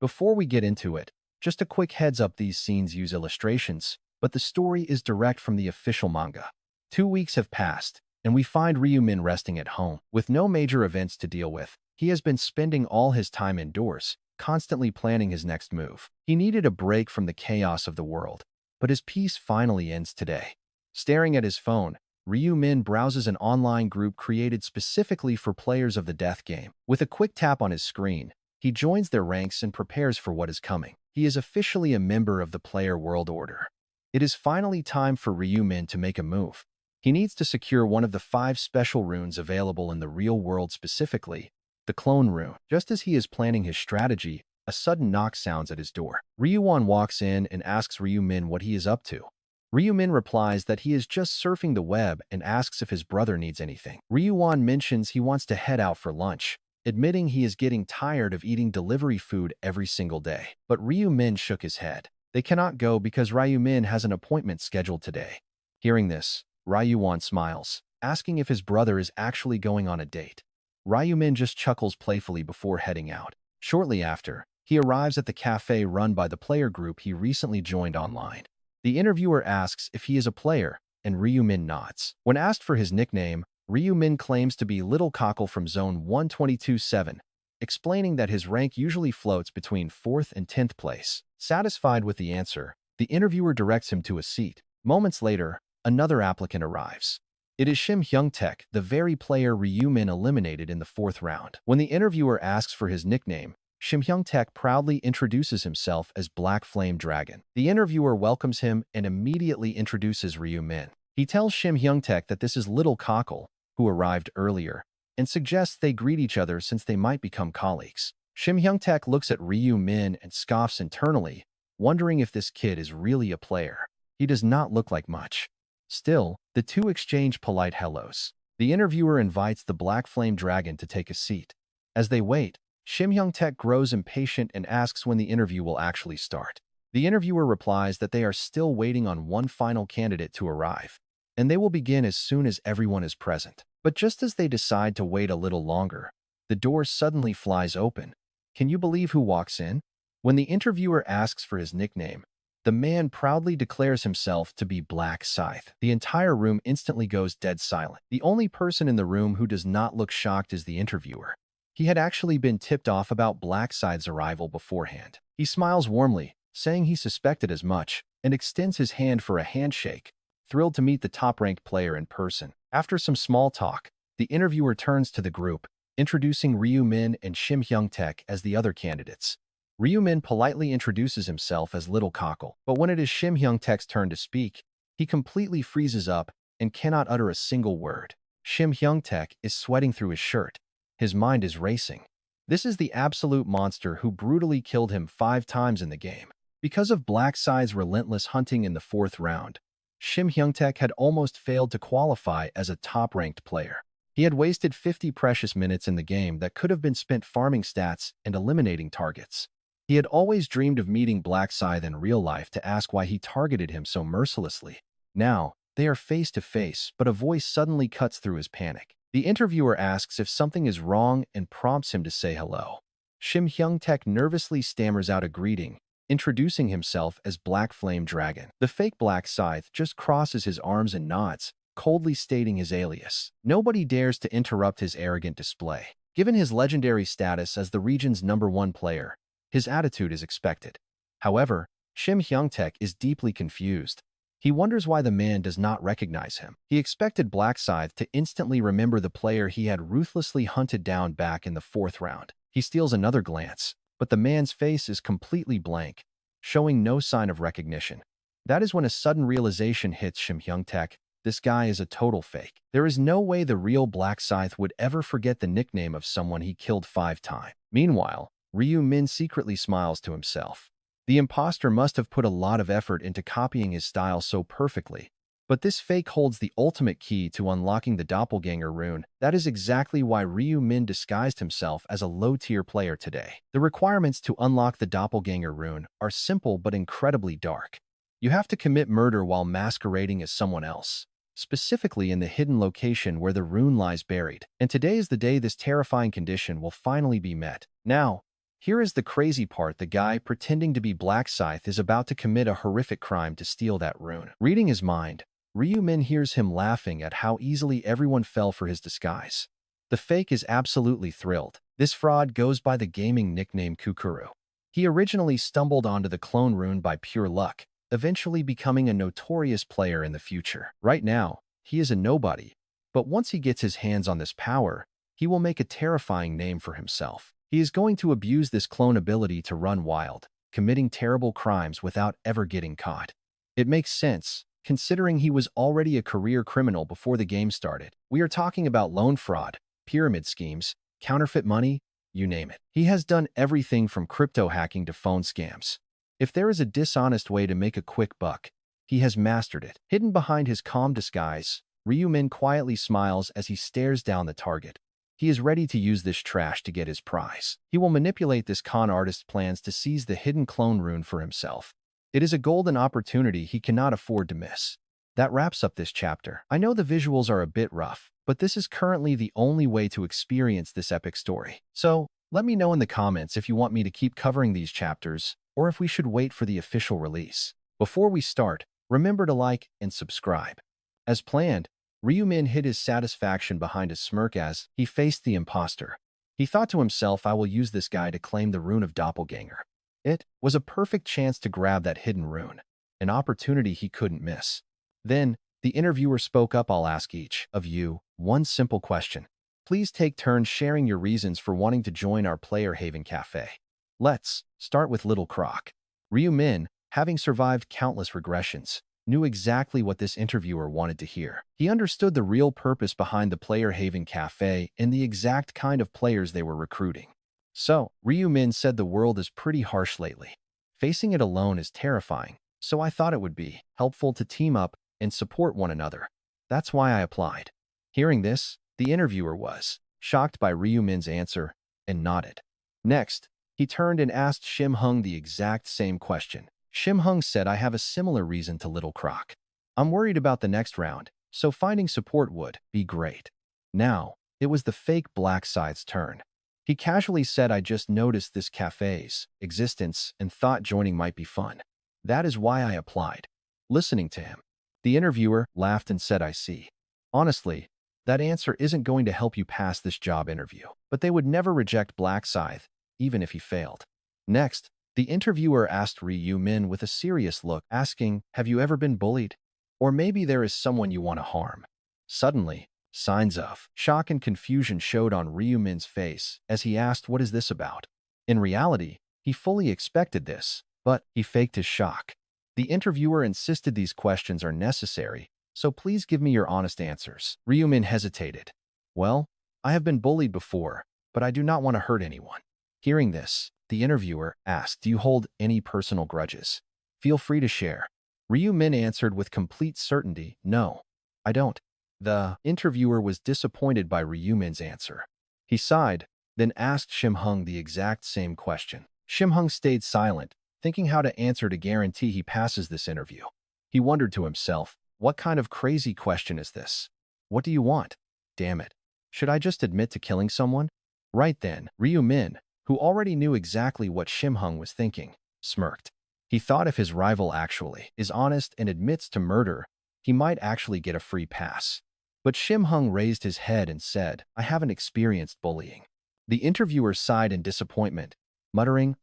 Before we get into it, just a quick heads up, these scenes use illustrations, but the story is direct from the official manga. 2 weeks have passed, and we find Ryumin resting at home. With no major events to deal with, he has been spending all his time indoors, constantly planning his next move. He needed a break from the chaos of the world, but his peace finally ends today. Staring at his phone, Ryumin browses an online group created specifically for players of the death game. With a quick tap on his screen, he joins their ranks and prepares for what is coming. He is officially a member of the player world order. It is finally time for Ryumin to make a move. He needs to secure one of the 5 special runes available in the real world, specifically the clone rune. Just as he is planning his strategy, a sudden knock sounds at his door. Ryuwon walks in and asks Ryumin what he is up to. Ryumin replies that he is just surfing the web and asks if his brother needs anything. Ryuwon mentions he wants to head out for lunch, admitting he is getting tired of eating delivery food every single day. But Ryumin shook his head. They cannot go because Ryumin has an appointment scheduled today. Hearing this, Ryuwon smiles, asking if his brother is actually going on a date. Ryumin just chuckles playfully before heading out. Shortly after, he arrives at the cafe run by the player group he recently joined online. The interviewer asks if he is a player, and Ryumin nods. When asked for his nickname, Ryumin claims to be Little Cockle from Zone 122-7, explaining that his rank usually floats between 4th and 10th place. Satisfied with the answer, the interviewer directs him to a seat. Moments later, another applicant arrives. It is Shim Hyung-taek, the very player Ryumin eliminated in the 4th round. When the interviewer asks for his nickname, Shim Hyung-taek proudly introduces himself as Black Flame Dragon. The interviewer welcomes him and immediately introduces Ryumin. He tells Shim Hyung-taek that this is Little Cockle, who arrived earlier, and suggests they greet each other since they might become colleagues. Shim Hyung-taek looks at Ryumin and scoffs internally, wondering if this kid is really a player. He does not look like much. Still, the two exchange polite hellos. The interviewer invites the Black Flame Dragon to take a seat. As they wait, Shim Hyung-taek grows impatient and asks when the interview will actually start. The interviewer replies that they are still waiting on one final candidate to arrive, and they will begin as soon as everyone is present. But just as they decide to wait a little longer, the door suddenly flies open. Can you believe who walks in? When the interviewer asks for his nickname, the man proudly declares himself to be Black Scythe. The entire room instantly goes dead silent. The only person in the room who does not look shocked is the interviewer. He had actually been tipped off about Black Scythe's arrival beforehand. He smiles warmly, saying he suspected as much, and extends his hand for a handshake, thrilled to meet the top-ranked player in person. After some small talk, the interviewer turns to the group, introducing Ryumin and Shim Hyung-taek as the other candidates. Ryumin politely introduces himself as Little Cockle, but when it is Shim Hyung-taek's turn to speak, he completely freezes up and cannot utter a single word. Shim Hyung-taek is sweating through his shirt. His mind is racing. This is the absolute monster who brutally killed him 5 times in the game. Because of Black Scythe's relentless hunting in the 4th round, Shim Hyung-taek had almost failed to qualify as a top-ranked player. He had wasted 50 precious minutes in the game that could have been spent farming stats and eliminating targets. He had always dreamed of meeting Black Scythe in real life to ask why he targeted him so mercilessly. Now, they are face to face, but a voice suddenly cuts through his panic. The interviewer asks if something is wrong and prompts him to say hello. Shim Hyung-taek nervously stammers out a greeting, introducing himself as Black Flame Dragon. The fake Black Scythe just crosses his arms and nods, coldly stating his alias. Nobody dares to interrupt his arrogant display. Given his legendary status as the region's #1 player, his attitude is expected. However, Shim Hyung-taek is deeply confused. He wonders why the man does not recognize him. He expected Black Scythe to instantly remember the player he had ruthlessly hunted down back in the 4th round. He steals another glance, but the man's face is completely blank, showing no sign of recognition. That is when a sudden realization hits Shim Hyung-taek. This guy is a total fake. There is no way the real Black Scythe would ever forget the nickname of someone he killed 5 times. Meanwhile, Ryumin secretly smiles to himself. The imposter must have put a lot of effort into copying his style so perfectly. But this fake holds the ultimate key to unlocking the doppelganger rune. That is exactly why Ryumin disguised himself as a low-tier player today. The requirements to unlock the doppelganger rune are simple but incredibly dark. You have to commit murder while masquerading as someone else, specifically in the hidden location where the rune lies buried. And today is the day this terrifying condition will finally be met. Now, Here is the crazy part. The guy pretending to be Black Scythe is about to commit a horrific crime to steal that rune. Reading his mind, Ryu-min hears him laughing at how easily everyone fell for his disguise. The fake is absolutely thrilled. This fraud goes by the gaming nickname Kukuru. He originally stumbled onto the clone rune by pure luck, eventually becoming a notorious player in the future. Right now, he is a nobody, but once he gets his hands on this power, he will make a terrifying name for himself. He is going to abuse this clone ability to run wild, committing terrible crimes without ever getting caught. It makes sense, considering he was already a career criminal before the game started. We are talking about loan fraud, pyramid schemes, counterfeit money, you name it. He has done everything from crypto hacking to phone scams. If there is a dishonest way to make a quick buck, he has mastered it. Hidden behind his calm disguise, Ryu-min quietly smiles as he stares down the target. He is ready to use this trash to get his prize. He will manipulate this con artist's plans to seize the hidden clone rune for himself. It is a golden opportunity he cannot afford to miss. That wraps up this chapter. I know the visuals are a bit rough, but this is currently the only way to experience this epic story. So, let me know in the comments if you want me to keep covering these chapters, or if we should wait for the official release. Before we start, remember to like and subscribe. As planned, Ryu-min hid his satisfaction behind a smirk as he faced the imposter. He thought to himself, I will use this guy to claim the rune of doppelganger. It was a perfect chance to grab that hidden rune, an opportunity he couldn't miss. Then, the interviewer spoke up. I'll ask each of you one simple question. Please take turns sharing your reasons for wanting to join our Player Haven Cafe. Let's start with Little Croc. Ryu-min, having survived countless regressions, knew exactly what this interviewer wanted to hear. He understood the real purpose behind the Player Haven Cafe and the exact kind of players they were recruiting. So, Ryu-min said, the world is pretty harsh lately. Facing it alone is terrifying, so I thought it would be helpful to team up and support one another. That's why I applied. Hearing this, the interviewer was shocked by Ryu-min's answer and nodded. Next, he turned and asked Shim-hung the exact same question. Shim-hung said, I have a similar reason to Little Croc. I'm worried about the next round, so finding support would be great. Now, it was the fake Black Scythe's turn. He casually said, I just noticed this cafe's existence and thought joining might be fun. That is why I applied. Listening to him, the interviewer laughed and said, I see. Honestly, that answer isn't going to help you pass this job interview, but they would never reject Black Scythe, even if he failed. Next, the interviewer asked Ryu-min with a serious look, asking, have you ever been bullied? Or maybe there is someone you want to harm. Suddenly, signs of shock and confusion showed on Ryu-min's face as he asked, what is this about? In reality, he fully expected this, but he faked his shock. The interviewer insisted these questions are necessary, so please give me your honest answers. Ryu-min hesitated. Well, I have been bullied before, but I do not want to hurt anyone. Hearing this, the interviewer asked, do you hold any personal grudges? Feel free to share. Ryu-min answered with complete certainty, no, I don't. The interviewer was disappointed by Ryu-min's answer. He sighed, then asked Shim-hung the exact same question. Shim-hung stayed silent, thinking how to answer to guarantee he passes this interview. He wondered to himself, what kind of crazy question is this? What do you want? Damn it. Should I just admit to killing someone? Right then, Ryu-min, who already knew exactly what Shim-hung was thinking, smirked. He thought if his rival actually is honest and admits to murder, he might actually get a free pass. But Shim-hung raised his head and said, I haven't experienced bullying. The interviewer sighed in disappointment, muttering,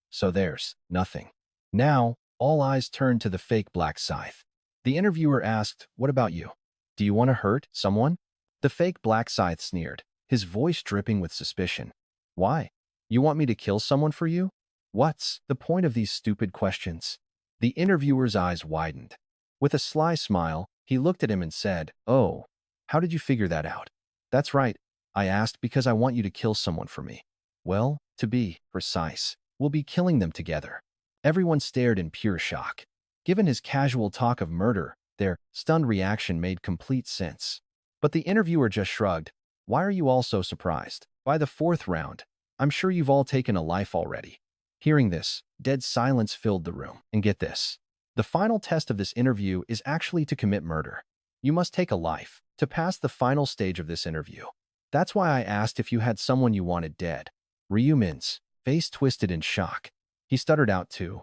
so there's nothing. Now, all eyes turned to the fake Black Scythe. The interviewer asked, what about you? Do you want to hurt someone? The fake Black Scythe sneered, his voice dripping with suspicion. Why? You want me to kill someone for you? What's the point of these stupid questions? The interviewer's eyes widened. With a sly smile, he looked at him and said, oh, how did you figure that out? That's right, I asked because I want you to kill someone for me. Well, to be precise, we'll be killing them together. Everyone stared in pure shock. Given his casual talk of murder, their stunned reaction made complete sense. But the interviewer just shrugged. Why are you all so surprised? By the fourth round, I'm sure you've all taken a life already. Hearing this, dead silence filled the room. And get this. The final test of this interview is actually to commit murder. You must take a life to pass the final stage of this interview. That's why I asked if you had someone you wanted dead. Ryu-min's face twisted in shock. He stuttered out to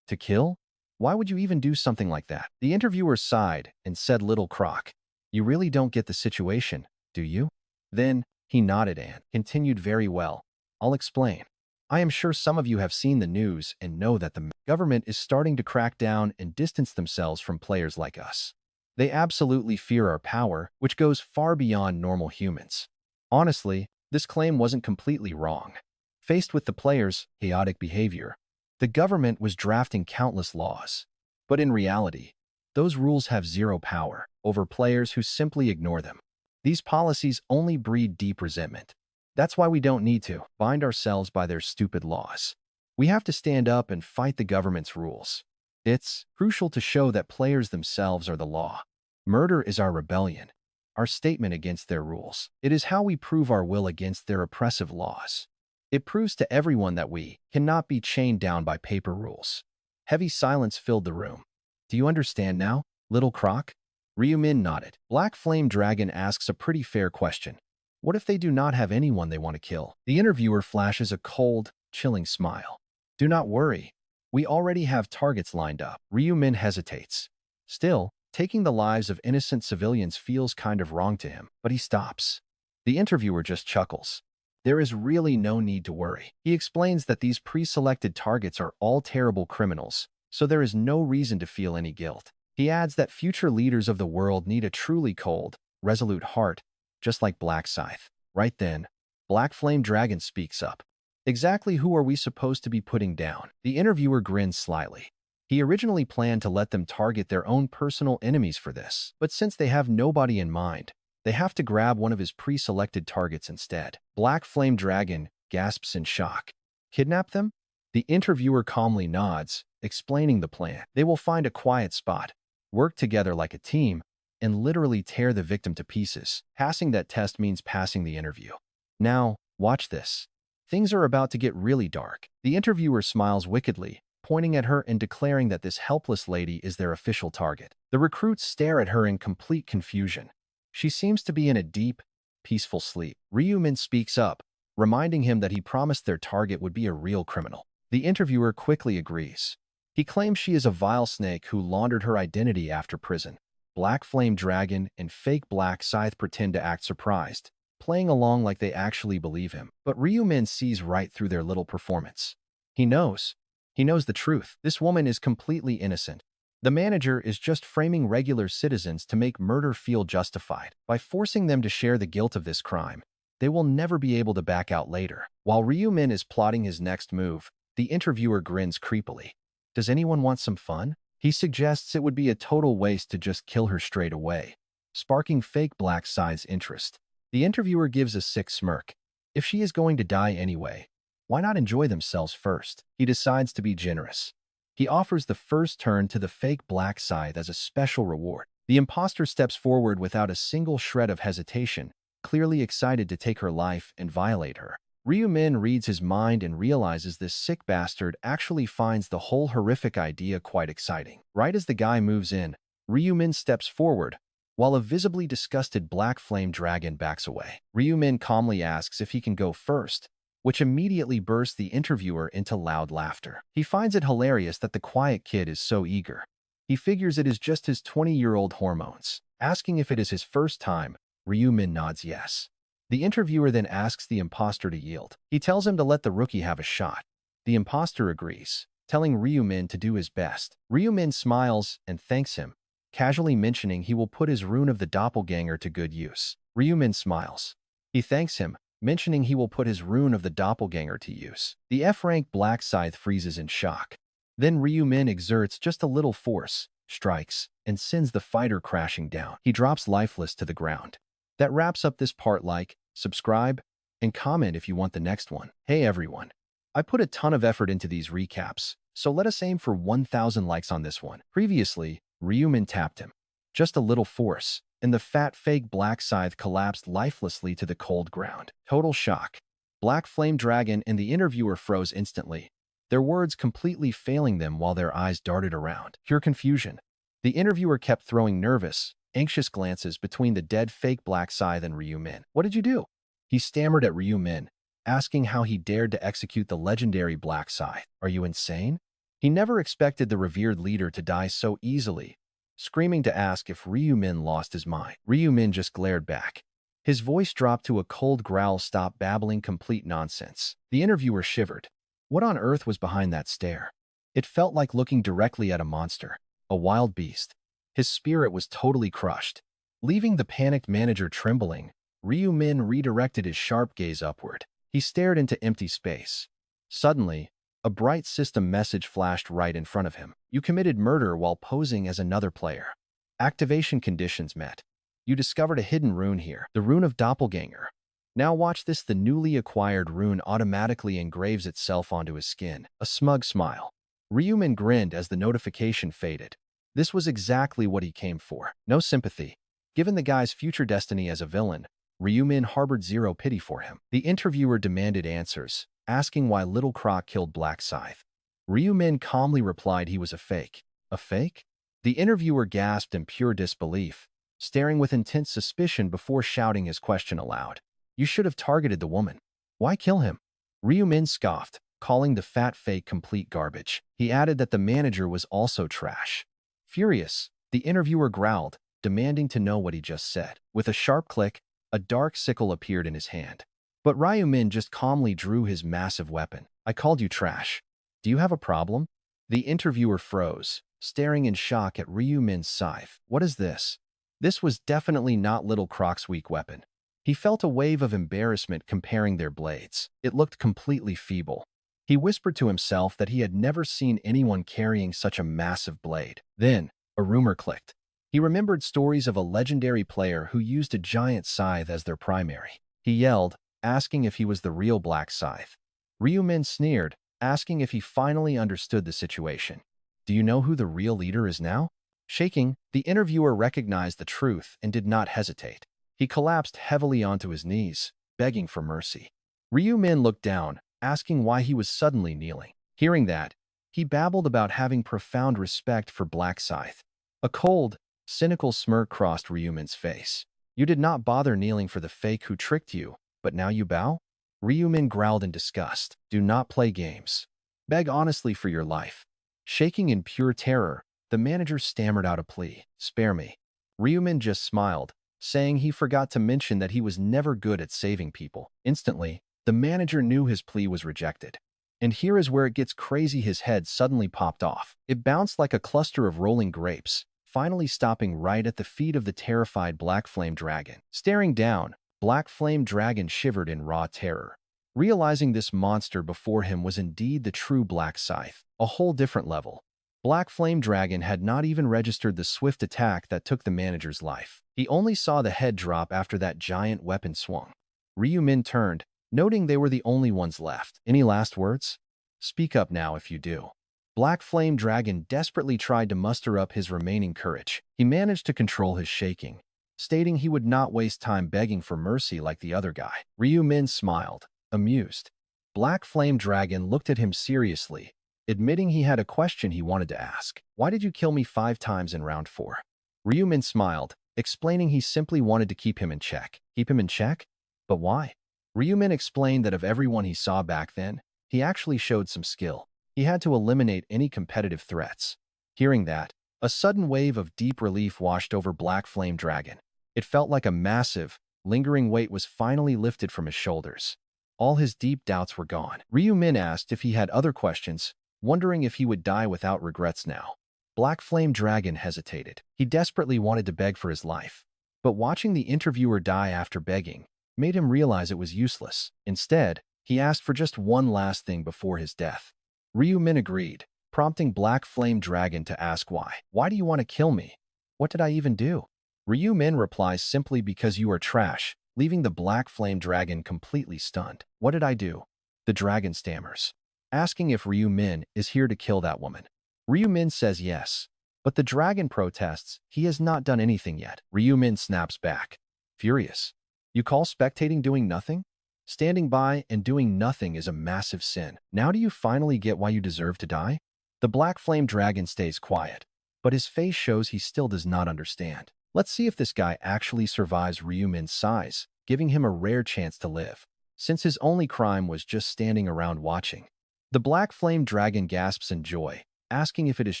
kill? Why would you even do something like that? The interviewer sighed and said, Little Croc, you really don't get the situation, do you? Then he nodded and continued, Very well. I'll explain. I am sure some of you have seen the news and know that the government is starting to crack down and distance themselves from players like us. They absolutely fear our power, which goes far beyond normal humans. Honestly, this claim wasn't completely wrong. Faced with the players' chaotic behavior, the government was drafting countless laws. But in reality, those rules have zero power over players who simply ignore them. These policies only breed deep resentment. That's why we don't need to bind ourselves by their stupid laws. We have to stand up and fight the government's rules. It's crucial to show that players themselves are the law. Murder is our rebellion, our statement against their rules. It is how we prove our will against their oppressive laws. It proves to everyone that we cannot be chained down by paper rules. Heavy silence filled the room. Do you understand now, Little Croc? Ryumin nodded. Black Flame Dragon asks a pretty fair question. What if they do not have anyone they want to kill? The interviewer flashes a cold, chilling smile. Do not worry. We already have targets lined up. Ryumin hesitates. Still, taking the lives of innocent civilians feels kind of wrong to him, but he stops. The interviewer just chuckles. There is really no need to worry. He explains that these pre-selected targets are all terrible criminals, so there is no reason to feel any guilt. He adds that future leaders of the world need a truly cold, resolute heart, just like Black Scythe. Right then, Black Flame Dragon speaks up. Exactly who are we supposed to be putting down? The interviewer grins slyly. He originally planned to let them target their own personal enemies for this, but since they have nobody in mind, they have to grab one of his pre-selected targets instead. Black Flame Dragon gasps in shock. Kidnap them? The interviewer calmly nods, explaining the plan. They will find a quiet spot, work together like a team, and literally tear the victim to pieces. Passing that test means passing the interview. Now, watch this. Things are about to get really dark. The interviewer smiles wickedly, pointing at her and declaring that this helpless lady is their official target. The recruits stare at her in complete confusion. She seems to be in a deep, peaceful sleep. Ryumin speaks up, reminding him that he promised their target would be a real criminal. The interviewer quickly agrees. He claims she is a vile snake who laundered her identity after prison. Black Flame Dragon and fake Black Scythe pretend to act surprised, playing along like they actually believe him. But Ryumin sees right through their little performance. He knows. He knows the truth. This woman is completely innocent. The manager is just framing regular citizens to make murder feel justified. By forcing them to share the guilt of this crime, they will never be able to back out later. While Ryumin is plotting his next move, the interviewer grins creepily. Does anyone want some fun? He suggests it would be a total waste to just kill her straight away, sparking fake Black Scythe's interest. The interviewer gives a sick smirk. If she is going to die anyway, why not enjoy themselves first? He decides to be generous. He offers the first turn to the fake Black Scythe as a special reward. The imposter steps forward without a single shred of hesitation, clearly excited to take her life and violate her. Ryumin reads his mind and realizes this sick bastard actually finds the whole horrific idea quite exciting. Right as the guy moves in, Ryumin steps forward, while a visibly disgusted Black Flame Dragon backs away. Ryumin calmly asks if he can go first, which immediately bursts the interviewer into loud laughter. He finds it hilarious that the quiet kid is so eager. He figures it is just his 20-year-old hormones. Asking if it is his first time, Ryumin nods yes. The interviewer then asks the imposter to yield. He tells him to let the rookie have a shot. The imposter agrees, telling Ryumin to do his best. Ryumin smiles and thanks him, casually mentioning he will put his rune of the doppelganger to good use. Ryumin smiles. He thanks him, mentioning he will put his rune of the doppelganger to use. The F-rank Black Scythe freezes in shock. Then Ryumin exerts just a little force, strikes, and sends the fighter crashing down. He drops lifeless to the ground. That wraps up this part. Like, subscribe, and comment if you want the next one. Hey everyone. I put a ton of effort into these recaps, so let us aim for 1,000 likes on this one. Previously, Ryumin tapped him. Just a little force, and the fat fake Black Scythe collapsed lifelessly to the cold ground. Total shock. Black Flame Dragon and the interviewer froze instantly, their words completely failing them while their eyes darted around. Pure confusion. The interviewer kept throwing nervous, anxious glances between the dead fake Black Scythe and Ryumin. What did you do? He stammered at Ryumin, asking how he dared to execute the legendary Black Scythe. Are you insane? He never expected the revered leader to die so easily, screaming to ask if Ryu Min lost his mind. Ryu Min just glared back. His voice dropped to a cold growl. Stop babbling complete nonsense. The interviewer shivered. What on earth was behind that stare? It felt like looking directly at a monster, a wild beast. His spirit was totally crushed. Leaving the panicked manager trembling, Ryu Min redirected his sharp gaze upward. He stared into empty space. Suddenly, a bright system message flashed right in front of him. You committed murder while posing as another player. Activation conditions met. You discovered a hidden rune here, the rune of doppelganger. Now watch this. The newly acquired rune automatically engraves itself onto his skin. A smug smile. Ryumin grinned as the notification faded. This was exactly what he came for. No sympathy. Given the guy's future destiny as a villain, Ryumin harbored zero pity for him. The interviewer demanded answers, asking why Little Croc killed Black Scythe. Ryumin calmly replied he was a fake. A fake? The interviewer gasped in pure disbelief, staring with intense suspicion before shouting his question aloud. You should have targeted the woman. Why kill him? Ryumin scoffed, calling the fat fake complete garbage. He added that the manager was also trash. Furious, the interviewer growled, demanding to know what he just said. With a sharp click, a dark sickle appeared in his hand. But Ryumin just calmly drew his massive weapon. I called you trash. Do you have a problem? The interviewer froze, staring in shock at Ryumin's scythe. What is this? This was definitely not Little Croc's weak weapon. He felt a wave of embarrassment comparing their blades. It looked completely feeble. He whispered to himself that he had never seen anyone carrying such a massive blade. Then, a rumor clicked. He remembered stories of a legendary player who used a giant scythe as their primary. He yelled, asking if he was the real Black Scythe. Ryumin sneered, asking if he finally understood the situation. Do you know who the real leader is now? Shaking, the interviewer recognized the truth and did not hesitate. He collapsed heavily onto his knees, begging for mercy. Ryumin looked down, asking why he was suddenly kneeling. Hearing that, he babbled about having profound respect for Black Scythe. A cold, cynical smirk crossed Ryumin's face. You did not bother kneeling for the fake who tricked you, but now you bow? Ryumin growled in disgust. Do not play games. Beg honestly for your life. Shaking in pure terror, the manager stammered out a plea. Spare me. Ryumin just smiled, saying he forgot to mention that he was never good at saving people. Instantly, the manager knew his plea was rejected. And here is where it gets crazy. His head suddenly popped off. It bounced like a cluster of rolling grapes, finally stopping right at the feet of the terrified Black Flame Dragon. Staring down, Black Flame Dragon shivered in raw terror. Realizing this monster before him was indeed the true Black Scythe, a whole different level. Black Flame Dragon had not even registered the swift attack that took the manager's life. He only saw the head drop after that giant weapon swung. Ryumin turned, noting they were the only ones left. Any last words? Speak up now if you do. Black Flame Dragon desperately tried to muster up his remaining courage. He managed to control his shaking, stating he would not waste time begging for mercy like the other guy. Ryumin smiled, amused. Black Flame Dragon looked at him seriously, admitting he had a question he wanted to ask. Why did you kill me 5 times in round 4? Ryumin smiled, explaining he simply wanted to keep him in check. Keep him in check? But why? Ryumin explained that of everyone he saw back then, he actually showed some skill. He had to eliminate any competitive threats. Hearing that, a sudden wave of deep relief washed over Black Flame Dragon. It felt like a massive, lingering weight was finally lifted from his shoulders. All his deep doubts were gone. Ryumin asked if he had other questions, wondering if he would die without regrets now. Black Flame Dragon hesitated. He desperately wanted to beg for his life. But watching the interviewer die after begging made him realize it was useless. Instead, he asked for just one last thing before his death. Ryumin agreed, prompting Black Flame Dragon to ask why. Why do you want to kill me? What did I even do? Ryumin replies simply because you are trash, leaving the Black Flame Dragon completely stunned. What did I do? The dragon stammers, asking if Ryumin is here to kill that woman. Ryumin says yes, but the dragon protests he has not done anything yet. Ryumin snaps back, furious. You call spectating doing nothing? Standing by and doing nothing is a massive sin. Now do you finally get why you deserve to die? The Black Flame Dragon stays quiet, but his face shows he still does not understand. Let's see if this guy actually survives Ryumin's size, giving him a rare chance to live. since his only crime was just standing around watching. The black flame dragon gasps in joy, asking if it is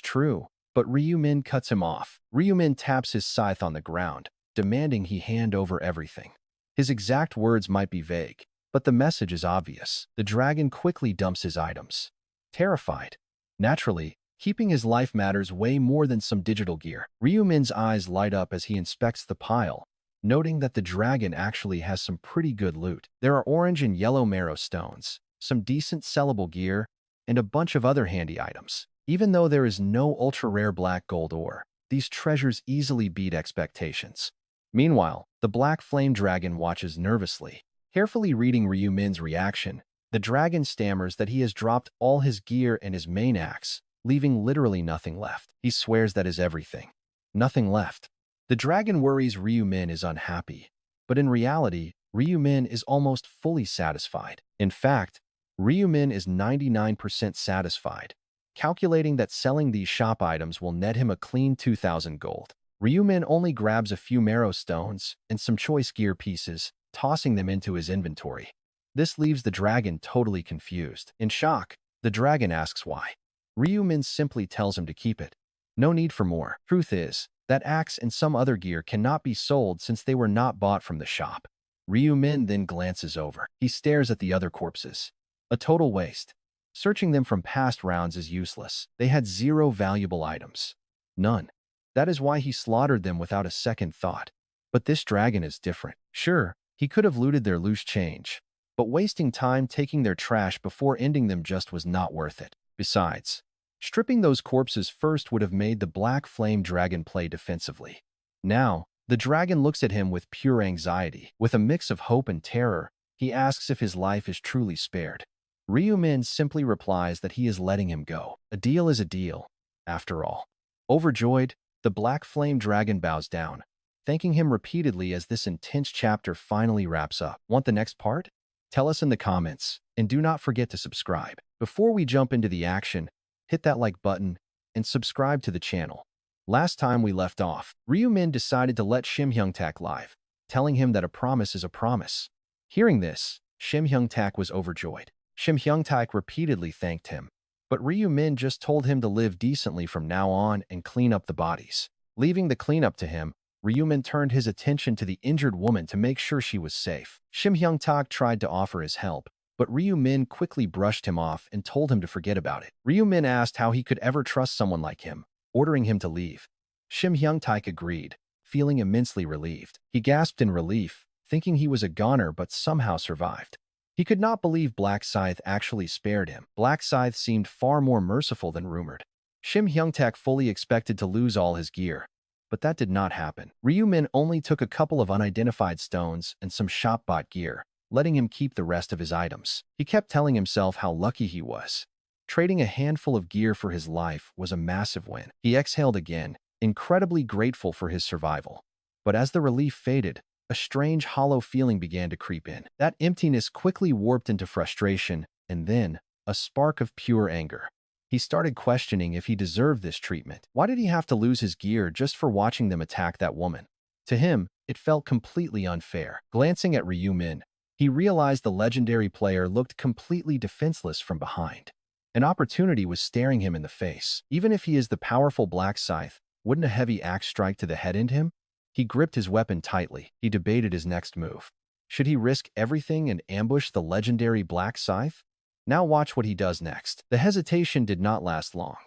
true, but Ryu-min cuts him off. Ryu-min taps his scythe on the ground, demanding he hand over everything. His exact words might be vague, but the message is obvious. The dragon quickly dumps his items. Terrified. Naturally, keeping his life matters way more than some digital gear. Ryu-min's eyes light up as he inspects the pile, noting that the dragon actually has some pretty good loot. There are orange and yellow marrow stones, some decent sellable gear, and a bunch of other handy items. Even though there is no ultra-rare black gold ore, these treasures easily beat expectations. Meanwhile, the black flame dragon watches nervously, carefully reading Ryu-min's reaction. The dragon stammers that he has dropped all his gear and his main axe, leaving literally nothing left. He swears that is everything. Nothing left. The dragon worries Ryu-min is unhappy, but in reality, Ryu-min is almost fully satisfied. In fact, Ryu-min is 99% satisfied, calculating that selling these shop items will net him a clean 2,000 gold. Ryu-min only grabs a few marrow stones and some choice gear pieces, tossing them into his inventory. This leaves the dragon totally confused. In shock, the dragon asks why. Ryu-min simply tells him to keep it. No need for more. Truth is, that axe and some other gear cannot be sold since they were not bought from the shop. Ryu-min then glances over. He stares at the other corpses. A total waste. Searching them from past rounds is useless. They had zero valuable items. None. That is why he slaughtered them without a second thought. But this dragon is different. Sure, he could have looted their loose change, but wasting time taking their trash before ending them just was not worth it. Besides, stripping those corpses first would have made the black flame dragon play defensively. Now, the dragon looks at him with pure anxiety. With a mix of hope and terror, he asks if his life is truly spared. Ryu-min simply replies that he is letting him go. A deal is a deal, after all. Overjoyed, the black flame dragon bows down, thanking him repeatedly as this intense chapter finally wraps up. Want the next part? Tell us in the comments, and do not forget to subscribe. Before we jump into the action, hit that like button and subscribe to the channel. Last time we left off, Ryu-min decided to let Shim Hyung-tak live, telling him that a promise is a promise. Hearing this, Shim Hyung-tak was overjoyed. Shim Hyung-tak repeatedly thanked him, but Ryu-min just told him to live decently from now on and clean up the bodies. Leaving the cleanup to him, Ryu-min turned his attention to the injured woman to make sure she was safe. Shim Hyung-tak tried to offer his help, but Ryu-min quickly brushed him off and told him to forget about it. Ryu-min asked how he could ever trust someone like him, ordering him to leave. Shim Hyung-tak agreed, feeling immensely relieved. He gasped in relief, thinking he was a goner but somehow survived. He could not believe Black Scythe actually spared him. Black Scythe seemed far more merciful than rumored. Shim Hyung-tak fully expected to lose all his gear, but that did not happen. Ryu-min only took a couple of unidentified stones and some shop-bought gear, letting him keep the rest of his items. He kept telling himself how lucky he was. Trading a handful of gear for his life was a massive win. He exhaled again, incredibly grateful for his survival. But as the relief faded, a strange hollow feeling began to creep in. That emptiness quickly warped into frustration, and then a spark of pure anger. He started questioning if he deserved this treatment. Why did he have to lose his gear just for watching them attack that woman? To him, it felt completely unfair. Glancing at Ryu-min, he realized the legendary player looked completely defenseless from behind. An opportunity was staring him in the face. Even if he is the powerful Black Scythe, wouldn't a heavy axe strike to the head end him? He gripped his weapon tightly. He debated his next move. Should he risk everything and ambush the legendary Black Scythe? Now watch what he does next. The hesitation did not last long.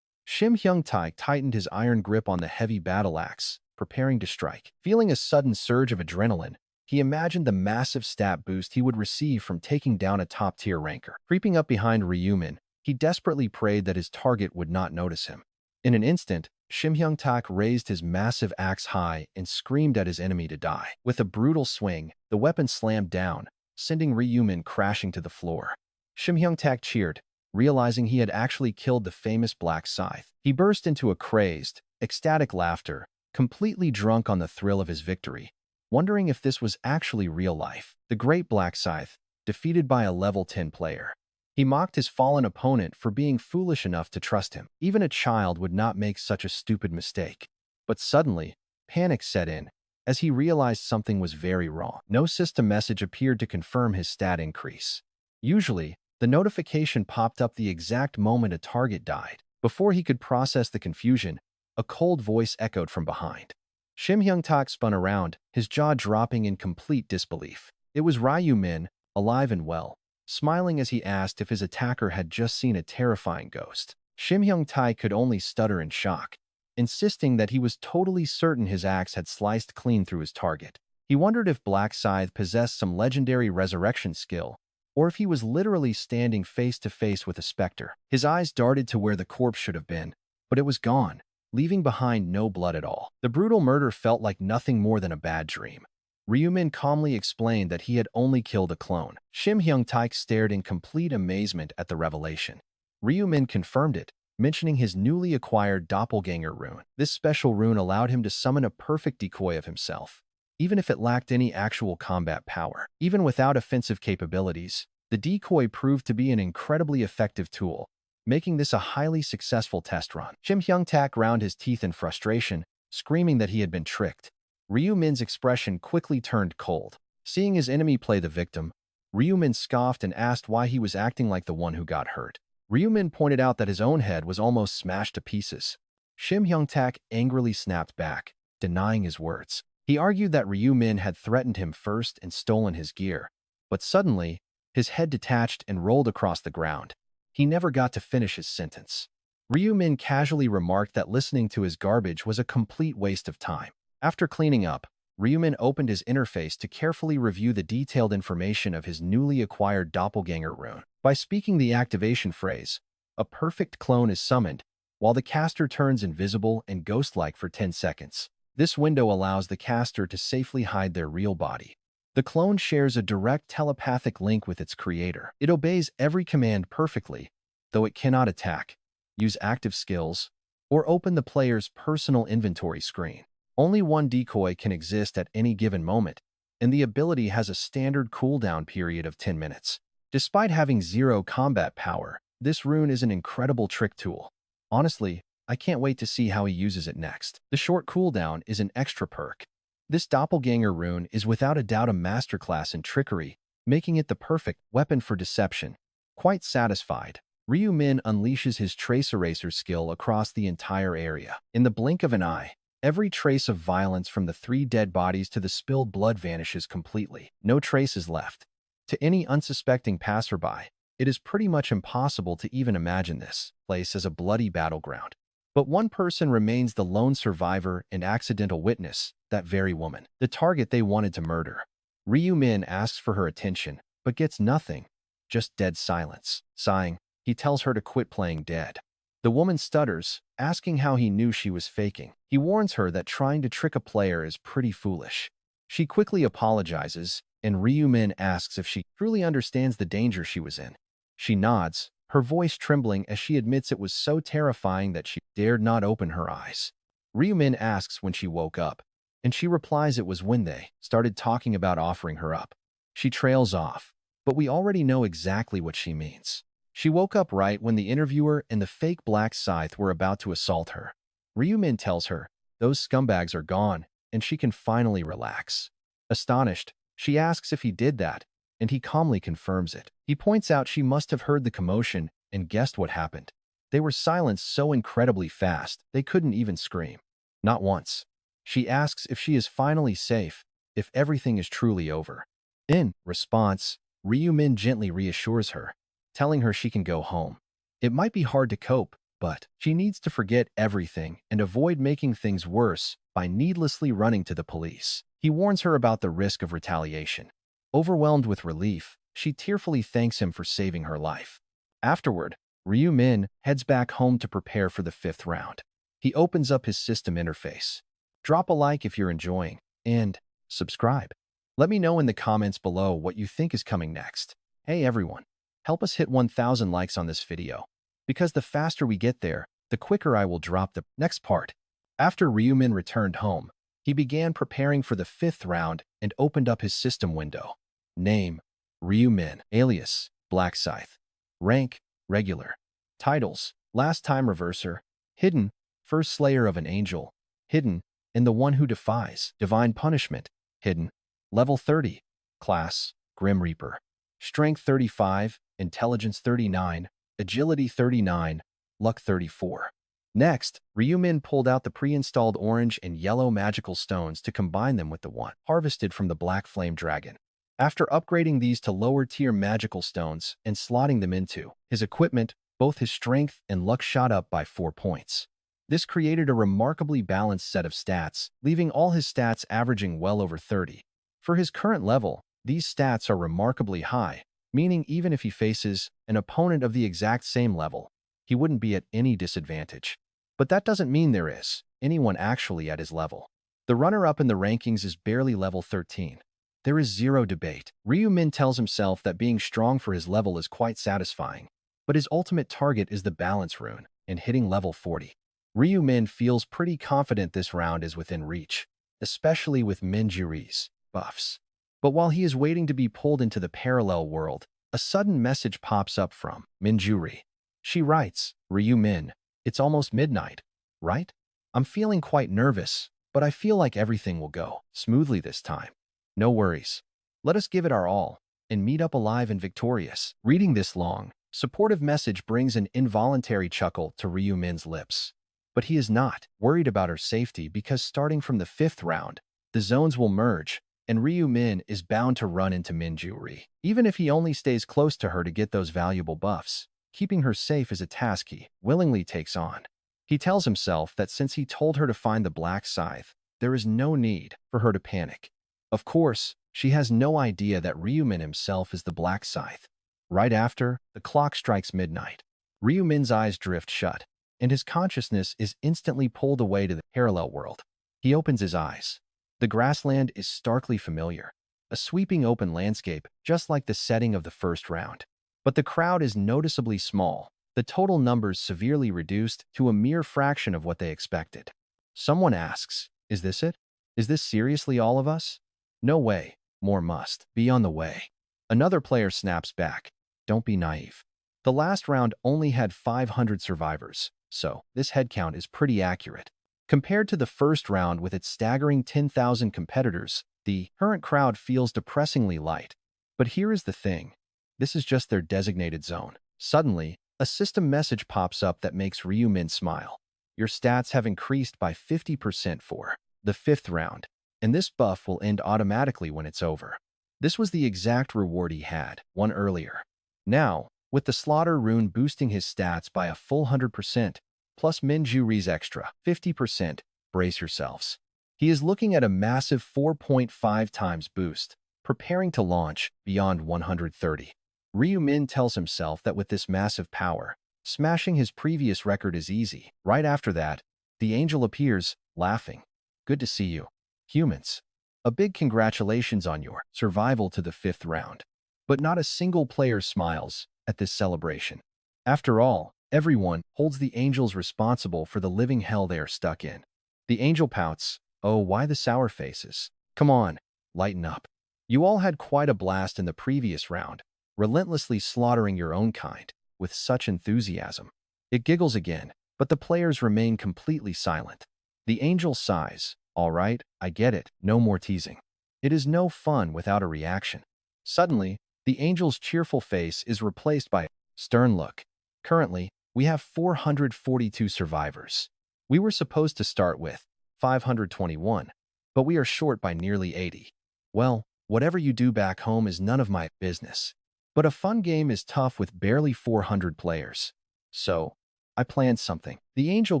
Shim Hyung-tak tightened his iron grip on the heavy battle axe, preparing to strike. Feeling a sudden surge of adrenaline, he imagined the massive stat boost he would receive from taking down a top-tier ranker. Creeping up behind Ryu-min, he desperately prayed that his target would not notice him. In an instant, Shim Hyung-tak raised his massive axe high and screamed at his enemy to die. With a brutal swing, the weapon slammed down, sending Ryu-min crashing to the floor. Shim Hyung-tak cheered, realizing he had actually killed the famous Black Scythe. He burst into a crazed, ecstatic laughter, completely drunk on the thrill of his victory, wondering if this was actually real life. The great Black Scythe, defeated by a level 10 player. He mocked his fallen opponent for being foolish enough to trust him. Even a child would not make such a stupid mistake. But suddenly, panic set in, as he realized something was very wrong. No system message appeared to confirm his stat increase. Usually, the notification popped up the exact moment a target died. Before he could process the confusion, a cold voice echoed from behind. Shim Hyung-tak spun around, his jaw dropping in complete disbelief. It was Ryu Min, alive and well, smiling as he asked if his attacker had just seen a terrifying ghost. Shim Hyung-tak could only stutter in shock, insisting that he was totally certain his axe had sliced clean through his target. He wondered if Black Scythe possessed some legendary resurrection skill, or if he was literally standing face to face with a specter. His eyes darted to where the corpse should have been, but it was gone, leaving behind no blood at all. The brutal murder felt like nothing more than a bad dream. Ryumin calmly explained that he had only killed a clone. Shim Hyung-taek stared in complete amazement at the revelation. Ryumin confirmed it, mentioning his newly acquired doppelganger rune. This special rune allowed him to summon a perfect decoy of himself, even if it lacked any actual combat power. Even without offensive capabilities, the decoy proved to be an incredibly effective tool, making this a highly successful test run. Shim Hyung-tak ground his teeth in frustration, screaming that he had been tricked. Ryu Min's expression quickly turned cold. Seeing his enemy play the victim, Ryu Min scoffed and asked why he was acting like the one who got hurt. Ryu Min pointed out that his own head was almost smashed to pieces. Shim Hyung-tak angrily snapped back, denying his words. He argued that Ryu Min had threatened him first and stolen his gear, but suddenly, his head detached and rolled across the ground. He never got to finish his sentence. Ryu Min casually remarked that listening to his garbage was a complete waste of time. After cleaning up, Ryu Min opened his interface to carefully review the detailed information of his newly acquired doppelganger rune. By speaking the activation phrase, a perfect clone is summoned, while the caster turns invisible and ghost-like for 10 seconds. This window allows the caster to safely hide their real body. The clone shares a direct telepathic link with its creator. It obeys every command perfectly, though it cannot attack, use active skills, or open the player's personal inventory screen. Only one decoy can exist at any given moment, and the ability has a standard cooldown period of 10 minutes. Despite having zero combat power, this rune is an incredible trick tool. Honestly, I can't wait to see how he uses it next. The short cooldown is an extra perk. This doppelganger rune is without a doubt a masterclass in trickery, making it the perfect weapon for deception. Quite satisfied, Ryu Min unleashes his trace eraser skill across the entire area. In the blink of an eye, every trace of violence from the 3 dead bodies to the spilled blood vanishes completely. No trace is left. To any unsuspecting passerby, it is pretty much impossible to even imagine this place as a bloody battleground. But one person remains the lone survivor and accidental witness, that very woman, the target they wanted to murder. Ryu Min asks for her attention, but gets nothing, just dead silence. Sighing, he tells her to quit playing dead. The woman stutters, asking how he knew she was faking. He warns her that trying to trick a player is pretty foolish. She quickly apologizes, and Ryu Min asks if she truly understands the danger she was in. She nods, her voice trembling as she admits it was so terrifying that she dared not open her eyes. Ryu Min asks when she woke up, and she replies it was when they started talking about offering her up. She trails off, but we already know exactly what she means. She woke up right when the interviewer and the fake Black Scythe were about to assault her. Ryu Min tells her those scumbags are gone, and she can finally relax. Astonished, she asks if he did that, and he calmly confirms it. He points out she must have heard the commotion and guessed what happened. They were silenced so incredibly fast, they couldn't even scream. Not once. She asks if she is finally safe, if everything is truly over. In response, Ryu Min gently reassures her, telling her she can go home. It might be hard to cope, but she needs to forget everything and avoid making things worse by needlessly running to the police. He warns her about the risk of retaliation. Overwhelmed with relief, she tearfully thanks him for saving her life. Afterward, Ryu Min heads back home to prepare for the 5th round. He opens up his system interface. Drop a like if you're enjoying, and subscribe. Let me know in the comments below what you think is coming next. Hey everyone, help us hit 1,000 likes on this video, because the faster we get there, the quicker I will drop the next part. After Ryu Min returned home, he began preparing for the 5th round and opened up his system window. Name, Ryu Min. Alias, Black Scythe. Rank, regular. Titles, last time reverser. Hidden, first slayer of an angel. Hidden, and the one who defies divine punishment. Hidden. Level 30. Class, Grim Reaper. Strength 35, Intelligence 39, Agility 39, Luck 34. Next, Ryumin pulled out the pre-installed orange and yellow magical stones to combine them with the one harvested from the Black Flame Dragon. After upgrading these to lower-tier magical stones and slotting them into his equipment, both his strength and luck shot up by 4 points. This created a remarkably balanced set of stats, leaving all his stats averaging well over 30. For his current level, these stats are remarkably high, meaning even if he faces an opponent of the exact same level, he wouldn't be at any disadvantage. But that doesn't mean there is anyone actually at his level. The runner-up in the rankings is barely level 13. There is zero debate. Ryumin tells himself that being strong for his level is quite satisfying, but his ultimate target is the balance rune and hitting level 40. Ryumin feels pretty confident this round is within reach, especially with Minjuri's buffs. But while he is waiting to be pulled into the parallel world, a sudden message pops up from Minjuri. She writes, "Ryumin, it's almost midnight, right? I'm feeling quite nervous, but I feel like everything will go smoothly this time. No worries. Let us give it our all and meet up alive and victorious." Reading this long, supportive message brings an involuntary chuckle to Ryumin's lips. But he is not worried about her safety because starting from the 5th round, the zones will merge, and Ryumin is bound to run into Minjuri. Even if he only stays close to her to get those valuable buffs, keeping her safe is a task he willingly takes on. He tells himself that since he told her to find the Black Scythe, there is no need for her to panic. Of course, she has no idea that Ryumin himself is the Black Scythe. Right after, the clock strikes midnight. Ryumin's eyes drift shut, and his consciousness is instantly pulled away to the parallel world. He opens his eyes. The grassland is starkly familiar, a sweeping open landscape just like the setting of the first round. But the crowd is noticeably small, the total numbers severely reduced to a mere fraction of what they expected. Someone asks, "Is this it? Is this seriously all of us?" "No way, more must be on the way." Another player snaps back, "Don't be naive. The last round only had 500 survivors, so this headcount is pretty accurate. Compared to the first round with its staggering 10,000 competitors, the current crowd feels depressingly light. But here is the thing. This is just their designated zone." Suddenly, a system message pops up that makes Ryumin smile. "Your stats have increased by 50% for the 5th round, and this buff will end automatically when it's over." This was the exact reward he had won earlier. Now, with the Slaughter rune boosting his stats by a full 100%, plus Minjuri's extra 50%, brace yourselves. He is looking at a massive 4.5 times boost, preparing to launch beyond 130. Ryumin tells himself that with this massive power, smashing his previous record is easy. Right after that, the angel appears, laughing. "Good to see you, humans. A big congratulations on your survival to the 5th round." But not a single player smiles at this celebration. After all, everyone holds the angels responsible for the living hell they are stuck in. The angel pouts, "Oh, why the sour faces? Come on, lighten up. You all had quite a blast in the previous round, relentlessly slaughtering your own kind with such enthusiasm." It giggles again, but the players remain completely silent. The angel sighs, "All right, I get it, no more teasing. It is no fun without a reaction." Suddenly, the angel's cheerful face is replaced by a stern look. "Currently, we have 442 survivors. We were supposed to start with 521, but we are short by nearly 80. Well, whatever you do back home is none of my business. But a fun game is tough with barely 400 players. So, I planned something." The angel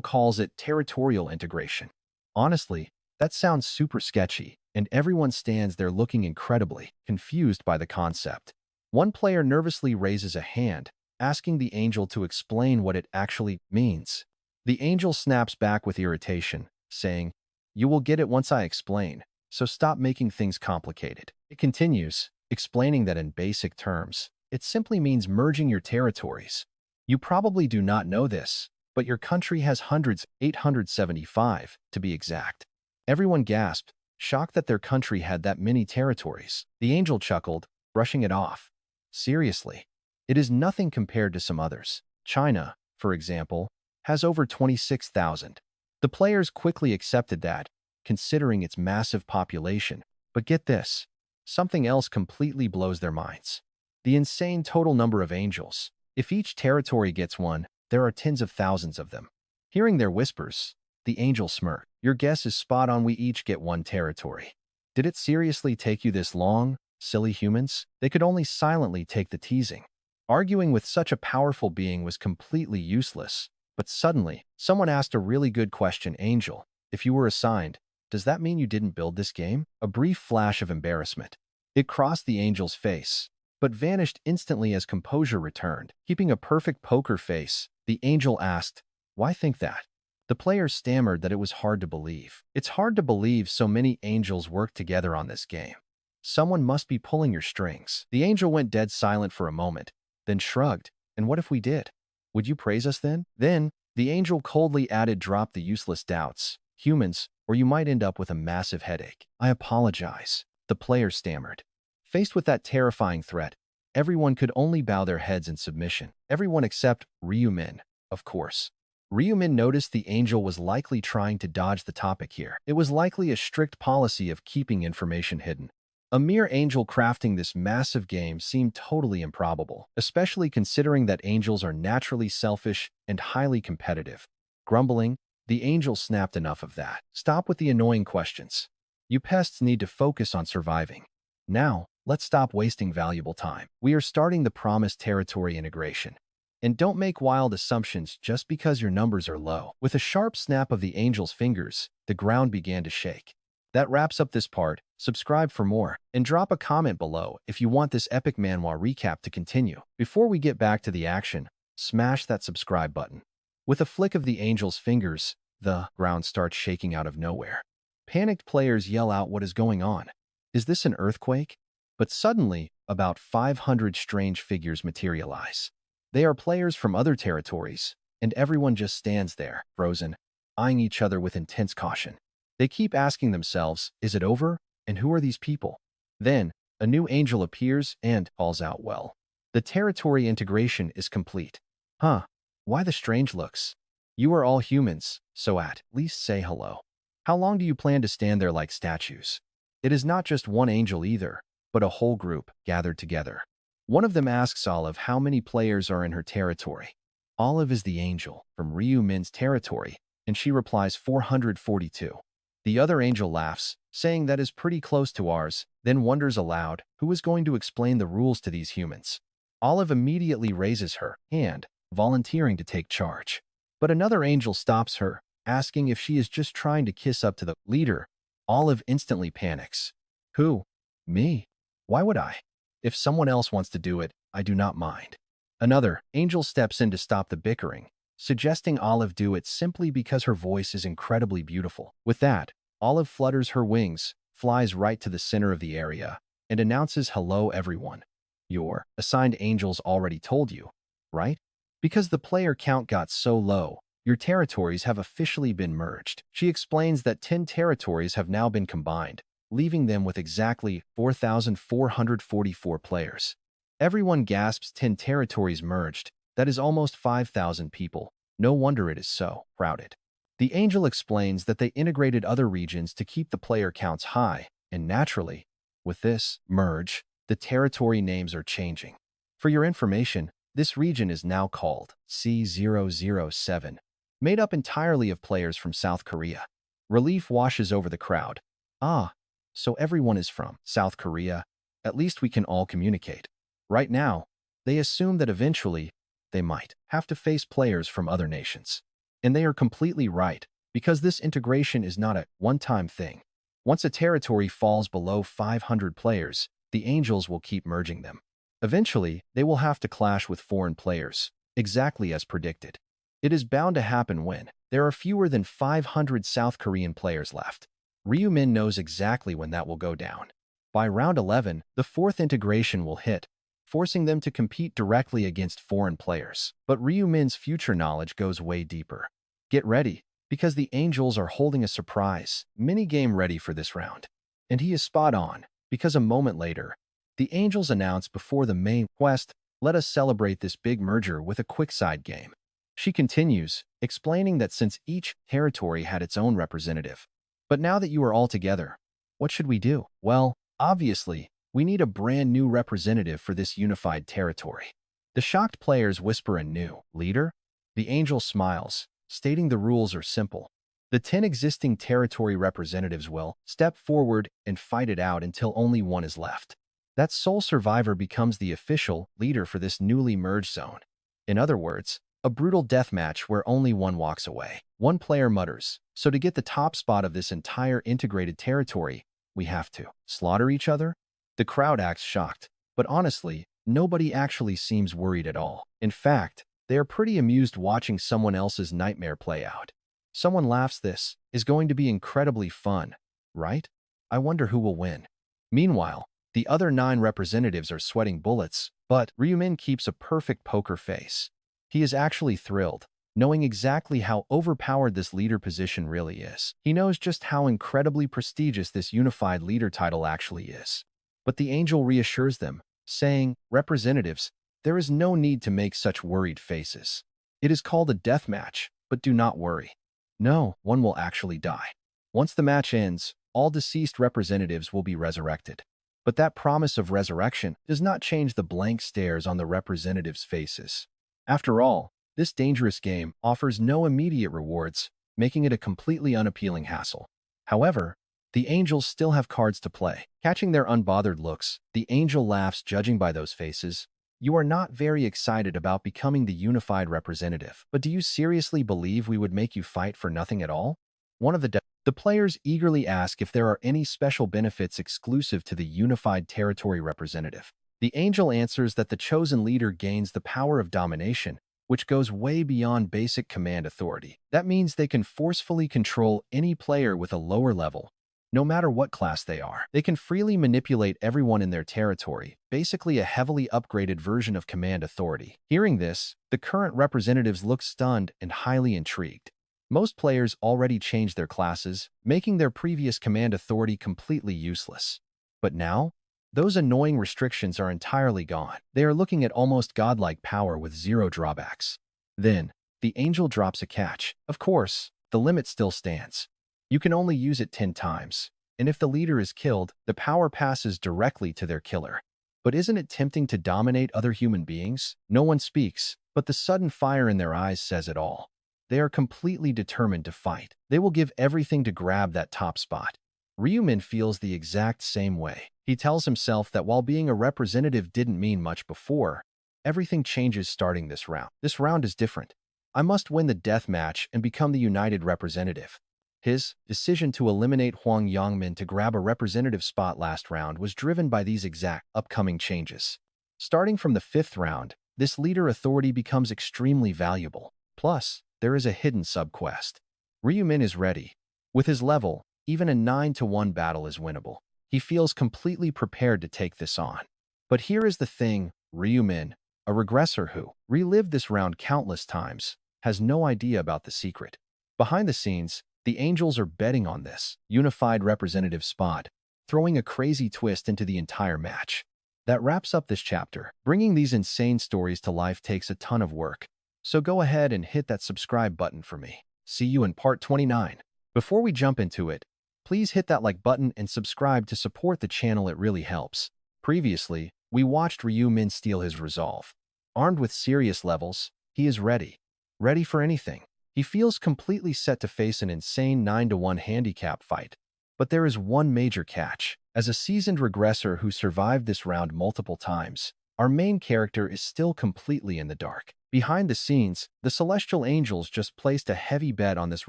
calls it territorial integration. Honestly, that sounds super sketchy, and everyone stands there looking incredibly confused by the concept. One player nervously raises a hand, asking the angel to explain what it actually means. The angel snaps back with irritation, saying, "You will get it once I explain, so stop making things complicated." It continues, explaining that in basic terms, it simply means merging your territories. You probably do not know this, but your country has hundreds, 875 to be exact. Everyone gasped, shocked that their country had that many territories. The angel chuckled, brushing it off. "Seriously, it is nothing compared to some others. China, for example, has over 26,000. The players quickly accepted that, considering its massive population. But get this, something else completely blows their minds. The insane total number of angels. If each territory gets one, there are tens of thousands of them. Hearing their whispers, the angel smirked. Your guess is spot on, we each get one territory. Did it seriously take you this long, silly humans? They could only silently take the teasing. Arguing with such a powerful being was completely useless. But suddenly, someone asked a really good question. Angel, if you were assigned, does that mean you didn't build this game? A brief flash of embarrassment. It crossed the angel's face, but vanished instantly as composure returned. Keeping a perfect poker face, the angel asked, why think that? The player stammered that it was hard to believe. It's hard to believe so many angels worked together on this game. Someone must be pulling your strings. The angel went dead silent for a moment, then shrugged. And what if we did? Would you praise us then? Then, the angel coldly added, drop the useless doubts. Humans, or you might end up with a massive headache. I apologize. The player stammered. Faced with that terrifying threat, everyone could only bow their heads in submission. Everyone except Ryumin, of course. Ryumin noticed the angel was likely trying to dodge the topic here. It was likely a strict policy of keeping information hidden. A mere angel crafting this massive game seemed totally improbable, especially considering that angels are naturally selfish and highly competitive. Grumbling, the angel snapped, enough of that. Stop with the annoying questions. You pests need to focus on surviving. Now, let's stop wasting valuable time. We are starting the promised territory integration. And don't make wild assumptions just because your numbers are low. With a sharp snap of the angel's fingers, the ground began to shake. That wraps up this part. Subscribe for more, and drop a comment below if you want this epic manhwa recap to continue. Before we get back to the action, smash that subscribe button. With a flick of the angel's fingers, the ground starts shaking out of nowhere. Panicked players yell out, what is going on? Is this an earthquake? But suddenly, about 500 strange figures materialize. They are players from other territories, and everyone just stands there, frozen, eyeing each other with intense caution. They keep asking themselves, is it over? And who are these people? Then, a new angel appears and calls out, well, the territory integration is complete. Huh? Why the strange looks? You are all humans, so at least say hello. How long do you plan to stand there like statues? It is not just one angel either, but a whole group gathered together. One of them asks Olive how many players are in her territory. Olive is the angel from Ryu Min's territory, and she replies 442. The other angel laughs, saying that is pretty close to ours, then wonders aloud, who is going to explain the rules to these humans? Olive immediately raises her hand, volunteering to take charge. But another angel stops her, asking if she is just trying to kiss up to the leader. Olive instantly panics. Who? Me? Why would I? If someone else wants to do it, I do not mind. Another angel steps in to stop the bickering, suggesting Olive do it simply because her voice is incredibly beautiful. With that, Olive flutters her wings, flies right to the center of the area, and announces, hello everyone. Your assigned angels already told you, right? Because the player count got so low, your territories have officially been merged. She explains that 10 territories have now been combined, leaving them with exactly 4,444 players. Everyone gasps. 10 territories merged. That is almost 5,000 people. No wonder it is so crowded. The angel explains that they integrated other regions to keep the player counts high, and naturally, with this merge, the territory names are changing. For your information, this region is now called C007, made up entirely of players from South Korea. Relief washes over the crowd. Ah, so everyone is from South Korea. At least we can all communicate. Right now, they assume that eventually, they might have to face players from other nations. And they are completely right, because this integration is not a one-time thing. Once a territory falls below 500 players, the angels will keep merging them. Eventually, they will have to clash with foreign players, exactly as predicted. It is bound to happen when there are fewer than 500 South Korean players left. Ryu Min knows exactly when that will go down. By round 11, the fourth integration will hit, forcing them to compete directly against foreign players. But Ryu Min's future knowledge goes way deeper. Get ready, because the angels are holding a surprise mini-game ready for this round. And he is spot on, because a moment later, the angels announce before the main quest, let us celebrate this big merger with a quick side game. She continues, explaining that since each territory had its own representative, But now that you are all together, what should we do? Well, obviously, we need a brand new representative for this unified territory. The shocked players whisper a new leader. The angel smiles, stating the rules are simple. The 10 existing territory representatives will step forward and fight it out until only one is left. That sole survivor becomes the official leader for this newly merged zone. In other words, a brutal deathmatch where only one walks away. One player mutters, "So to get the top spot of this entire integrated territory, we have to slaughter each other?" The crowd acts shocked, but honestly, nobody actually seems worried at all. In fact, they are pretty amused watching someone else's nightmare play out. Someone laughs, "This is going to be incredibly fun, right? I wonder who will win." Meanwhile, the other 9 representatives are sweating bullets, but Ryumin keeps a perfect poker face. He is actually thrilled, knowing exactly how overpowered this leader position really is. He knows just how incredibly prestigious this unified leader title actually is. But the angel reassures them, saying, "Representatives, there is no need to make such worried faces. It is called a death match, but do not worry. No one will actually die. Once the match ends, all deceased representatives will be resurrected." But that promise of resurrection does not change the blank stares on the representatives' faces. After all, this dangerous game offers no immediate rewards, making it a completely unappealing hassle. However, the angels still have cards to play. Catching their unbothered looks, the angel laughs, judging by those faces. "You are not very excited about becoming the unified representative, but do you seriously believe we would make you fight for nothing at all?" One of the players eagerly ask if there are any special benefits exclusive to the unified territory representative. The angel answers that the chosen leader gains the power of domination, which goes way beyond basic command authority. That means they can forcefully control any player with a lower level, no matter what class they are. They can freely manipulate everyone in their territory, basically a heavily upgraded version of command authority. Hearing this, the current representatives look stunned and highly intrigued. Most players already changed their classes, making their previous command authority completely useless. But now, those annoying restrictions are entirely gone. They are looking at almost godlike power with zero drawbacks. Then, the angel drops a catch. Of course, the limit still stands. You can only use it 10 times, and if the leader is killed, the power passes directly to their killer. But isn't it tempting to dominate other human beings? No one speaks, but the sudden fire in their eyes says it all. They are completely determined to fight. They will give everything to grab that top spot. Ryumin feels the exact same way. He tells himself that while being a representative didn't mean much before, everything changes starting this round. This round is different. I must win the death match and become the united representative. His decision to eliminate Huang Yangmin to grab a representative spot last round was driven by these exact upcoming changes. Starting from the 5th round, this leader authority becomes extremely valuable. Plus, there is a hidden subquest. Ryumin is ready. With his level, even a 9-to-1 battle is winnable. He feels completely prepared to take this on. But here is the thing, Ryumin, a regressor who relived this round countless times, has no idea about the secret. Behind the scenes, the angels are betting on this unified representative spot, throwing a crazy twist into the entire match. That wraps up this chapter. Bringing these insane stories to life takes a ton of work. So go ahead and hit that subscribe button for me. See you in part 29. Before we jump into it, please hit that like button and subscribe to support the channel, it really helps. Previously, we watched Ryumin steal his resolve. Armed with serious levels, he is ready. Ready for anything. He feels completely set to face an insane 9-to-1 handicap fight. But there is one major catch. As a seasoned regressor who survived this round multiple times, our main character is still completely in the dark. Behind the scenes, the Celestial Angels just placed a heavy bet on this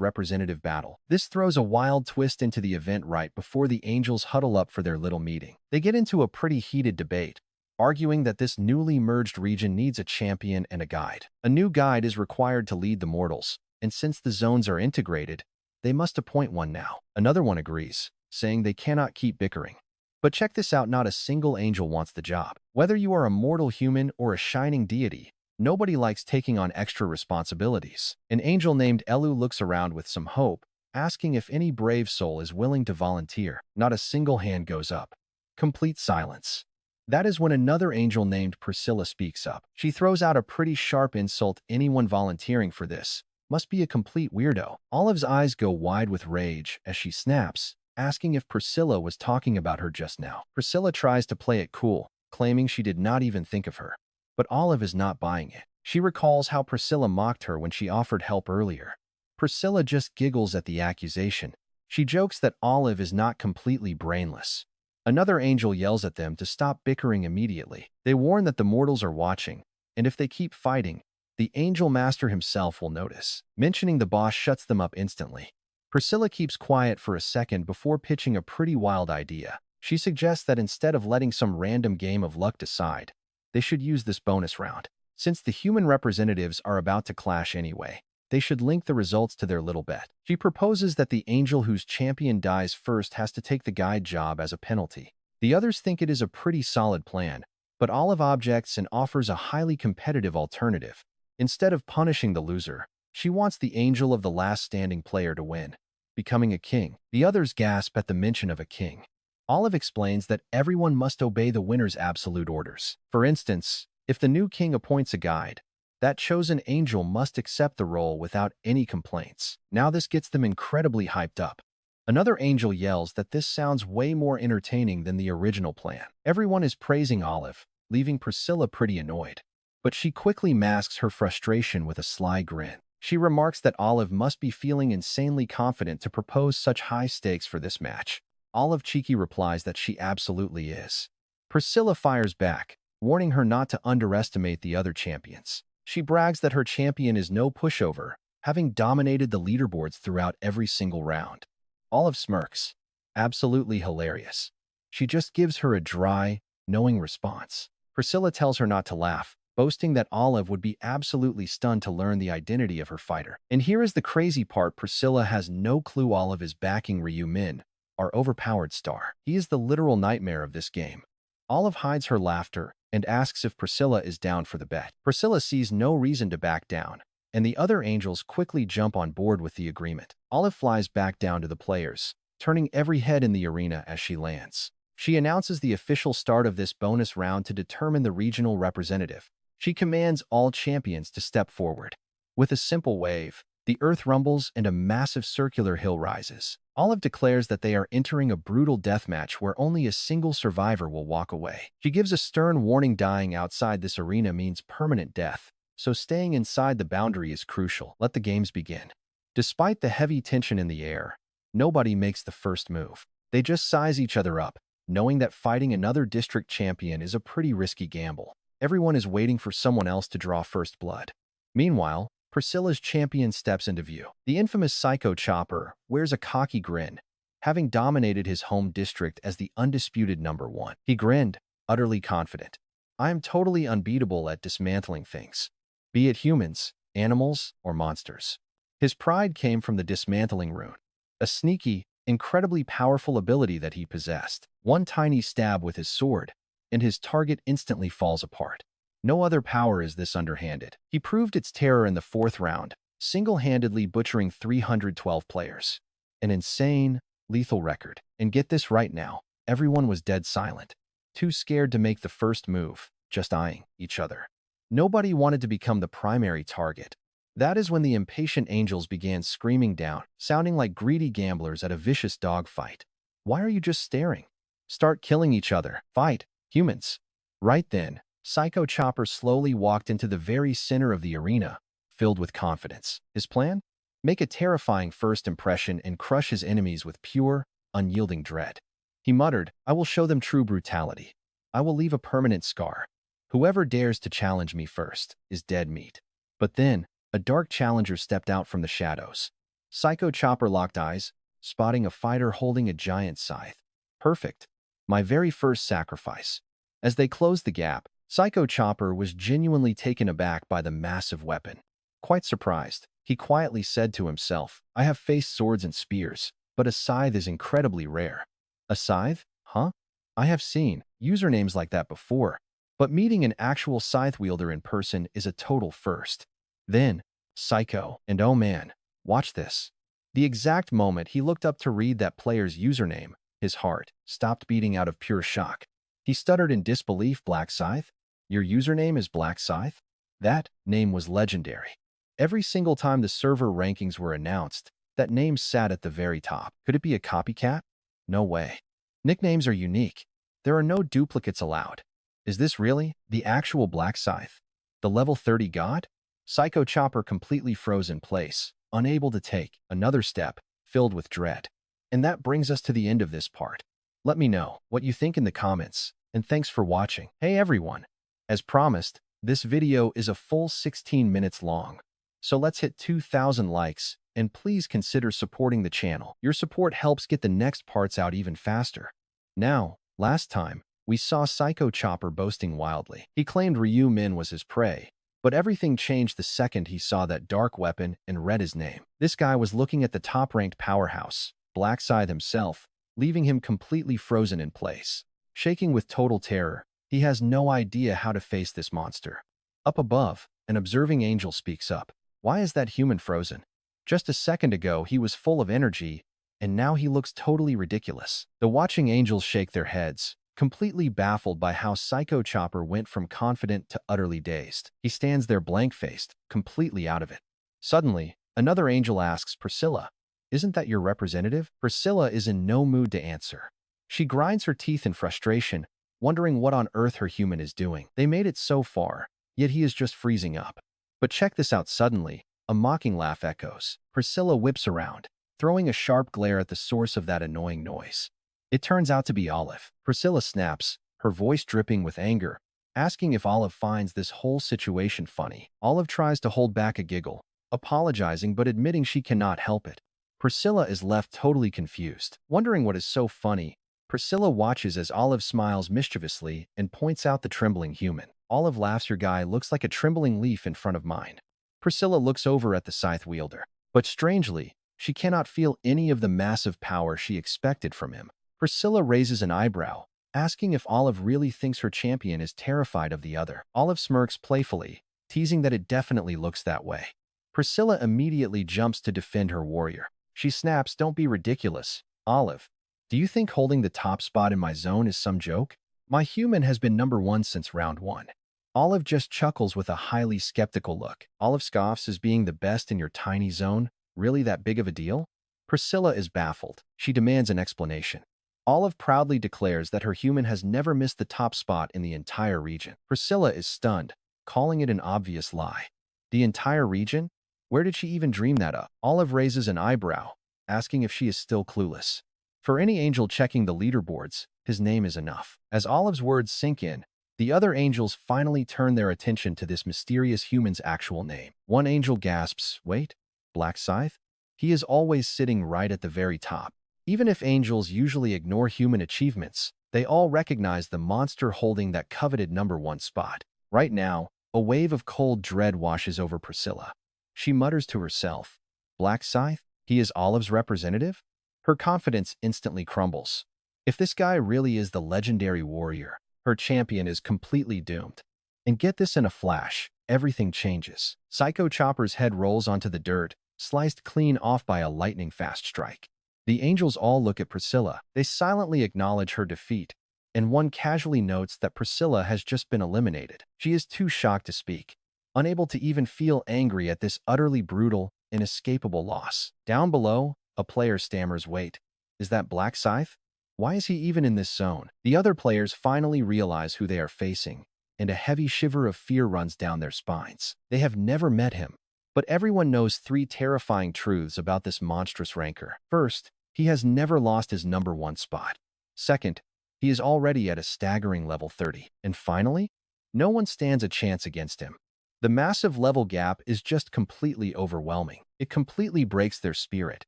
representative battle. This throws a wild twist into the event right before the Angels huddle up for their little meeting. They get into a pretty heated debate, arguing that this newly merged region needs a champion and a guide. A new guide is required to lead the mortals, and since the zones are integrated, they must appoint one now. Another one agrees, saying they cannot keep bickering. But check this out, not a single angel wants the job. Whether you are a mortal human or a shining deity, nobody likes taking on extra responsibilities. An angel named Elu looks around with some hope, asking if any brave soul is willing to volunteer. Not a single hand goes up. Complete silence. That is when another angel named Priscilla speaks up. She throws out a pretty sharp insult, anyone volunteering for this, Must be a complete weirdo. Olive's eyes go wide with rage as she snaps, asking if Priscilla was talking about her just now. Priscilla tries to play it cool, claiming she did not even think of her. But Olive is not buying it. She recalls how Priscilla mocked her when she offered help earlier. Priscilla just giggles at the accusation. She jokes that Olive is not completely brainless. Another angel yells at them to stop bickering immediately. They warn that the mortals are watching, and if they keep fighting, the angel master himself will notice. Mentioning the boss shuts them up instantly. Priscilla keeps quiet for a second before pitching a pretty wild idea. She suggests that instead of letting some random game of luck decide, they should use this bonus round. Since the human representatives are about to clash anyway, they should link the results to their little bet. She proposes that the angel whose champion dies first has to take the guide job as a penalty. The others think it is a pretty solid plan, but Olive objects and offers a highly competitive alternative. Instead of punishing the loser, she wants the angel of the last standing player to win, becoming a king. The others gasp at the mention of a king. Olive explains that everyone must obey the winner's absolute orders. For instance, if the new king appoints a guide, that chosen angel must accept the role without any complaints. Now this gets them incredibly hyped up. Another angel yells that this sounds way more entertaining than the original plan. Everyone is praising Olive, leaving Priscilla pretty annoyed. But she quickly masks her frustration with a sly grin. She remarks that Olive must be feeling insanely confident to propose such high stakes for this match. Olive cheeky replies that she absolutely is. Priscilla fires back, warning her not to underestimate the other champions. She brags that her champion is no pushover, having dominated the leaderboards throughout every single round. Olive smirks. Absolutely hilarious. She just gives her a dry, knowing response. Priscilla tells her not to laugh, boasting that Olive would be absolutely stunned to learn the identity of her fighter. And here is the crazy part: Priscilla has no clue Olive is backing Ryu Min, our overpowered star. He is the literal nightmare of this game. Olive hides her laughter and asks if Priscilla is down for the bet. Priscilla sees no reason to back down, and the other angels quickly jump on board with the agreement. Olive flies back down to the players, turning every head in the arena as she lands. She announces the official start of this bonus round to determine the regional representative. She commands all champions to step forward. With a simple wave, the earth rumbles and a massive circular hill rises. Olive declares that they are entering a brutal deathmatch where only a single survivor will walk away. She gives a stern warning: dying outside this arena means permanent death, so staying inside the boundary is crucial. Let the games begin. Despite the heavy tension in the air, nobody makes the first move. They just size each other up, knowing that fighting another district champion is a pretty risky gamble. Everyone is waiting for someone else to draw first blood. Meanwhile, Priscilla's champion steps into view. The infamous Psycho Chopper wears a cocky grin, having dominated his home district as the undisputed #1. He grinned, utterly confident. I am totally unbeatable at dismantling things, be it humans, animals, or monsters. His pride came from the dismantling rune, a sneaky, incredibly powerful ability that he possessed. One tiny stab with his sword, and his target instantly falls apart. No other power is this underhanded. He proved its terror in the 4th round, single-handedly butchering 312 players. An insane, lethal record. And get this right now, everyone was dead silent, too scared to make the first move, just eyeing each other. Nobody wanted to become the primary target. That is when the impatient angels began screaming down, sounding like greedy gamblers at a vicious dogfight. Why are you just staring? Start killing each other. Fight, humans. Right then, Psycho Chopper slowly walked into the very center of the arena, filled with confidence. His plan? Make a terrifying first impression and crush his enemies with pure, unyielding dread. He muttered, I will show them true brutality. I will leave a permanent scar. Whoever dares to challenge me first is dead meat. But then, a dark challenger stepped out from the shadows. Psycho Chopper locked eyes, spotting a fighter holding a giant scythe. Perfect. My very first sacrifice. As they closed the gap, Psycho Chopper was genuinely taken aback by the massive weapon. Quite surprised, he quietly said to himself, I have faced swords and spears, but a scythe is incredibly rare. A scythe? Huh? I have seen usernames like that before, but meeting an actual scythe wielder in person is a total first. Then, Psycho, and oh man, watch this. The exact moment he looked up to read that player's username, his heart stopped beating out of pure shock. He stuttered in disbelief. Black Scythe? Your username is Black Scythe? That name was legendary. Every single time the server rankings were announced, that name sat at the very top. Could it be a copycat? No way. Nicknames are unique. There are no duplicates allowed. Is this really the actual Black Scythe? The level 30 god? Psycho Chopper completely froze in place, unable to take another step, filled with dread. And that brings us to the end of this part. Let me know what you think in the comments, and thanks for watching. Hey everyone! As promised, this video is a full 16 minutes long. So let's hit 2,000 likes, and please consider supporting the channel. Your support helps get the next parts out even faster. Now, last time, we saw Psycho Chopper boasting wildly. He claimed Ryu Min was his prey, but everything changed the second he saw that dark weapon and read his name. This guy was looking at the top-ranked powerhouse, Black Scythe himself, leaving him completely frozen in place. Shaking with total terror, he has no idea how to face this monster. Up above, an observing angel speaks up. Why is that human frozen? Just a second ago, he was full of energy, and now he looks totally ridiculous. The watching angels shake their heads, completely baffled by how Psycho Chopper went from confident to utterly dazed. He stands there blank-faced, completely out of it. Suddenly, another angel asks Priscilla, "Isn't that your representative?" Priscilla is in no mood to answer. She grinds her teeth in frustration, wondering what on earth her human is doing. They made it so far, yet he is just freezing up. But check this out suddenly. A mocking laugh echoes. Priscilla whips around, throwing a sharp glare at the source of that annoying noise. It turns out to be Olive. Priscilla snaps, her voice dripping with anger, asking if Olive finds this whole situation funny. Olive tries to hold back a giggle, apologizing but admitting she cannot help it. Priscilla is left totally confused. Wondering what is so funny, Priscilla watches as Olive smiles mischievously and points out the trembling human. Olive laughs. "Your guy looks like a trembling leaf in front of mine." Priscilla looks over at the scythe wielder, but strangely, she cannot feel any of the massive power she expected from him. Priscilla raises an eyebrow, asking if Olive really thinks her champion is terrified of the other. Olive smirks playfully, teasing that it definitely looks that way. Priscilla immediately jumps to defend her warrior. She snaps, "Don't be ridiculous, Olive. Do you think holding the top spot in my zone is some joke? My human has been number 1 since round 1. Olive just chuckles with a highly skeptical look. Olive scoffs, "Is being the best in your tiny zone really that big of a deal?" Priscilla is baffled. She demands an explanation. Olive proudly declares that her human has never missed the top spot in the entire region. Priscilla is stunned, calling it an obvious lie. The entire region? Where did she even dream that up? Olive raises an eyebrow, asking if she is still clueless. For any angel checking the leaderboards, his name is enough. As Olive's words sink in, the other angels finally turn their attention to this mysterious human's actual name. One angel gasps, "Wait, Black Scythe? He is always sitting right at the very top." Even if angels usually ignore human achievements, they all recognize the monster holding that coveted number 1 spot. Right now, a wave of cold dread washes over Priscilla. She mutters to herself, "Black Scythe? He is Olive's representative?" Her confidence instantly crumbles. If this guy really is the legendary warrior, her champion is completely doomed. And get this, in a flash, everything changes. Psycho Chopper's head rolls onto the dirt, sliced clean off by a lightning-fast strike. The angels all look at Priscilla. They silently acknowledge her defeat, and one casually notes that Priscilla has just been eliminated. She is too shocked to speak, unable to even feel angry at this utterly brutal, inescapable loss. Down below, a player stammers, "Wait, is that Black Scythe? Why is he even in this zone?" The other players finally realize who they are facing, and a heavy shiver of fear runs down their spines. They have never met him, but everyone knows 3 terrifying truths about this monstrous ranker. First, he has never lost his number 1 spot. Second, he is already at a staggering level 30. And finally, no one stands a chance against him. The massive level gap is just completely overwhelming. It completely breaks their spirit,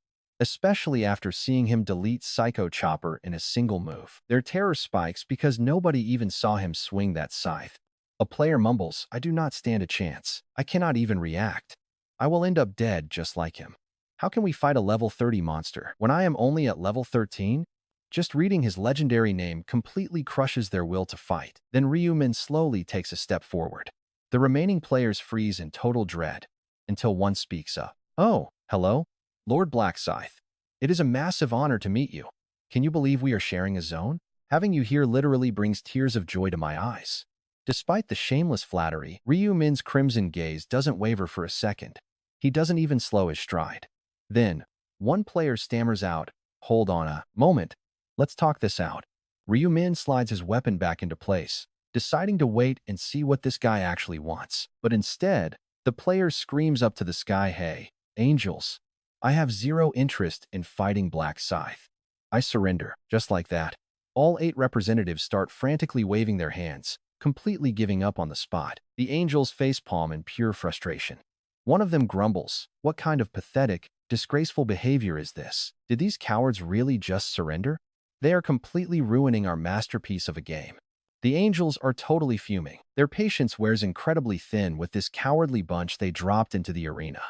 especially after seeing him delete Psycho Chopper in a single move. Their terror spikes because nobody even saw him swing that scythe. A player mumbles, "I do not stand a chance. I cannot even react. I will end up dead just like him. How can we fight a level 30 monster when I am only at level 13? Just reading his legendary name completely crushes their will to fight. Then Ryu Min slowly takes a step forward. The remaining players freeze in total dread, until one speaks up. "Oh, hello, Lord Black Scythe. It is a massive honor to meet you. Can you believe we are sharing a zone? Having you here literally brings tears of joy to my eyes." Despite the shameless flattery, Ryu Min's crimson gaze doesn't waver for a second. He doesn't even slow his stride. Then, one player stammers out, "Hold on a moment. Let's talk this out." Ryu-min slides his weapon back into place, deciding to wait and see what this guy actually wants. But instead, the player screams up to the sky, "Hey, angels, I have zero interest in fighting Black Scythe. I surrender." Just like that, all 8 representatives start frantically waving their hands, completely giving up on the spot. The angels facepalm in pure frustration. One of them grumbles, "What kind of pathetic, disgraceful behavior is this? Did these cowards really just surrender? They are completely ruining our masterpiece of a game." The angels are totally fuming. Their patience wears incredibly thin with this cowardly bunch they dropped into the arena.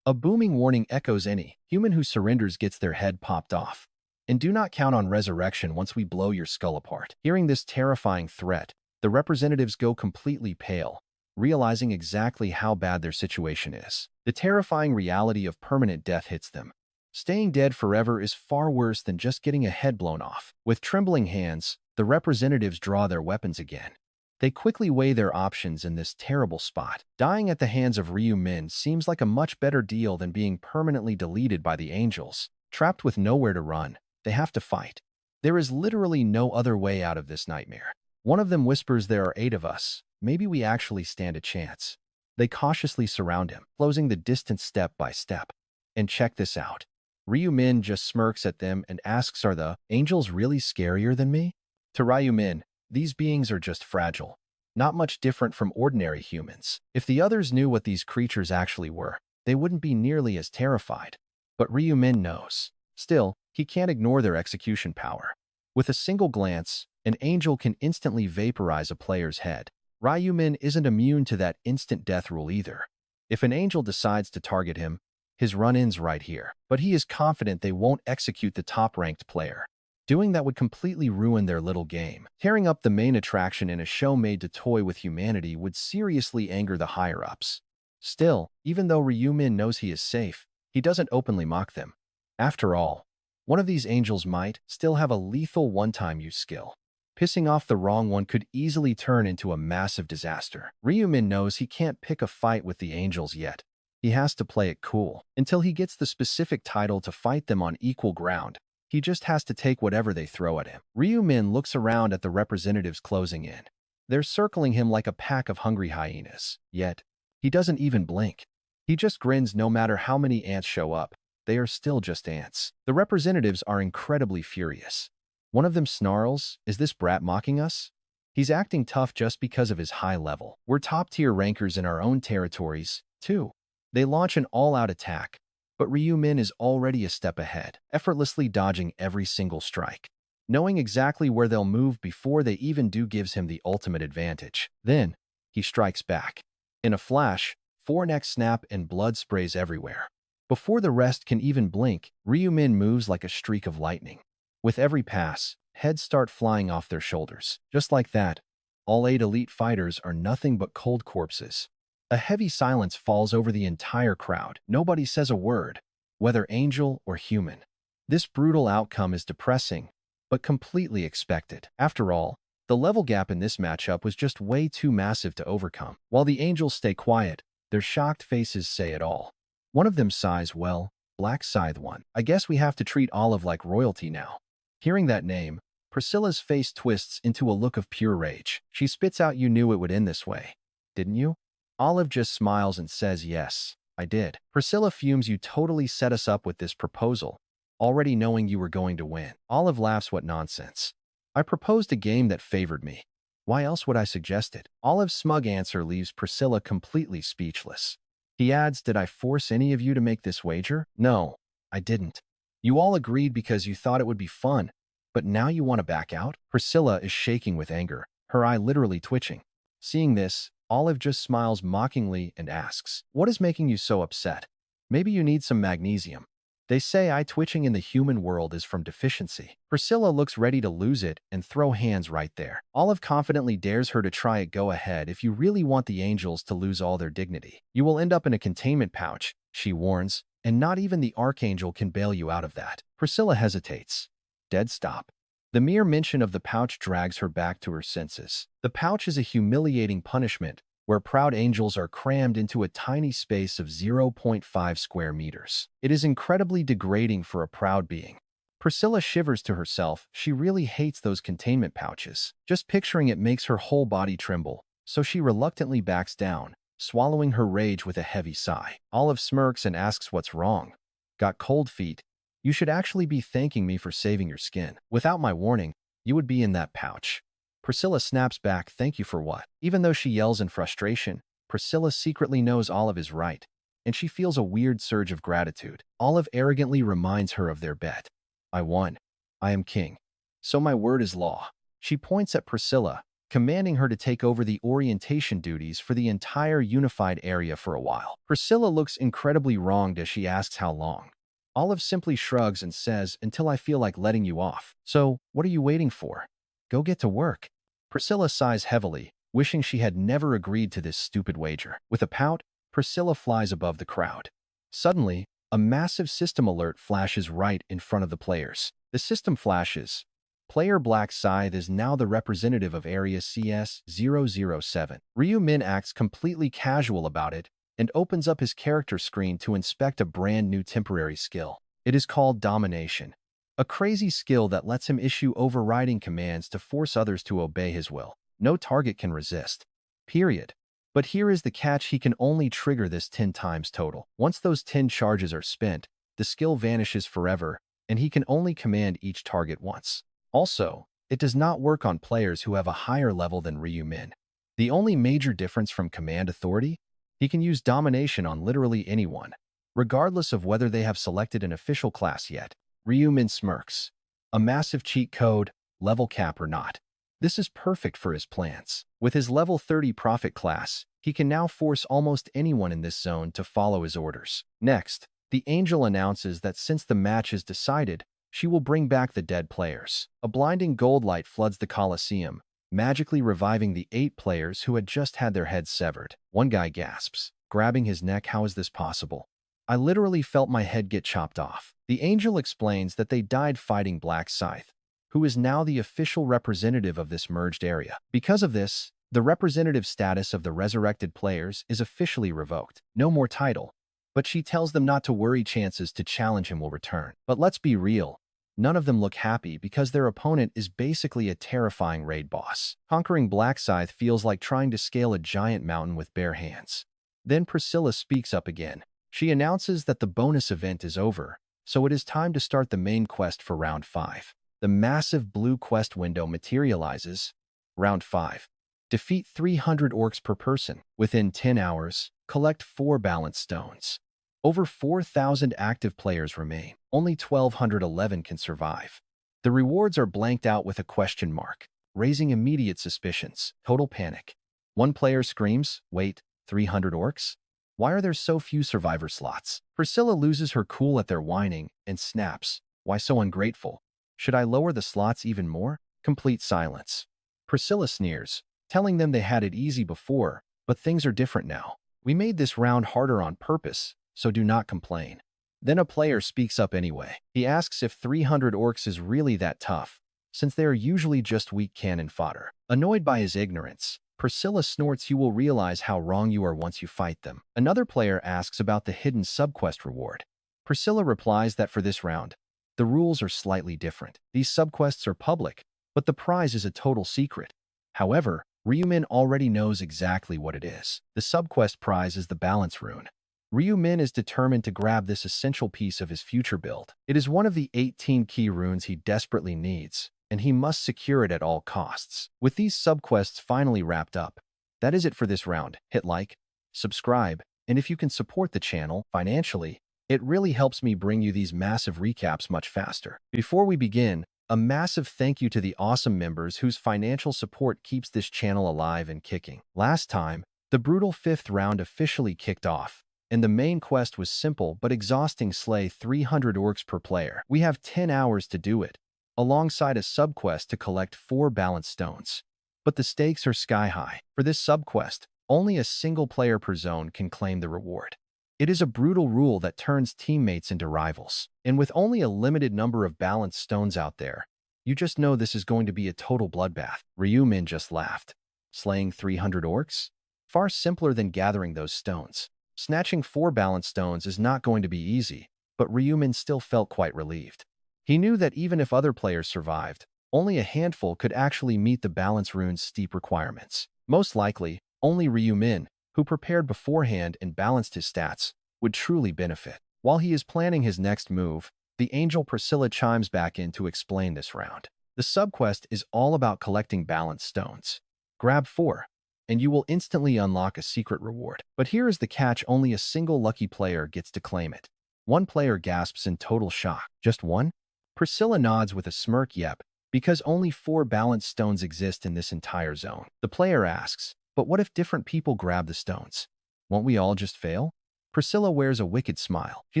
A booming warning echoes: "Any human who surrenders gets their head popped off. And do not count on resurrection once we blow your skull apart." Hearing this terrifying threat, the representatives go completely pale, realizing exactly how bad their situation is. The terrifying reality of permanent death hits them. Staying dead forever is far worse than just getting a head blown off. With trembling hands, the representatives draw their weapons again. They quickly weigh their options in this terrible spot. Dying at the hands of Ryu-min seems like a much better deal than being permanently deleted by the angels. Trapped with nowhere to run, they have to fight. There is literally no other way out of this nightmare. One of them whispers, "There are 8 of us. Maybe we actually stand a chance." They cautiously surround him, closing the distance step by step. And check this out. Ryu-min just smirks at them and asks, "Are the angels really scarier than me?" To Ryu-min, these beings are just fragile, not much different from ordinary humans. If the others knew what these creatures actually were, they wouldn't be nearly as terrified. But Ryu-min knows. Still, he can't ignore their execution power. With a single glance, an angel can instantly vaporize a player's head. Ryu-min isn't immune to that instant death rule either. If an angel decides to target him, his run ends right here. But he is confident they won't execute the top-ranked player. Doing that would completely ruin their little game. Tearing up the main attraction in a show made to toy with humanity would seriously anger the higher-ups. Still, even though Ryu-min knows he is safe, he doesn't openly mock them. After all, one of these angels might still have a lethal one-time use skill. Pissing off the wrong one could easily turn into a massive disaster. Ryu-min knows he can't pick a fight with the angels yet. He has to play it cool until he gets the specific title to fight them on equal ground. He just has to take whatever they throw at him. Ryu-min looks around at the representatives closing in. They're circling him like a pack of hungry hyenas. Yet, he doesn't even blink. He just grins. No matter how many ants show up, they are still just ants. The representatives are incredibly furious. One of them snarls, "Is this brat mocking us? He's acting tough just because of his high level. We're top-tier rankers in our own territories, too." They launch an all-out attack, but Ryu-min is already a step ahead, effortlessly dodging every single strike. Knowing exactly where they'll move before they even do gives him the ultimate advantage. Then, he strikes back. In a flash, 4 necks snap and blood sprays everywhere. Before the rest can even blink, Ryu-min moves like a streak of lightning. With every pass, heads start flying off their shoulders. Just like that, all 8 elite fighters are nothing but cold corpses. A heavy silence falls over the entire crowd. Nobody says a word, whether angel or human. This brutal outcome is depressing, but completely expected. After all, the level gap in this matchup was just way too massive to overcome. While the angels stay quiet, their shocked faces say it all. One of them sighs, "Well, Black Scythe won. I guess we have to treat Olive like royalty now." Hearing that name, Priscilla's face twists into a look of pure rage. She spits out, "You knew it would end this way, didn't you?" Olive just smiles and says, "Yes, I did." Priscilla fumes, "You totally set us up with this proposal, already knowing you were going to win." Olive laughs, "What nonsense. I proposed a game that favored me. Why else would I suggest it?" Olive's smug answer leaves Priscilla completely speechless. He adds, "Did I force any of you to make this wager?" "No, I didn't. You all agreed because you thought it would be fun, but now you want to back out?" Priscilla is shaking with anger, her eye literally twitching. Seeing this, Olive just smiles mockingly and asks, "What is making you so upset? Maybe you need some magnesium. They say eye twitching in the human world is from deficiency." Priscilla looks ready to lose it and throw hands right there. Olive confidently dares her to try it. "Go ahead if you really want the angels to lose all their dignity. You will end up in a containment pouch," she warns, "and not even the archangel can bail you out of that." Priscilla hesitates. Dead stop. The mere mention of the pouch drags her back to her senses. The pouch is a humiliating punishment where proud angels are crammed into a tiny space of zero point 0.5 square meters. It is incredibly degrading for a proud being. Priscilla shivers to herself. She really hates those containment pouches. Just picturing it makes her whole body tremble, so she reluctantly backs down, swallowing her rage with a heavy sigh. Olive smirks and asks what's wrong. Got cold feet? You should actually be thanking me for saving your skin. Without my warning, you would be in that pouch. Priscilla snaps back, thank you for what? Even though she yells in frustration, Priscilla secretly knows Olive is right, and she feels a weird surge of gratitude. Olive arrogantly reminds her of their bet. I won. I am king. So my word is law. She points at Priscilla, commanding her to take over the orientation duties for the entire unified area for a while. Priscilla looks incredibly wronged as she asks how long. Olive simply shrugs and says, until I feel like letting you off. So, what are you waiting for? Go get to work. Priscilla sighs heavily, wishing she had never agreed to this stupid wager. With a pout, Priscilla flies above the crowd. Suddenly, a massive system alert flashes right in front of the players. The system flashes. Player Black Scythe is now the representative of Area CS-007. Ryu Min acts completely casual about it and opens up his character screen to inspect a brand new temporary skill. It is called Domination, a crazy skill that lets him issue overriding commands to force others to obey his will. No target can resist. Period. But here is the catch, he can only trigger this 10 times total. Once those 10 charges are spent, the skill vanishes forever, and he can only command each target once. Also, it does not work on players who have a higher level than Ryu Min. The only major difference from Command Authority? He can use Domination on literally anyone, regardless of whether they have selected an official class yet. Ryu Min smirks. A massive cheat code, level cap or not. This is perfect for his plans. With his level 30 Prophet class, he can now force almost anyone in this zone to follow his orders. Next, the angel announces that since the match is decided, she will bring back the dead players. A blinding gold light floods the Colosseum, magically reviving the 8 players who had just had their heads severed. One guy gasps, grabbing his neck, how is this possible? I literally felt my head get chopped off. The angel explains that they died fighting Black Scythe, who is now the official representative of this merged area. Because of this, the representative status of the resurrected players is officially revoked. No more title. But she tells them not to worry, chances to challenge him will return. But let's be real. None of them look happy because their opponent is basically a terrifying raid boss. Conquering Black Scythe feels like trying to scale a giant mountain with bare hands. Then Priscilla speaks up again. She announces that the bonus event is over, so it is time to start the main quest for Round 5. The massive blue quest window materializes. Round 5. Defeat 300 orcs per person. Within 10 hours, collect 4 balance stones. Over 4,000 active players remain. Only 1,211 can survive. The rewards are blanked out with a question mark, raising immediate suspicions. Total panic. One player screams, wait, 300 orcs? Why are there so few survivor slots? Priscilla loses her cool at their whining and snaps. Why so ungrateful? Should I lower the slots even more? Complete silence. Priscilla sneers, telling them they had it easy before, but things are different now. We made this round harder on purpose, so do not complain. Then a player speaks up anyway. He asks if 300 orcs is really that tough, since they are usually just weak cannon fodder. Annoyed by his ignorance, Priscilla snorts, you will realize how wrong you are once you fight them. Another player asks about the hidden subquest reward. Priscilla replies that for this round, the rules are slightly different. These subquests are public, but the prize is a total secret. However, Ryu Min already knows exactly what it is. The subquest prize is the balance rune. Ryu Min is determined to grab this essential piece of his future build. It is one of the 18 key runes he desperately needs, and he must secure it at all costs. With these subquests finally wrapped up, that is it for this round. Hit like, subscribe, and if you can support the channel financially, it really helps me bring you these massive recaps much faster. Before we begin, a massive thank you to the awesome members whose financial support keeps this channel alive and kicking. Last time, the brutal 5th round officially kicked off, and the main quest was simple but exhausting: slay 300 orcs per player. We have 10 hours to do it, alongside a subquest to collect 4 balance stones. But the stakes are sky high. For this subquest, only a single player per zone can claim the reward. It is a brutal rule that turns teammates into rivals. And with only a limited number of balance stones out there, you just know this is going to be a total bloodbath. Ryu Min just laughed. Slaying 300 orcs? Far simpler than gathering those stones. Snatching 4 balance stones is not going to be easy, but Ryumin still felt quite relieved. He knew that even if other players survived, only a handful could actually meet the balance rune's steep requirements. Most likely, only Ryumin, who prepared beforehand and balanced his stats, would truly benefit. While he is planning his next move, the angel Priscilla chimes back in to explain this round. The subquest is all about collecting balance stones. Grab 4, and you will instantly unlock a secret reward. But here is the catch: only a single lucky player gets to claim it. One player gasps in total shock. Just one? Priscilla nods with a smirk. Yep, because only 4 balance stones exist in this entire zone. The player asks, but what if different people grab the stones? Won't we all just fail? Priscilla wears a wicked smile. She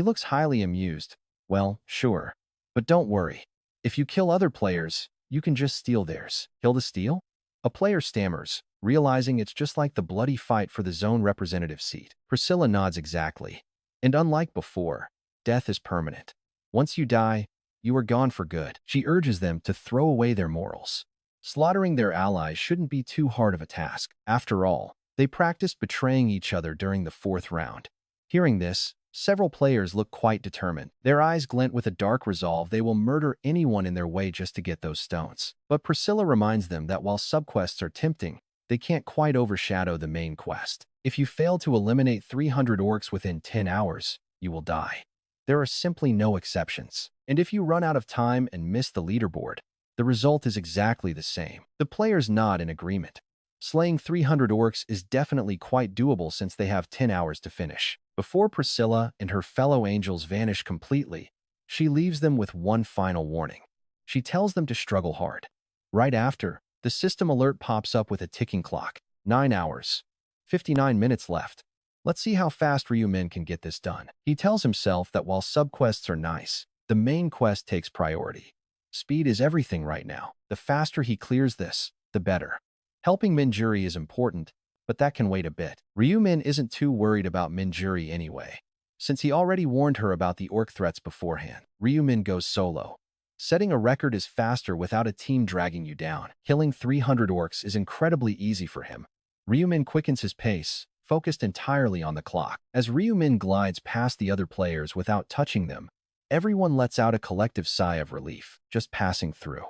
looks highly amused. Well, sure. But don't worry. If you kill other players, you can just steal theirs. Kill the steal? A player stammers, realizing it's just like the bloody fight for the zone representative seat. Priscilla nods exactly. And unlike before, death is permanent. Once you die, you are gone for good. She urges them to throw away their morals. Slaughtering their allies shouldn't be too hard of a task. After all, they practiced betraying each other during the 4th round. Hearing this, several players look quite determined. Their eyes glint with a dark resolve. They will murder anyone in their way just to get those stones. But Priscilla reminds them that while subquests are tempting, they can't quite overshadow the main quest. If you fail to eliminate 300 orcs within 10 hours, you will die. There are simply no exceptions. And if you run out of time and miss the leaderboard, the result is exactly the same. The players nod in agreement. Slaying 300 orcs is definitely quite doable since they have 10 hours to finish. Before Priscilla and her fellow angels vanish completely, she leaves them with one final warning. She tells them to struggle hard. Right after, the system alert pops up with a ticking clock. 9 hours. 59 minutes left. Let's see how fast Ryumin can get this done. He tells himself that while subquests are nice, the main quest takes priority. Speed is everything right now. The faster he clears this, the better. Helping Minjuri is important, but that can wait a bit. Ryumin isn't too worried about Minjuri anyway, since he already warned her about the orc threats beforehand. Ryumin goes solo. Setting a record is faster without a team dragging you down. Killing 300 orcs is incredibly easy for him. Ryumin quickens his pace, focused entirely on the clock. As Ryumin glides past the other players without touching them, everyone lets out a collective sigh of relief, just passing through.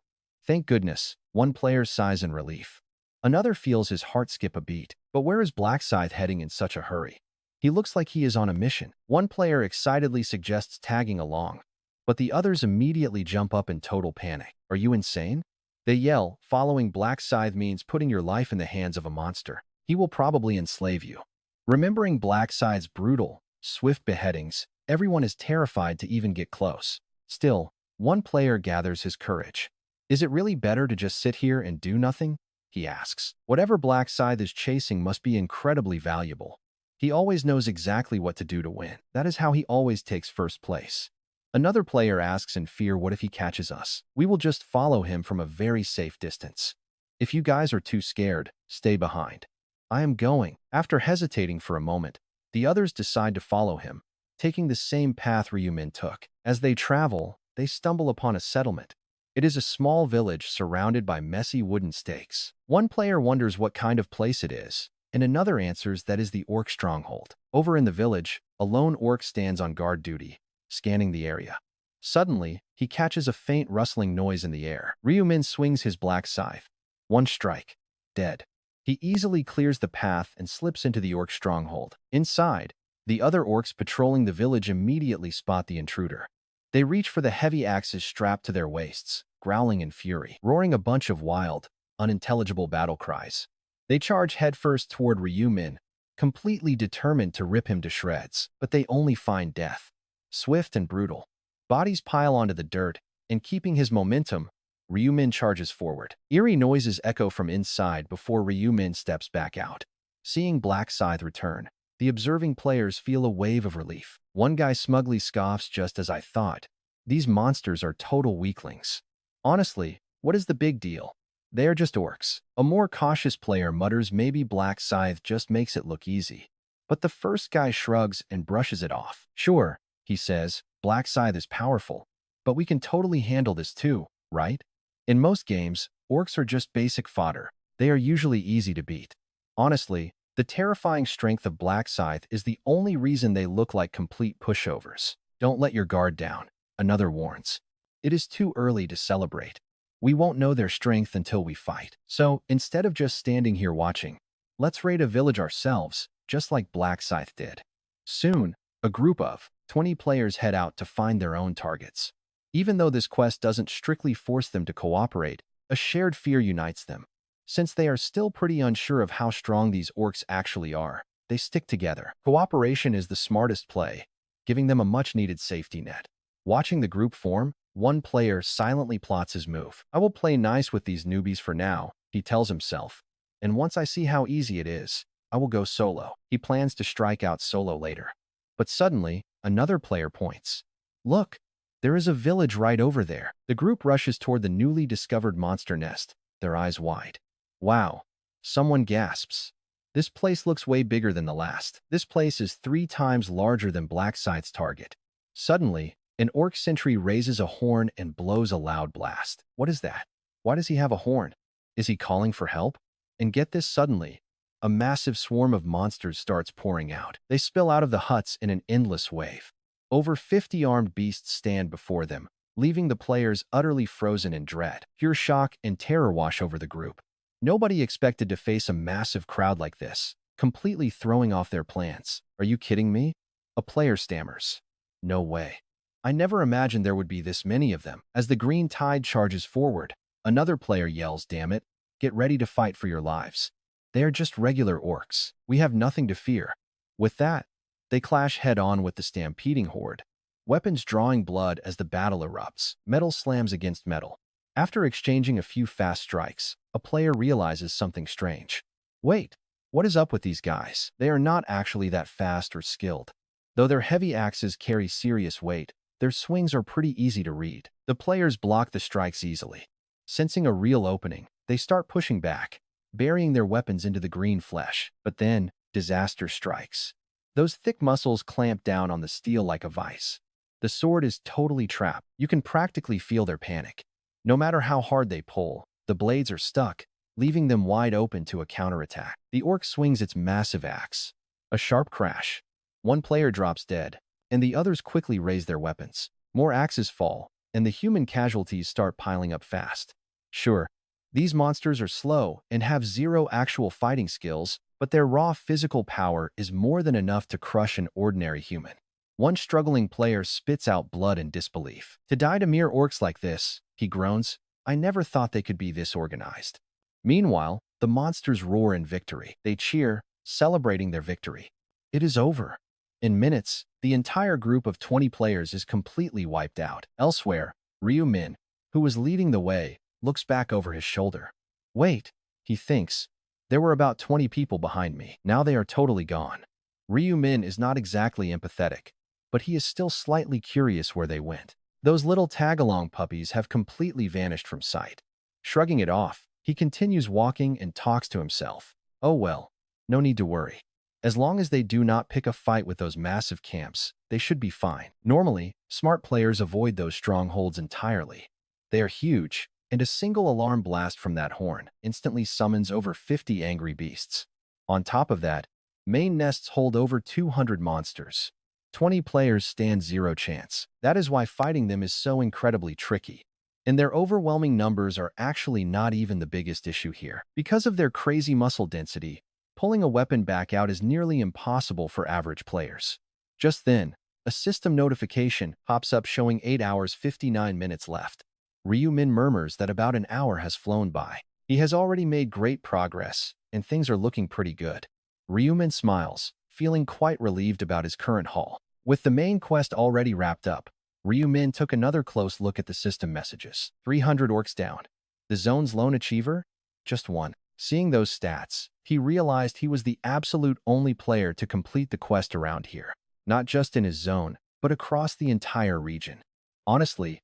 Thank goodness, one player sighs in relief. Another feels his heart skip a beat. But where is Black Scythe heading in such a hurry? He looks like he is on a mission. One player excitedly suggests tagging along, but the others immediately jump up in total panic. Are you insane? They yell. Following Black Scythe means putting your life in the hands of a monster. He will probably enslave you. Remembering Black Scythe's brutal, swift beheadings, everyone is terrified to even get close. Still, one player gathers his courage. Is it really better to just sit here and do nothing? He asks. Whatever Black Scythe is chasing must be incredibly valuable. He always knows exactly what to do to win. That is how he always takes first place. Another player asks in fear, what if he catches us? We will just follow him from a very safe distance. If you guys are too scared, stay behind. I am going. After hesitating for a moment, the others decide to follow him, taking the same path Ryumin took. As they travel, they stumble upon a settlement. It is a small village surrounded by messy wooden stakes. One player wonders what kind of place it is, and another answers that is the orc stronghold. Over in the village, a lone orc stands on guard duty, scanning the area. Suddenly, he catches a faint rustling noise in the air. Ryumin swings his black scythe. One strike. Dead. He easily clears the path and slips into the orc stronghold. Inside, the other orcs patrolling the village immediately spot the intruder. They reach for the heavy axes strapped to their waists, growling in fury, roaring a bunch of wild, unintelligible battle cries. They charge headfirst toward Ryumin, completely determined to rip him to shreds, but they only find death. Swift and brutal. Bodies pile onto the dirt, and keeping his momentum, Ryumin charges forward. Eerie noises echo from inside before Ryumin steps back out. Seeing Black Scythe return, the observing players feel a wave of relief. One guy smugly scoffs, just as I thought. These monsters are total weaklings. Honestly, what is the big deal? They are just orcs. A more cautious player mutters maybe Black Scythe just makes it look easy. But the first guy shrugs and brushes it off. Sure, he says, Black Scythe is powerful, but we can totally handle this too, right? In most games, orcs are just basic fodder. They are usually easy to beat. Honestly, The terrifying strength of Black Scythe is the only reason they look like complete pushovers. Don't let your guard down, another warns. It is too early to celebrate. We won't know their strength until we fight. So, instead of just standing here watching, let's raid a village ourselves, just like Black Scythe did. Soon, a group of 20 players head out to find their own targets. Even though this quest doesn't strictly force them to cooperate, a shared fear unites them. Since they are still pretty unsure of how strong these orcs actually are, they stick together. Cooperation is the smartest play, giving them a much-needed safety net. Watching the group form, one player silently plots his move. I will play nice with these newbies for now, he tells himself. And once I see how easy it is, I will go solo. He plans to strike out solo later. But suddenly, another player points. Look, there is a village right over there. The group rushes toward the newly discovered monster nest, their eyes wide. Wow, someone gasps. This place looks way bigger than the last. This place is 3 times larger than Black Scythe's target. Suddenly, an orc sentry raises a horn and blows a loud blast. What is that? Why does he have a horn? Is he calling for help? And get this, suddenly, a massive swarm of monsters starts pouring out. They spill out of the huts in an endless wave. Over 50 armed beasts stand before them, leaving the players utterly frozen in dread. Pure shock and terror wash over the group. Nobody expected to face a massive crowd like this, completely throwing off their plans. Are you kidding me? A player stammers. No way. I never imagined there would be this many of them. As the green tide charges forward, another player yells, "Damn it, get ready to fight for your lives. They are just regular orcs. We have nothing to fear." With that, they clash head-on with the stampeding horde, weapons drawing blood as the battle erupts. Metal slams against metal. After exchanging a few fast strikes, a player realizes something strange. Wait, what is up with these guys? They are not actually that fast or skilled. Though their heavy axes carry serious weight, their swings are pretty easy to read. The players block the strikes easily. Sensing a real opening, they start pushing back, burying their weapons into the green flesh. But then, disaster strikes. Those thick muscles clamp down on the steel like a vice. The sword is totally trapped. You can practically feel their panic. No matter how hard they pull, the blades are stuck, leaving them wide open to a counterattack. The orc swings its massive axe. A sharp crash. One player drops dead, and the others quickly raise their weapons. More axes fall, and the human casualties start piling up fast. Sure, these monsters are slow and have zero actual fighting skills, but their raw physical power is more than enough to crush an ordinary human. One struggling player spits out blood in disbelief. To die to mere orcs like this, he groans, I never thought they could be this organized. Meanwhile, the monsters roar in victory. They cheer, celebrating their victory. It is over. In minutes, the entire group of 20 players is completely wiped out. Elsewhere, Ryu Min, who was leading the way, looks back over his shoulder. Wait, he thinks. There were about 20 people behind me. Now they are totally gone. Ryu Min is not exactly empathetic, but he is still slightly curious where they went. Those little tag-along puppies have completely vanished from sight. Shrugging it off, he continues walking and talks to himself. Oh well, no need to worry. As long as they do not pick a fight with those massive camps, they should be fine. Normally, smart players avoid those strongholds entirely. They are huge, and a single alarm blast from that horn instantly summons over 50 angry beasts. On top of that, main nests hold over 200 monsters. 20 players stand zero chance. That is why fighting them is so incredibly tricky. And their overwhelming numbers are actually not even the biggest issue here. Because of their crazy muscle density, pulling a weapon back out is nearly impossible for average players. Just then, a system notification pops up showing 8 hours 59 minutes left. Ryu Min murmurs that about an hour has flown by. He has already made great progress, and things are looking pretty good. Ryu Min smiles, feeling quite relieved about his current haul. With the main quest already wrapped up, Ryu Min took another close look at the system messages. 300 orcs down. The zone's lone achiever? Just one. Seeing those stats, he realized he was the absolute only player to complete the quest around here. Not just in his zone, but across the entire region. Honestly,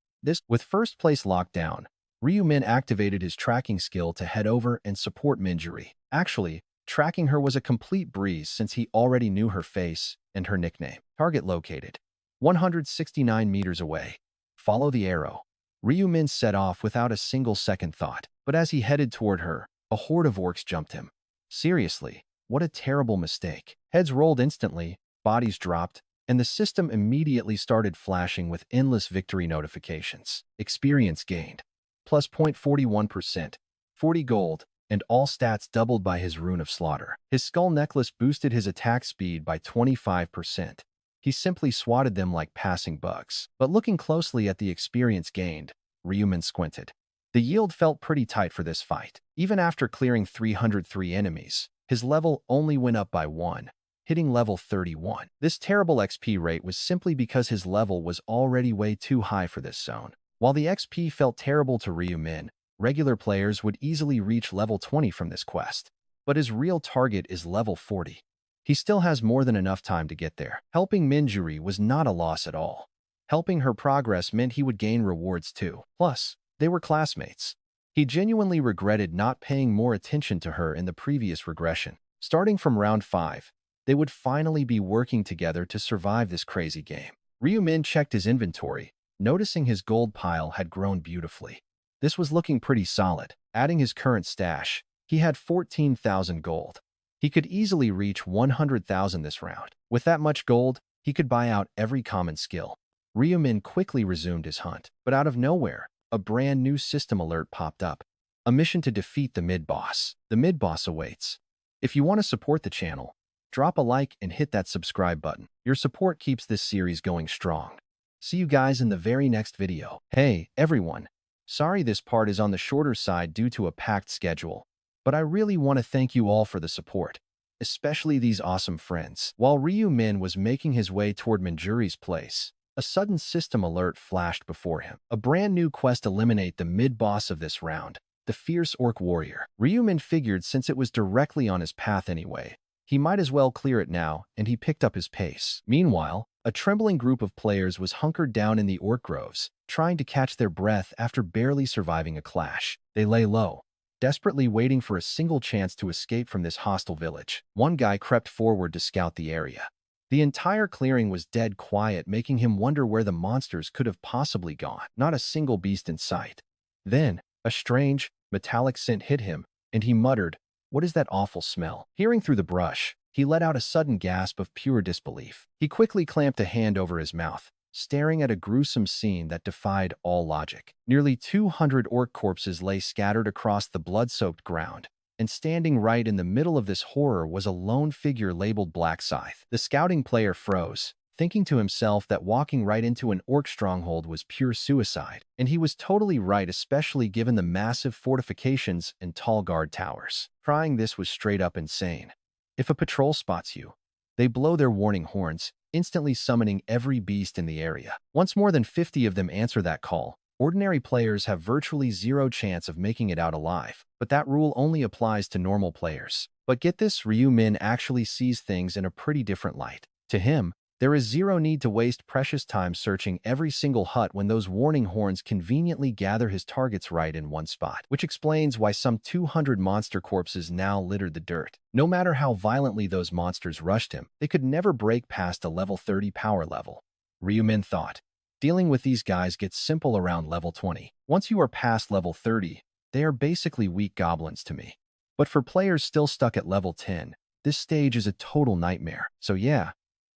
with first place locked down, Ryu Min activated his tracking skill to head over and support Minjuri. Actually, tracking her was a complete breeze since he already knew her face and her nickname. Target located. 169 meters away. Follow the arrow. Ryu Min set off without a single second thought, but as he headed toward her, a horde of orcs jumped him. Seriously, What a terrible mistake. Heads rolled instantly, bodies dropped, and the system immediately started flashing with endless victory notifications. Experience gained. Plus 0.41%, 40 gold, and all stats doubled by his Rune of Slaughter. His skull necklace boosted his attack speed by 25%. He simply swatted them like passing bugs. But looking closely at the experience gained, Ryumin squinted. The yield felt pretty tight for this fight. Even after clearing 303 enemies, his level only went up by 1, hitting level 31. This terrible XP rate was simply because his level was already way too high for this zone. While the XP felt terrible to Ryumin, regular players would easily reach level 20 from this quest. But his real target is level 40. He still has more than enough time to get there. Helping Minjuri was not a loss at all. Helping her progress meant he would gain rewards too. Plus, they were classmates. He genuinely regretted not paying more attention to her in the previous regression. Starting from round 5, they would finally be working together to survive this crazy game. Ryumin checked his inventory, noticing his gold pile had grown beautifully. This was looking pretty solid. Adding his current stash, he had 14,000 gold. He could easily reach 100,000 this round. With that much gold, he could buy out every common skill. Ryumin quickly resumed his hunt, but out of nowhere, a brand new system alert popped up. A mission to defeat the mid-boss. The mid-boss awaits. If you want to support the channel, drop a like and hit that subscribe button. Your support keeps this series going strong. See you guys in the very next video. Hey, everyone. Sorry this part is on the shorter side due to a packed schedule, but I really want to thank you all for the support, especially these awesome friends. While Ryumin was making his way toward Minjuri's place, a sudden system alert flashed before him. A brand new quest eliminate the mid-boss of this round, the fierce orc warrior. Ryumin figured since it was directly on his path anyway, he might as well clear it now, and he picked up his pace. Meanwhile, a trembling group of players was hunkered down in the orc groves, trying to catch their breath after barely surviving a clash. They lay low, desperately waiting for a single chance to escape from this hostile village. One guy crept forward to scout the area. The entire clearing was dead quiet, making him wonder where the monsters could have possibly gone. Not a single beast in sight. Then, a strange, metallic scent hit him, and he muttered, "What is that awful smell?" Hearing through the brush, he let out a sudden gasp of pure disbelief. He quickly clamped a hand over his mouth, staring at a gruesome scene that defied all logic. Nearly 200 orc corpses lay scattered across the blood-soaked ground, and standing right in the middle of this horror was a lone figure labeled Black Scythe. The scouting player froze, thinking to himself that walking right into an orc stronghold was pure suicide. And he was totally right, especially given the massive fortifications and tall guard towers. Trying this was straight up insane. If a patrol spots you, they blow their warning horns, instantly summoning every beast in the area. Once more than 50 of them answer that call, ordinary players have virtually zero chance of making it out alive. But that rule only applies to normal players. But get this, Ryumin actually sees things in a pretty different light. To him, there is zero need to waste precious time searching every single hut when those warning horns conveniently gather his targets right in one spot, which explains why some 200 monster corpses now littered the dirt. No matter how violently those monsters rushed him, they could never break past a level 30 power level. Ryumin thought, dealing with these guys gets simple around level 20. Once you are past level 30, they are basically weak goblins to me. But for players still stuck at level 10, this stage is a total nightmare. So yeah,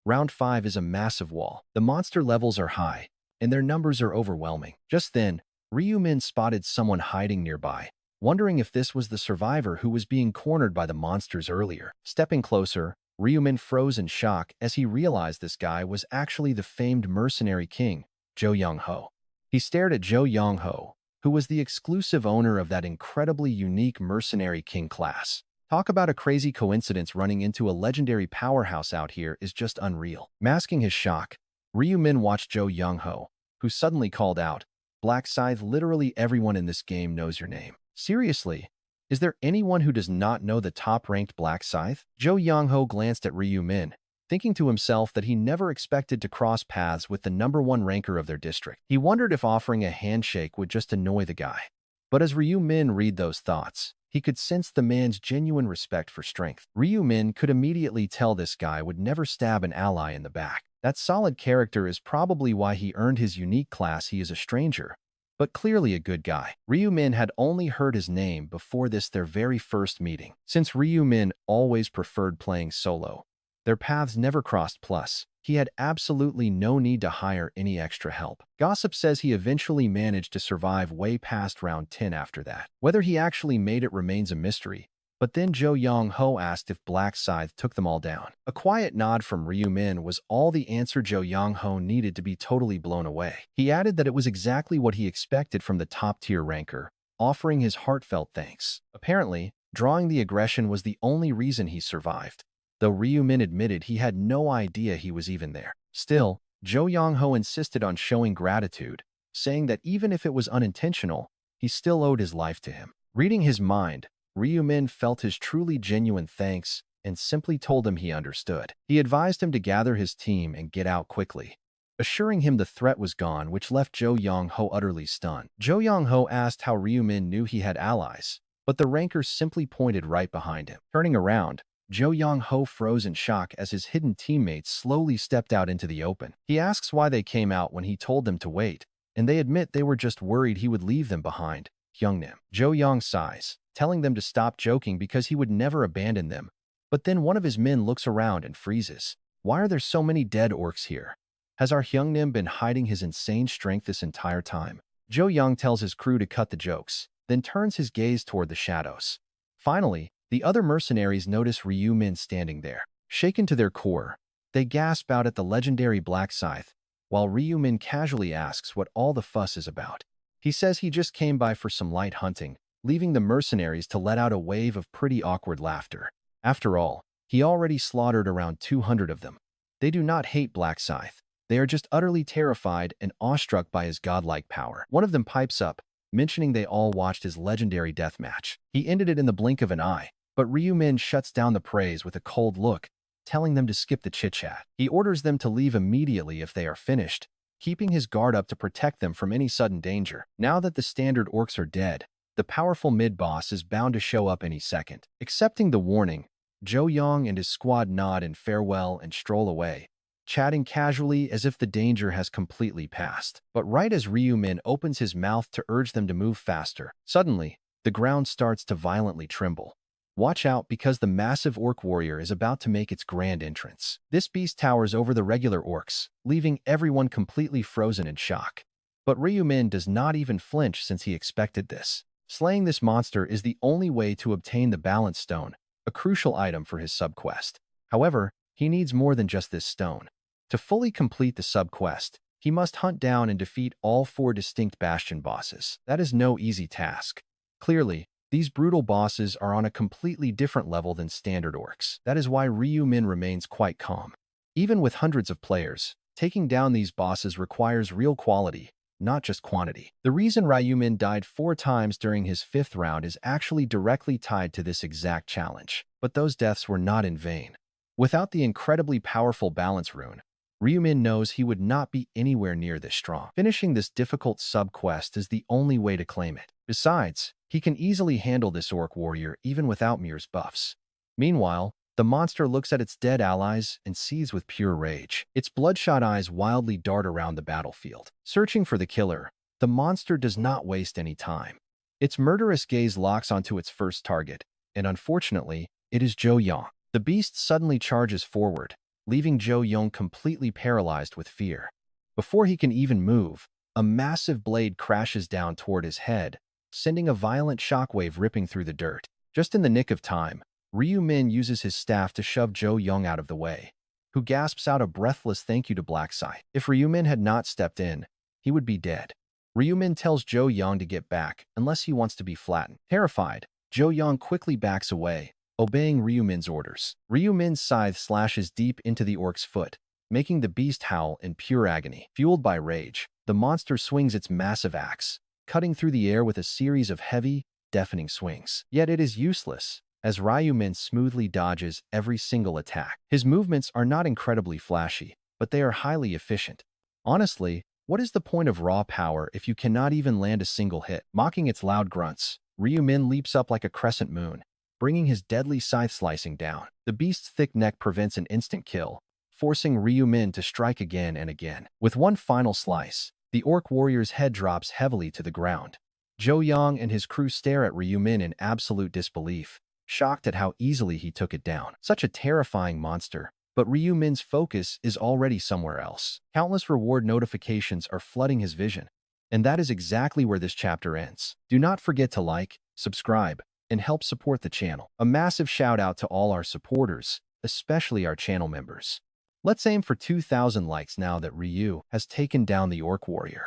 Round 5 is a massive wall. The monster levels are high, and their numbers are overwhelming. Just then, Ryumin spotted someone hiding nearby, wondering if this was the survivor who was being cornered by the monsters earlier. Stepping closer, Ryumin froze in shock as he realized this guy was actually the famed mercenary king, Jo Young-ho. He stared at Jo Young-ho, who was the exclusive owner of that incredibly unique mercenary king class. Talk about a crazy coincidence, running into a legendary powerhouse out here is just unreal. Masking his shock, Ryumin watched Jo Young-ho, who suddenly called out, "Black Scythe, literally everyone in this game knows your name." Seriously, is there anyone who does not know the top-ranked Black Scythe? Jo Young-ho glanced at Ryumin, thinking to himself that he never expected to cross paths with the #1 ranker of their district. He wondered if offering a handshake would just annoy the guy. But as Ryumin read those thoughts, he could sense the man's genuine respect for strength. Ryumin could immediately tell this guy would never stab an ally in the back. That solid character is probably why he earned his unique class. He is a stranger, but clearly a good guy. Ryu-min had only heard his name before their very first meeting. Since Ryu-min always preferred playing solo, their paths never crossed. Plus, he had absolutely no need to hire any extra help. Gossip says he eventually managed to survive way past round 10 after that. Whether he actually made it remains a mystery, but then Jo Young-ho asked if Black Scythe took them all down. A quiet nod from Ryu-min was all the answer Jo Young-ho needed to be totally blown away. He added that it was exactly what he expected from the top-tier ranker, offering his heartfelt thanks. Apparently, drawing the aggression was the only reason he survived, though Ryu-min admitted he had no idea he was even there. Still, Jo Young-ho insisted on showing gratitude, saying that even if it was unintentional, he still owed his life to him. Reading his mind, Ryu-min felt his truly genuine thanks and simply told him he understood. He advised him to gather his team and get out quickly, assuring him the threat was gone, which left Jo Young-ho utterly stunned. Jo Young-ho asked how Ryu-min knew he had allies, but the ranker simply pointed right behind him. Turning around, Jo Young-ho froze in shock as his hidden teammates slowly stepped out into the open. He asks why they came out when he told them to wait, and they admit they were just worried he would leave them behind. Hyungnim. Jo Young sighs, telling them to stop joking because he would never abandon them. But then one of his men looks around and freezes. Why are there so many dead orcs here? Has our Hyungnim been hiding his insane strength this entire time? Jo Young tells his crew to cut the jokes, then turns his gaze toward the shadows. Finally, the other mercenaries notice Ryu-min standing there. Shaken to their core, they gasp out at the legendary Black Scythe, while Ryu-min casually asks what all the fuss is about. He says he just came by for some light hunting, leaving the mercenaries to let out a wave of pretty awkward laughter. After all, he already slaughtered around 200 of them. They do not hate Black Scythe. They are just utterly terrified and awestruck by his godlike power. One of them pipes up, mentioning they all watched his legendary death match. He ended it in the blink of an eye, but Ryu-min shuts down the praise with a cold look, telling them to skip the chit-chat. He orders them to leave immediately if they are finished, keeping his guard up to protect them from any sudden danger. Now that the standard orcs are dead, the powerful mid-boss is bound to show up any second. Accepting the warning, Jo Young and his squad nod in farewell and stroll away, chatting casually as if the danger has completely passed. But right as Ryu-min opens his mouth to urge them to move faster, suddenly, the ground starts to violently tremble. Watch out because the massive orc warrior is about to make its grand entrance. This beast towers over the regular orcs, leaving everyone completely frozen in shock. But Ryu-min does not even flinch since he expected this. Slaying this monster is the only way to obtain the balance stone, a crucial item for his subquest. However, he needs more than just this stone. To fully complete the subquest, he must hunt down and defeat all 4 distinct bastion bosses. That is no easy task. Clearly, these brutal bosses are on a completely different level than standard orcs. That is why Ryu-min remains quite calm. Even with hundreds of players, taking down these bosses requires real quality, not just quantity. The reason Ryu-min died 4 times during his 5th round is actually directly tied to this exact challenge. But those deaths were not in vain. Without the incredibly powerful balance rune, Ryu-min knows he would not be anywhere near this strong. Finishing this difficult sub-quest is the only way to claim it. Besides, he can easily handle this orc warrior even without Mir's buffs. Meanwhile, the monster looks at its dead allies and seethes with pure rage. Its bloodshot eyes wildly dart around the battlefield. Searching for the killer, the monster does not waste any time. Its murderous gaze locks onto its first target, and unfortunately, it is Jo Young. The beast suddenly charges forward, leaving Jo Young completely paralyzed with fear. Before he can even move, a massive blade crashes down toward his head, sending a violent shockwave ripping through the dirt. Just in the nick of time, Ryu-min uses his staff to shove Jo Young out of the way, who gasps out a breathless thank you to Black Scythe. If Ryu-min had not stepped in, he would be dead. Ryu-min tells Jo Young to get back unless he wants to be flattened. Terrified, Jo Young quickly backs away, obeying Ryu-min's orders. Ryu-min's scythe slashes deep into the orc's foot, making the beast howl in pure agony. Fueled by rage, the monster swings its massive axe, cutting through the air with a series of heavy, deafening swings. Yet it is useless, as Ryu-min smoothly dodges every single attack. His movements are not incredibly flashy, but they are highly efficient. Honestly, what is the point of raw power if you cannot even land a single hit? Mocking its loud grunts, Ryu-min leaps up like a crescent moon, bringing his deadly scythe slicing down. The beast's thick neck prevents an instant kill, forcing Ryu-min to strike again and again. With one final slice, The orc warrior's head drops heavily to the ground. Zhou Yang and his crew stare at Ryu Min in absolute disbelief, shocked at how easily he took it down. Such a terrifying monster. But Ryu Min's focus is already somewhere else. Countless reward notifications are flooding his vision. And that is exactly where this chapter ends. Do not forget to like, subscribe, and help support the channel. A massive shout out to all our supporters, especially our channel members. Let's aim for 2,000 likes now that Ryu has taken down the orc warrior.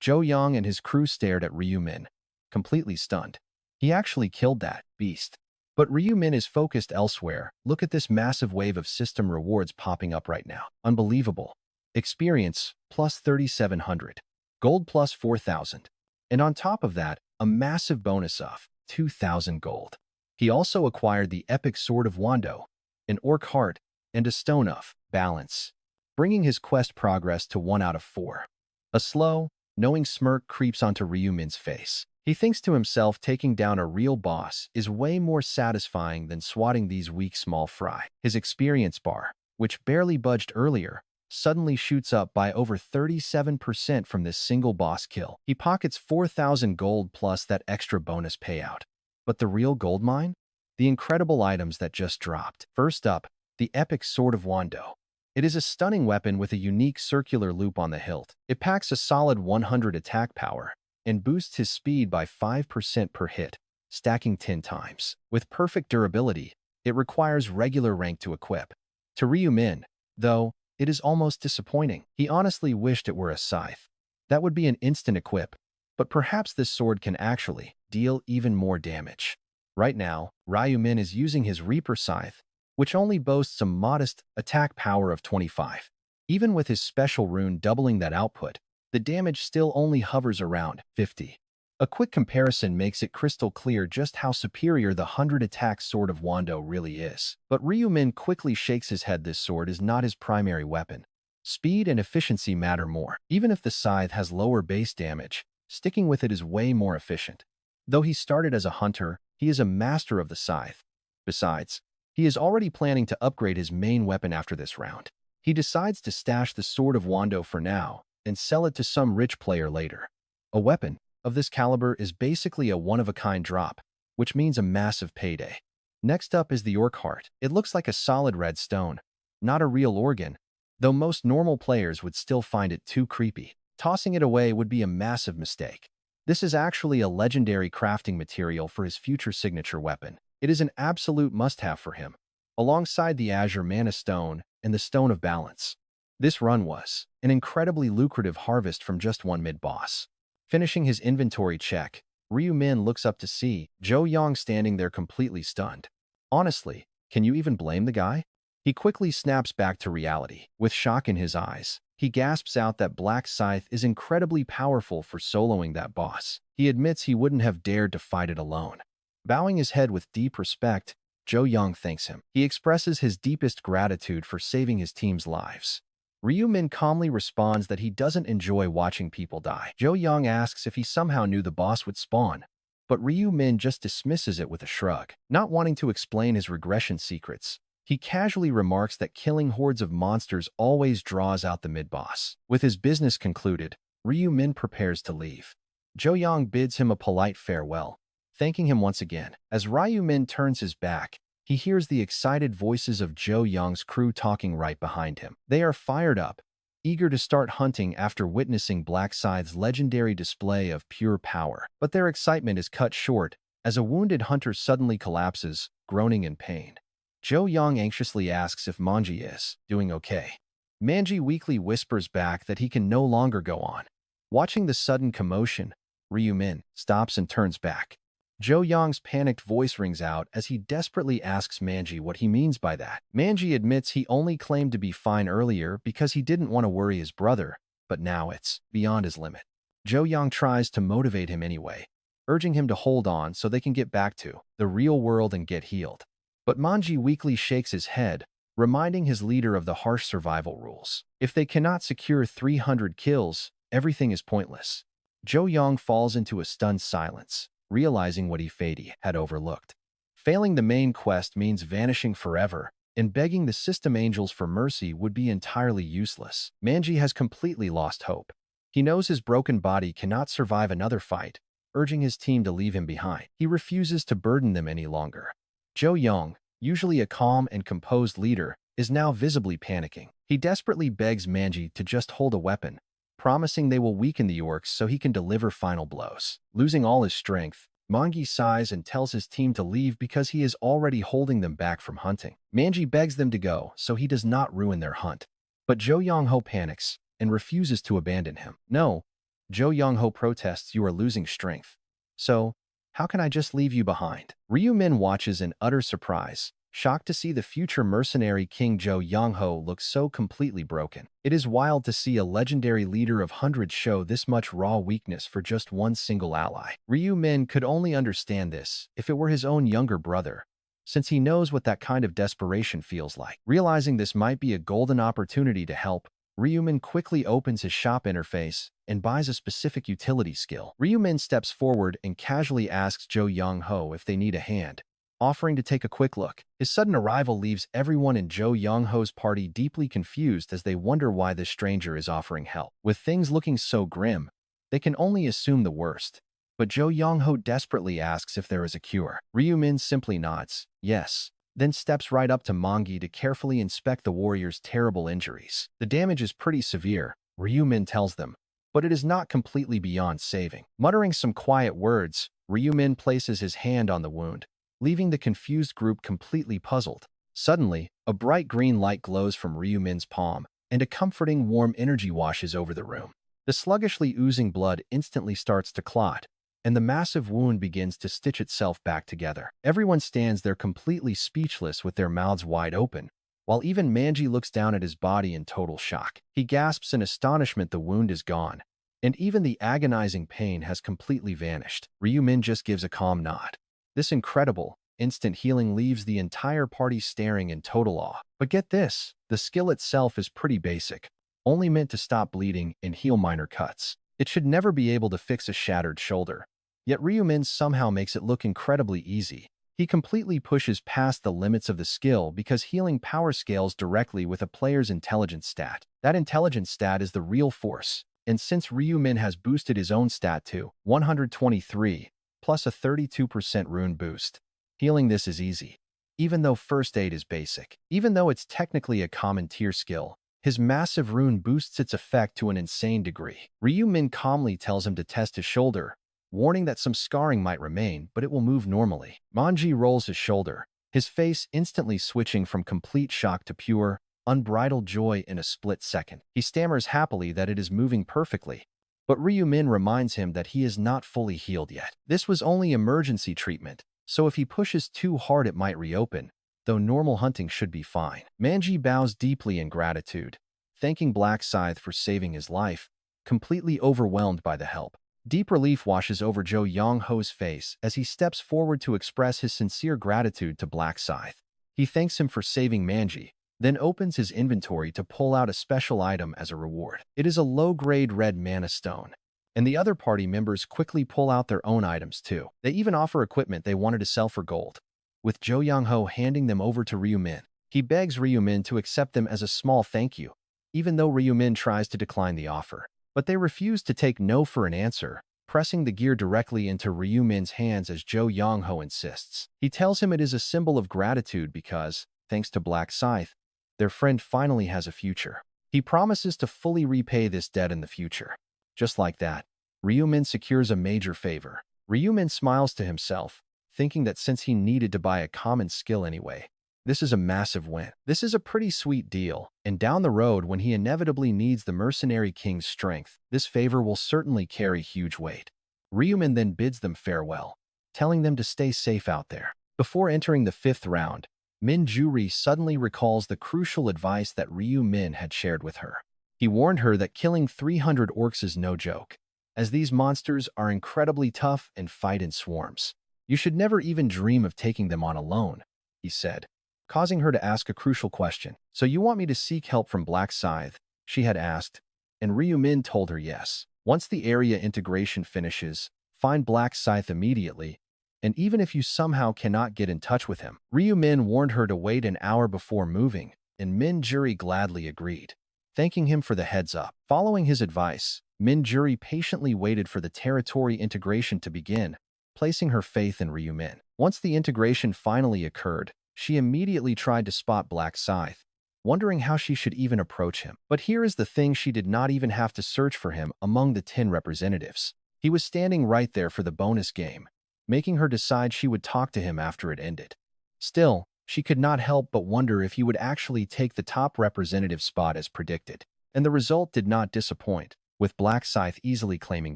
Zhou Yang and his crew stared at Ryu Min, completely stunned. He actually killed that beast. But Ryu Min is focused elsewhere. Look at this massive wave of system rewards popping up right now. Unbelievable. Experience plus 3,700. Gold plus 4,000. And on top of that, a massive bonus of 2,000 gold. He also acquired the epic sword of Wando, an orc heart, and a stone of balance, bringing his quest progress to 1 out of 4. A slow, knowing smirk creeps onto Ryu Min's face. He thinks to himself taking down a real boss is way more satisfying than swatting these weak small fry. His experience bar, which barely budged earlier, suddenly shoots up by over 37% from this single boss kill. He pockets 4,000 gold plus that extra bonus payout. But the real gold mine? The incredible items that just dropped. First up, the epic sword of Wando. It is a stunning weapon with a unique circular loop on the hilt. It packs a solid 100 attack power and boosts his speed by 5% per hit, stacking 10 times. With perfect durability, it requires regular rank to equip. To Ryu Min, though, it is almost disappointing. He honestly wished it were a scythe. That would be an instant equip, but perhaps this sword can actually deal even more damage. Right now, Ryu Min is using his Reaper Scythe, which only boasts a modest attack power of 25. Even with his special rune doubling that output, the damage still only hovers around 50. A quick comparison makes it crystal clear just how superior the 100-attack sword of Wando really is. But Ryu Min quickly shakes his head. This sword is not his primary weapon. Speed and efficiency matter more. Even if the scythe has lower base damage, sticking with it is way more efficient. Though he started as a hunter, he is a master of the scythe. Besides, he is already planning to upgrade his main weapon after this round. He decides to stash the sword of Wando for now and sell it to some rich player later. A weapon of this caliber is basically a one-of-a-kind drop, which means a massive payday. Next up is the orc heart. It looks like a solid red stone, not a real organ, though most normal players would still find it too creepy. Tossing it away would be a massive mistake. This is actually a legendary crafting material for his future signature weapon. It is an absolute must-have for him, alongside the Azure Mana Stone and the Stone of Balance. This run was an incredibly lucrative harvest from just one mid-boss. Finishing his inventory check, Ryu Min looks up to see Zhou Yang standing there completely stunned. Honestly, can you even blame the guy? He quickly snaps back to reality. With shock in his eyes, he gasps out that Black Scythe is incredibly powerful for soloing that boss. He admits he wouldn't have dared to fight it alone. Bowing his head with deep respect, Zhou Yang thanks him. He expresses his deepest gratitude for saving his team's lives. Ryu Min calmly responds that he doesn't enjoy watching people die. Zhou Yang asks if he somehow knew the boss would spawn, but Ryu Min just dismisses it with a shrug. Not wanting to explain his regression secrets, he casually remarks that killing hordes of monsters always draws out the mid-boss. With his business concluded, Ryu Min prepares to leave. Zhou Yang bids him a polite farewell, thanking him once again. As Ryu Min turns his back, he hears the excited voices of Zhou Yang's crew talking right behind him. They are fired up, eager to start hunting after witnessing Black Scythe's legendary display of pure power. But their excitement is cut short as a wounded hunter suddenly collapses, groaning in pain. Zhou Yang anxiously asks if Manji is doing okay. Manji weakly whispers back that he can no longer go on. Watching the sudden commotion, Ryu Min stops and turns back. Zhou Yang's panicked voice rings out as he desperately asks Manji what he means by that. Manji admits he only claimed to be fine earlier because he didn't want to worry his brother, but now it's beyond his limit. Zhou Yang tries to motivate him anyway, urging him to hold on so they can get back to the real world and get healed. But Manji weakly shakes his head, reminding his leader of the harsh survival rules. If they cannot secure 300 kills, everything is pointless. Zhou Yang falls into a stunned silence, realizing what he had overlooked. Failing the main quest means vanishing forever, and begging the system angels for mercy would be entirely useless. Manji has completely lost hope. He knows his broken body cannot survive another fight, urging his team to leave him behind. He refuses to burden them any longer. Jo Young, usually a calm and composed leader, is now visibly panicking. He desperately begs Manji to just hold a weapon, promising they will weaken the orcs so he can deliver final blows. Losing all his strength, Mangi sighs and tells his team to leave because he is already holding them back from hunting. Manji begs them to go so he does not ruin their hunt. But Jo Young-ho panics and refuses to abandon him. No, Jo Young-ho protests, you are losing strength. So, how can I just leave you behind? Ryu Min watches in utter surprise, shocked to see the future mercenary King Jo Young-ho look so completely broken. It is wild to see a legendary leader of hundreds show this much raw weakness for just one single ally. Ryu Min could only understand this if it were his own younger brother, since he knows what that kind of desperation feels like. Realizing this might be a golden opportunity to help, Ryumin quickly opens his shop interface and buys a specific utility skill. Ryumin steps forward and casually asks Jo Young-ho if they need a hand, offering to take a quick look. His sudden arrival leaves everyone in Jo Young-ho's party deeply confused as they wonder why this stranger is offering help. With things looking so grim, they can only assume the worst. But Jo Young-ho desperately asks if there is a cure. Ryumin simply nods, yes, then steps right up to Mangi to carefully inspect the warrior's terrible injuries. The damage is pretty severe, Ryumin tells them, but it is not completely beyond saving. Muttering some quiet words, Ryumin places his hand on the wound, leaving the confused group completely puzzled. Suddenly, a bright green light glows from Ryumin's palm, and a comforting warm energy washes over the room. The sluggishly oozing blood instantly starts to clot, and the massive wound begins to stitch itself back together. Everyone stands there completely speechless with their mouths wide open, while even Manji looks down at his body in total shock. He gasps in astonishment the wound is gone, and even the agonizing pain has completely vanished. Ryumin just gives a calm nod. This incredible, instant healing leaves the entire party staring in total awe. But get this, the skill itself is pretty basic, only meant to stop bleeding and heal minor cuts. It should never be able to fix a shattered shoulder. Yet Ryumin somehow makes it look incredibly easy. He completely pushes past the limits of the skill because healing power scales directly with a player's intelligence stat. That intelligence stat is the real force, and since Ryumin has boosted his own stat to 123, plus a 32% rune boost, healing this is easy, even though first aid is basic. Even though it's technically a common tier skill, his massive rune boosts its effect to an insane degree. Ryumin calmly tells him to test his shoulder, warning that some scarring might remain, but it will move normally. Manji rolls his shoulder, his face instantly switching from complete shock to pure, unbridled joy in a split second. He stammers happily that it is moving perfectly, but Ryumin reminds him that he is not fully healed yet. This was only emergency treatment, so if he pushes too hard it might reopen, though normal hunting should be fine. Manji bows deeply in gratitude, thanking Black Scythe for saving his life, completely overwhelmed by the help. Deep relief washes over Jo Young-ho's face as he steps forward to express his sincere gratitude to Black Scythe. He thanks him for saving Manji, then opens his inventory to pull out a special item as a reward. It is a low-grade red mana stone, and the other party members quickly pull out their own items too. They even offer equipment they wanted to sell for gold, with Jo Young-ho handing them over to Ryumin. He begs Ryumin to accept them as a small thank you, even though Ryumin tries to decline the offer. But they refuse to take no for an answer, pressing the gear directly into Ryumin's hands as Jo Young-ho insists. He tells him it is a symbol of gratitude because, thanks to Black Scythe, their friend finally has a future. He promises to fully repay this debt in the future. Just like that, Ryumin secures a major favor. Ryumin smiles to himself, thinking that since he needed to buy a common skill anyway, this is a massive win. This is a pretty sweet deal, and down the road when he inevitably needs the mercenary king's strength, this favor will certainly carry huge weight. Ryumin then bids them farewell, telling them to stay safe out there. Before entering the 5th round, Min Juri suddenly recalls the crucial advice that Ryumin had shared with her. He warned her that killing 300 orcs is no joke, as these monsters are incredibly tough and fight in swarms. You should never even dream of taking them on alone, he said, causing her to ask a crucial question. So you want me to seek help from Black Scythe? She had asked, and Ryumin told her yes. Once the area integration finishes, find Black Scythe immediately, and even if you somehow cannot get in touch with him. Ryumin warned her to wait an hour before moving, and Min Juri gladly agreed, thanking him for the heads up. Following his advice, Minjuri patiently waited for the territory integration to begin, placing her faith in Ryumin. Once the integration finally occurred, she immediately tried to spot Black Scythe, wondering how she should even approach him. But here is the thing, she did not even have to search for him among the 10 representatives. He was standing right there for the bonus game, making her decide she would talk to him after it ended. Still, she could not help but wonder if he would actually take the top representative spot as predicted. And the result did not disappoint, with Black Scythe easily claiming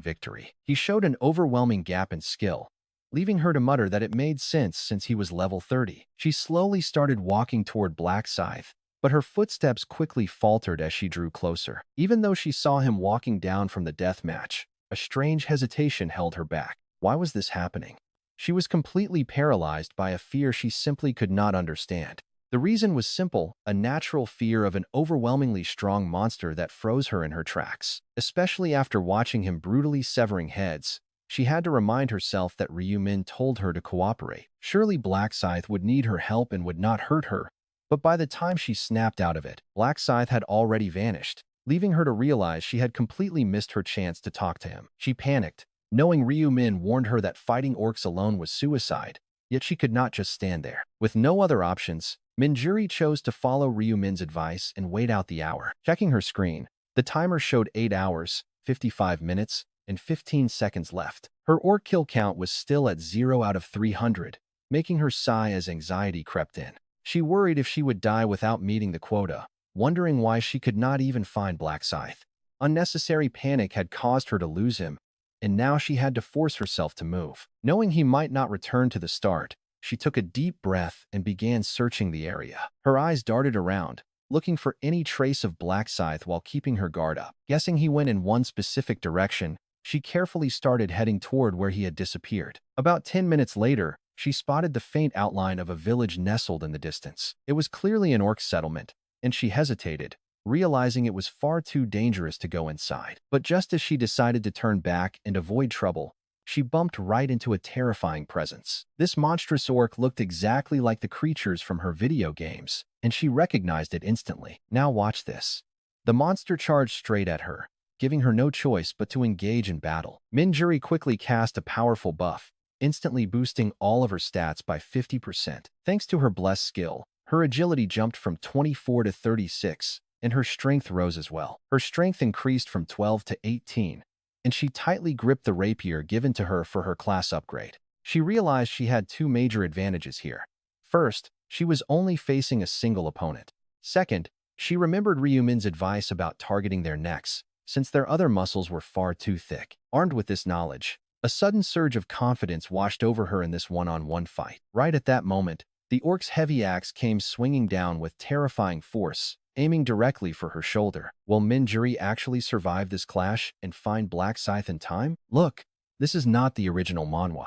victory. He showed an overwhelming gap in skill, leaving her to mutter that it made sense since he was level 30. She slowly started walking toward Black Scythe, but her footsteps quickly faltered as she drew closer. Even though she saw him walking down from the death match, a strange hesitation held her back. Why was this happening? She was completely paralyzed by a fear she simply could not understand. The reason was simple, a natural fear of an overwhelmingly strong monster that froze her in her tracks. Especially after watching him brutally severing heads, she had to remind herself that Ryumin told her to cooperate. Surely Black Scythe would need her help and would not hurt her. But by the time she snapped out of it, Black Scythe had already vanished, leaving her to realize she had completely missed her chance to talk to him. She panicked, knowing Ryumin warned her that fighting orcs alone was suicide, yet she could not just stand there. With no other options, Minjuri chose to follow Ryumin's advice and wait out the hour. Checking her screen, the timer showed 8 hours, 55 minutes, and 15 seconds left. Her orc kill count was still at 0 out of 300, making her sigh as anxiety crept in. She worried if she would die without meeting the quota, wondering why she could not even find Black Scythe. Unnecessary panic had caused her to lose him, and now she had to force herself to move. Knowing he might not return to the start, she took a deep breath and began searching the area. Her eyes darted around, looking for any trace of Black Scythe while keeping her guard up. Guessing he went in one specific direction, she carefully started heading toward where he had disappeared. About 10 minutes later, she spotted the faint outline of a village nestled in the distance. It was clearly an orc settlement, and she hesitated, realizing it was far too dangerous to go inside. But just as she decided to turn back and avoid trouble, she bumped right into a terrifying presence. This monstrous orc looked exactly like the creatures from her video games, and she recognized it instantly. Now watch this. The monster charged straight at her, giving her no choice but to engage in battle. Minjuri quickly cast a powerful buff, instantly boosting all of her stats by 50%. Thanks to her blessed skill, her agility jumped from 24 to 36, and her strength rose as well. Her strength increased from 12 to 18, and she tightly gripped the rapier given to her for her class upgrade. She realized she had two major advantages here. First, she was only facing a single opponent. Second, she remembered Ryumin's advice about targeting their necks, since their other muscles were far too thick. Armed with this knowledge, a sudden surge of confidence washed over her in this one-on-one fight. Right at that moment, the orc's heavy axe came swinging down with terrifying force, aiming directly for her shoulder. Will Minjuri actually survive this clash and find Black Scythe in time? Look, this is not the original manhwa.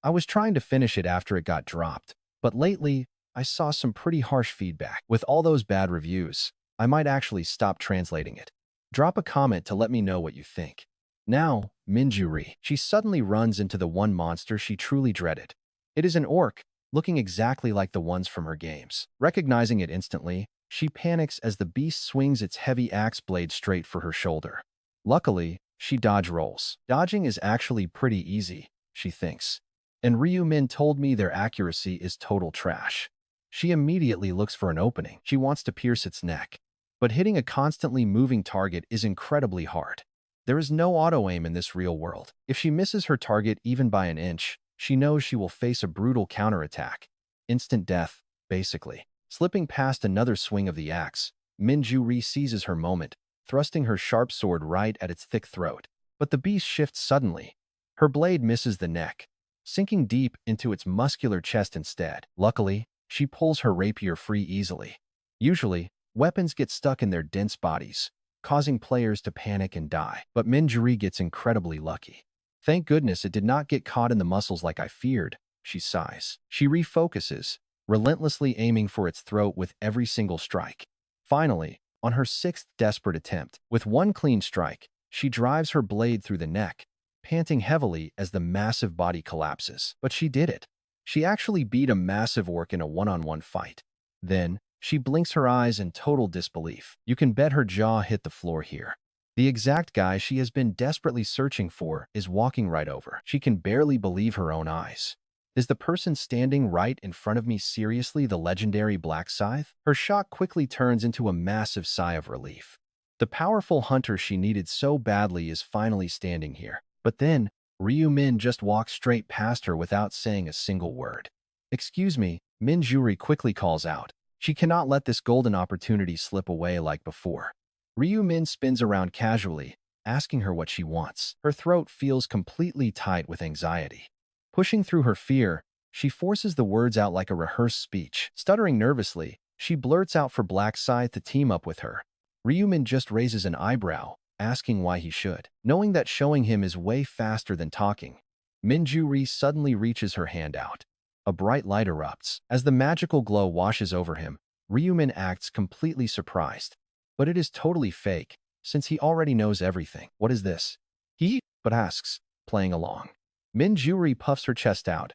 I was trying to finish it after it got dropped, but lately, I saw some pretty harsh feedback. With all those bad reviews, I might actually stop translating it. Drop a comment to let me know what you think. Now, Minjuri. She suddenly runs into the one monster she truly dreaded. It is an orc, looking exactly like the ones from her games. Recognizing it instantly, she panics as the beast swings its heavy axe blade straight for her shoulder. Luckily, she dodge rolls. Dodging is actually pretty easy, she thinks. And Ryumin told me their accuracy is total trash. She immediately looks for an opening. She wants to pierce its neck. But hitting a constantly moving target is incredibly hard. There is no auto-aim in this real world. If she misses her target even by an inch, she knows she will face a brutal counterattack. Instant death, basically. Slipping past another swing of the axe, Minjuri seizes her moment, thrusting her sharp sword right at its thick throat. But the beast shifts suddenly. Her blade misses the neck, sinking deep into its muscular chest instead. Luckily, she pulls her rapier free easily. Usually, weapons get stuck in their dense bodies, causing players to panic and die. But Minjuri gets incredibly lucky. Thank goodness it did not get caught in the muscles like I feared, she sighs. She refocuses, relentlessly aiming for its throat with every single strike. Finally, on her sixth desperate attempt, with one clean strike, she drives her blade through the neck, panting heavily as the massive body collapses. But she did it. She actually beat a massive orc in a one-on-one fight. Then, she blinks her eyes in total disbelief. You can bet her jaw hit the floor here. The exact guy she has been desperately searching for is walking right over. She can barely believe her own eyes. Is the person standing right in front of me seriously the legendary Black Scythe? Her shock quickly turns into a massive sigh of relief. The powerful hunter she needed so badly is finally standing here. But then, Ryu Min just walks straight past her without saying a single word. "Excuse me," Min Juri quickly calls out. She cannot let this golden opportunity slip away like before. Ryu Min spins around casually, asking her what she wants. Her throat feels completely tight with anxiety. Pushing through her fear, she forces the words out like a rehearsed speech. Stuttering nervously, she blurts out for Black Scythe to team up with her. Ryumin just raises an eyebrow, asking why he should. Knowing that showing him is way faster than talking, Minju-ri suddenly reaches her hand out. A bright light erupts. As the magical glow washes over him, Ryumin acts completely surprised. But it is totally fake, since he already knows everything. "What is this?" he but asks, playing along. Minju-ri puffs her chest out,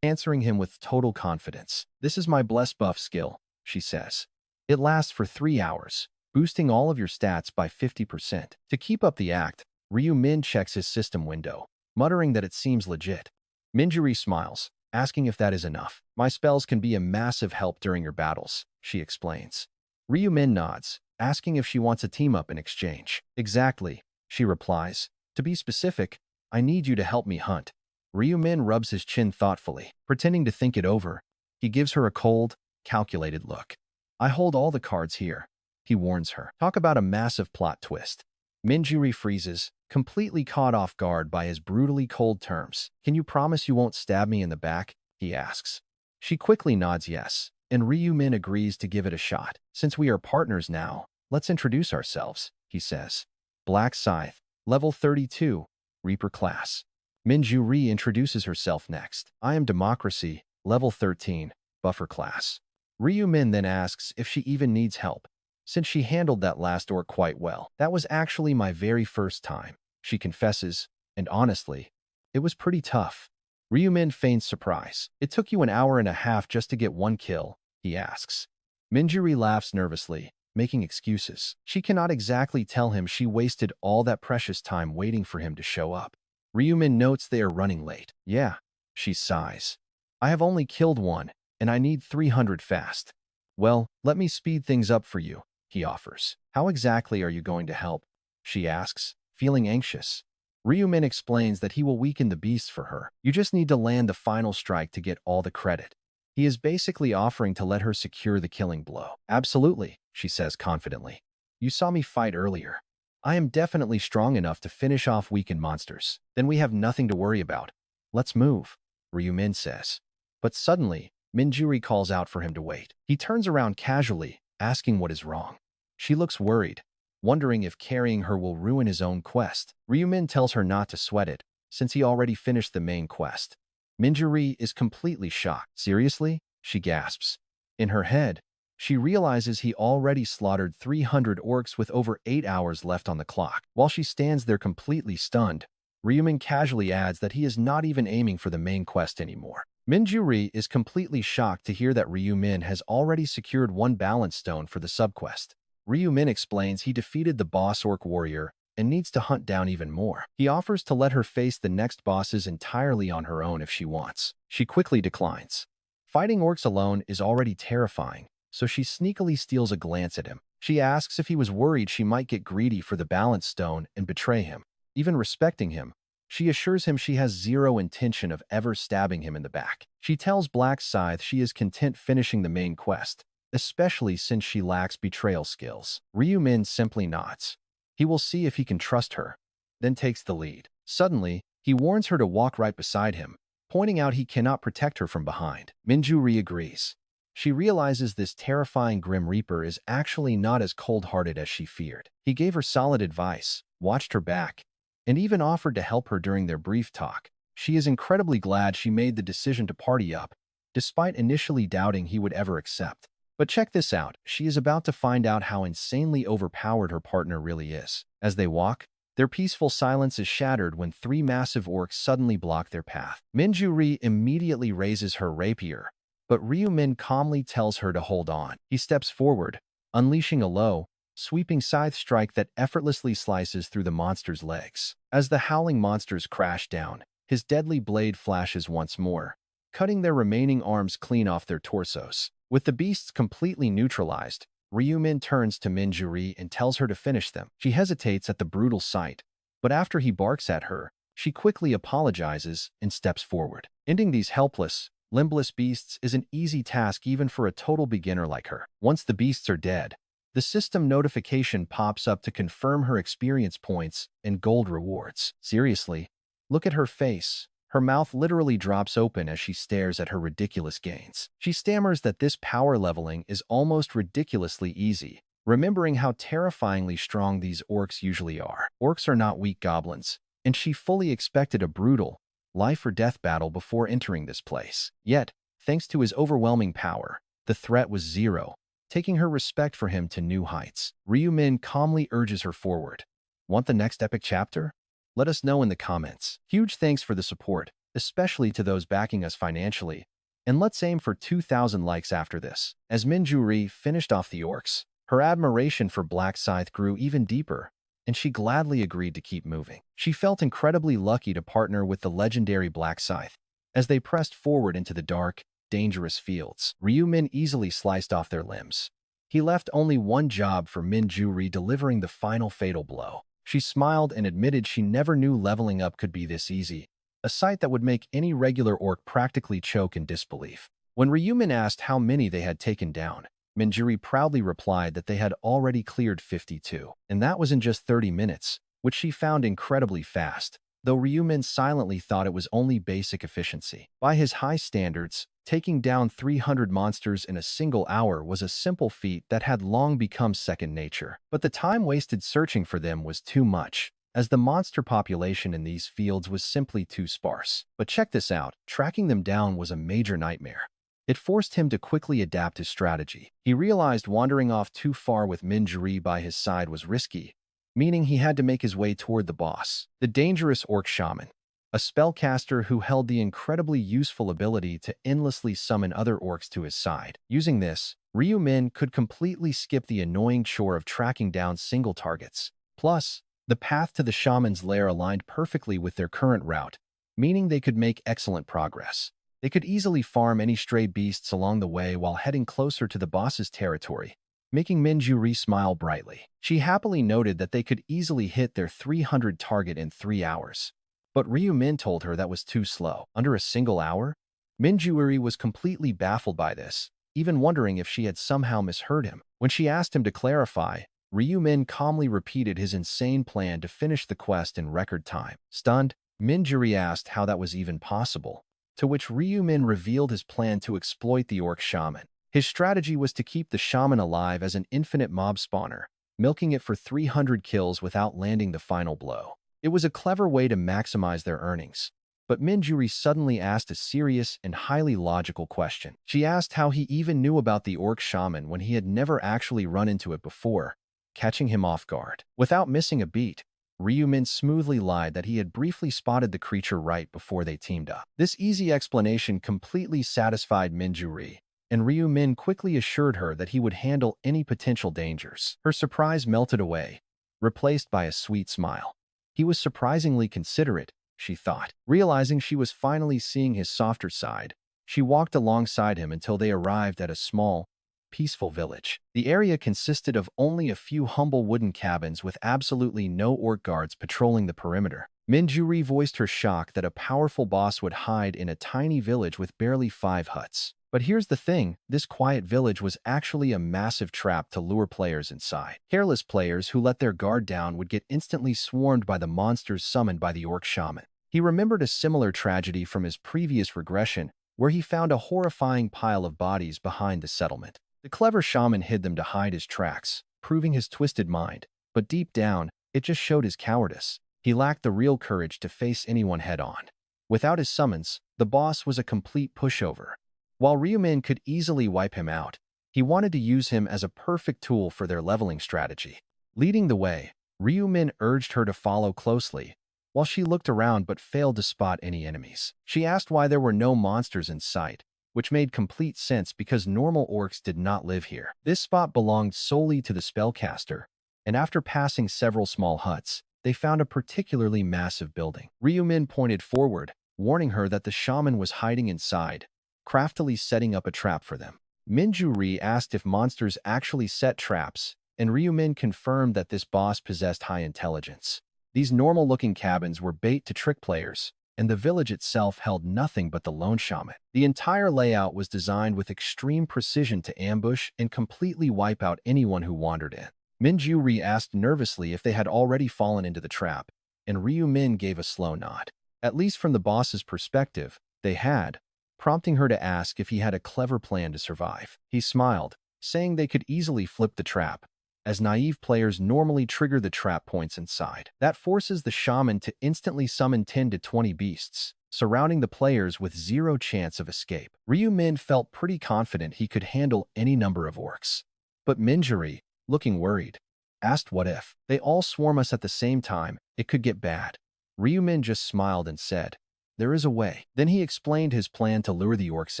answering him with total confidence. "This is my Bless Buff skill," she says. "It lasts for 3 hours, boosting all of your stats by 50%. To keep up the act, Ryu Min checks his system window, muttering that it seems legit. Minjuri smiles, asking if that is enough. "My spells can be a massive help during your battles," she explains. Ryu Min nods, asking if she wants a team-up in exchange. "Exactly," she replies. "To be specific, I need you to help me hunt." Ryu Min rubs his chin thoughtfully. Pretending to think it over, he gives her a cold, calculated look. "I hold all the cards here," he warns her. Talk about a massive plot twist. Minjuri freezes, completely caught off guard by his brutally cold terms. "Can you promise you won't stab me in the back?" he asks. She quickly nods yes, and Ryu Min agrees to give it a shot. "Since we are partners now, let's introduce ourselves," he says. "Black Scythe, level 32, Reaper class." Minju-ri introduces herself next. "I am Democracy, level 13, Buffer class." Ryu Min then asks if she even needs help, since she handled that last orc quite well. "That was actually my very first time," she confesses, and honestly, it was pretty tough. Ryu Min feigns surprise. "It took you an hour and a half just to get one kill?" he asks. Minjuri laughs nervously, making excuses. She cannot exactly tell him she wasted all that precious time waiting for him to show up. Ryumin notes they are running late. "Yeah," she sighs. "I have only killed one, and I need 300 fast." "Well, let me speed things up for you," he offers. "How exactly are you going to help?" she asks, feeling anxious. Ryumin explains that he will weaken the beast for her. "You just need to land the final strike to get all the credit." He is basically offering to let her secure the killing blow. "Absolutely," she says confidently. "You saw me fight earlier. I am definitely strong enough to finish off weakened monsters. Then we have nothing to worry about. Let's move," Ryumin says. But suddenly, Minjuri calls out for him to wait. He turns around casually, asking what is wrong. She looks worried, wondering if carrying her will ruin his own quest. Ryumin tells her not to sweat it, since he already finished the main quest. Minjuri is completely shocked. "Seriously?" she gasps. In her head, she realizes he already slaughtered 300 orcs with over 8 hours left on the clock. While she stands there completely stunned, Ryumin casually adds that he is not even aiming for the main quest anymore. Minjuri is completely shocked to hear that Ryumin has already secured one balance stone for the subquest. Ryumin explains he defeated the boss orc warrior and needs to hunt down even more. He offers to let her face the next bosses entirely on her own if she wants. She quickly declines. Fighting orcs alone is already terrifying, so she sneakily steals a glance at him. She asks if he was worried she might get greedy for the balance stone and betray him. Even respecting him, she assures him she has zero intention of ever stabbing him in the back. She tells Black Scythe she is content finishing the main quest, especially since she lacks betrayal skills. Ryu Min simply nods. He will see if he can trust her, then takes the lead. Suddenly, he warns her to walk right beside him, pointing out he cannot protect her from behind. Minjuri agrees. She realizes this terrifying Grim Reaper is actually not as cold-hearted as she feared. He gave her solid advice, watched her back, and even offered to help her during their brief talk. She is incredibly glad she made the decision to party up, despite initially doubting he would ever accept. But check this out, she is about to find out how insanely overpowered her partner really is. As they walk, their peaceful silence is shattered when 3 massive orcs suddenly block their path. Minjuri immediately raises her rapier, but Ryu Min calmly tells her to hold on. He steps forward, unleashing a low, sweeping Scythe strike that effortlessly slices through the monster's legs. As the howling monsters crash down, his deadly blade flashes once more, cutting their remaining arms clean off their torsos. With the beasts completely neutralized, Ryumin turns to Minjuri and tells her to finish them. She hesitates at the brutal sight, but after he barks at her, she quickly apologizes and steps forward. Ending these helpless, limbless beasts is an easy task even for a total beginner like her. Once the beasts are dead, the system notification pops up to confirm her experience points and gold rewards. Seriously, look at her face. Her mouth literally drops open as she stares at her ridiculous gains. She stammers that this power leveling is almost ridiculously easy, remembering how terrifyingly strong these orcs usually are. Orcs are not weak goblins, and she fully expected a brutal, life-or-death battle before entering this place. Yet, thanks to his overwhelming power, the threat was zero, taking her respect for him to new heights. Ryumin calmly urges her forward. Want the next epic chapter? Let us know in the comments. Huge thanks for the support, especially to those backing us financially. And let's aim for 2,000 likes after this. As Minjuri finished off the orcs, her admiration for Black Scythe grew even deeper, and she gladly agreed to keep moving. She felt incredibly lucky to partner with the legendary Black Scythe. As they pressed forward into the dark, dangerous fields, Ryumin easily sliced off their limbs. He left only one job for Minjuri, delivering the final fatal blow. She smiled and admitted she never knew leveling up could be this easy, a sight that would make any regular orc practically choke in disbelief. When Ryumin asked how many they had taken down, Minjuri proudly replied that they had already cleared 52, and that was in just 30 minutes, which she found incredibly fast, though Ryumin silently thought it was only basic efficiency. By his high standards, taking down 300 monsters in a single hour was a simple feat that had long become second nature. But the time wasted searching for them was too much, as the monster population in these fields was simply too sparse. But check this out, tracking them down was a major nightmare. It forced him to quickly adapt his strategy. He realized wandering off too far with Minjuri by his side was risky, meaning he had to make his way toward the boss, the dangerous orc shaman, a spellcaster who held the incredibly useful ability to endlessly summon other orcs to his side. Using this, Ryumin could completely skip the annoying chore of tracking down single targets. Plus, the path to the shaman's lair aligned perfectly with their current route, meaning they could make excellent progress. They could easily farm any stray beasts along the way while heading closer to the boss's territory, making Minjuri smile brightly. She happily noted that they could easily hit their 300 target in 3 hours. But Ryumin told her that was too slow. Under a single hour? Minjuri was completely baffled by this, even wondering if she had somehow misheard him. When she asked him to clarify, Ryumin calmly repeated his insane plan to finish the quest in record time. Stunned, Minjuri asked how that was even possible, to which Ryumin revealed his plan to exploit the orc shaman. His strategy was to keep the shaman alive as an infinite mob spawner, milking it for 300 kills without landing the final blow. It was a clever way to maximize their earnings. But Minjuri suddenly asked a serious and highly logical question. She asked how he even knew about the orc shaman when he had never actually run into it before, catching him off guard. Without missing a beat, Ryumin smoothly lied that he had briefly spotted the creature right before they teamed up. This easy explanation completely satisfied Minjuri, and Ryumin quickly assured her that he would handle any potential dangers. Her surprise melted away, replaced by a sweet smile. He was surprisingly considerate, she thought. Realizing she was finally seeing his softer side, she walked alongside him until they arrived at a small, peaceful village. The area consisted of only a few humble wooden cabins with absolutely no orc guards patrolling the perimeter. Minjuri voiced her shock that a powerful boss would hide in a tiny village with barely 5 huts. But here's the thing, this quiet village was actually a massive trap to lure players inside. Careless players who let their guard down would get instantly swarmed by the monsters summoned by the orc shaman. He remembered a similar tragedy from his previous regression, where he found a horrifying pile of bodies behind the settlement. The clever shaman hid them to hide his tracks, proving his twisted mind, but deep down, it just showed his cowardice. He lacked the real courage to face anyone head-on. Without his summons, the boss was a complete pushover. While Ryumin could easily wipe him out, he wanted to use him as a perfect tool for their leveling strategy. Leading the way, Ryumin urged her to follow closely, while she looked around but failed to spot any enemies. She asked why there were no monsters in sight, which made complete sense because normal orcs did not live here. This spot belonged solely to the spellcaster, and after passing several small huts, they found a particularly massive building. Ryumin pointed forward, warning her that the shaman was hiding inside, craftily setting up a trap for them. Minju-ri asked if monsters actually set traps, and Ryumin confirmed that this boss possessed high intelligence. These normal-looking cabins were bait to trick players, and the village itself held nothing but the lone shaman. The entire layout was designed with extreme precision to ambush and completely wipe out anyone who wandered in. Minju-ri asked nervously if they had already fallen into the trap, and Ryumin gave a slow nod. At least from the boss's perspective, they had, prompting her to ask if he had a clever plan to survive. He smiled, saying they could easily flip the trap, as naive players normally trigger the trap points inside. That forces the shaman to instantly summon 10 to 20 beasts, surrounding the players with zero chance of escape. Ryumin felt pretty confident he could handle any number of orcs. But Minju-ri, looking worried, asked what if they all swarm us at the same time, it could get bad. Ryumin just smiled and said, "There is a way." Then he explained his plan to lure the orcs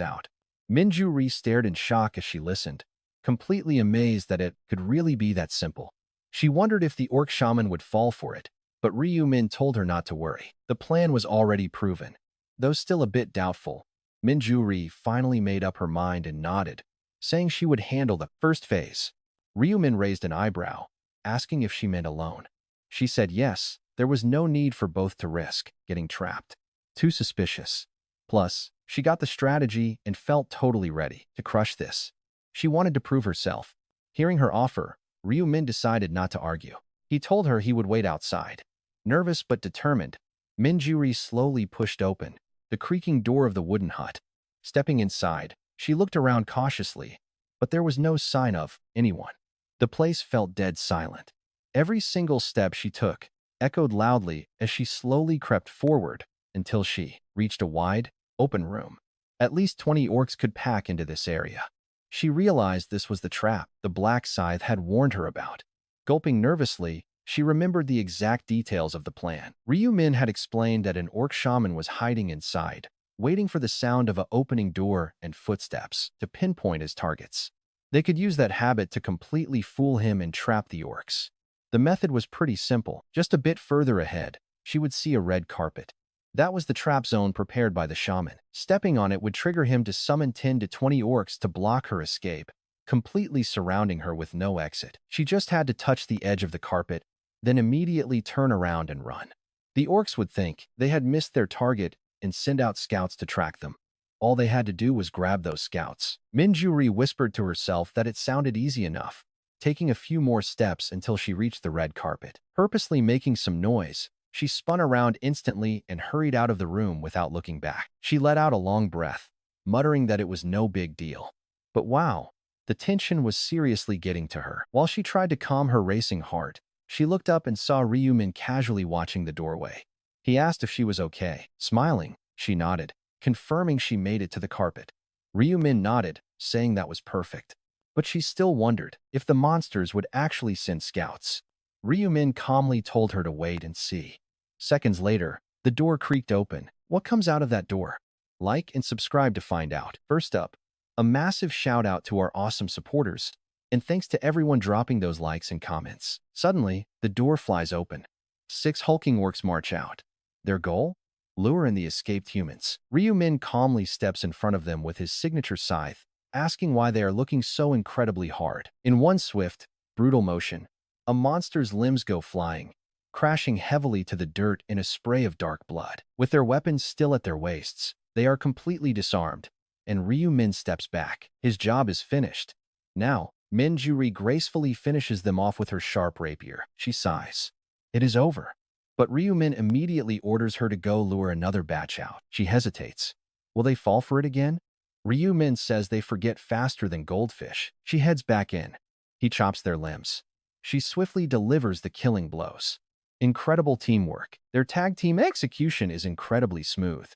out. Minju-ri stared in shock as she listened, completely amazed that it could really be that simple. She wondered if the orc shaman would fall for it, but Ryumin told her not to worry. The plan was already proven. Though still a bit doubtful, Minju-ri finally made up her mind and nodded, saying she would handle the first phase. Ryumin raised an eyebrow, asking if she meant alone. She said yes, there was no need for both to risk getting trapped. Too suspicious. Plus, she got the strategy and felt totally ready to crush this. She wanted to prove herself. Hearing her offer, Ryumin decided not to argue. He told her he would wait outside. Nervous but determined, Minju-ri slowly pushed open the creaking door of the wooden hut. Stepping inside, she looked around cautiously, but there was no sign of anyone. The place felt dead silent. Every single step she took echoed loudly as she slowly crept forward until she reached a wide, open room. At least 20 orcs could pack into this area. She realized this was the trap the black Scythe had warned her about. Gulping nervously, she remembered the exact details of the plan. Ryumin had explained that an orc shaman was hiding inside, waiting for the sound of an opening door and footsteps to pinpoint his targets. They could use that habit to completely fool him and trap the orcs. The method was pretty simple. Just a bit further ahead, she would see a red carpet. That was the trap zone prepared by the shaman. Stepping on it would trigger him to summon 10 to 20 orcs to block her escape, completely surrounding her with no exit. She just had to touch the edge of the carpet, then immediately turn around and run. The orcs would think they had missed their target and send out scouts to track them. All they had to do was grab those scouts. Minju-ri whispered to herself that it sounded easy enough, taking a few more steps until she reached the red carpet. Purposely making some noise, she spun around instantly and hurried out of the room without looking back. She let out a long breath, muttering that it was no big deal. But wow, the tension was seriously getting to her. While she tried to calm her racing heart, she looked up and saw Ryumin casually watching the doorway. He asked if she was okay. Smiling, she nodded, confirming she made it to the carpet. Ryumin nodded, saying that was perfect. But she still wondered if the monsters would actually send scouts. Ryumin calmly told her to wait and see. Seconds later, the door creaked open. What comes out of that door? Like and subscribe to find out. First up, a massive shout out to our awesome supporters, and thanks to everyone dropping those likes and comments. Suddenly, the door flies open. 6 hulking orcs march out. Their goal? Lure in the escaped humans. Ryumin calmly steps in front of them with his signature scythe, asking why they are looking so incredibly hard. In one swift, brutal motion, a monster's limbs go flying, crashing heavily to the dirt in a spray of dark blood. With their weapons still at their waists, they are completely disarmed, and Ryumin steps back. His job is finished. Now, Minju-ri gracefully finishes them off with her sharp rapier. She sighs. It is over. But Ryumin immediately orders her to go lure another batch out. She hesitates. Will they fall for it again? Ryumin says they forget faster than goldfish. She heads back in. He chops their limbs. She swiftly delivers the killing blows. Incredible teamwork. Their tag team execution is incredibly smooth.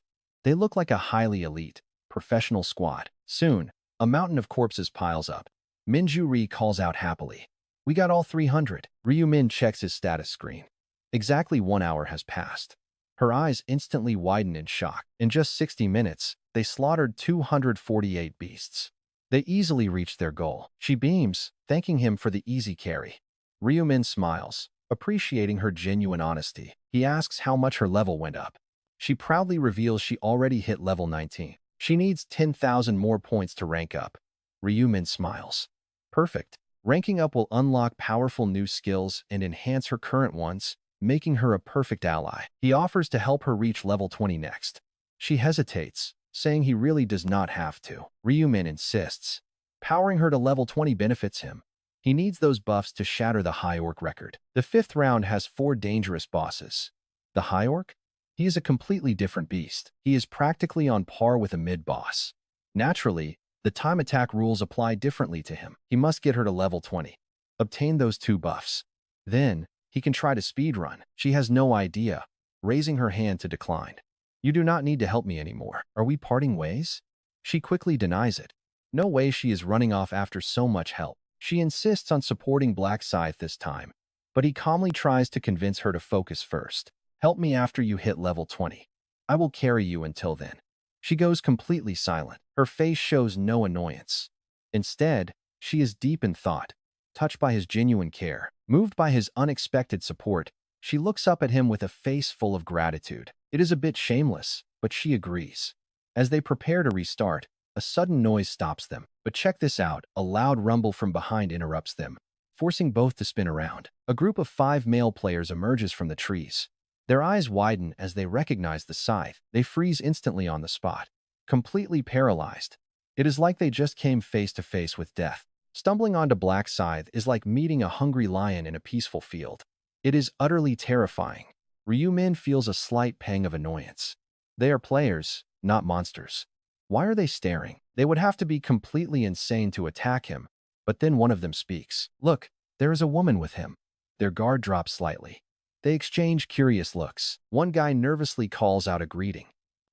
They look like a highly elite, professional squad. Soon, a mountain of corpses piles up. Minju-ri calls out happily. We got all 300. Ryumin checks his status screen. Exactly 1 hour has passed. Her eyes instantly widen in shock. In just 60 minutes, they slaughtered 248 beasts. They easily reached their goal. She beams, thanking him for the easy carry. Ryumin smiles, appreciating her genuine honesty. He asks how much her level went up. She proudly reveals she already hit level 19. She needs 10,000 more points to rank up. Ryumin smiles. Perfect. Ranking up will unlock powerful new skills and enhance her current ones, making her a perfect ally. He offers to help her reach level 20 next. She hesitates, saying he really does not have to. Ryumin insists. Powering her to level 20 benefits him. He needs those buffs to shatter the High Orc record. The 5th round has 4 dangerous bosses. The High Orc? He is a completely different beast. He is practically on par with a mid-boss. Naturally, the time attack rules apply differently to him. He must get her to level 20. Obtain those 2 buffs. Then, he can try to speedrun. She has no idea, raising her hand to decline. You do not need to help me anymore. Are we parting ways? She quickly denies it. No way, she is running off after so much help. She insists on supporting Black Scythe this time, but he calmly tries to convince her to focus first. Help me after you hit level 20. I will carry you until then. She goes completely silent. Her face shows no annoyance. Instead, she is deep in thought, touched by his genuine care. Moved by his unexpected support, she looks up at him with a face full of gratitude. It is a bit shameless, but she agrees. As they prepare to restart, a sudden noise stops them. But check this out, a loud rumble from behind interrupts them, forcing both to spin around. A group of 5 male players emerges from the trees. Their eyes widen as they recognize the Scythe. They freeze instantly on the spot, completely paralyzed. It is like they just came face to face with death. Stumbling onto Black Scythe is like meeting a hungry lion in a peaceful field. It is utterly terrifying. Ryumin feels a slight pang of annoyance. They are players, not monsters. Why are they staring? They would have to be completely insane to attack him. But then one of them speaks. Look, there is a woman with him. Their guard drops slightly. They exchange curious looks. One guy nervously calls out a greeting.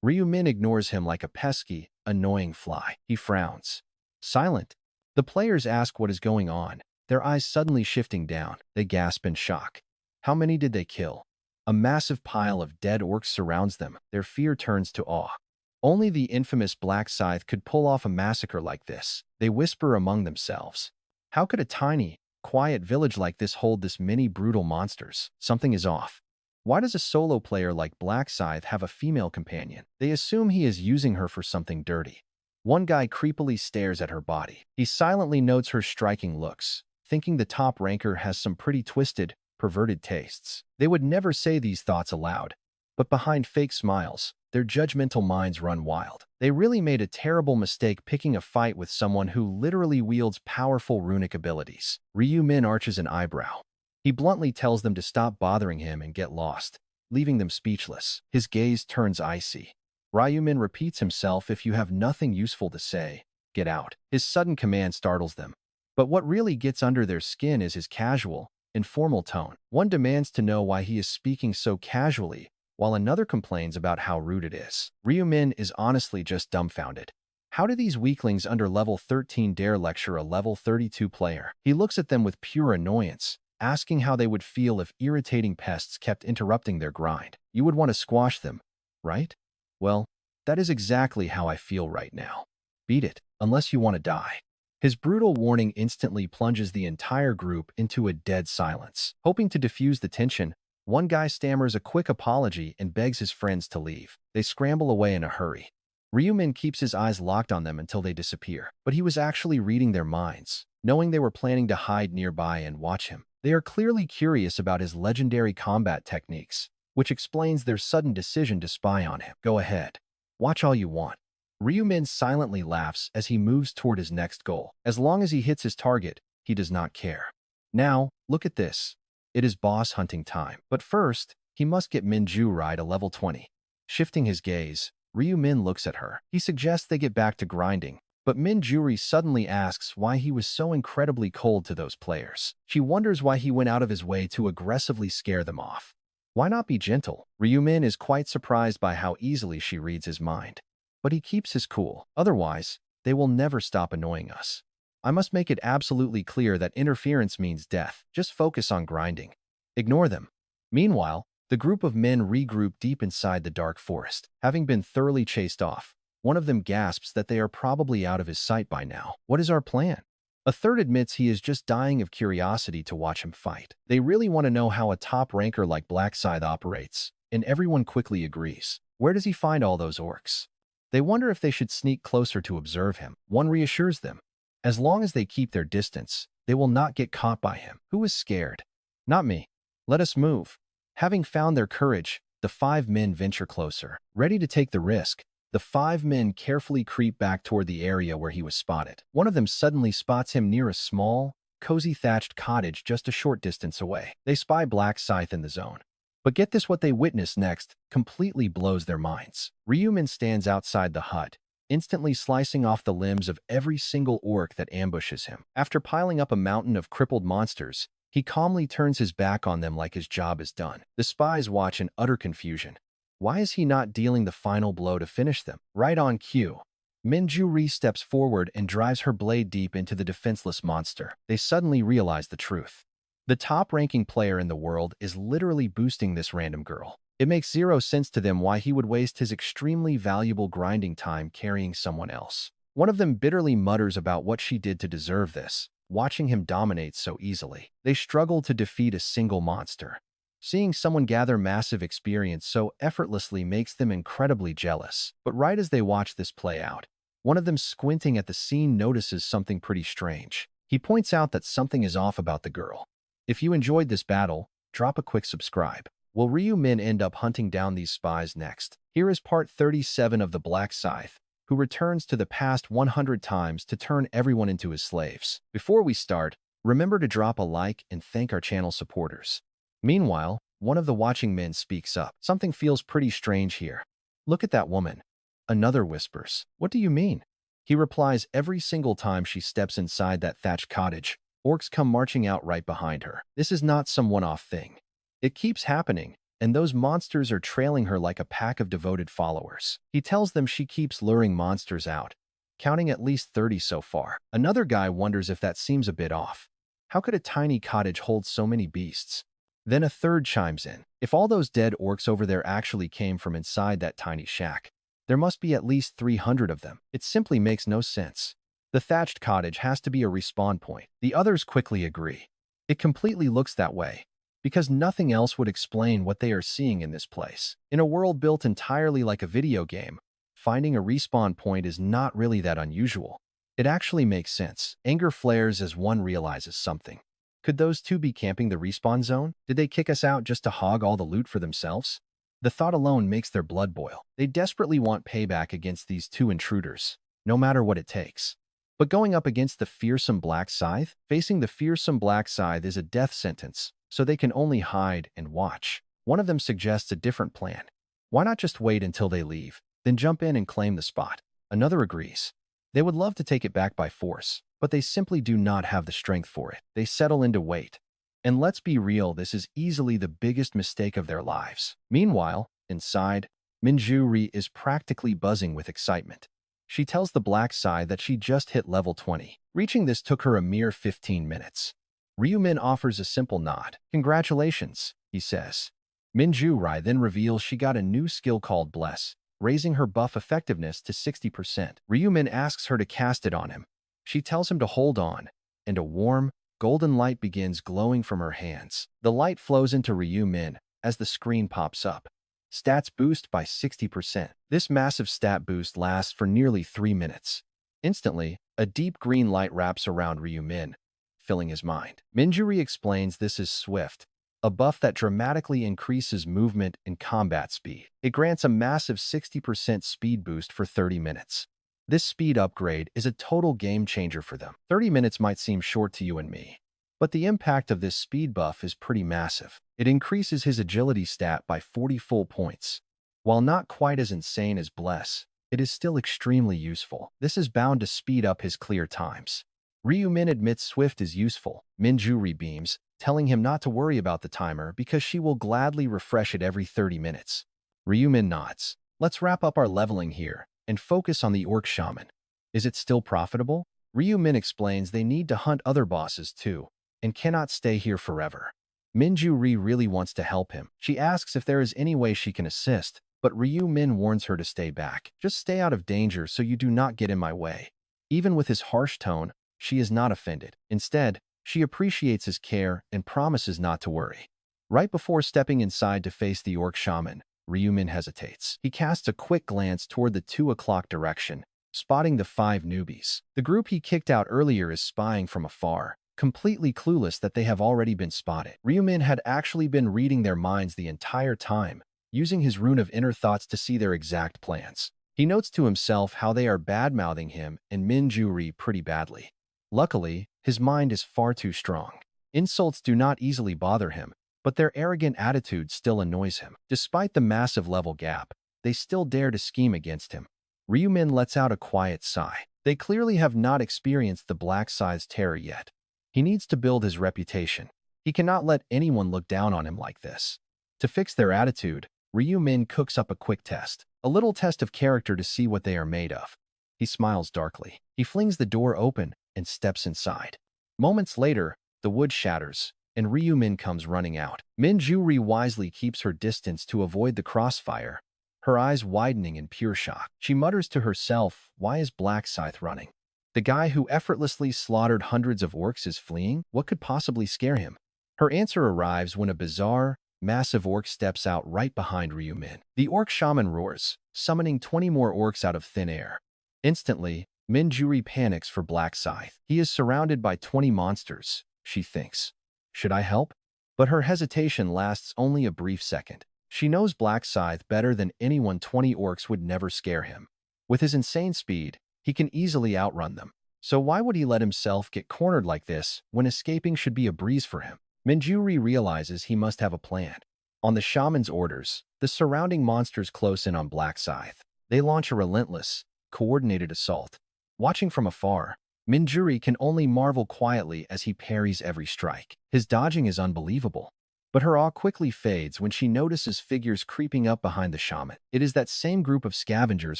Ryumin ignores him like a pesky, annoying fly. He frowns. Silent. The players ask what is going on, their eyes suddenly shifting down. They gasp in shock. How many did they kill? A massive pile of dead orcs surrounds them. Their fear turns to awe. Only the infamous Black Scythe could pull off a massacre like this. They whisper among themselves. How could a tiny, quiet village like this hold this many brutal monsters? Something is off. Why does a solo player like Black Scythe have a female companion? They assume he is using her for something dirty. One guy creepily stares at her body. He silently notes her striking looks, thinking the top ranker has some pretty twisted, perverted tastes. They would never say these thoughts aloud, but behind fake smiles, their judgmental minds run wild. They really made a terrible mistake picking a fight with someone who literally wields powerful runic abilities. Ryumin arches an eyebrow. He bluntly tells them to stop bothering him and get lost, leaving them speechless. His gaze turns icy. Ryumin repeats himself, if you have nothing useful to say, get out. His sudden command startles them. But what really gets under their skin is his casual, informal tone. One demands to know why he is speaking so casually, while another complains about how rude it is. Ryumin is honestly just dumbfounded. How do these weaklings under level 13 dare lecture a level 32 player? He looks at them with pure annoyance, asking how they would feel if irritating pests kept interrupting their grind. You would want to squash them, right? Well, that is exactly how I feel right now. Beat it, unless you want to die. His brutal warning instantly plunges the entire group into a dead silence. Hoping to diffuse the tension, one guy stammers a quick apology and begs his friends to leave. They scramble away in a hurry. Ryumin keeps his eyes locked on them until they disappear, but he was actually reading their minds, knowing they were planning to hide nearby and watch him. They are clearly curious about his legendary combat techniques, which explains their sudden decision to spy on him. Go ahead. Watch all you want. Ryumin silently laughs as he moves toward his next goal. As long as he hits his target, he does not care. Now, look at this. It is boss hunting time. But first, he must get Minjurai to level 20. Shifting his gaze, Ryumin looks at her. He suggests they get back to grinding, but Minjurai suddenly asks why he was so incredibly cold to those players. She wonders why he went out of his way to aggressively scare them off. Why not be gentle? Ryumin is quite surprised by how easily she reads his mind. But he keeps his cool. Otherwise, they will never stop annoying us. I must make it absolutely clear that interference means death. Just focus on grinding. Ignore them. Meanwhile, The group of men regroup deep inside the dark forest. Having been thoroughly chased off, one of them gasps that they are probably out of his sight by now. What is our plan? A third admits he is just dying of curiosity to watch him fight. They really want to know how a top ranker like Black Scythe operates, and everyone quickly agrees. Where does he find all those orcs? They wonder if they should sneak closer to observe him. One reassures them. As long as they keep their distance, they will not get caught by him. Who is scared? Not me. Let us move. Having found their courage, the 5 men venture closer. Ready to take the risk, the 5 men carefully creep back toward the area where he was spotted. One of them suddenly spots him near a small, cozy thatched cottage just a short distance away. They spy Black Scythe in the zone. But get this, what they witness next completely blows their minds. Ryumin stands outside the hut, instantly slicing off the limbs of every single orc that ambushes him. After piling up a mountain of crippled monsters, he calmly turns his back on them like his job is done. The spies watch in utter confusion. Why is he not dealing the final blow to finish them? Right on cue, Minju-ri steps forward and drives her blade deep into the defenseless monster. They suddenly realize the truth. The top-ranking player in the world is literally boosting this random girl. It makes zero sense to them why he would waste his extremely valuable grinding time carrying someone else. One of them bitterly mutters about what she did to deserve this, watching him dominate so easily. They struggle to defeat a single monster. Seeing someone gather massive experience so effortlessly makes them incredibly jealous. But right as they watch this play out, one of them squinting at the scene notices something pretty strange. He points out that something is off about the girl. If you enjoyed this battle, drop a quick subscribe. Will Ryu Min end up hunting down these spies next? Here is part 37 of the Black Scythe, who returns to the past 100 times to turn everyone into his slaves. Before we start, remember to drop a like and thank our channel supporters. Meanwhile, one of the watching men speaks up. Something feels pretty strange here. Look at that woman. Another whispers. What do you mean? He replies, every single time she steps inside that thatched cottage, orcs come marching out right behind her. This is not some one-off thing. It keeps happening, and those monsters are trailing her like a pack of devoted followers. He tells them she keeps luring monsters out, counting at least 30 so far. Another guy wonders if that seems a bit off. How could a tiny cottage hold so many beasts? Then a third chimes in. If all those dead orcs over there actually came from inside that tiny shack, there must be at least 300 of them. It simply makes no sense. The thatched cottage has to be a respawn point. The others quickly agree. It completely looks that way, because nothing else would explain what they are seeing in this place. In a world built entirely like a video game, finding a respawn point is not really that unusual. It actually makes sense. Anger flares as one realizes something. Could those two be camping the respawn zone? Did they kick us out just to hog all the loot for themselves? The thought alone makes their blood boil. They desperately want payback against these two intruders, no matter what it takes. But going up against the fearsome Black Scythe, facing the fearsome Black Scythe is a death sentence, so they can only hide and watch. One of them suggests a different plan. Why not just wait until they leave, then jump in and claim the spot? Another agrees. They would love to take it back by force, but they simply do not have the strength for it. They settle in to wait. And let's be real, this is easily the biggest mistake of their lives. Meanwhile, inside, Minju-ri is practically buzzing with excitement. She tells the Black Scythe that she just hit level 20. Reaching this took her a mere 15 minutes. Ryumin offers a simple nod. Congratulations, he says. Minju-ri then reveals she got a new skill called Bless, raising her buff effectiveness to 60%. Ryumin asks her to cast it on him. She tells him to hold on, and a warm, golden light begins glowing from her hands. The light flows into Ryumin as the screen pops up. Stats boost by 60%. This massive stat boost lasts for nearly 3 minutes. Instantly, a deep green light wraps around Ryumin, filling his mind. Minju-ri explains this is Swift, a buff that dramatically increases movement and combat speed. It grants a massive 60% speed boost for 30 minutes. This speed upgrade is a total game changer for them. 30 minutes might seem short to you and me, but the impact of this speed buff is pretty massive. It increases his agility stat by 40 full points. While not quite as insane as Bless, it is still extremely useful. This is bound to speed up his clear times. Ryumin admits Swift is useful. Minju-ri beams, telling him not to worry about the timer because she will gladly refresh it every 30 minutes. Ryumin nods. Let's wrap up our leveling here and focus on the Orc Shaman. Is it still profitable? Ryumin explains they need to hunt other bosses too, and cannot stay here forever. Minju-ri really wants to help him. She asks if there is any way she can assist, but Ryu-min warns her to stay back. Just stay out of danger so you do not get in my way. Even with his harsh tone, she is not offended. Instead, she appreciates his care and promises not to worry. Right before stepping inside to face the orc shaman, Ryu-min hesitates. He casts a quick glance toward the 2 o'clock direction, spotting the 5 newbies. The group he kicked out earlier is spying from afar, completely clueless that they have already been spotted. Ryu-min had actually been reading their minds the entire time, using his rune of inner thoughts to see their exact plans. He notes to himself how they are bad-mouthing him and Minju-ri pretty badly. Luckily, his mind is far too strong. Insults do not easily bother him, but their arrogant attitude still annoys him. Despite the massive level gap, they still dare to scheme against him. Ryu-min lets out a quiet sigh. They clearly have not experienced the Black Scythe's terror yet. He needs to build his reputation. He cannot let anyone look down on him like this. To fix their attitude, Ryu-min cooks up a quick test, a little test of character to see what they are made of. He smiles darkly. He flings the door open and steps inside. Moments later, the wood shatters, and Ryu-min comes running out. Minju-ri wisely keeps her distance to avoid the crossfire, her eyes widening in pure shock. She mutters to herself, why is Black Scythe running? The guy who effortlessly slaughtered hundreds of orcs is fleeing? What could possibly scare him? Her answer arrives when a bizarre, massive orc steps out right behind Ryu-min. The orc shaman roars, summoning 20 more orcs out of thin air. Instantly, Minju-ri panics for Black Scythe. He is surrounded by 20 monsters, she thinks. Should I help? But her hesitation lasts only a brief second. She knows Black Scythe better than anyone. 20 orcs would never scare him. With his insane speed, he can easily outrun them. So why would he let himself get cornered like this when escaping should be a breeze for him? Minju-ri realizes he must have a plan. On the shaman's orders, the surrounding monsters close in on Black Scythe. They launch a relentless, coordinated assault. Watching from afar, Minju-ri can only marvel quietly as he parries every strike. His dodging is unbelievable. But her awe quickly fades when she notices figures creeping up behind the shaman. It is that same group of scavengers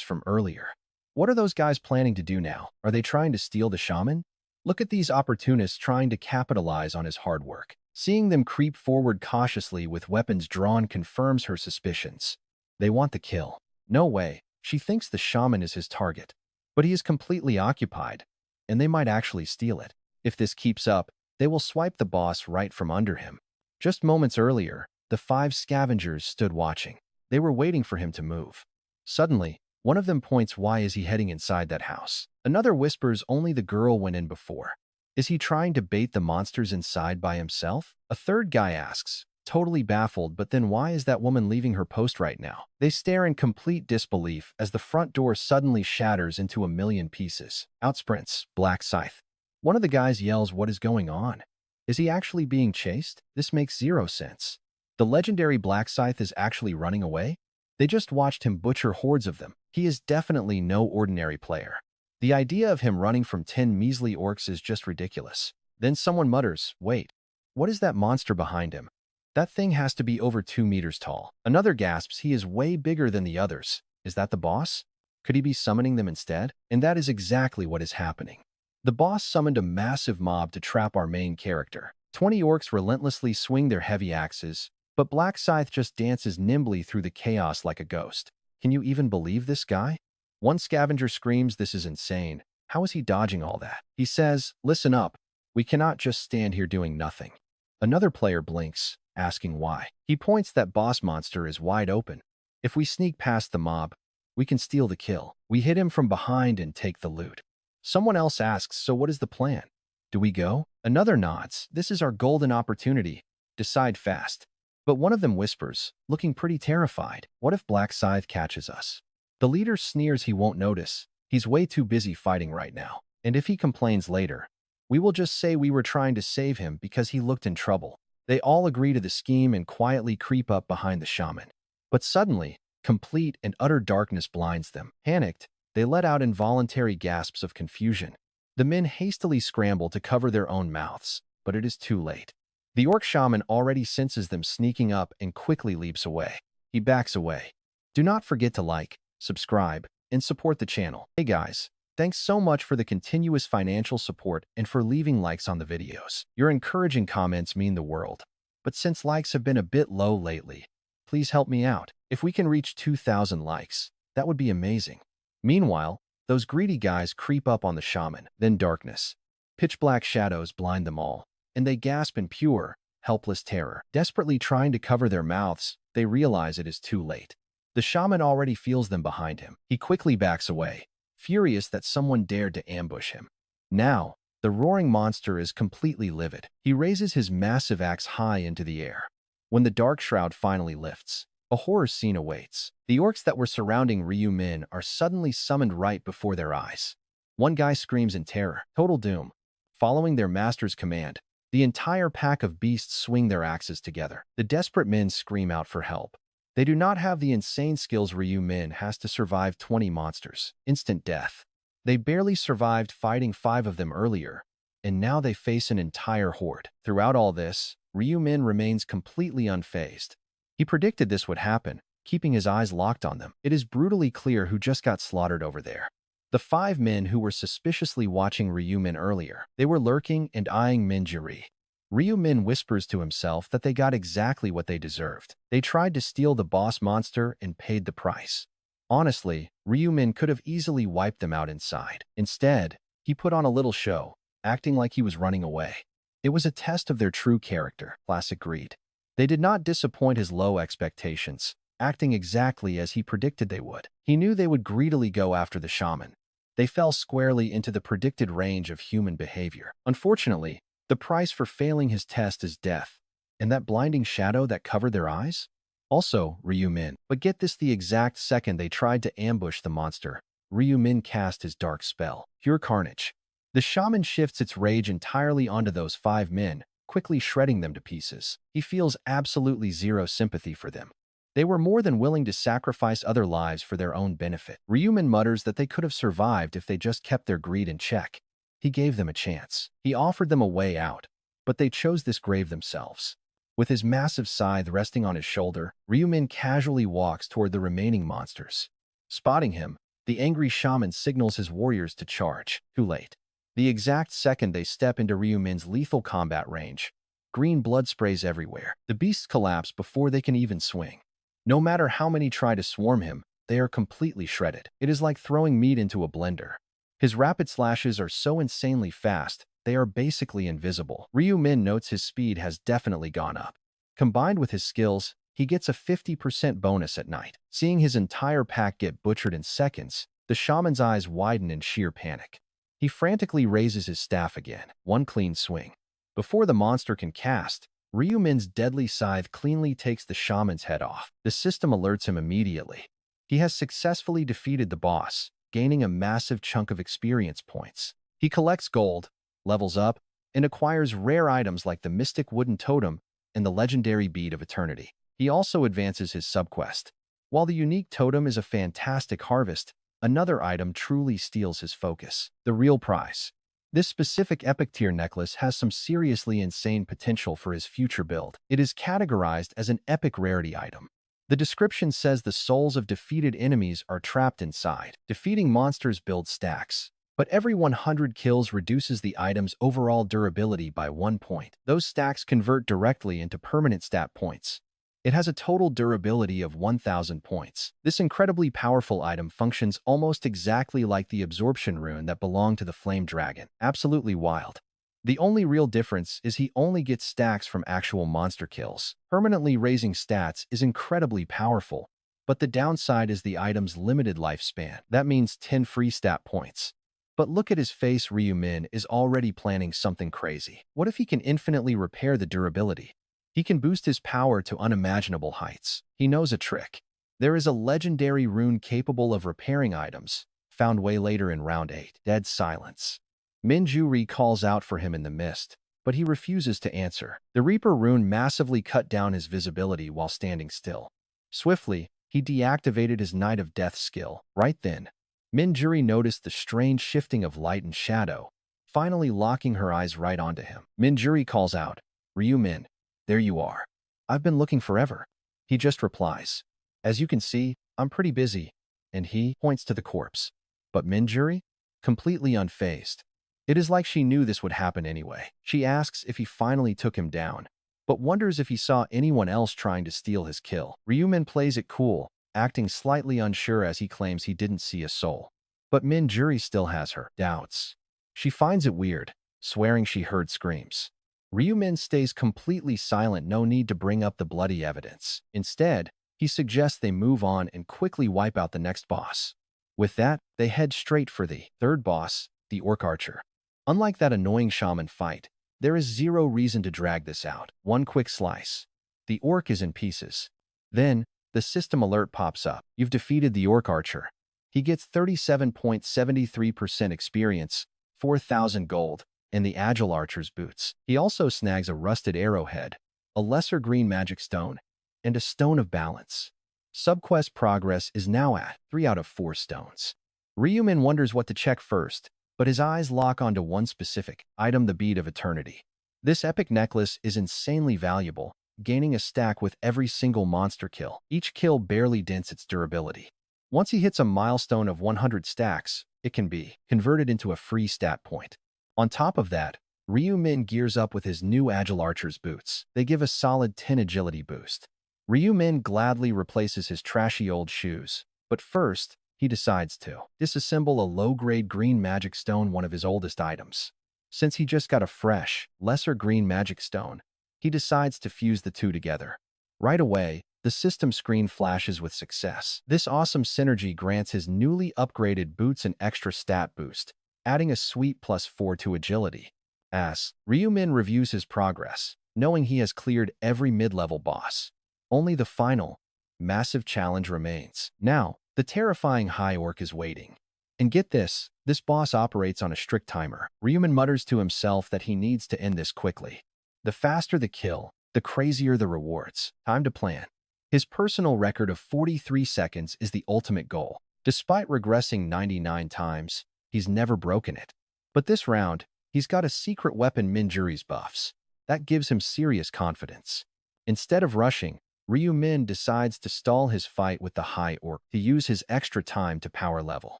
from earlier. What are those guys planning to do now? Are they trying to steal the shaman? Look at these opportunists trying to capitalize on his hard work. Seeing them creep forward cautiously with weapons drawn confirms her suspicions. They want the kill. No way. She thinks the shaman is his target. But he is completely occupied, and they might actually steal it. If this keeps up, they will swipe the boss right from under him. Just moments earlier, the 5 scavengers stood watching. They were waiting for him to move. Suddenly, one of them points, why is he heading inside that house? Another whispers, only the girl went in before. Is he trying to bait the monsters inside by himself? A third guy asks, totally baffled, but then why is that woman leaving her post right now? They stare in complete disbelief as the front door suddenly shatters into a million pieces. Out sprints Black Scythe. One of the guys yells, what is going on? Is he actually being chased? This makes zero sense. The legendary Black Scythe is actually running away? They just watched him butcher hordes of them. He is definitely no ordinary player. The idea of him running from 10 measly orcs is just ridiculous. Then someone mutters, wait, what is that monster behind him? That thing has to be over 2 meters tall. Another gasps, he is way bigger than the others. Is that the boss? Could he be summoning them instead? And that is exactly what is happening. The boss summoned a massive mob to trap our main character. 20 orcs relentlessly swing their heavy axes, but Black Scythe just dances nimbly through the chaos like a ghost. Can you even believe this guy? One scavenger screams, this is insane. How is he dodging all that? He says, listen up. We cannot just stand here doing nothing. Another player blinks, asking why. He points that boss monster is wide open. If we sneak past the mob, we can steal the kill. We hit him from behind and take the loot. Someone else asks, so what is the plan? Do we go? Another nods. This is our golden opportunity. Decide fast. But one of them whispers, looking pretty terrified, what if Black Scythe catches us? The leader sneers, he won't notice. He's way too busy fighting right now. And if he complains later, we will just say we were trying to save him because he looked in trouble. They all agree to the scheme and quietly creep up behind the shaman. But suddenly, complete and utter darkness blinds them. Panicked, they let out involuntary gasps of confusion. The men hastily scramble to cover their own mouths, but it is too late. The orc shaman already senses them sneaking up and quickly leaps away. He backs away. Do not forget to like, subscribe, and support the channel. Hey guys, thanks so much for the continuous financial support and for leaving likes on the videos. Your encouraging comments mean the world. but since likes have been a bit low lately, please help me out. If we can reach 2,000 likes, that would be amazing. Meanwhile, those greedy guys creep up on the shaman, then darkness. Pitch black shadows blind them all, and they gasp in pure, helpless terror. Desperately trying to cover their mouths, they realize it is too late. The shaman already feels them behind him. He quickly backs away, furious that someone dared to ambush him. Now, the roaring monster is completely livid. He raises his massive axe high into the air. When the dark shroud finally lifts, a horror scene awaits. The orcs that were surrounding Ryu Min are suddenly summoned right before their eyes. One guy screams in terror, total doom. Following their master's command, the entire pack of beasts swing their axes together. The desperate men scream out for help. They do not have the insane skills Ryu Min has to survive 20 monsters. Instant death. They barely survived fighting 5 of them earlier, and now they face an entire horde. Throughout all this, Ryu Min remains completely unfazed. He predicted this would happen, keeping his eyes locked on them. It is brutally clear who just got slaughtered over there. The 5 men who were suspiciously watching Ryu Min earlier. They were lurking and eyeing Minjuri. Ryu Min whispers to himself that they got exactly what they deserved. They tried to steal the boss monster and paid the price. Honestly, Ryu Min could have easily wiped them out inside. Instead, he put on a little show, acting like he was running away. It was a test of their true character, classic greed. They did not disappoint his low expectations, acting exactly as he predicted they would. He knew they would greedily go after the shaman. They fell squarely into the predicted range of human behavior. Unfortunately, the price for failing his test is death, and that blinding shadow that covered their eyes? Also, Ryu Min. But get this, the exact second they tried to ambush the monster, Ryu Min cast his dark spell, pure carnage. The shaman shifts its rage entirely onto those 5 men, quickly shredding them to pieces. He feels absolutely zero sympathy for them. They were more than willing to sacrifice other lives for their own benefit. Ryu Min mutters that they could have survived if they just kept their greed in check. He gave them a chance. He offered them a way out, but they chose this grave themselves. With his massive scythe resting on his shoulder, Ryu Min casually walks toward the remaining monsters. Spotting him, the angry shaman signals his warriors to charge. Too late. The exact second they step into Ryu Min's lethal combat range, green blood sprays everywhere. The beasts collapse before they can even swing. No matter how many try to swarm him, they are completely shredded. It is like throwing meat into a blender. His rapid slashes are so insanely fast, they are basically invisible. Ryu Min notes his speed has definitely gone up. Combined with his skills, he gets a 50% bonus at night. Seeing his entire pack get butchered in seconds, the shaman's eyes widen in sheer panic. He frantically raises his staff again, one clean swing. Before the monster can cast, Ryu Min's deadly scythe cleanly takes the shaman's head off. The system alerts him immediately. He has successfully defeated the boss, gaining a massive chunk of experience points. He collects gold, levels up, and acquires rare items like the mystic wooden totem and the legendary bead of eternity. He also advances his subquest. While the unique totem is a fantastic harvest, another item truly steals his focus: the real prize. This specific epic tier necklace has some seriously insane potential for his future build. It is categorized as an epic rarity item. The description says the souls of defeated enemies are trapped inside. Defeating monsters build stacks, but every 100 kills reduces the item's overall durability by 1 point. Those stacks convert directly into permanent stat points. It has a total durability of 1,000 points. This incredibly powerful item functions almost exactly like the absorption rune that belonged to the flame dragon. Absolutely wild. The only real difference is he only gets stacks from actual monster kills. Permanently raising stats is incredibly powerful, but the downside is the item's limited lifespan. That means 10 free stat points. But look at his face. Ryu Min is already planning something crazy. What if he can infinitely repair the durability? He can boost his power to unimaginable heights. He knows a trick. There is a legendary rune capable of repairing items, found way later in round 8. Dead silence. Minjuri calls out for him in the mist, but he refuses to answer. The Reaper rune massively cut down his visibility while standing still. Swiftly, he deactivated his Knight of Death skill. Right then, Minjuri noticed the strange shifting of light and shadow, finally locking her eyes right onto him. Minjuri calls out, "Ryu Min, there you are. I've been looking forever." He just replies, "As you can see, I'm pretty busy," and he points to the corpse. But Minjuri? Completely unfazed. It is like she knew this would happen anyway. She asks if he finally took him down, but wonders if he saw anyone else trying to steal his kill. Ryumin plays it cool, acting slightly unsure as he claims he didn't see a soul. But Min-juri still has her doubts. She finds it weird, swearing she heard screams. Ryumin stays completely silent, no need to bring up the bloody evidence. Instead, he suggests they move on and quickly wipe out the next boss. With that, they head straight for the third boss, the Orc Archer. Unlike that annoying shaman fight, there is zero reason to drag this out. One quick slice. The orc is in pieces. Then, the system alert pops up. You've defeated the Orc Archer. He gets 37.73% experience, 4,000 gold, and the Agile Archer's boots. He also snags a rusted arrowhead, a lesser green magic stone, and a stone of balance. Subquest progress is now at 3 out of 4 stones. Ryumin wonders what to check first, but his eyes lock onto one specific item, the Bead of Eternity. This epic necklace is insanely valuable, gaining a stack with every single monster kill. Each kill barely dents its durability. Once he hits a milestone of 100 stacks, it can be converted into a free stat point. On top of that, Ryumin gears up with his new Agile Archer's boots. They give a solid 10 agility boost. Ryumin gladly replaces his trashy old shoes, but first, he decides to disassemble a low-grade green magic stone, one of his oldest items. Since he just got a fresh, lesser green magic stone, he decides to fuse the two together. Right away, the system screen flashes with success. This awesome synergy grants his newly upgraded boots an extra stat boost, adding a sweet +4 to agility. As Ryumin reviews his progress, knowing he has cleared every mid-level boss, only the final, massive challenge remains. Now, the terrifying High Orc is waiting. And get this boss operates on a strict timer. Ryumin mutters to himself that he needs to end this quickly. The faster the kill, the crazier the rewards. Time to plan. His personal record of 43 seconds is the ultimate goal. Despite regressing 99 times, he's never broken it. But this round, he's got a secret weapon, Min-juri's buffs. That gives him serious confidence. Instead of rushing, Ryumin decides to stall his fight with the High Orc to use his extra time to power level.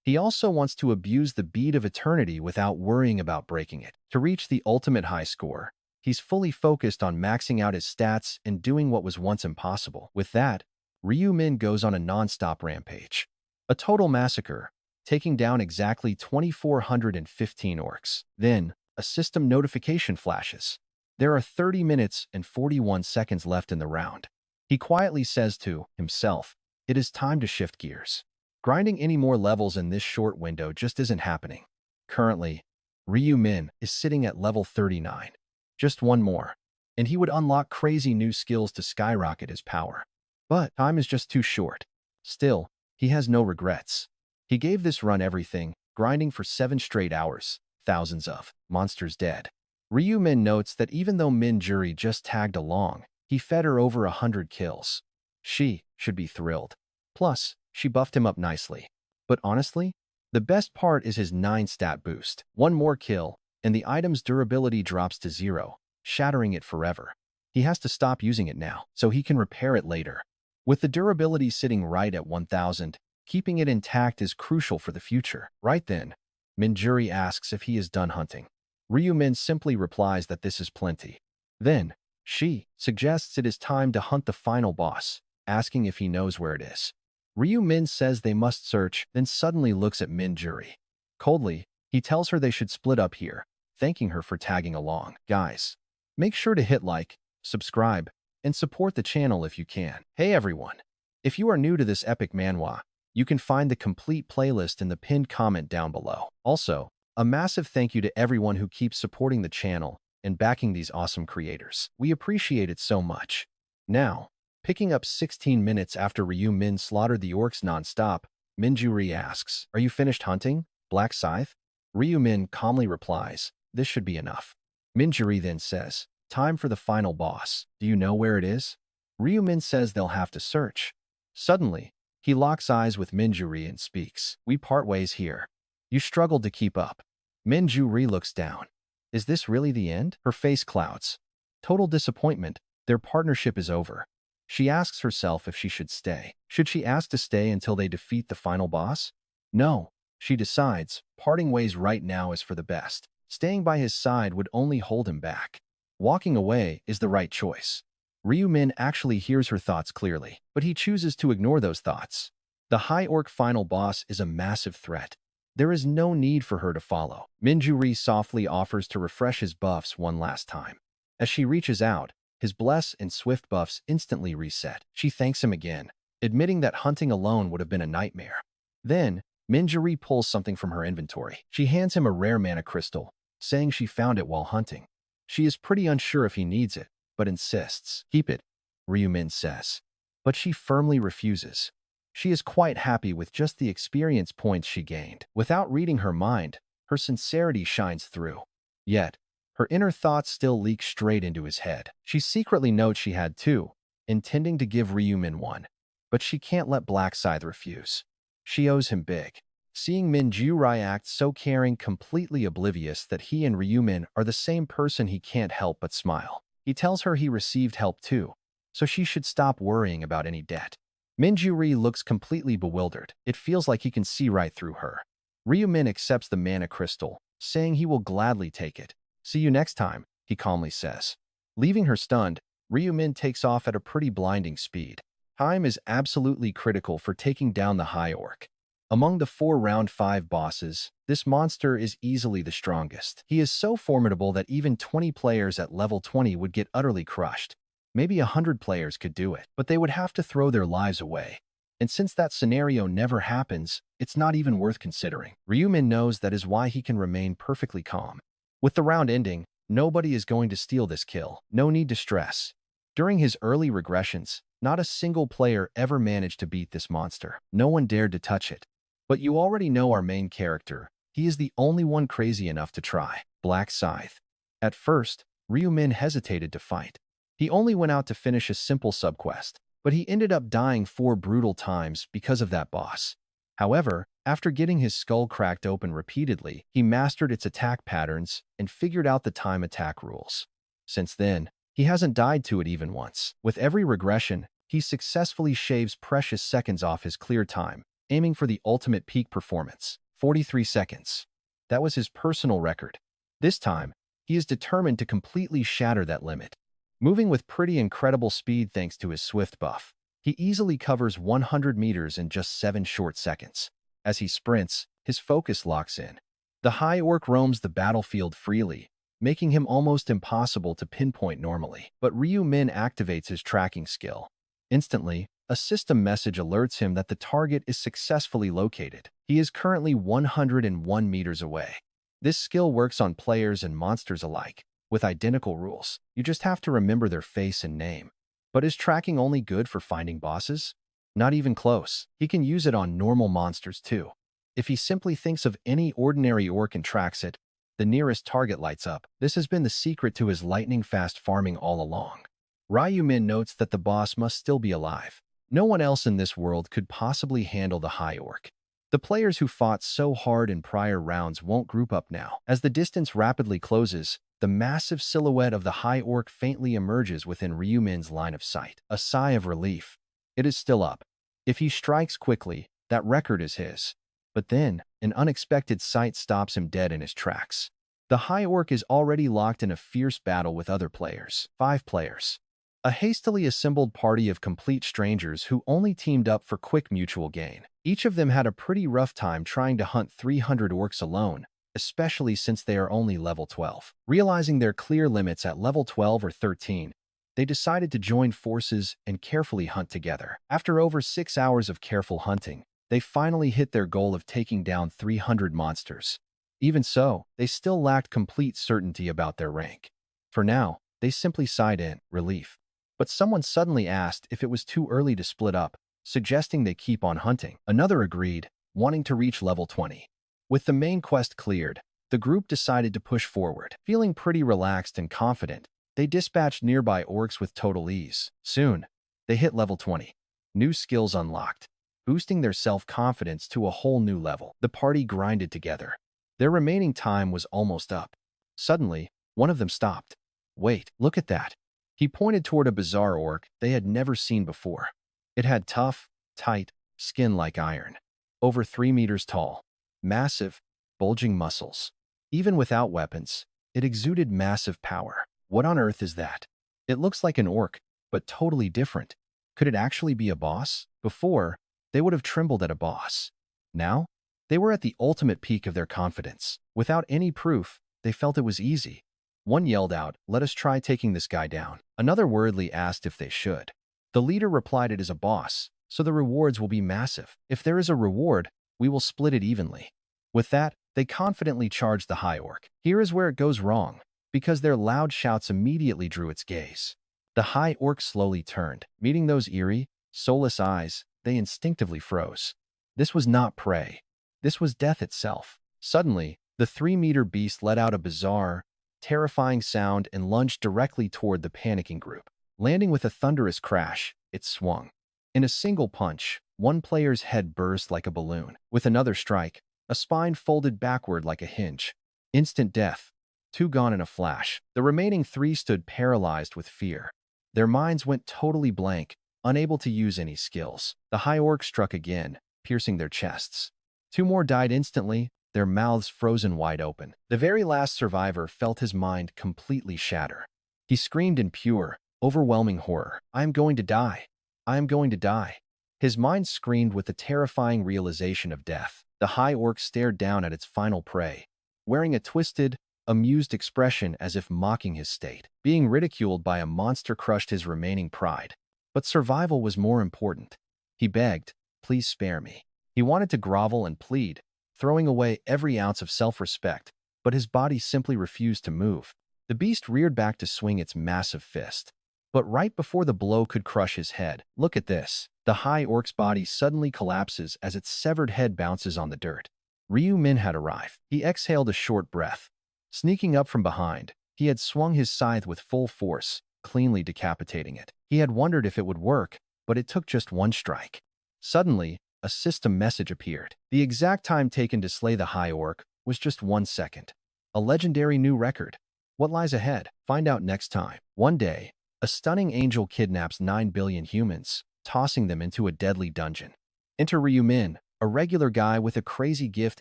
He also wants to abuse the Bead of Eternity without worrying about breaking it. To reach the ultimate high score, he's fully focused on maxing out his stats and doing what was once impossible. With that, Ryumin goes on a non-stop rampage. A total massacre, taking down exactly 2,415 orcs. Then, a system notification flashes. There are 30 minutes and 41 seconds left in the round. He quietly says to himself, it is time to shift gears. Grinding any more levels in this short window just isn't happening. Currently, Ryumin is sitting at level 39. Just one more, and he would unlock crazy new skills to skyrocket his power. But time is just too short. Still, he has no regrets. He gave this run everything, grinding for 7 straight hours, thousands of monsters dead. Ryumin notes that even though Min-juri just tagged along, he fed her over 100 kills. She should be thrilled. Plus, she buffed him up nicely. But honestly, the best part is his 9 stat boost. One more kill, and the item's durability drops to 0, shattering it forever. He has to stop using it now, so he can repair it later. With the durability sitting right at 1000, keeping it intact is crucial for the future. Right then, Min-juri asks if he is done hunting. Ryumin simply replies that this is plenty. Then, she suggests it is time to hunt the final boss, asking if he knows where it is. Ryumin says they must search, then suddenly looks at Min-juri. Coldly, he tells her they should split up here, thanking her for tagging along. Guys, make sure to hit like, subscribe, and support the channel if you can. Hey everyone! If you are new to this epic manhwa, you can find the complete playlist in the pinned comment down below. Also, a massive thank you to everyone who keeps supporting the channel and backing these awesome creators. We appreciate it so much. Now, picking up 16 minutes after Ryumin slaughtered the orcs non-stop, Min-juri asks, "Are you finished hunting, Black Scythe?" Ryumin calmly replies, "This should be enough." Min-juri then says, "Time for the final boss. Do you know where it is?" Ryumin says they'll have to search. Suddenly, he locks eyes with Min-juri and speaks, "We part ways here. You struggled to keep up." Min-juri looks down. Is this really the end? Her face clouds. Total disappointment. Their partnership is over. She asks herself if she should stay. Should she ask to stay until they defeat the final boss? No, she decides. Parting ways right now is for the best. Staying by his side would only hold him back. Walking away is the right choice. Ryu-min actually hears her thoughts clearly, but he chooses to ignore those thoughts. The High Orc final boss is a massive threat. There is no need for her to follow. Minjuri softly offers to refresh his buffs one last time. As she reaches out, his bless and swift buffs instantly reset. She thanks him again, admitting that hunting alone would have been a nightmare. Then, Minjuri pulls something from her inventory. She hands him a rare mana crystal, saying she found it while hunting. She is pretty unsure if he needs it, but insists. Keep it, Ryu-min says. But she firmly refuses. She is quite happy with just the experience points she gained. Without reading her mind, her sincerity shines through. Yet, her inner thoughts still leak straight into his head. She secretly notes she had two, intending to give Ryu-min one. But she can't let Black Scythe refuse. She owes him big. Seeing Minjurai act so caring, completely oblivious that he and Ryu-min are the same person, he can't help but smile. He tells her he received help too, so she should stop worrying about any debt. Minjuri looks completely bewildered. It feels like he can see right through her. Ryu-min accepts the mana crystal, saying he will gladly take it. See you next time, he calmly says. Leaving her stunned, Ryu-min takes off at a pretty blinding speed. Time is absolutely critical for taking down the High Orc. Among the 4 round 5 bosses, this monster is easily the strongest. He is so formidable that even 20 players at level 20 would get utterly crushed. Maybe 100 players could do it, but they would have to throw their lives away. And since that scenario never happens, it's not even worth considering. Ryu-min knows that is why he can remain perfectly calm. With the round ending, nobody is going to steal this kill. No need to stress. During his early regressions, not a single player ever managed to beat this monster. No one dared to touch it. But you already know our main character. He is the only one crazy enough to try. Black Scythe. At first, Ryu-min hesitated to fight. He only went out to finish a simple subquest, but he ended up dying 4 brutal times because of that boss. However, after getting his skull cracked open repeatedly, he mastered its attack patterns and figured out the time attack rules. Since then, he hasn't died to it even once. With every regression, he successfully shaves precious seconds off his clear time, aiming for the ultimate peak performance, 43 seconds. That was his personal record. This time, he is determined to completely shatter that limit. Moving with pretty incredible speed thanks to his swift buff, he easily covers 100 meters in just 7 short seconds. As he sprints, his focus locks in. The High Orc roams the battlefield freely, making him almost impossible to pinpoint normally. But Ryu-min activates his tracking skill. Instantly, a system message alerts him that the target is successfully located. He is currently 101 meters away. This skill works on players and monsters alike, with identical rules. You just have to remember their face and name. But is tracking only good for finding bosses? Not even close. He can use it on normal monsters too. If he simply thinks of any ordinary orc and tracks it, the nearest target lights up. This has been the secret to his lightning-fast farming all along. Ryu-min notes that the boss must still be alive. No one else in this world could possibly handle the High Orc. The players who fought so hard in prior rounds won't group up now. As the distance rapidly closes, the massive silhouette of the High Orc faintly emerges within Ryu-min's line of sight. A sigh of relief. It is still up. If he strikes quickly, that record is his. But then, an unexpected sight stops him dead in his tracks. The High Orc is already locked in a fierce battle with other players. 5 players. A hastily assembled party of complete strangers who only teamed up for quick mutual gain. Each of them had a pretty rough time trying to hunt 300 orcs alone, especially since they are only level 12. Realizing their clear limits at level 12 or 13, they decided to join forces and carefully hunt together. After over 6 hours of careful hunting, they finally hit their goal of taking down 300 monsters. Even so, they still lacked complete certainty about their rank. For now, they simply sighed in relief. But someone suddenly asked if it was too early to split up, suggesting they keep on hunting. Another agreed, wanting to reach level 20. With the main quest cleared, the group decided to push forward. Feeling pretty relaxed and confident, they dispatched nearby orcs with total ease. Soon, they hit level 20. New skills unlocked, boosting their self-confidence to a whole new level. The party grinded together. Their remaining time was almost up. Suddenly, one of them stopped. Wait, look at that. He pointed toward a bizarre orc they had never seen before. It had tough, tight skin like iron, over 3 meters tall, massive, bulging muscles. Even without weapons, it exuded massive power. What on earth is that? It looks like an orc, but totally different. Could it actually be a boss? Before, they would have trembled at a boss. Now, they were at the ultimate peak of their confidence. Without any proof, they felt it was easy. One yelled out, "Let us try taking this guy down." Another worriedly asked if they should. The leader replied, "It is a boss, so the rewards will be massive. If there is a reward, we will split it evenly." With that, they confidently charged the high orc. Here is where it goes wrong, because their loud shouts immediately drew its gaze. The high orc slowly turned. Meeting those eerie, soulless eyes, they instinctively froze. This was not prey. This was death itself. Suddenly, the 3-meter beast let out a bizarre, terrifying sound and lunged directly toward the panicking group. Landing with a thunderous crash, it swung. In a single punch, one player's head burst like a balloon. With another strike, a spine folded backward like a hinge. Instant death. 2 gone in a flash. The remaining 3 stood paralyzed with fear. Their minds went totally blank, unable to use any skills. The high orc struck again, piercing their chests. 2 more died instantly, their mouths frozen wide open. The very last survivor felt his mind completely shatter. He screamed in pure, overwhelming horror, "I am going to die. I am going to die." His mind screamed with the terrifying realization of death. The high orc stared down at its final prey, wearing a twisted, amused expression as if mocking his state. Being ridiculed by a monster crushed his remaining pride. But survival was more important. He begged, "Please spare me." He wanted to grovel and plead, throwing away every ounce of self-respect, but his body simply refused to move. The beast reared back to swing its massive fist. But right before the blow could crush his head, look at this. The high orc's body suddenly collapses as its severed head bounces on the dirt. Ryu Min had arrived. He exhaled a short breath. Sneaking up from behind, he had swung his scythe with full force, cleanly decapitating it. He had wondered if it would work, but it took just one strike. Suddenly, a system message appeared. The exact time taken to slay the high orc was just 1 second. A legendary new record. What lies ahead? Find out next time. One day, a stunning angel kidnaps 9 billion humans, tossing them into a deadly dungeon. Enter Ryu Min, a regular guy with a crazy gift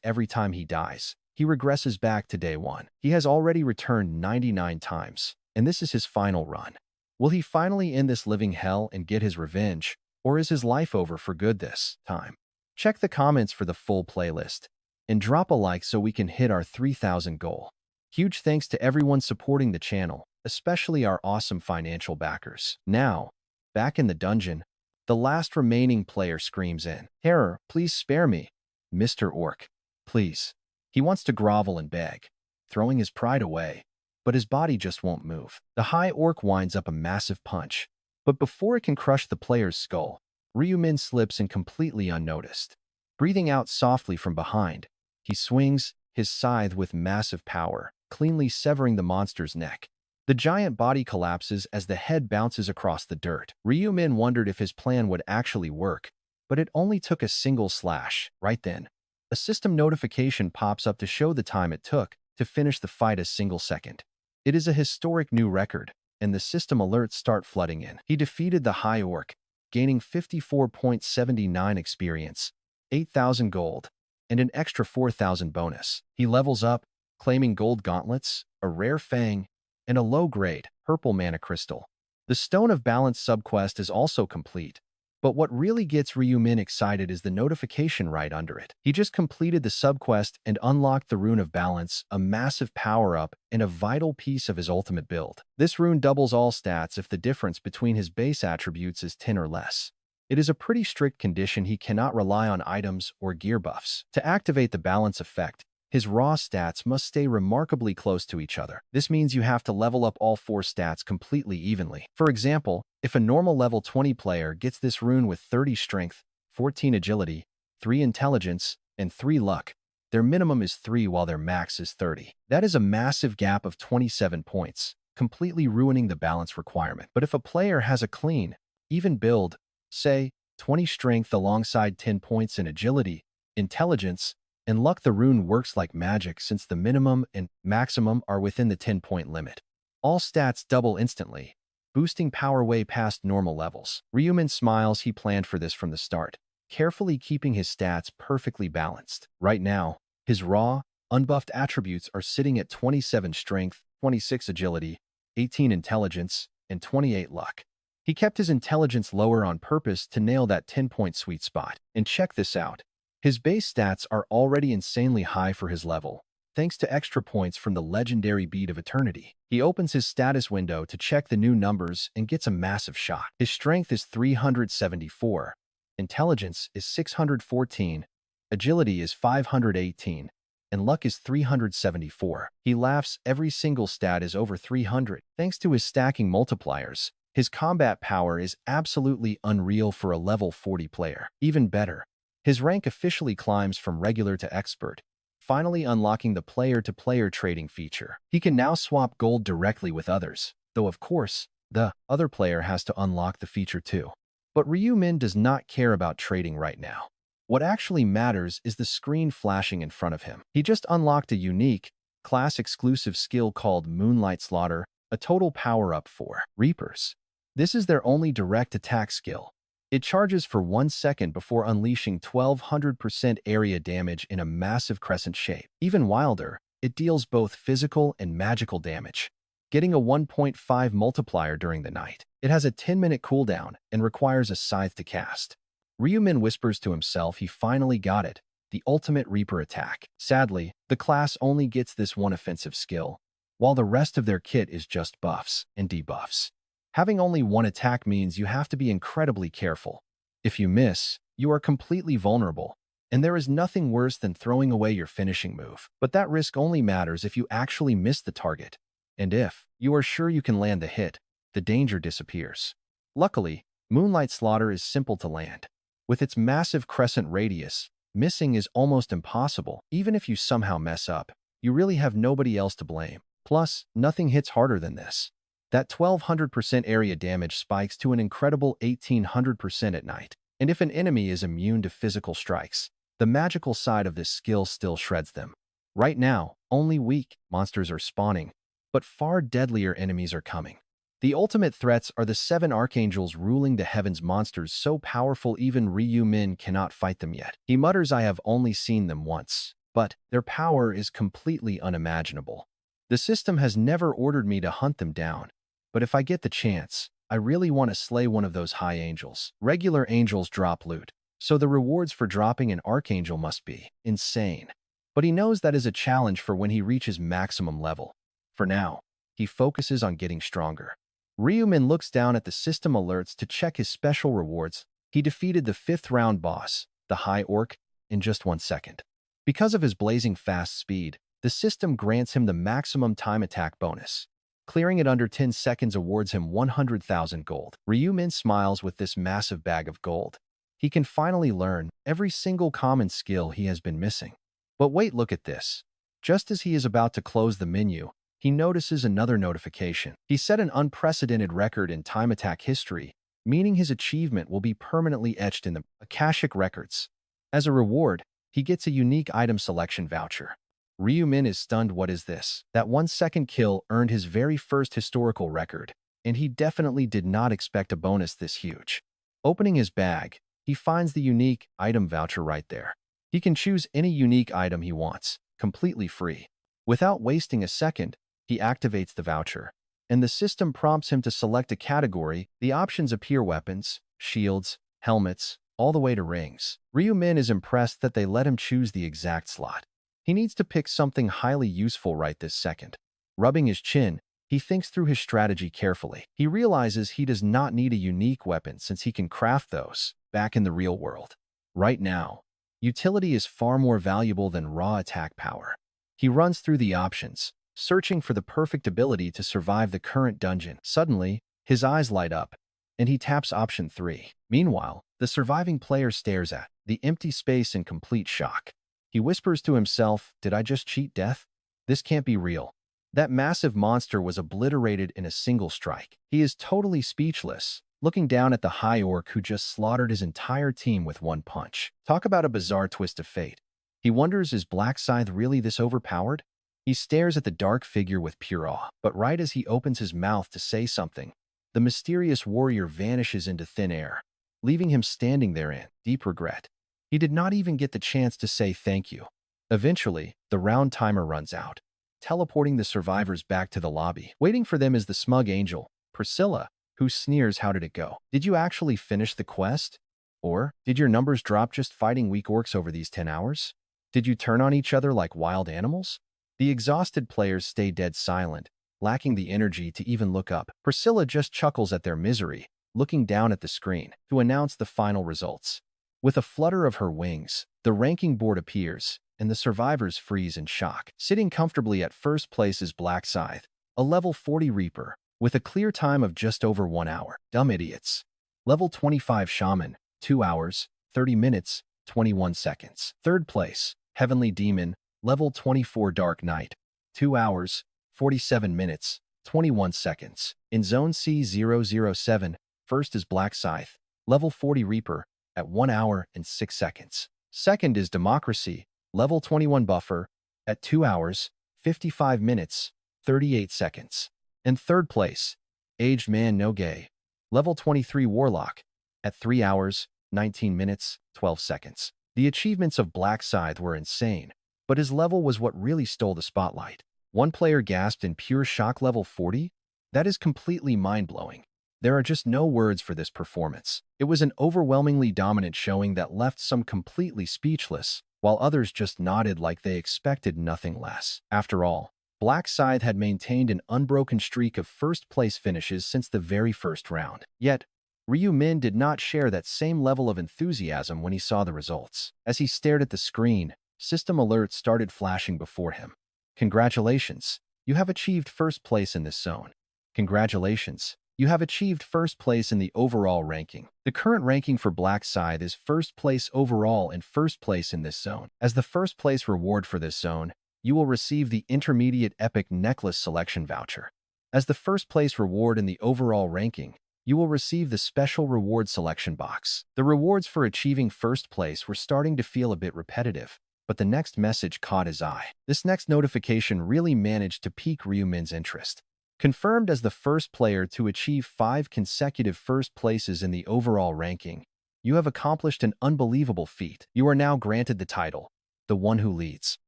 every time he dies. He regresses back to day 1. He has already returned 99 times, and this is his final run. Will he finally end this living hell and get his revenge, or is his life over for good this time? Check the comments for the full playlist, and drop a like so we can hit our 3,000 goal. Huge thanks to everyone supporting the channel, especially our awesome financial backers. Now, back in the dungeon, the last remaining player screams in, "Terror, please spare me. Mr. Orc, please." He wants to grovel and beg, throwing his pride away, but his body just won't move. The high orc winds up a massive punch, but before it can crush the player's skull, Ryu Min slips in completely unnoticed. Breathing out softly from behind, he swings his scythe with massive power, cleanly severing the monster's neck. The giant body collapses as the head bounces across the dirt. Ryu Min wondered if his plan would actually work, but it only took a single slash. Right then, a system notification pops up to show the time it took to finish the fight, a single second. It is a historic new record, and the system alerts start flooding in. He defeated the high orc, gaining 54.79 experience, 8,000 gold, and an extra 4,000 bonus. He levels up, claiming gold gauntlets, a rare fang, and a low-grade, purple mana crystal. The Stone of Balance subquest is also complete, but what really gets Ryu Min excited is the notification right under it. He just completed the subquest and unlocked the Rune of Balance, a massive power-up and a vital piece of his ultimate build. This rune doubles all stats if the difference between his base attributes is 10 or less. It is a pretty strict condition he cannot rely on items or gear buffs. To activate the balance effect, his raw stats must stay remarkably close to each other. This means you have to level up all 4 stats completely evenly. For example, if a normal level 20 player gets this rune with 30 strength, 14 agility, 3 intelligence, and 3 luck, their minimum is 3 while their max is 30. That is a massive gap of 27 points, completely ruining the balance requirement. But if a player has a clean, even build, say, 20 strength alongside 10 points in agility, intelligence, and luck, the rune works like magic since the minimum and maximum are within the 10-point limit. All stats double instantly, boosting power way past normal levels. Ryu Min smiles. He planned for this from the start, carefully keeping his stats perfectly balanced. Right now, his raw, unbuffed attributes are sitting at 27 strength, 26 agility, 18 intelligence, and 28 luck. He kept his intelligence lower on purpose to nail that 10-point sweet spot. And check this out. His base stats are already insanely high for his level, thanks to extra points from the legendary Bead of Eternity. He opens his status window to check the new numbers and gets a massive shock. His strength is 374, intelligence is 614, agility is 518, and luck is 374. He laughs every single stat is over 300. Thanks to his stacking multipliers, his combat power is absolutely unreal for a level 40 player. Even better, his rank officially climbs from regular to expert, finally unlocking the player-to-player trading feature. He can now swap gold directly with others, though of course, the other player has to unlock the feature too. But Ryu Min does not care about trading right now. What actually matters is the screen flashing in front of him. He just unlocked a unique, class-exclusive skill called Moonlight Slaughter, a total power-up for Reapers. This is their only direct attack skill. It charges for 1 second before unleashing 1200% area damage in a massive crescent shape. Even wilder, it deals both physical and magical damage, getting a 1.5 multiplier during the night. It has a 10-minute cooldown and requires a Scythe to cast. Ryu Min whispers to himself he finally got it, the ultimate Reaper attack. Sadly, the class only gets this one offensive skill, while the rest of their kit is just buffs and debuffs. Having only one attack means you have to be incredibly careful. If you miss, you are completely vulnerable, and there is nothing worse than throwing away your finishing move. But that risk only matters if you actually miss the target. And if you are sure you can land the hit, the danger disappears. Luckily, Moonlight Slaughter is simple to land. With its massive crescent radius, missing is almost impossible. Even if you somehow mess up, you really have nobody else to blame. Plus, nothing hits harder than this. That 1200% area damage spikes to an incredible 1800% at night. And if an enemy is immune to physical strikes, the magical side of this skill still shreds them. Right now, only weak monsters are spawning, but far deadlier enemies are coming. The ultimate threats are the 7 archangels ruling the heavens, monsters so powerful even Ryu Min cannot fight them yet. He mutters, I have only seen them once, but their power is completely unimaginable. The system has never ordered me to hunt them down, but if I get the chance, I really want to slay one of those high angels. Regular angels drop loot, so the rewards for dropping an archangel must be insane. But he knows that is a challenge for when he reaches maximum level. For now, he focuses on getting stronger. Ryu Min looks down at the system alerts to check his special rewards. He defeated the 5th round boss, the High Orc, in just 1 second. Because of his blazing fast speed, the system grants him the maximum time attack bonus. Clearing it under 10 seconds awards him 100,000 gold. Ryu Min smiles with this massive bag of gold. He can finally learn every single common skill he has been missing. But wait, look at this. Just as he is about to close the menu, he notices another notification. He set an unprecedented record in time attack history, meaning his achievement will be permanently etched in the Akashic records. As a reward, he gets a unique item selection voucher. Ryu Min is stunned. What is this? That 1-second kill earned his very first historical record, and he definitely did not expect a bonus this huge. Opening his bag, he finds the unique item voucher right there. He can choose any unique item he wants, completely free. Without wasting a second, he activates the voucher, and the system prompts him to select a category. The options appear: weapons, shields, helmets, all the way to rings. Ryu Min is impressed that they let him choose the exact slot. He needs to pick something highly useful right this second. Rubbing his chin, he thinks through his strategy carefully. He realizes he does not need a unique weapon since he can craft those back in the real world. Right now, utility is far more valuable than raw attack power. He runs through the options, searching for the perfect ability to survive the current dungeon. Suddenly, his eyes light up, and he taps option 3. Meanwhile, the surviving player stares at the empty space in complete shock. He whispers to himself, did I just cheat death? This can't be real. That massive monster was obliterated in a single strike. He is totally speechless, looking down at the High Orc who just slaughtered his entire team with one punch. Talk about a bizarre twist of fate. He wonders, is Black Scythe really this overpowered? He stares at the dark figure with pure awe, but right as he opens his mouth to say something, the mysterious warrior vanishes into thin air, leaving him standing there in deep regret. He did not even get the chance to say thank you. Eventually, the round timer runs out. teleporting the survivors back to the lobby. Waiting for them is the smug angel, Priscilla, who sneers, "How did it go? Did you actually finish the quest? Or did your numbers drop just fighting weak orcs over these 10 hours? Did you turn on each other like wild animals?" The exhausted players stay dead silent, lacking the energy to even look up. Priscilla just chuckles at their misery, looking down at the screen to announce the final results. With a flutter of her wings, the ranking board appears, and the survivors freeze in shock. Sitting comfortably at first place is Black Scythe, a level 40 Reaper, with a clear time of just over 1 hour. Dumb idiots. Level 25 Shaman, 2 hours, 30 minutes, 21 seconds. Third place, Heavenly Demon, level 24 Dark Knight, 2 hours, 47 minutes, 21 seconds. In Zone C007, first is Black Scythe, level 40 Reaper, at 1 hour and 6 seconds. Second is Democracy, level 21 Buffer, at 2 hours, 55 minutes, 38 seconds. And third place, Aged Man No Gay, level 23 Warlock, at 3 hours, 19 minutes, 12 seconds. The achievements of Black Scythe were insane, but his level was what really stole the spotlight. One player gasped in pure shock. Level 40? That is completely mind-blowing. There are just no words for this performance. It was an overwhelmingly dominant showing that left some completely speechless, while others just nodded like they expected nothing less. After all, Black Scythe had maintained an unbroken streak of first-place finishes since the very first round. Yet, Ryu Min did not share that same level of enthusiasm when he saw the results. As he stared at the screen, system alerts started flashing before him. "Congratulations, you have achieved first place in this zone. Congratulations, you have achieved first place in the overall ranking." The current ranking for Black Scythe is first place overall and first place in this zone. As the first place reward for this zone, you will receive the Intermediate Epic Necklace Selection Voucher. As the first place reward in the overall ranking, you will receive the Special Reward Selection Box. The rewards for achieving first place were starting to feel a bit repetitive, but the next message caught his eye. This next notification really managed to pique Ryu Min's interest. Confirmed as the first player to achieve 5 consecutive first places in the overall ranking, you have accomplished an unbelievable feat. You are now granted the title, The One Who Leads.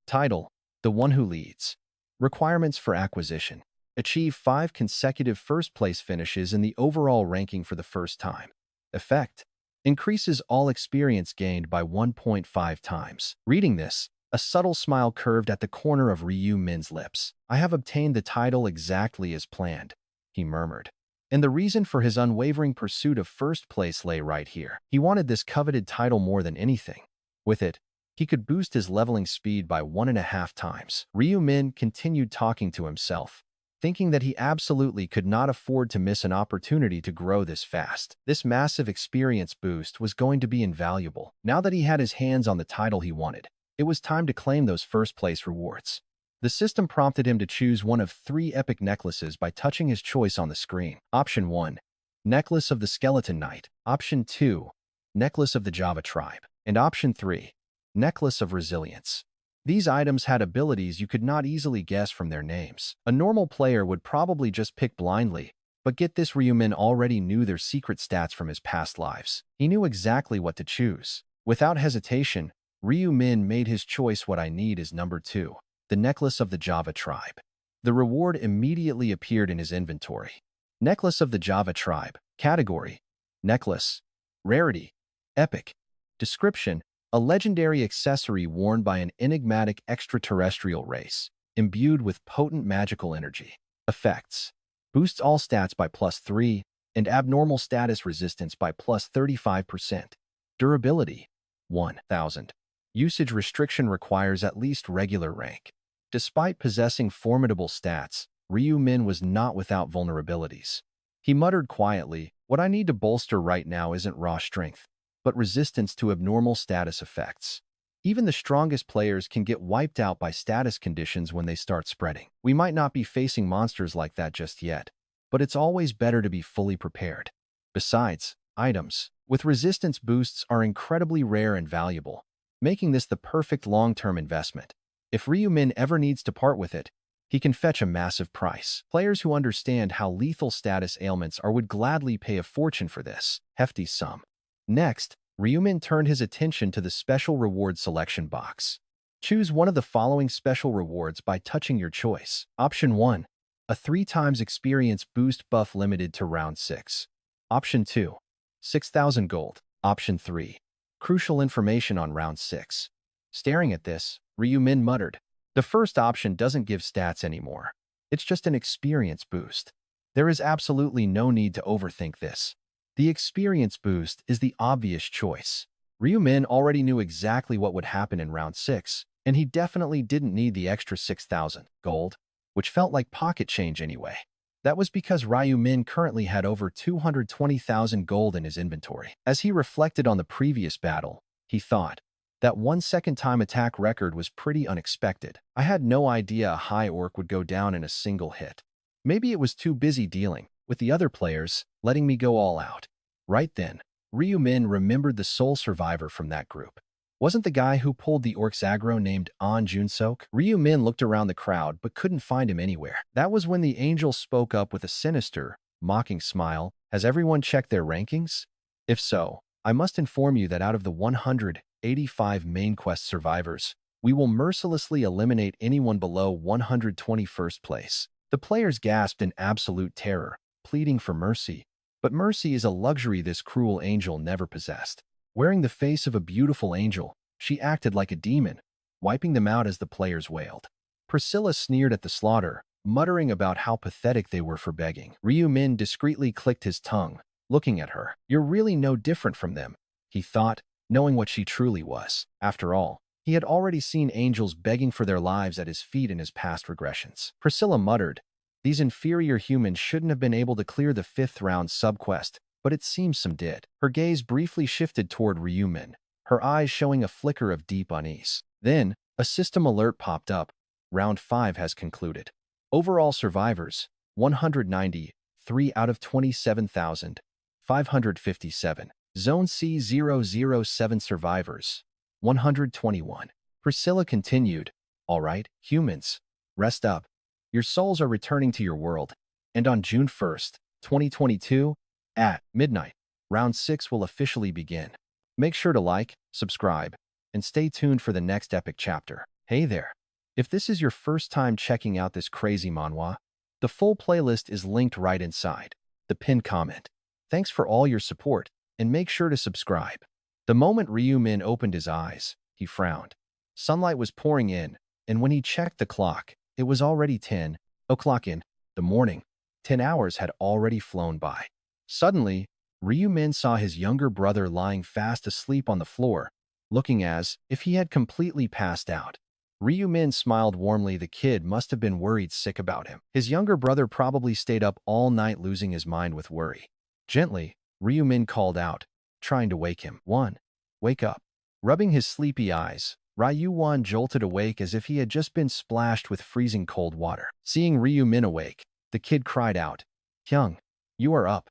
Title, The One Who Leads. Requirements for acquisition. Achieve 5 consecutive first-place finishes in the overall ranking for the first time. Effect. Increases all experience gained by 1.5 times. Reading this, a subtle smile curved at the corner of Ryu Min's lips. "I have obtained the title exactly as planned," he murmured. And the reason for his unwavering pursuit of first place lay right here. He wanted this coveted title more than anything. With it, he could boost his leveling speed by 1.5 times. Ryu Min continued talking to himself, thinking that he absolutely could not afford to miss an opportunity to grow this fast. This massive experience boost was going to be invaluable. Now that he had his hands on the title he wanted, it was time to claim those first-place rewards. The system prompted him to choose one of 3 epic necklaces by touching his choice on the screen. Option 1, Necklace of the Skeleton Knight. Option 2, Necklace of the Java Tribe. And Option 3, Necklace of Resilience. These items had abilities you could not easily guess from their names. A normal player would probably just pick blindly, but get this, Ryu Min already knew their secret stats from his past lives. He knew exactly what to choose. Without hesitation, Ryu Min made his choice. What I need is number 2, the Necklace of the Java Tribe. The reward immediately appeared in his inventory. Necklace of the Java Tribe. Category: Necklace. Rarity: Epic. Description: a legendary accessory worn by an enigmatic extraterrestrial race, imbued with potent magical energy. Effects: boosts all stats by +3, and abnormal status resistance by +35%. Durability: 1000. Usage restriction: requires at least regular rank. Despite possessing formidable stats, Ryu Min was not without vulnerabilities. He muttered quietly, "What I need to bolster right now isn't raw strength, but resistance to abnormal status effects. Even the strongest players can get wiped out by status conditions when they start spreading. We might not be facing monsters like that just yet, but it's always better to be fully prepared." Besides, items with resistance boosts are incredibly rare and valuable, making this the perfect long-term investment. If Ryu Min ever needs to part with it, he can fetch a massive price. Players who understand how lethal status ailments are would gladly pay a fortune for this hefty sum. Next, Ryu Min turned his attention to the Special Reward Selection Box. Choose one of the following special rewards by touching your choice. Option 1. A 3 times experience boost buff limited to round 6. Option 2. 6,000 gold. Option 3. Crucial information on round 6. Staring at this, Ryu-min muttered. The first option doesn't give stats anymore. It's just an experience boost. There is absolutely no need to overthink this. The experience boost is the obvious choice. Ryu-min already knew exactly what would happen in round 6, and he definitely didn't need the extra 6,000 gold, which felt like pocket change anyway. That was because Ryu-min currently had over 220,000 gold in his inventory. As he reflected on the previous battle, he thought, that 1 second time attack record was pretty unexpected. I had no idea a high orc would go down in a single hit. Maybe it was too busy dealing with the other players, letting me go all out. Right then, Ryu-min remembered the sole survivor from that group. Wasn't the guy who pulled the orc's aggro named An Junsok? Ryu-min looked around the crowd but couldn't find him anywhere. That was when the angel spoke up with a sinister, mocking smile. Has everyone checked their rankings? If so, I must inform you that out of the 185 main quest survivors, we will mercilessly eliminate anyone below 121st place. The players gasped in absolute terror, pleading for mercy. But mercy is a luxury this cruel angel never possessed. Wearing the face of a beautiful angel, she acted like a demon, wiping them out as the players wailed. Priscilla sneered at the slaughter, muttering about how pathetic they were for begging. Ryu-min discreetly clicked his tongue, looking at her. You're really no different from them, he thought, knowing what she truly was. After all, he had already seen angels begging for their lives at his feet in his past regressions. Priscilla muttered, these inferior humans shouldn't have been able to clear the 5th round subquest, but it seems some did. Her gaze briefly shifted toward Ryu-min, her eyes showing a flicker of deep unease. Then, a system alert popped up. Round 5 has concluded. Overall survivors, 190, 3 out of 27,557. Zone C007 survivors, 121. Priscilla continued, all right, humans, rest up. Your souls are returning to your world, and on June 1st, 2022, at midnight, round 6 will officially begin. Make sure to like, subscribe, and stay tuned for the next epic chapter. Hey there! If this is your first time checking out this crazy manhwa, the full playlist is linked right inside the pinned comment. Thanks for all your support, and make sure to subscribe. The moment Ryu-min opened his eyes, he frowned. Sunlight was pouring in, and when he checked the clock, it was already 10 o'clock in the morning. 10 hours had already flown by. Suddenly, Ryu-min saw his younger brother lying fast asleep on the floor, looking as if he had completely passed out. Ryu-min smiled warmly. The kid must have been worried sick about him. His younger brother probably stayed up all night losing his mind with worry. Gently, Ryu-min called out, trying to wake him. "One, wake up." Rubbing his sleepy eyes, Ryu-wan jolted awake as if he had just been splashed with freezing cold water. Seeing Ryu-min awake, the kid cried out, "Hyung, you are up.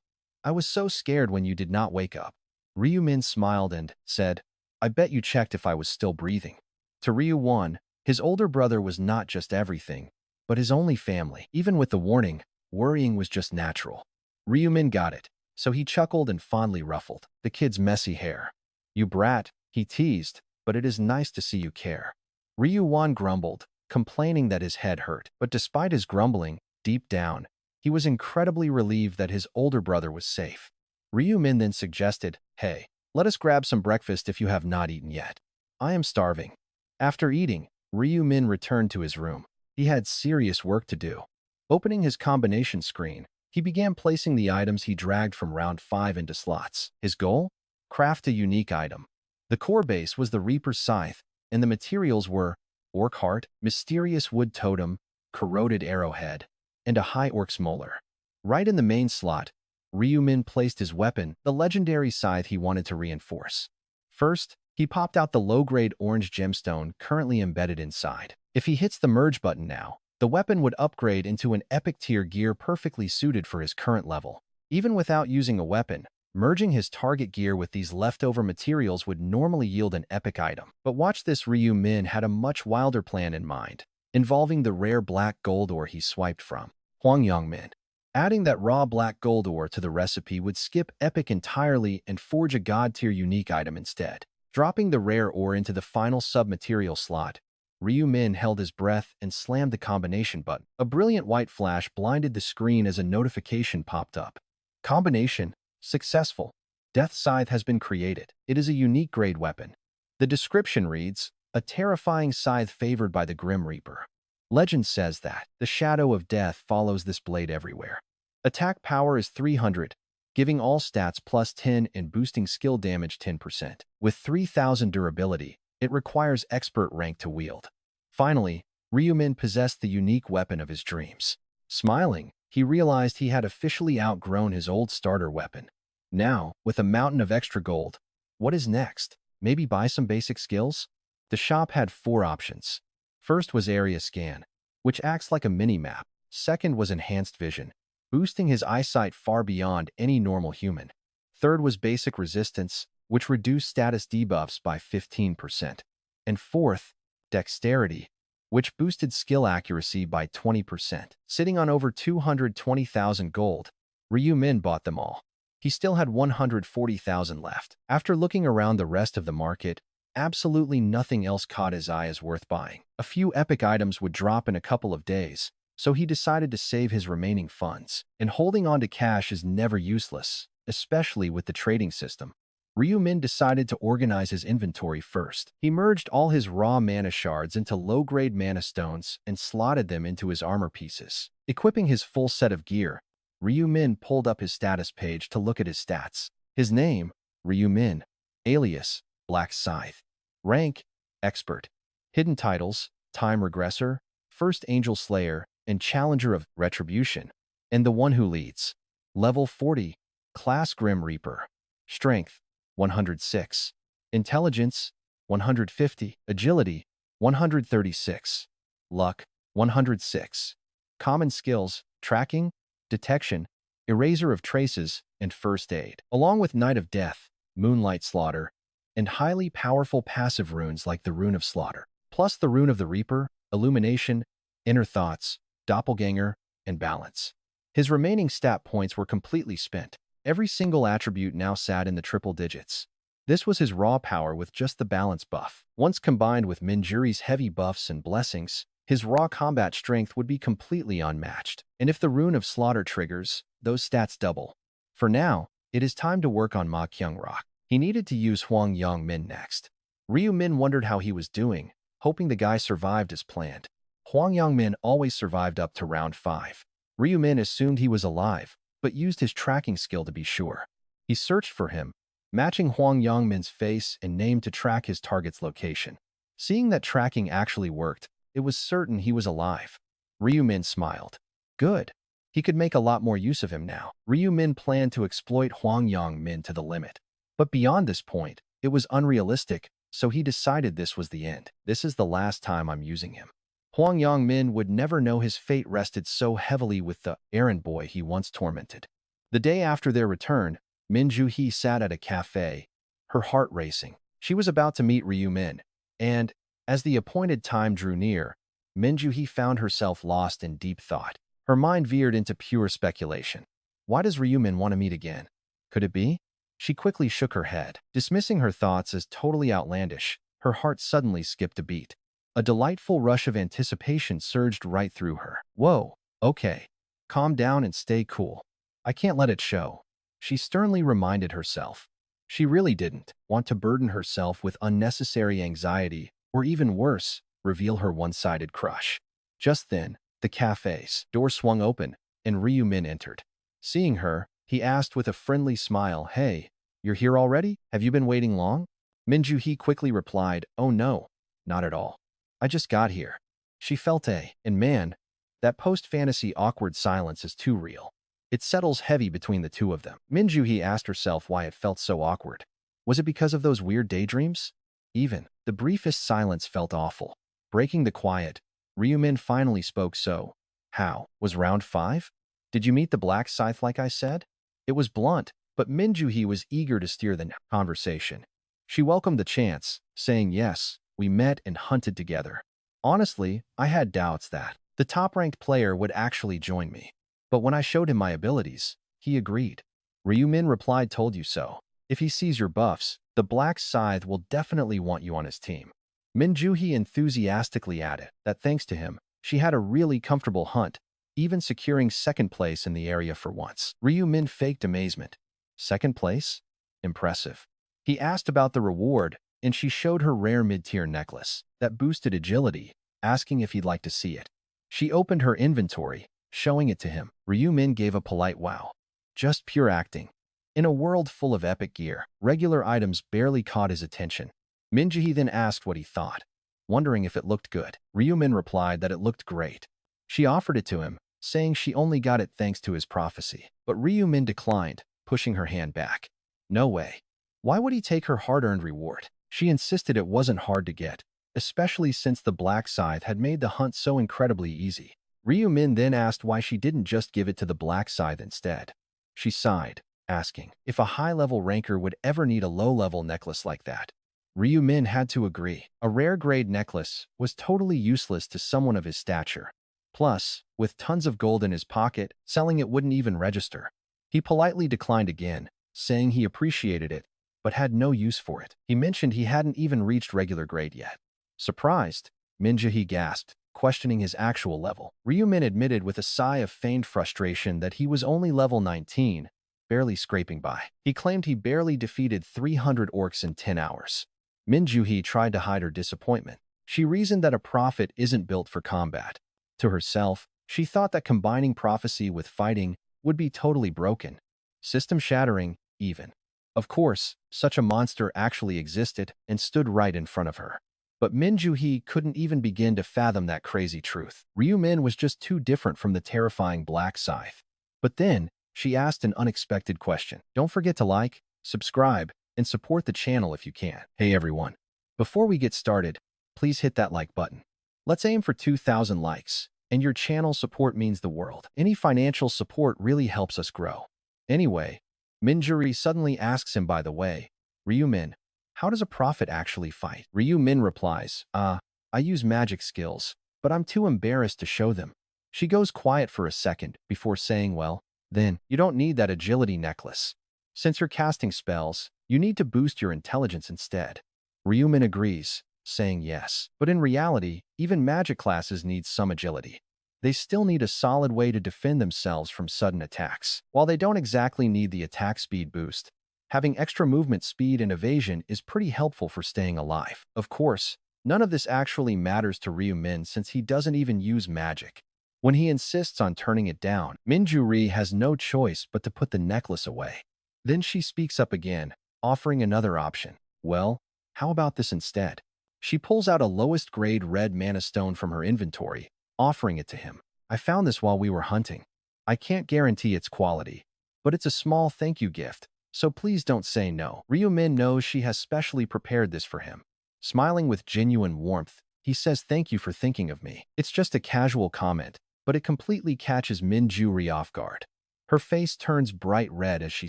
I was so scared when you did not wake up." Ryu-min smiled and said, "I bet you checked if I was still breathing." To Ryu-wan, his older brother was not just everything, but his only family. Even with the warning, worrying was just natural. Ryu-min got it, so he chuckled and fondly ruffled the kid's messy hair. "You brat," he teased, "but it is nice to see you care." Ryu-wan grumbled, complaining that his head hurt. But despite his grumbling, deep down, he was incredibly relieved that his older brother was safe. Ryu-min then suggested, "Hey, let us grab some breakfast if you have not eaten yet. I am starving." After eating, Ryu-min returned to his room. He had serious work to do. Opening his combination screen, he began placing the items he dragged from round 5 into slots. His goal? Craft a unique item. The core base was the Reaper's Scythe, and the materials were Orc Heart, Mysterious Wood Totem, Corroded Arrowhead, and a High Orc's Molar. Right in the main slot, Ryu-min placed his weapon, the legendary scythe he wanted to reinforce. First, he popped out the low-grade orange gemstone currently embedded inside. If he hits the merge button now, the weapon would upgrade into an epic tier gear perfectly suited for his current level. Even without using a weapon, merging his target gear with these leftover materials would normally yield an epic item. But watch this, Ryu-min had a much wilder plan in mind, involving the rare black gold ore he swiped from Hwangyongmin. Adding that raw black gold ore to the recipe would skip epic entirely and forge a god-tier unique item instead. Dropping the rare ore into the final sub-material slot, Ryu Min held his breath and slammed the combination button. A brilliant white flash blinded the screen as a notification popped up. Combination successful. Death Scythe has been created. It is a unique grade weapon. The description reads, a terrifying scythe favored by the Grim Reaper. Legend says that the shadow of death follows this blade everywhere. Attack power is 300, giving all stats plus 10 and boosting skill damage 10%. With 3000 durability, it requires expert rank to wield. Finally, Ryu Min possessed the unique weapon of his dreams. Smiling, he realized he had officially outgrown his old starter weapon. Now, with a mountain of extra gold, what is next? Maybe buy some basic skills? The shop had 4 options. First was Area Scan, which acts like a mini-map. Second was Enhanced Vision, boosting his eyesight far beyond any normal human. Third was Basic Resistance, which reduced status debuffs by 15%. And fourth, Dexterity, which boosted skill accuracy by 20%. Sitting on over 220,000 gold, Ryu Min bought them all. He still had 140,000 left. After looking around the rest of the market, absolutely nothing else caught his eye as worth buying. A few epic items would drop in a couple of days, so he decided to save his remaining funds. And holding on to cash is never useless, especially with the trading system. Ryu Min decided to organize his inventory first. He merged all his raw mana shards into low-grade mana stones and slotted them into his armor pieces. Equipping his full set of gear, Ryu Min pulled up his status page to look at his stats. His name, Ryu Min. Alias, Black Scythe. Rank, Expert. Hidden titles, Time Regressor, First Angel Slayer, and Challenger of Retribution. And the one who leads. Level 40, Class Grim Reaper. Strength, 106. Intelligence, 150. Agility, 136. Luck, 106. Common skills, Tracking, Detection, Eraser of Traces, and First Aid, along with Night of Death, Moonlight Slaughter, and highly powerful passive runes like the Rune of Slaughter, plus the Rune of the Reaper, Illumination, Inner Thoughts, Doppelganger, and Balance. His remaining stat points were completely spent. Every single attribute now sat in the triple digits. This was his raw power with just the balance buff. Once combined with Minjuri's heavy buffs and blessings, his raw combat strength would be completely unmatched. And if the Rune of Slaughter triggers, those stats double. For now, it is time to work on Ma Kyung-rock. He needed to use Hwang Yong-min next. Ryu Min wondered how he was doing, hoping the guy survived as planned. Hwang Yong-min always survived up to round 5. Ryu Min assumed he was alive, but used his tracking skill to be sure. He searched for him, matching Hwang Yong-min's face and name to track his target's location. Seeing that tracking actually worked, it was certain he was alive. Ryu Min smiled. Good. He could make a lot more use of him now. Ryu Min planned to exploit Hwang Yong-min to the limit. But beyond this point, it was unrealistic, so he decided this was the end. This is the last time I'm using him. Hwang Yong-min would never know his fate rested so heavily with the errand boy he once tormented. The day after their return, Min Ju-hee sat at a cafe, her heart racing. She was about to meet Ryu Min, and, as the appointed time drew near, Min Ju-hee found herself lost in deep thought. Her mind veered into pure speculation. Why does Ryu Min want to meet again? Could it be? She quickly shook her head. Dismissing her thoughts as totally outlandish, her heart suddenly skipped a beat. A delightful rush of anticipation surged right through her. Whoa, okay. Calm down and stay cool. I can't let it show. She sternly reminded herself. She really didn't want to burden herself with unnecessary anxiety, or even worse, reveal her one-sided crush. Just then, the cafe's door swung open, and Ryu Min entered. Seeing her, he asked with a friendly smile, Hey, you're here already? Have you been waiting long? Min Ju-hee quickly replied, Oh no, not at all. I just got here. She felt and man, that post-fantasy awkward silence is too real. It settles heavy between the two of them. Min Ju-hee asked herself why it felt so awkward. Was it because of those weird daydreams? Even the briefest silence felt awful. Breaking the quiet, Ryu Min finally spoke. So, how was round 5? Did you meet the Black Scythe like I said? It was blunt, but Min Ju-hee was eager to steer the conversation. She welcomed the chance, saying yes, we met and hunted together. Honestly, I had doubts that the top-ranked player would actually join me. But when I showed him my abilities, he agreed. Ryu Min replied, Told you so. If he sees your buffs, the Black Scythe will definitely want you on his team. Minjuhi enthusiastically added that thanks to him, she had a really comfortable hunt, even securing second place in the area for once. Ryu-min faked amazement. Second place? Impressive. He asked about the reward, and she showed her rare mid-tier necklace that boosted agility, asking if he'd like to see it. She opened her inventory, showing it to him. Ryu-min gave a polite wow. Just pure acting. In a world full of epic gear, regular items barely caught his attention. Minjuhi then asked what he thought, wondering if it looked good. Ryu-min replied that it looked great. She offered it to him, saying she only got it thanks to his prophecy. But Ryu-min declined, pushing her hand back. No way. Why would he take her hard-earned reward? She insisted it wasn't hard to get, especially since the Black Scythe had made the hunt so incredibly easy. Ryu-min then asked why she didn't just give it to the Black Scythe instead. She sighed, asking if a high-level ranker would ever need a low-level necklace like that. Ryu-min had to agree. A rare-grade necklace was totally useless to someone of his stature. Plus, with tons of gold in his pocket, selling it wouldn't even register. He politely declined again, saying he appreciated it, but had no use for it. He mentioned he hadn't even reached regular grade yet. Surprised, Minjuhi gasped, questioning his actual level. Ryu-min admitted with a sigh of feigned frustration that he was only level 19, barely scraping by. He claimed he barely defeated 300 orcs in 10 hours. Minjuhi tried to hide her disappointment. She reasoned that a prophet isn't built for combat. To herself, she thought that combining prophecy with fighting would be totally broken. System-shattering, even. Of course, such a monster actually existed and stood right in front of her. But Minjuhi couldn't even begin to fathom that crazy truth. Ryu-min was just too different from the terrifying Black Scythe. But then, she asked an unexpected question. Don't forget to like, subscribe, and support the channel if you can. Hey everyone. Before we get started, please hit that like button. Let's aim for 2,000 likes, and your channel support means the world. Any financial support really helps us grow. Anyway, Minjuhi suddenly asks him, by the way, Ryu-min, how does a prophet actually fight? Ryu-min replies, I use magic skills, but I'm too embarrassed to show them. She goes quiet for a second before saying, well, then, you don't need that agility necklace. Since you're casting spells, you need to boost your intelligence instead. Ryu-min agrees, saying yes. But in reality, even magic classes need some agility. They still need a solid way to defend themselves from sudden attacks. While they don't exactly need the attack speed boost, having extra movement speed and evasion is pretty helpful for staying alive. Of course, none of this actually matters to Ryu-min since he doesn't even use magic. When he insists on turning it down, Minjuhi has no choice but to put the necklace away. Then she speaks up again, offering another option. Well, how about this instead? She pulls out a lowest grade red mana stone from her inventory, offering it to him. I found this while we were hunting. I can't guarantee its quality, but it's a small thank you gift, so please don't say no. Ryu-min knows she has specially prepared this for him. Smiling with genuine warmth, he says thank you for thinking of me. It's just a casual comment, but it completely catches Minjuhi off guard. Her face turns bright red as she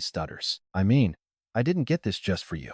stutters. I didn't get this just for you.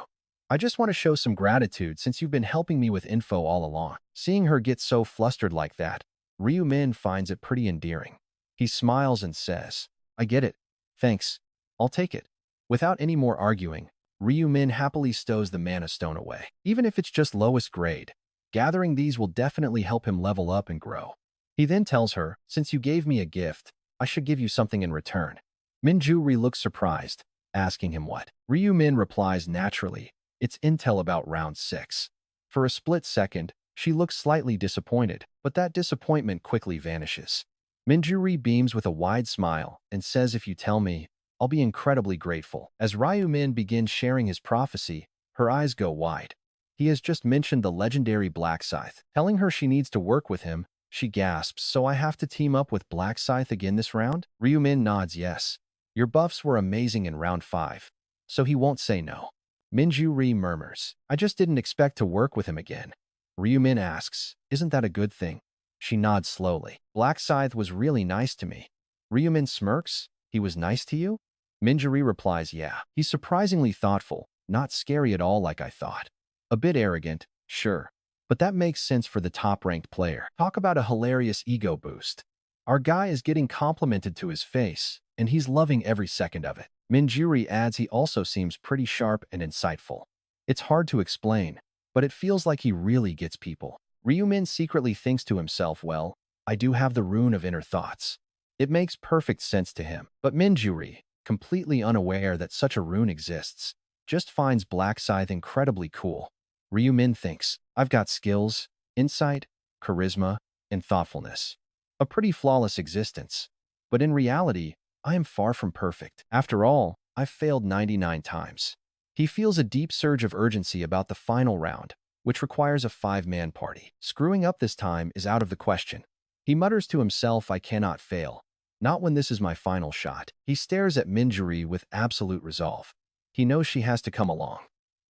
I just want to show some gratitude since you've been helping me with info all along. Seeing her get so flustered like that, Ryu-min finds it pretty endearing. He smiles and says, I get it. Thanks. I'll take it. Without any more arguing, Ryu-min happily stows the mana stone away. Even if it's just lowest grade, gathering these will definitely help him level up and grow. He then tells her, since you gave me a gift, I should give you something in return. Minjuhi looks surprised, asking him what. Ryu-min replies naturally, it's intel about round 6. For a split second, she looks slightly disappointed, but that disappointment quickly vanishes. Minjuhi beams with a wide smile and says if you tell me, I'll be incredibly grateful. As Ryu-min begins sharing his prophecy, her eyes go wide. He has just mentioned the legendary Black Scythe. Telling her she needs to work with him, she gasps, so I have to team up with Black Scythe again this round? Ryu-min nods yes. Your buffs were amazing in round 5, so he won't say no. Minjuhi murmurs, I just didn't expect to work with him again. Ryu-min asks, isn't that a good thing? She nods slowly. Black Scythe was really nice to me. Ryu-min smirks, he was nice to you? Minjuhi replies yeah. He's surprisingly thoughtful, not scary at all like I thought. A bit arrogant, sure. But that makes sense for the top-ranked player. Talk about a hilarious ego boost. Our guy is getting complimented to his face, and he's loving every second of it. Minjuhi adds he also seems pretty sharp and insightful. It's hard to explain, but it feels like he really gets people. Ryumin secretly thinks to himself, well, I do have the rune of inner thoughts. It makes perfect sense to him. But Minjuri, completely unaware that such a rune exists, just finds Black Scythe incredibly cool. Ryumin thinks, I've got skills, insight, charisma, and thoughtfulness. A pretty flawless existence. But in reality, I am far from perfect. After all, I've failed 99 times. He feels a deep surge of urgency about the final round, which requires a 5-man party. Screwing up this time is out of the question. He mutters to himself, I cannot fail. Not when this is my final shot. He stares at Minjuri with absolute resolve. He knows she has to come along.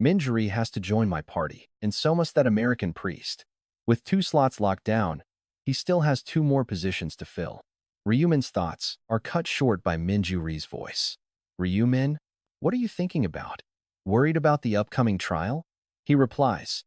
Minjuri has to join my party, and so must that American priest. With 2 slots locked down, he still has 2 more positions to fill. Ryumin's thoughts are cut short by Minjuri's voice. Ryumin, what are you thinking about? Worried about the upcoming trial? He replies,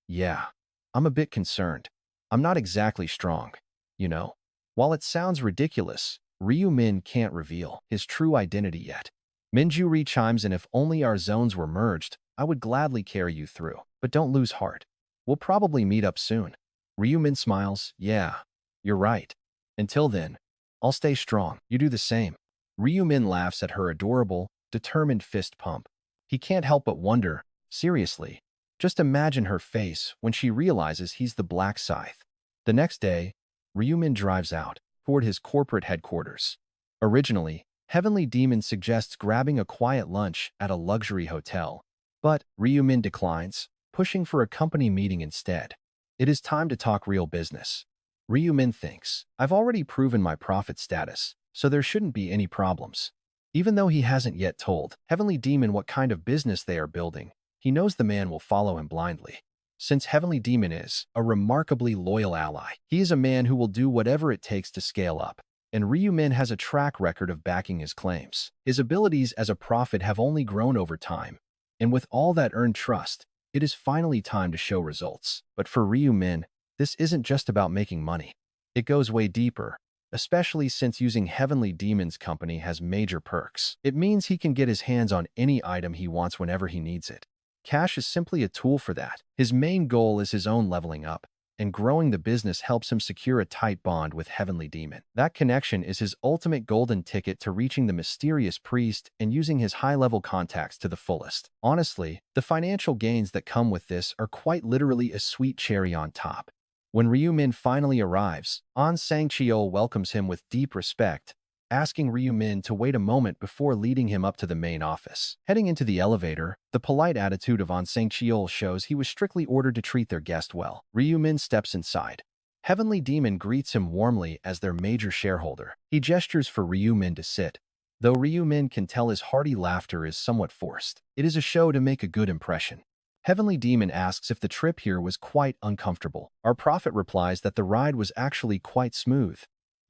yeah, I'm a bit concerned. I'm not exactly strong, you know. While it sounds ridiculous, Ryumin can't reveal his true identity yet. Minjuri chimes in, if only our zones were merged, I would gladly carry you through. But don't lose heart. We'll probably meet up soon. Ryumin smiles, yeah, you're right. Until then, I'll stay strong. You do the same. Ryumin laughs at her adorable, determined fist pump. He can't help but wonder, seriously, just imagine her face when she realizes he's the Black Scythe. The next day, Ryumin drives out toward his corporate headquarters. Originally, Heavenly Demon suggests grabbing a quiet lunch at a luxury hotel, but Ryumin declines, pushing for a company meeting instead. It is time to talk real business. Ryumin thinks, I've already proven my profit status, so there shouldn't be any problems. Even though he hasn't yet told Heavenly Demon what kind of business they are building, he knows the man will follow him blindly. Since Heavenly Demon is a remarkably loyal ally, he is a man who will do whatever it takes to scale up, and Ryumin has a track record of backing his claims. His abilities as a prophet have only grown over time, and with all that earned trust, it is finally time to show results. But for Ryumin, this isn't just about making money. It goes way deeper, especially since using Heavenly Demon's company has major perks. It means he can get his hands on any item he wants whenever he needs it. Cash is simply a tool for that. His main goal is his own leveling up, and growing the business helps him secure a tight bond with Heavenly Demon. That connection is his ultimate golden ticket to reaching the mysterious priest and using his high-level contacts to the fullest. Honestly, the financial gains that come with this are quite literally a sweet cherry on top. When Ryumin finally arrives, An Sang-cheol welcomes him with deep respect, asking Ryumin to wait a moment before leading him up to the main office. Heading into the elevator, the polite attitude of An Sang-cheol shows he was strictly ordered to treat their guest well. Ryumin steps inside. Heavenly Demon greets him warmly as their major shareholder. He gestures for Ryumin to sit, though Ryumin can tell his hearty laughter is somewhat forced. It is a show to make a good impression. Heavenly Demon asks if the trip here was quite uncomfortable. Our prophet replies that the ride was actually quite smooth,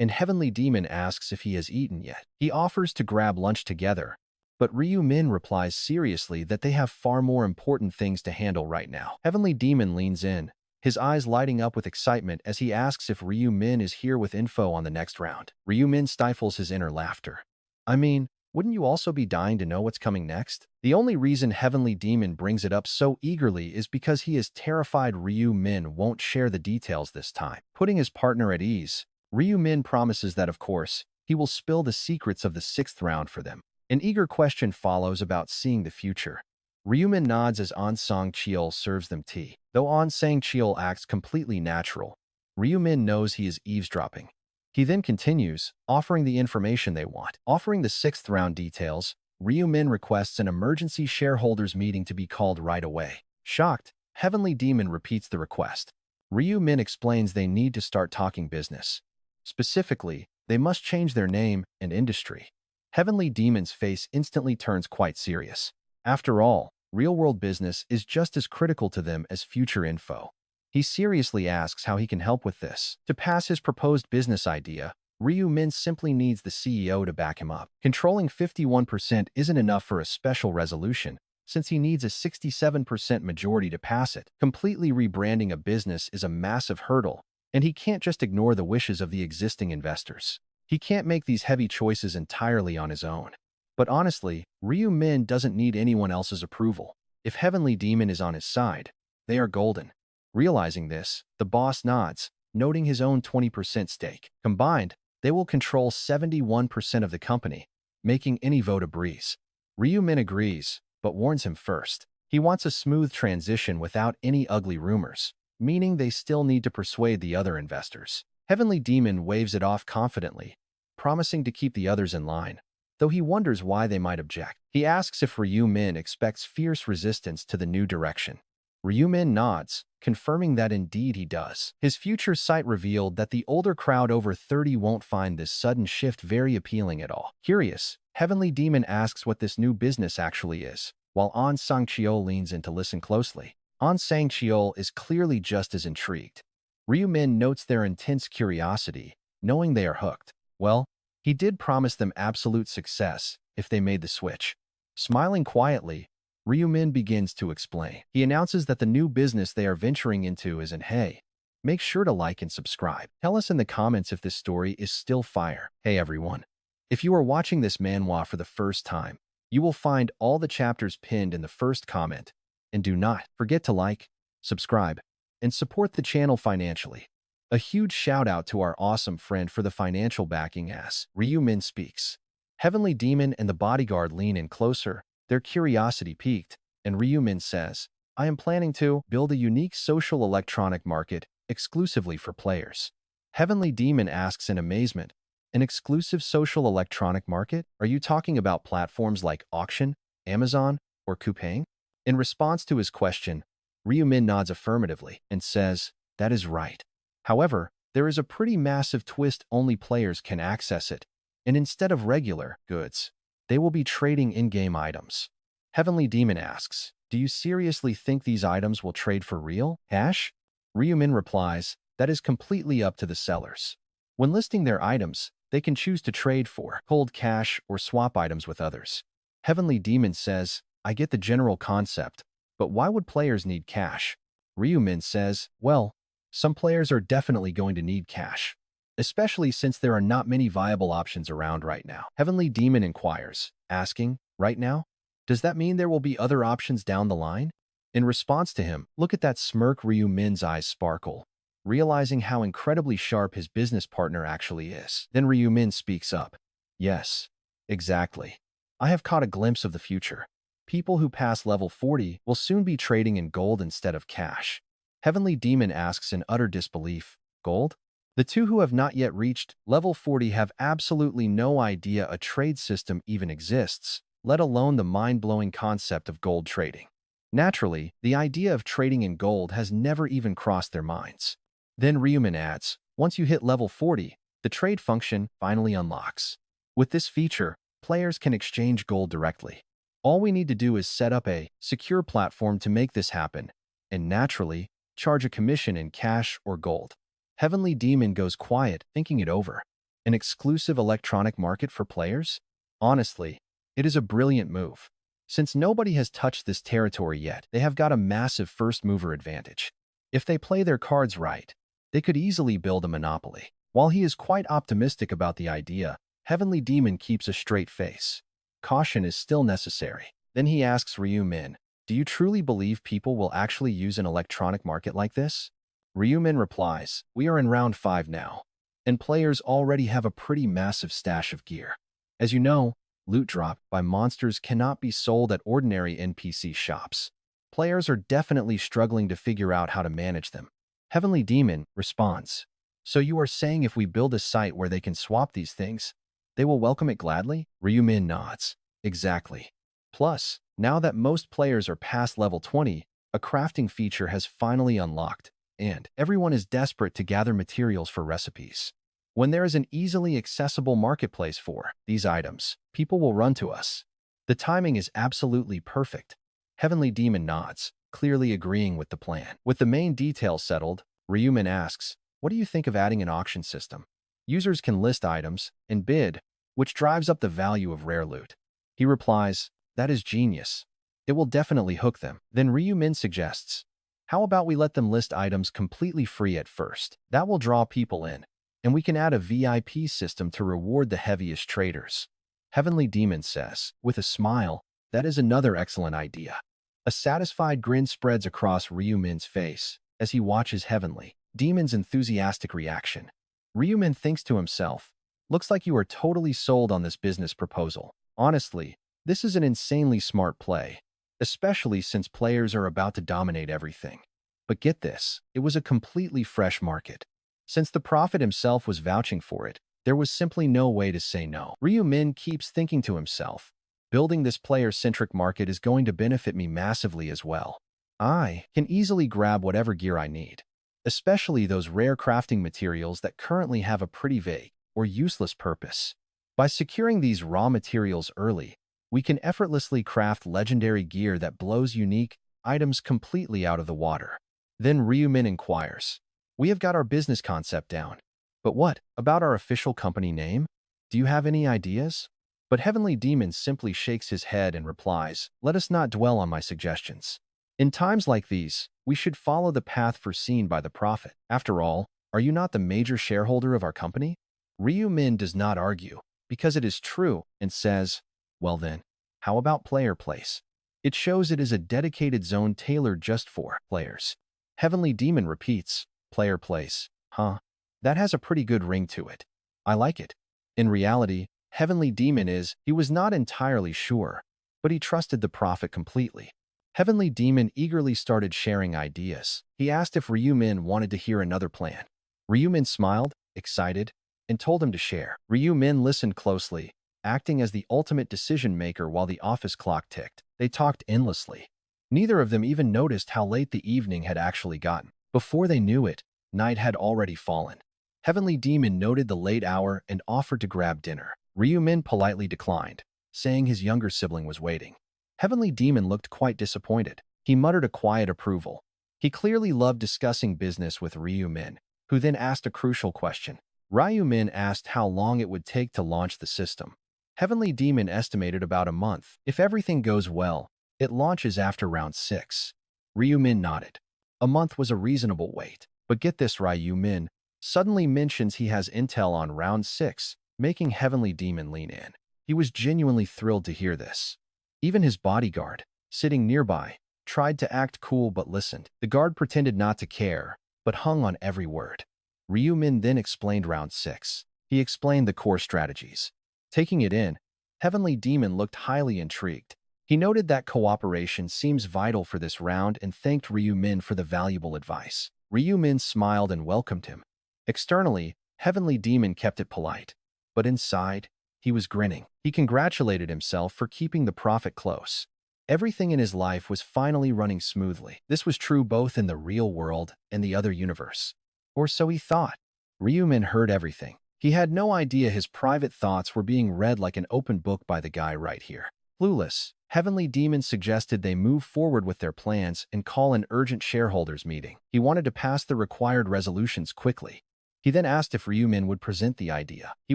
and Heavenly Demon asks if he has eaten yet. He offers to grab lunch together, but Ryumin replies seriously that they have far more important things to handle right now. Heavenly Demon leans in, his eyes lighting up with excitement as he asks if Ryumin is here with info on the next round. Ryumin stifles his inner laughter. I mean, wouldn't you also be dying to know what's coming next? The only reason Heavenly Demon brings it up so eagerly is because he is terrified Ryumin won't share the details this time. Putting his partner at ease, Ryumin promises that, of course, he will spill the secrets of the 6th round for them. An eager question follows about seeing the future. Ryumin nods as An Sang-cheol serves them tea. Though An Sang-cheol acts completely natural, Ryumin knows he is eavesdropping. He then continues, offering the information they want. Offering the 6th round details, Ryumin requests an emergency shareholders meeting to be called right away. Shocked, Heavenly Demon repeats the request. Ryumin explains they need to start talking business. Specifically, they must change their name and industry. Heavenly Demon's face instantly turns quite serious. After all, real-world business is just as critical to them as future info. He seriously asks how he can help with this. To pass his proposed business idea, Ryumin simply needs the CEO to back him up. Controlling 51% isn't enough for a special resolution, since he needs a 67% majority to pass it. Completely rebranding a business is a massive hurdle, and he can't just ignore the wishes of the existing investors. He can't make these heavy choices entirely on his own. But honestly, Ryumin doesn't need anyone else's approval. If Heavenly Demon is on his side, They are golden. Realizing this, the boss nods, noting his own 20% stake. Combined, they will control 71% of the company, making any vote a breeze. Ryu-min agrees, but warns him first. He wants a smooth transition without any ugly rumors, meaning they still need to persuade the other investors. Heavenly Demon waves it off confidently, promising to keep the others in line, though he wonders why they might object. He asks if Ryu-min expects fierce resistance to the new direction. Ryu-min nods, confirming that indeed he does. His future sight revealed that the older crowd over 30 won't find this sudden shift very appealing at all. Curious, Heavenly Demon asks what this new business actually is, while An Sang-cheol leans in to listen closely. An Sang-cheol is clearly just as intrigued. Ryu-min notes their intense curiosity, knowing they are hooked. Well, he did promise them absolute success if they made the switch. Smiling quietly, Ryu-min begins to explain. He announces that the new business they are venturing into is in Hey. Make sure to like and subscribe. Tell us in the comments if this story is still fire. Hey everyone. If you are watching this manhwa for the first time, you will find all the chapters pinned in the first comment. And do not forget to like, subscribe, and support the channel financially. A huge shout out to our awesome friend for the financial backing as Ryu-min speaks. Heavenly Demon and the bodyguard lean in closer, their curiosity piqued, and Ryu-min says, I am planning to build a unique social electronic market exclusively for players. Heavenly Demon asks in amazement, an exclusive social electronic market? Are you talking about platforms like Auction, Amazon, or Coupang? In response to his question, Ryu-min nods affirmatively and says, that is right. However, there is a pretty massive twist: only players can access it, and instead of regular goods, they will be trading in-game items. Heavenly Demon asks, do you seriously think these items will trade for real cash? Ryu-min replies, that is completely up to the sellers. When listing their items, they can choose to trade for cold cash or swap items with others. Heavenly Demon says, I get the general concept, but why would players need cash? Ryu-min says, well, some players are definitely going to need cash, especially since there are not many viable options around right now. Heavenly Demon inquires, asking, right now? Does that mean there will be other options down the line? In response to him, look at that smirk. Ryu-min's eyes sparkle, realizing how incredibly sharp his business partner actually is. Then Ryu-min speaks up. Yes, exactly. I have caught a glimpse of the future. People who pass level 40 will soon be trading in gold instead of cash. Heavenly Demon asks in utter disbelief, gold? The two who have not yet reached level 40 have absolutely no idea a trade system even exists, let alone the mind-blowing concept of gold trading. Naturally, the idea of trading in gold has never even crossed their minds. Then Ryu-min adds, once you hit level 40, the trade function finally unlocks. With this feature, players can exchange gold directly. All we need to do is set up a secure platform to make this happen, and naturally, charge a commission in cash or gold. Heavenly Demon goes quiet, thinking it over. An exclusive electronic market for players? Honestly, it is a brilliant move. Since nobody has touched this territory yet, they have got a massive first-mover advantage. If they play their cards right, they could easily build a monopoly. While he is quite optimistic about the idea, Heavenly Demon keeps a straight face. Caution is still necessary. Then he asks Ryu-min, do you truly believe people will actually use an electronic market like this? Ryu-min replies, we are in round 5 now, and players already have a pretty massive stash of gear. As you know, loot dropped by monsters cannot be sold at ordinary NPC shops. Players are definitely struggling to figure out how to manage them. Heavenly Demon responds, so you are saying if we build a site where they can swap these things, they will welcome it gladly? Ryu-min nods. Exactly. Plus, now that most players are past level 20, a crafting feature has finally unlocked, and everyone is desperate to gather materials for recipes. When there is an easily accessible marketplace for these items, people will run to us. The timing is absolutely perfect. Heavenly Demon nods, clearly agreeing with the plan. With the main details settled, Ryu-min asks, what do you think of adding an auction system? Users can list items and bid, which drives up the value of rare loot. He replies, that is genius. It will definitely hook them. Then Ryu-min suggests, how about we let them list items completely free at first? That will draw people in, and we can add a VIP system to reward the heaviest traders. Heavenly Demon says, with a smile, that is another excellent idea. A satisfied grin spreads across Ryu-min's face as he watches Heavenly Demon's enthusiastic reaction. Ryu-min thinks to himself, looks like you are totally sold on this business proposal. Honestly, this is an insanely smart play, especially since players are about to dominate everything. But get this, it was a completely fresh market. Since the prophet himself was vouching for it, there was simply no way to say no. Ryu-min keeps thinking to himself, building this player-centric market is going to benefit me massively as well. I can easily grab whatever gear I need, especially those rare crafting materials that currently have a pretty vague or useless purpose. By securing these raw materials early, we can effortlessly craft legendary gear that blows unique items completely out of the water. Then Ryu-min inquires, we have got our business concept down. But what about our official company name? Do you have any ideas? But Heavenly Demon simply shakes his head and replies, let us not dwell on my suggestions. In times like these, we should follow the path foreseen by the prophet. After all, are you not the major shareholder of our company? Ryu-min does not argue, because it is true, and says, well then, how about player place? It shows it is a dedicated zone tailored just for players. Heavenly Demon repeats, player place, huh? That has a pretty good ring to it. I like it. In reality, Heavenly Demon he was not entirely sure, but he trusted the prophet completely. Heavenly Demon eagerly started sharing ideas. He asked if Ryu-min wanted to hear another plan. Ryu-min smiled, excited, and told him to share. Ryu-min listened closely, acting as the ultimate decision-maker while the office clock ticked. They talked endlessly. Neither of them even noticed how late the evening had actually gotten. Before they knew it, night had already fallen. Heavenly Demon noted the late hour and offered to grab dinner. Ryu-min politely declined, saying his younger sibling was waiting. Heavenly Demon looked quite disappointed. He muttered a quiet approval. He clearly loved discussing business with Ryu-min, who then asked a crucial question. Ryu-min asked how long it would take to launch the system. Heavenly Demon estimated about a month. If everything goes well, it launches after round 6. Ryu-min nodded. A month was a reasonable wait. But get this, Ryu-min suddenly mentions he has intel on round 6, making Heavenly Demon lean in. He was genuinely thrilled to hear this. Even his bodyguard, sitting nearby, tried to act cool but listened. The guard pretended not to care, but hung on every word. Ryu-min then explained round 6. He explained the core strategies. Taking it in, Heavenly Demon looked highly intrigued. He noted that cooperation seems vital for this round and thanked Ryu-min for the valuable advice. Ryu-min smiled and welcomed him. Externally, Heavenly Demon kept it polite, but inside, he was grinning. He congratulated himself for keeping the prophet close. Everything in his life was finally running smoothly. This was true both in the real world and the other universe. Or so he thought. Ryu-min heard everything. He had no idea his private thoughts were being read like an open book by the guy right here. Clueless, Heavenly Demon suggested they move forward with their plans and call an urgent shareholders meeting. He wanted to pass the required resolutions quickly. He then asked if Ryu-min would present the idea. He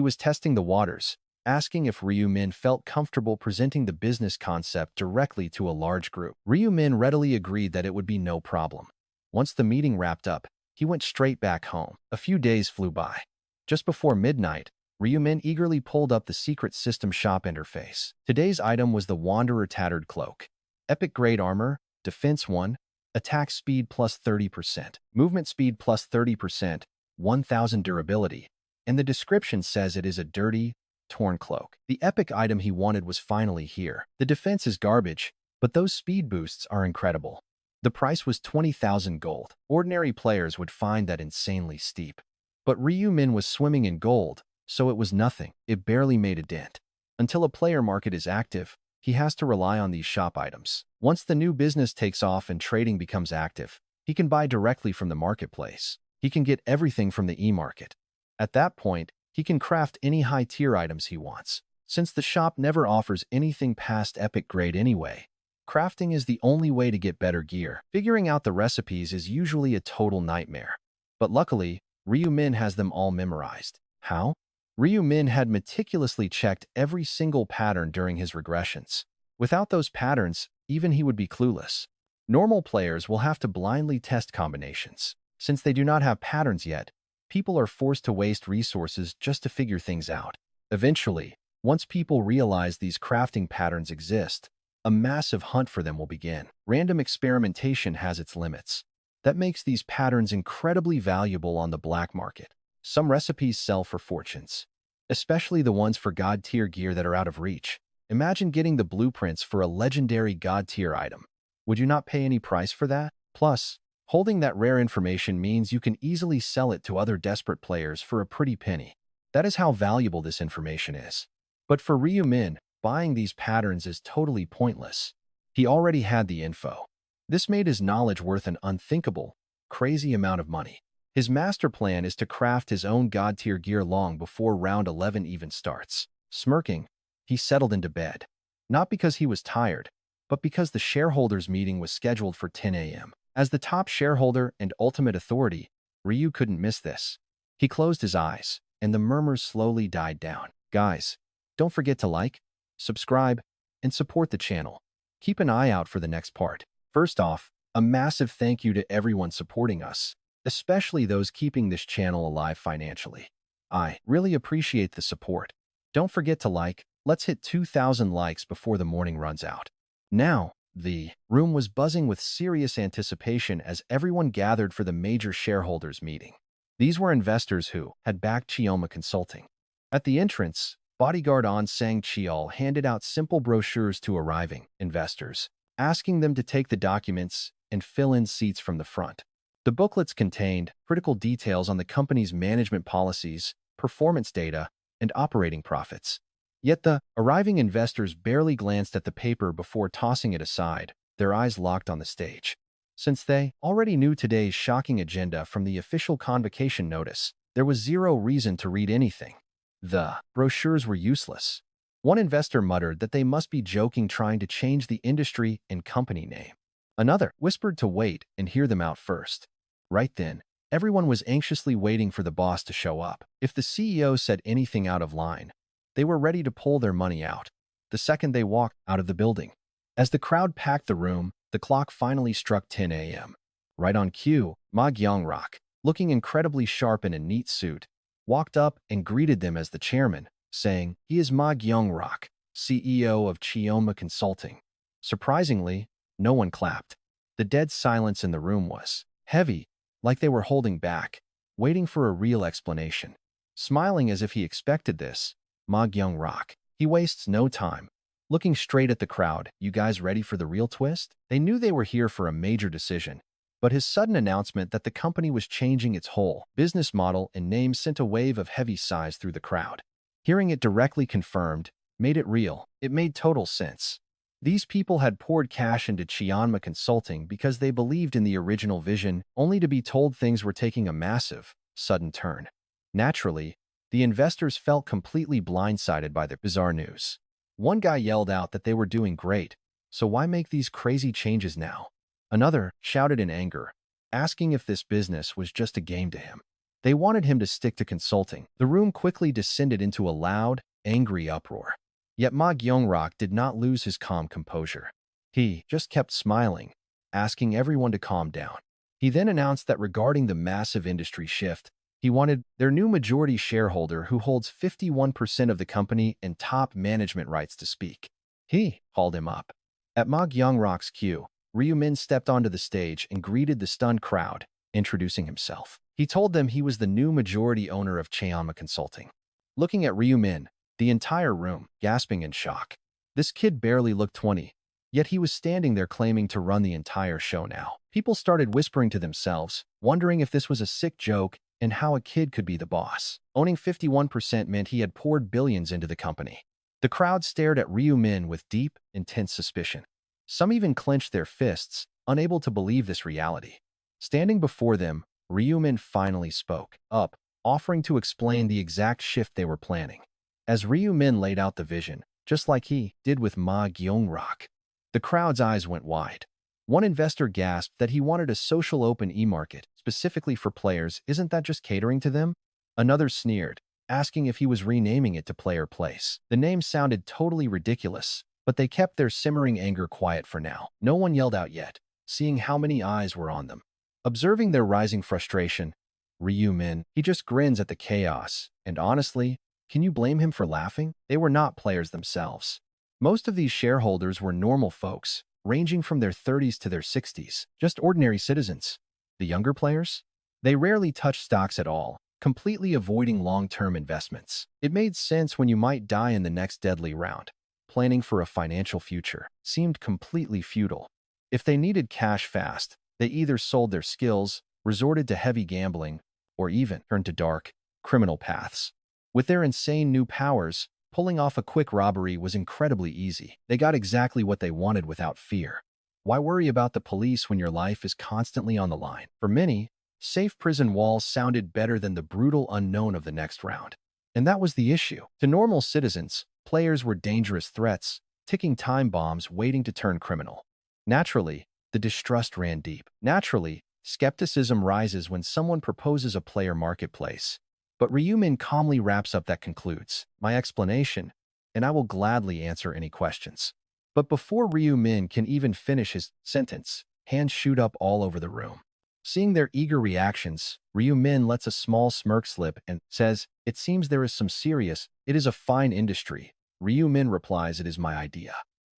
was testing the waters, asking if Ryu-min felt comfortable presenting the business concept directly to a large group. Ryu-min readily agreed that it would be no problem. Once the meeting wrapped up, he went straight back home. A few days flew by. Just before midnight, Ryu-min eagerly pulled up the secret system shop interface. Today's item was the Wanderer Tattered Cloak. Epic grade armor, defense 1, attack speed plus 30%, movement speed plus 30%, 1000 durability, and the description says it is a dirty, torn cloak. The epic item he wanted was finally here. The defense is garbage, but those speed boosts are incredible. The price was 20,000 gold. Ordinary players would find that insanely steep. But Ryu-min was swimming in gold, so it was nothing. It barely made a dent. Until a player market is active, he has to rely on these shop items. Once the new business takes off and trading becomes active, he can buy directly from the marketplace. He can get everything from the e-market. At that point, he can craft any high-tier items he wants. Since the shop never offers anything past epic grade anyway, crafting is the only way to get better gear. Figuring out the recipes is usually a total nightmare. But luckily, Ryu-min has them all memorized. How? Ryu-min had meticulously checked every single pattern during his regressions. Without those patterns, even he would be clueless. Normal players will have to blindly test combinations. Since they do not have patterns yet, people are forced to waste resources just to figure things out. Eventually, once people realize these crafting patterns exist, a massive hunt for them will begin. Random experimentation has its limits. That makes these patterns incredibly valuable on the black market. Some recipes sell for fortunes, especially the ones for god-tier gear that are out of reach. Imagine getting the blueprints for a legendary god-tier item. Would you not pay any price for that? Plus, holding that rare information means you can easily sell it to other desperate players for a pretty penny. That is how valuable this information is. But for Ryu Min, buying these patterns is totally pointless. He already had the info. This made his knowledge worth an unthinkable, crazy amount of money. His master plan is to craft his own god-tier gear long before round 11 even starts. Smirking, he settled into bed. Not because he was tired, but because the shareholders' meeting was scheduled for 10 a.m. As the top shareholder and ultimate authority, Ryu couldn't miss this. He closed his eyes, and the murmurs slowly died down. Guys, don't forget to like, subscribe, and support the channel. Keep an eye out for the next part. First off, a massive thank you to everyone supporting us, especially those keeping this channel alive financially. I really appreciate the support. Don't forget to like. Let's hit 2,000 likes before the morning runs out. Now, the room was buzzing with serious anticipation as everyone gathered for the major shareholders meeting. These were investors who had backed Chioma Consulting. At the entrance, bodyguard On Sang Chiol handed out simple brochures to arriving investors, asking them to take the documents and fill in seats from the front. The booklets contained critical details on the company's management policies, performance data, and operating profits. Yet the arriving investors barely glanced at the paper before tossing it aside, their eyes locked on the stage. Since they already knew today's shocking agenda from the official convocation notice, there was zero reason to read anything. The brochures were useless. One investor muttered that they must be joking trying to change the industry and company name. Another whispered to wait and hear them out first. Right then, everyone was anxiously waiting for the boss to show up. If the CEO said anything out of line, they were ready to pull their money out the second they walked out of the building. As the crowd packed the room, the clock finally struck 10 a.m. Right on cue, Ma Gyeongrok, looking incredibly sharp in a neat suit, walked up and greeted them as the chairman, saying, "He is Ma Gyeongrok, CEO of Chioma Consulting." Surprisingly, no one clapped. The dead silence in the room was heavy, like they were holding back, waiting for a real explanation. Smiling as if he expected this, Ma Gyeongrok, he wastes no time. Looking straight at the crowd, "You guys ready for the real twist?" They knew they were here for a major decision, but his sudden announcement that the company was changing its whole business model and name sent a wave of heavy sighs through the crowd. Hearing it directly confirmed made it real. It made total sense. These people had poured cash into Chioma Consulting because they believed in the original vision, only to be told things were taking a massive, sudden turn. Naturally, the investors felt completely blindsided by the bizarre news. One guy yelled out that they were doing great, so why make these crazy changes now? Another shouted in anger, asking if this business was just a game to him. They wanted him to stick to consulting. The room quickly descended into a loud, angry uproar. Yet Ma Gyeongrok did not lose his calm composure. He just kept smiling, asking everyone to calm down. He then announced that regarding the massive industry shift, he wanted their new majority shareholder who holds 51% of the company and top management rights to speak. He called him up. At Ma Gyeongrok's cue, Ryu Min stepped onto the stage and greeted the stunned crowd, introducing himself. He told them he was the new majority owner of Chioma Consulting. Looking at Ryu Min, the entire room, gasping in shock. This kid barely looked 20, yet he was standing there claiming to run the entire show now. People started whispering to themselves, wondering if this was a sick joke and how a kid could be the boss. Owning 51% meant he had poured billions into the company. The crowd stared at Ryu Min with deep, intense suspicion. Some even clenched their fists, unable to believe this reality. Standing before them, Ryu Min finally spoke up, offering to explain the exact shift they were planning. As Ryu Min laid out the vision, just like he did with Ma Gyeongrok, the crowd's eyes went wide. One investor gasped that he wanted a social open e-market, specifically for players. Isn't that just catering to them? Another sneered, asking if he was renaming it to Player Place. The name sounded totally ridiculous, but they kept their simmering anger quiet for now. No one yelled out yet, seeing how many eyes were on them. Observing their rising frustration, Ryu Min, he just grins at the chaos, and honestly, can you blame him for laughing? They were not players themselves. Most of these shareholders were normal folks, ranging from their 30s to their 60s, just ordinary citizens. The younger players? They rarely touched stocks at all, completely avoiding long-term investments. It made sense when you might die in the next deadly round. Planning for a financial future seemed completely futile. If they needed cash fast, they either sold their skills, resorted to heavy gambling, or even turned to dark, criminal paths. With their insane new powers, pulling off a quick robbery was incredibly easy. They got exactly what they wanted without fear. Why worry about the police when your life is constantly on the line? For many, safe prison walls sounded better than the brutal unknown of the next round. And that was the issue. To normal citizens, players were dangerous threats, ticking time bombs waiting to turn criminal. Naturally, the distrust ran deep. Naturally, skepticism rises when someone proposes a player marketplace. But Ryumin calmly wraps up that concludes my explanation, and I will gladly answer any questions. But before Ryumin can even finish his sentence, hands shoot up all over the room. Seeing their eager reactions, Ryumin lets a small smirk slip and says, "It seems there is some serious. It is a fine industry." Ryumin replies, "It is my idea."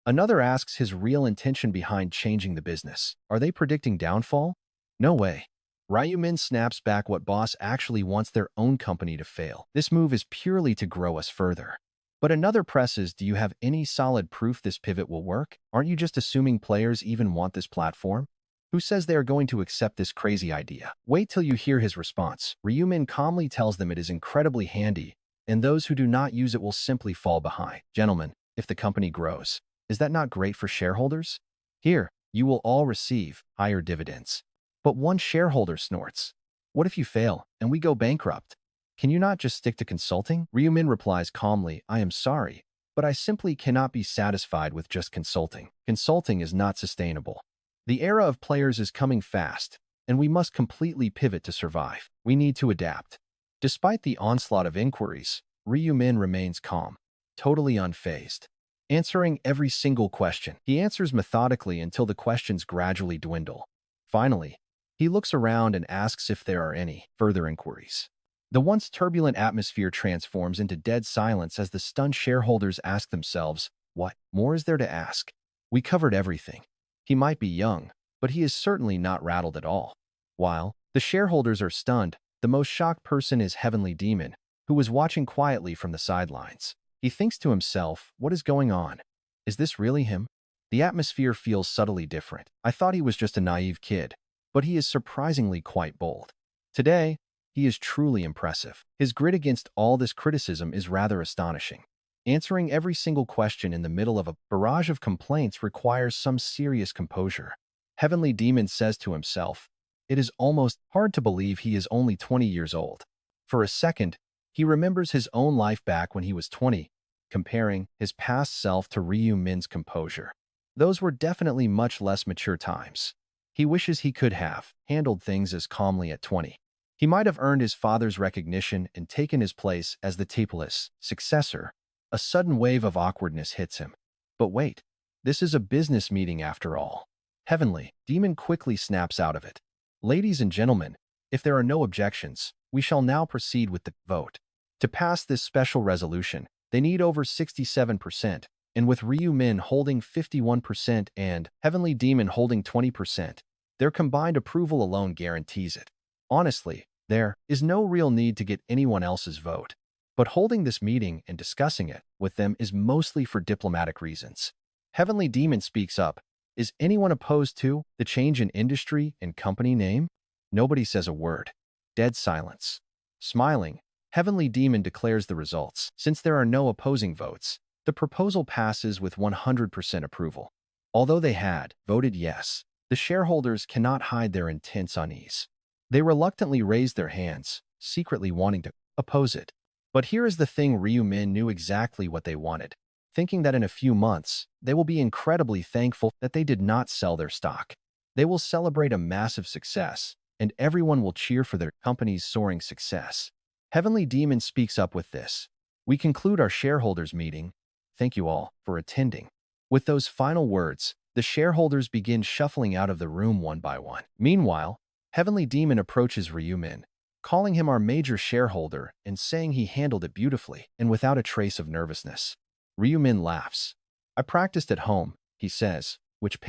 Another asks his real intention behind changing the business. Are they predicting downfall? No way. Ryumin snaps back, what boss actually wants their own company to fail. This move is purely to grow us further. But another presses, do you have any solid proof this pivot will work? Aren't you just assuming players even want this platform? Who says they are going to accept this crazy idea? Wait till you hear his response. Ryumin calmly tells them it is incredibly handy, and those who do not use it will simply fall behind. Gentlemen, if the company grows, is that not great for shareholders? Here, you will all receive higher dividends. But one shareholder snorts. What if you fail and we go bankrupt? Can you not just stick to consulting? Ryumin replies calmly, I am sorry, but I simply cannot be satisfied with just consulting. Consulting is not sustainable. The era of players is coming fast, and we must completely pivot to survive. We need to adapt. Despite the onslaught of inquiries, Ryumin remains calm, totally unfazed, answering every single question. He answers methodically until the questions gradually dwindle. Finally, he looks around and asks if there are any further inquiries. The once turbulent atmosphere transforms into dead silence as the stunned shareholders ask themselves, what more is there to ask? We covered everything. He might be young, but he is certainly not rattled at all. While the shareholders are stunned, the most shocked person is Heavenly Demon, who was watching quietly from the sidelines. He thinks to himself, what is going on? Is this really him? The atmosphere feels subtly different. I thought he was just a naive kid, but he is surprisingly quite bold. Today, he is truly impressive. His grit against all this criticism is rather astonishing. Answering every single question in the middle of a barrage of complaints requires some serious composure. Heavenly Demon says to himself, it is almost hard to believe he is only 20 years old. For a second, he remembers his own life back when he was 20, comparing his past self to Ryumin's composure. Those were definitely much less mature times. He wishes he could have handled things as calmly at 20. He might have earned his father's recognition and taken his place as the tapeless successor. A sudden wave of awkwardness hits him. But wait, this is a business meeting after all. Heavenly Demon quickly snaps out of it. Ladies and gentlemen, if there are no objections, we shall now proceed with the vote. To pass this special resolution, they need over 67%, and with Ryumin holding 51% and Heavenly Demon holding 20%, their combined approval alone guarantees it. Honestly, there is no real need to get anyone else's vote. But holding this meeting and discussing it with them is mostly for diplomatic reasons. Heavenly Demon speaks up. Is anyone opposed to the change in industry and company name? Nobody says a word. Dead silence. Smiling, Heavenly Demon declares the results. Since there are no opposing votes, the proposal passes with 100% approval. Although they had voted yes, the shareholders cannot hide their intense unease. They reluctantly raised their hands, secretly wanting to oppose it. But here is the thing, Ryumin knew exactly what they wanted, thinking that in a few months, they will be incredibly thankful that they did not sell their stock. They will celebrate a massive success, and everyone will cheer for their company's soaring success. Heavenly Demon speaks up with this. We conclude our shareholders meeting. Thank you all for attending. With those final words, the shareholders begin shuffling out of the room one by one. Meanwhile, Heavenly Demon approaches Ryumin, calling him our major shareholder and saying he handled it beautifully and without a trace of nervousness. Ryumin laughs. I practiced at home, he says, which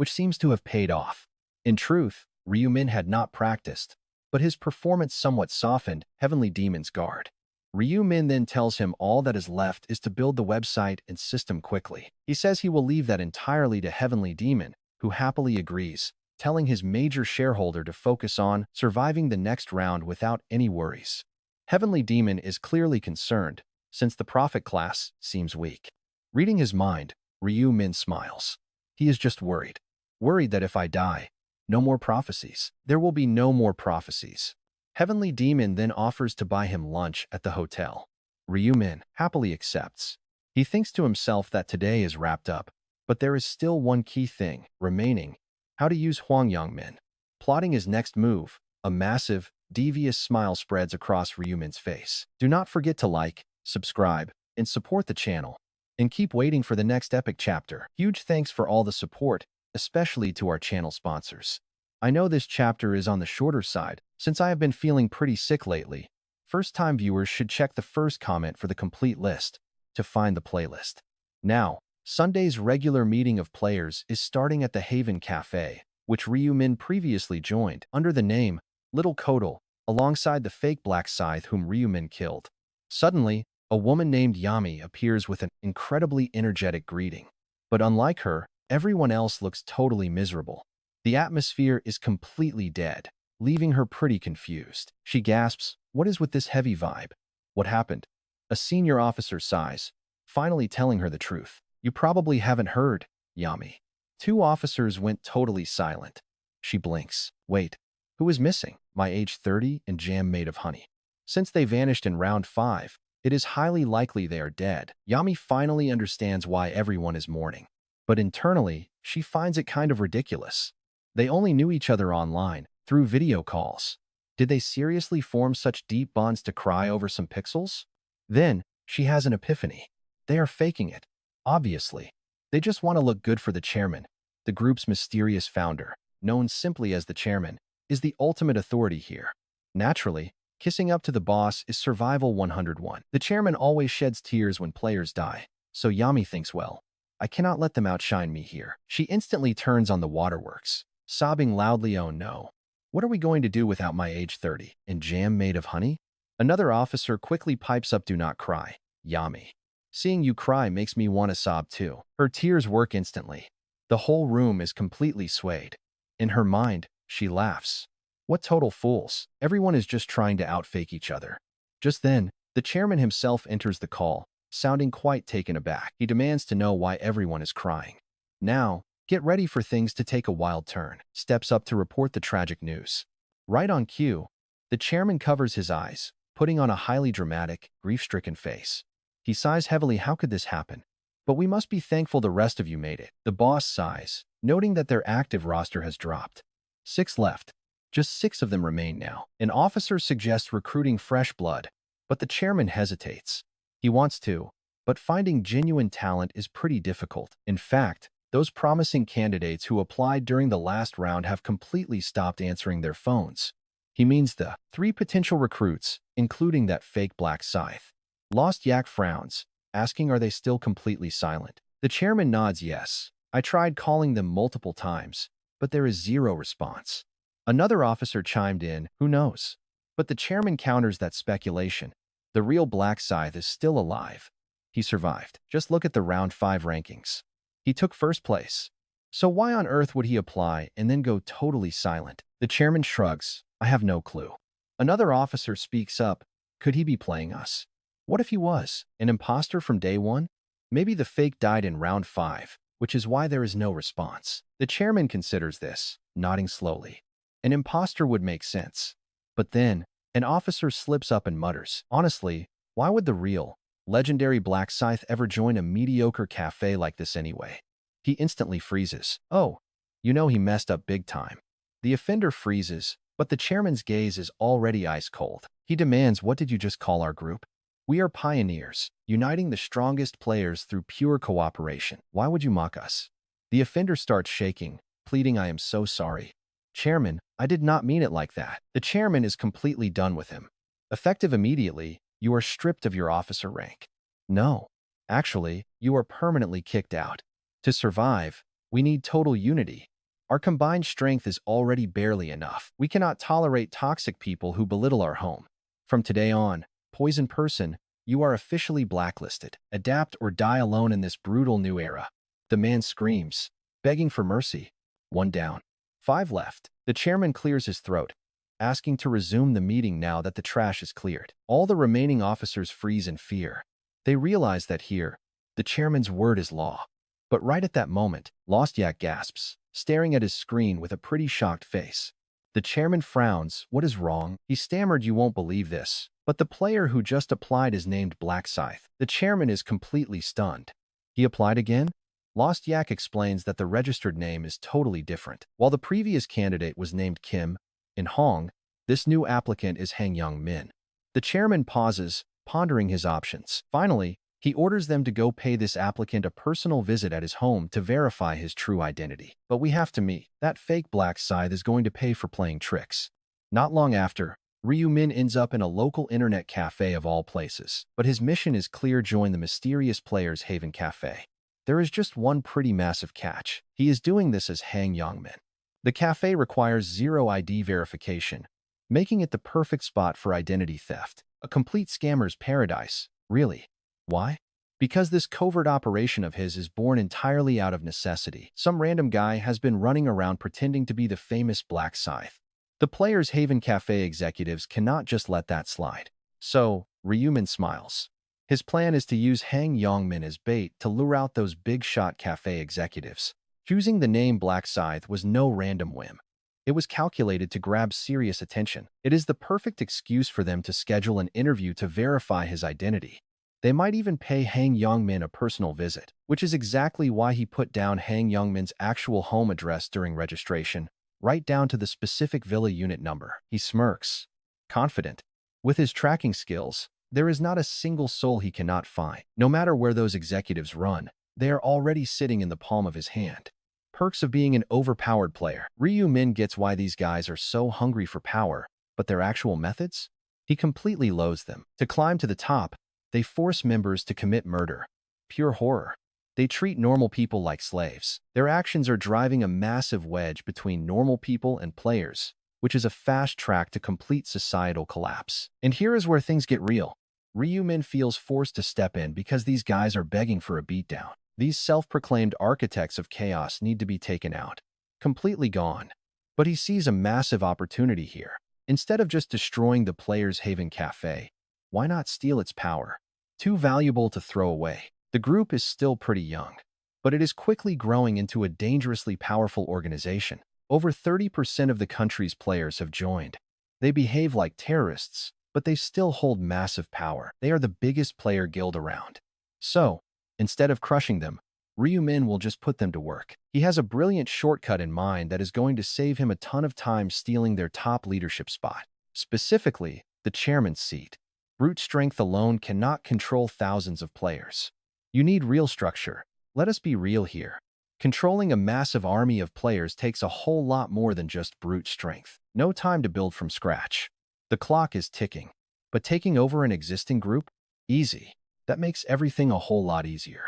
seems to have paid off. In truth, Ryu-min had not practiced, but his performance somewhat softened Heavenly Demon's guard. Ryu-min then tells him all that is left is to build the website and system quickly. He says he will leave that entirely to Heavenly Demon, who happily agrees, telling his major shareholder to focus on surviving the next round without any worries. Heavenly Demon is clearly concerned, since the prophet class seems weak. Reading his mind, Ryu-min smiles. He is just worried. Worried that if I die, no more prophecies. There will be no more prophecies. Heavenly Demon then offers to buy him lunch at the hotel. Ryu-min happily accepts. He thinks to himself that today is wrapped up, but there is still one key thing remaining: how to use Hwang Young-min. Plotting his next move, a massive, devious smile spreads across Ryu-min's face. Do not forget to like, subscribe, and support the channel. And keep waiting for the next epic chapter. Huge thanks for all the support, especially to our channel sponsors. I know this chapter is on the shorter side, since I have been feeling pretty sick lately. First-time viewers should check the first comment for the complete list to find the playlist. Now, Sunday's regular meeting of players is starting at the Haven Cafe, which Ryu-min previously joined under the name Little Kodal, alongside the fake black Scythe whom Ryu-min killed. Suddenly, a woman named Yami appears with an incredibly energetic greeting. But unlike her, everyone else looks totally miserable. The atmosphere is completely dead, leaving her pretty confused. She gasps, "What is with this heavy vibe? What happened?" A senior officer sighs, finally telling her the truth. "You probably haven't heard, Yami." Two officers went totally silent. She blinks. "Wait, who is missing?" "My age 30 and jam made of honey." Since they vanished in round 5, it is highly likely they are dead. Yami finally understands why everyone is mourning. But internally, she finds it kind of ridiculous. They only knew each other online, through video calls. Did they seriously form such deep bonds to cry over some pixels? Then, she has an epiphany. They are faking it. Obviously. They just want to look good for the chairman. The group's mysterious founder, known simply as the chairman, is the ultimate authority here. Naturally, kissing up to the boss is survival 101. The chairman always sheds tears when players die, so Yami thinks, well, I cannot let them outshine me here. She instantly turns on the waterworks, sobbing loudly, "Oh no. What are we going to do without my age 30 and jam made of honey?" Another officer quickly pipes up, "Do not cry, Yami. Seeing you cry makes me want to sob too." Her tears work instantly. The whole room is completely swayed. In her mind, she laughs. What total fools. Everyone is just trying to outfake each other. Just then, the chairman himself enters the call, sounding quite taken aback. He demands to know why everyone is crying. Now, get ready for things to take a wild turn. Steps up to report the tragic news. Right on cue, the chairman covers his eyes, putting on a highly dramatic, grief-stricken face. He sighs heavily. "How could this happen? But we must be thankful the rest of you made it." The boss sighs, noting that their active roster has dropped. 6 left. Just 6 of them remain now. An officer suggests recruiting fresh blood, but the chairman hesitates. He wants to, but finding genuine talent is pretty difficult. In fact, those promising candidates who applied during the last round have completely stopped answering their phones. He means the 3 potential recruits, including that fake black Scythe. Lost Yak frowns, asking, "Are they still completely silent?" The chairman nods yes. "I tried calling them multiple times, but there is zero response." Another officer chimed in, "Who knows?" But the chairman counters that speculation. The real black Scythe is still alive. He survived. Just look at the round 5 rankings. He took first place. So why on earth would he apply and then go totally silent? The chairman shrugs. "I have no clue." Another officer speaks up. "Could he be playing us? What if he was an imposter from day 1? Maybe the fake died in round 5, which is why there is no response." The chairman considers this, nodding slowly. An imposter would make sense. But then, an officer slips up and mutters, "Honestly, why would the real, legendary Black Scythe ever join a mediocre cafe like this anyway?" He instantly freezes. "Oh, you know he messed up big time." The offender freezes, but the chairman's gaze is already ice cold. He demands, "What did you just call our group?" "We are pioneers, uniting the strongest players through pure cooperation. Why would you mock us?" The offender starts shaking, pleading, "I am so sorry. Chairman, I did not mean it like that." The chairman is completely done with him. Effective immediately, you are stripped of your officer rank. No. Actually, you are permanently kicked out. To survive, we need total unity. Our combined strength is already barely enough. We cannot tolerate toxic people who belittle our home. From today on, poison person, you are officially blacklisted. Adapt or die alone in this brutal new era. The man screams, begging for mercy. One down. Five left. The chairman clears his throat, asking to resume the meeting now that the trash is cleared. All the remaining officers freeze in fear. They realize that here, the chairman's word is law. But right at that moment, Lost Yak gasps, staring at his screen with a pretty shocked face. The chairman frowns. What is wrong? He stammered, you won't believe this. But the player who just applied is named Black Scythe. The chairman is completely stunned. He applied again? Lost Yak explains that the registered name is totally different. While the previous candidate was named Kim, in Hong, this new applicant is Hang Young Min. The chairman pauses, pondering his options. Finally, he orders them to go pay this applicant a personal visit at his home to verify his true identity. But we have to meet. That fake Black Scythe is going to pay for playing tricks. Not long after, Ryu Min ends up in a local internet cafe of all places. But his mission is clear: join the mysterious Players Haven Cafe. There is just one pretty massive catch. He is doing this as Hang Yongmin. The cafe requires zero ID verification, making it the perfect spot for identity theft. A complete scammer's paradise. Really? Why? Because this covert operation of his is born entirely out of necessity. Some random guy has been running around pretending to be the famous Black Scythe. The Players Haven Cafe executives cannot just let that slide. So, Ryumin smiles. His plan is to use Hang Yongmin as bait to lure out those big-shot cafe executives. Choosing the name Black Scythe was no random whim. It was calculated to grab serious attention. It is the perfect excuse for them to schedule an interview to verify his identity. They might even pay Hang Yongmin a personal visit, which is exactly why he put down Hang Yongmin's actual home address during registration, right down to the specific villa unit number. He smirks, confident. With his tracking skills, there is not a single soul he cannot find. No matter where those executives run, they are already sitting in the palm of his hand. Perks of being an overpowered player. Ryu Min gets why these guys are so hungry for power, but their actual methods? He completely loathes them. To climb to the top, they force members to commit murder. Pure horror. They treat normal people like slaves. Their actions are driving a massive wedge between normal people and players, which is a fast track to complete societal collapse. And here is where things get real. Ryu Min feels forced to step in because these guys are begging for a beatdown. These self-proclaimed architects of chaos need to be taken out. Completely gone. But he sees a massive opportunity here. Instead of just destroying the Players Haven Cafe, why not steal its power? Too valuable to throw away. The group is still pretty young, but it is quickly growing into a dangerously powerful organization. Over 30% of the country's players have joined. They behave like terrorists, but they still hold massive power. They are the biggest player guild around. So, instead of crushing them, Ryu Min will just put them to work. He has a brilliant shortcut in mind that is going to save him a ton of time stealing their top leadership spot. Specifically, the chairman's seat. Brute strength alone cannot control thousands of players. You need real structure. Let us be real here. Controlling a massive army of players takes a whole lot more than just brute strength. No time to build from scratch. The clock is ticking. But taking over an existing group? Easy. That makes everything a whole lot easier.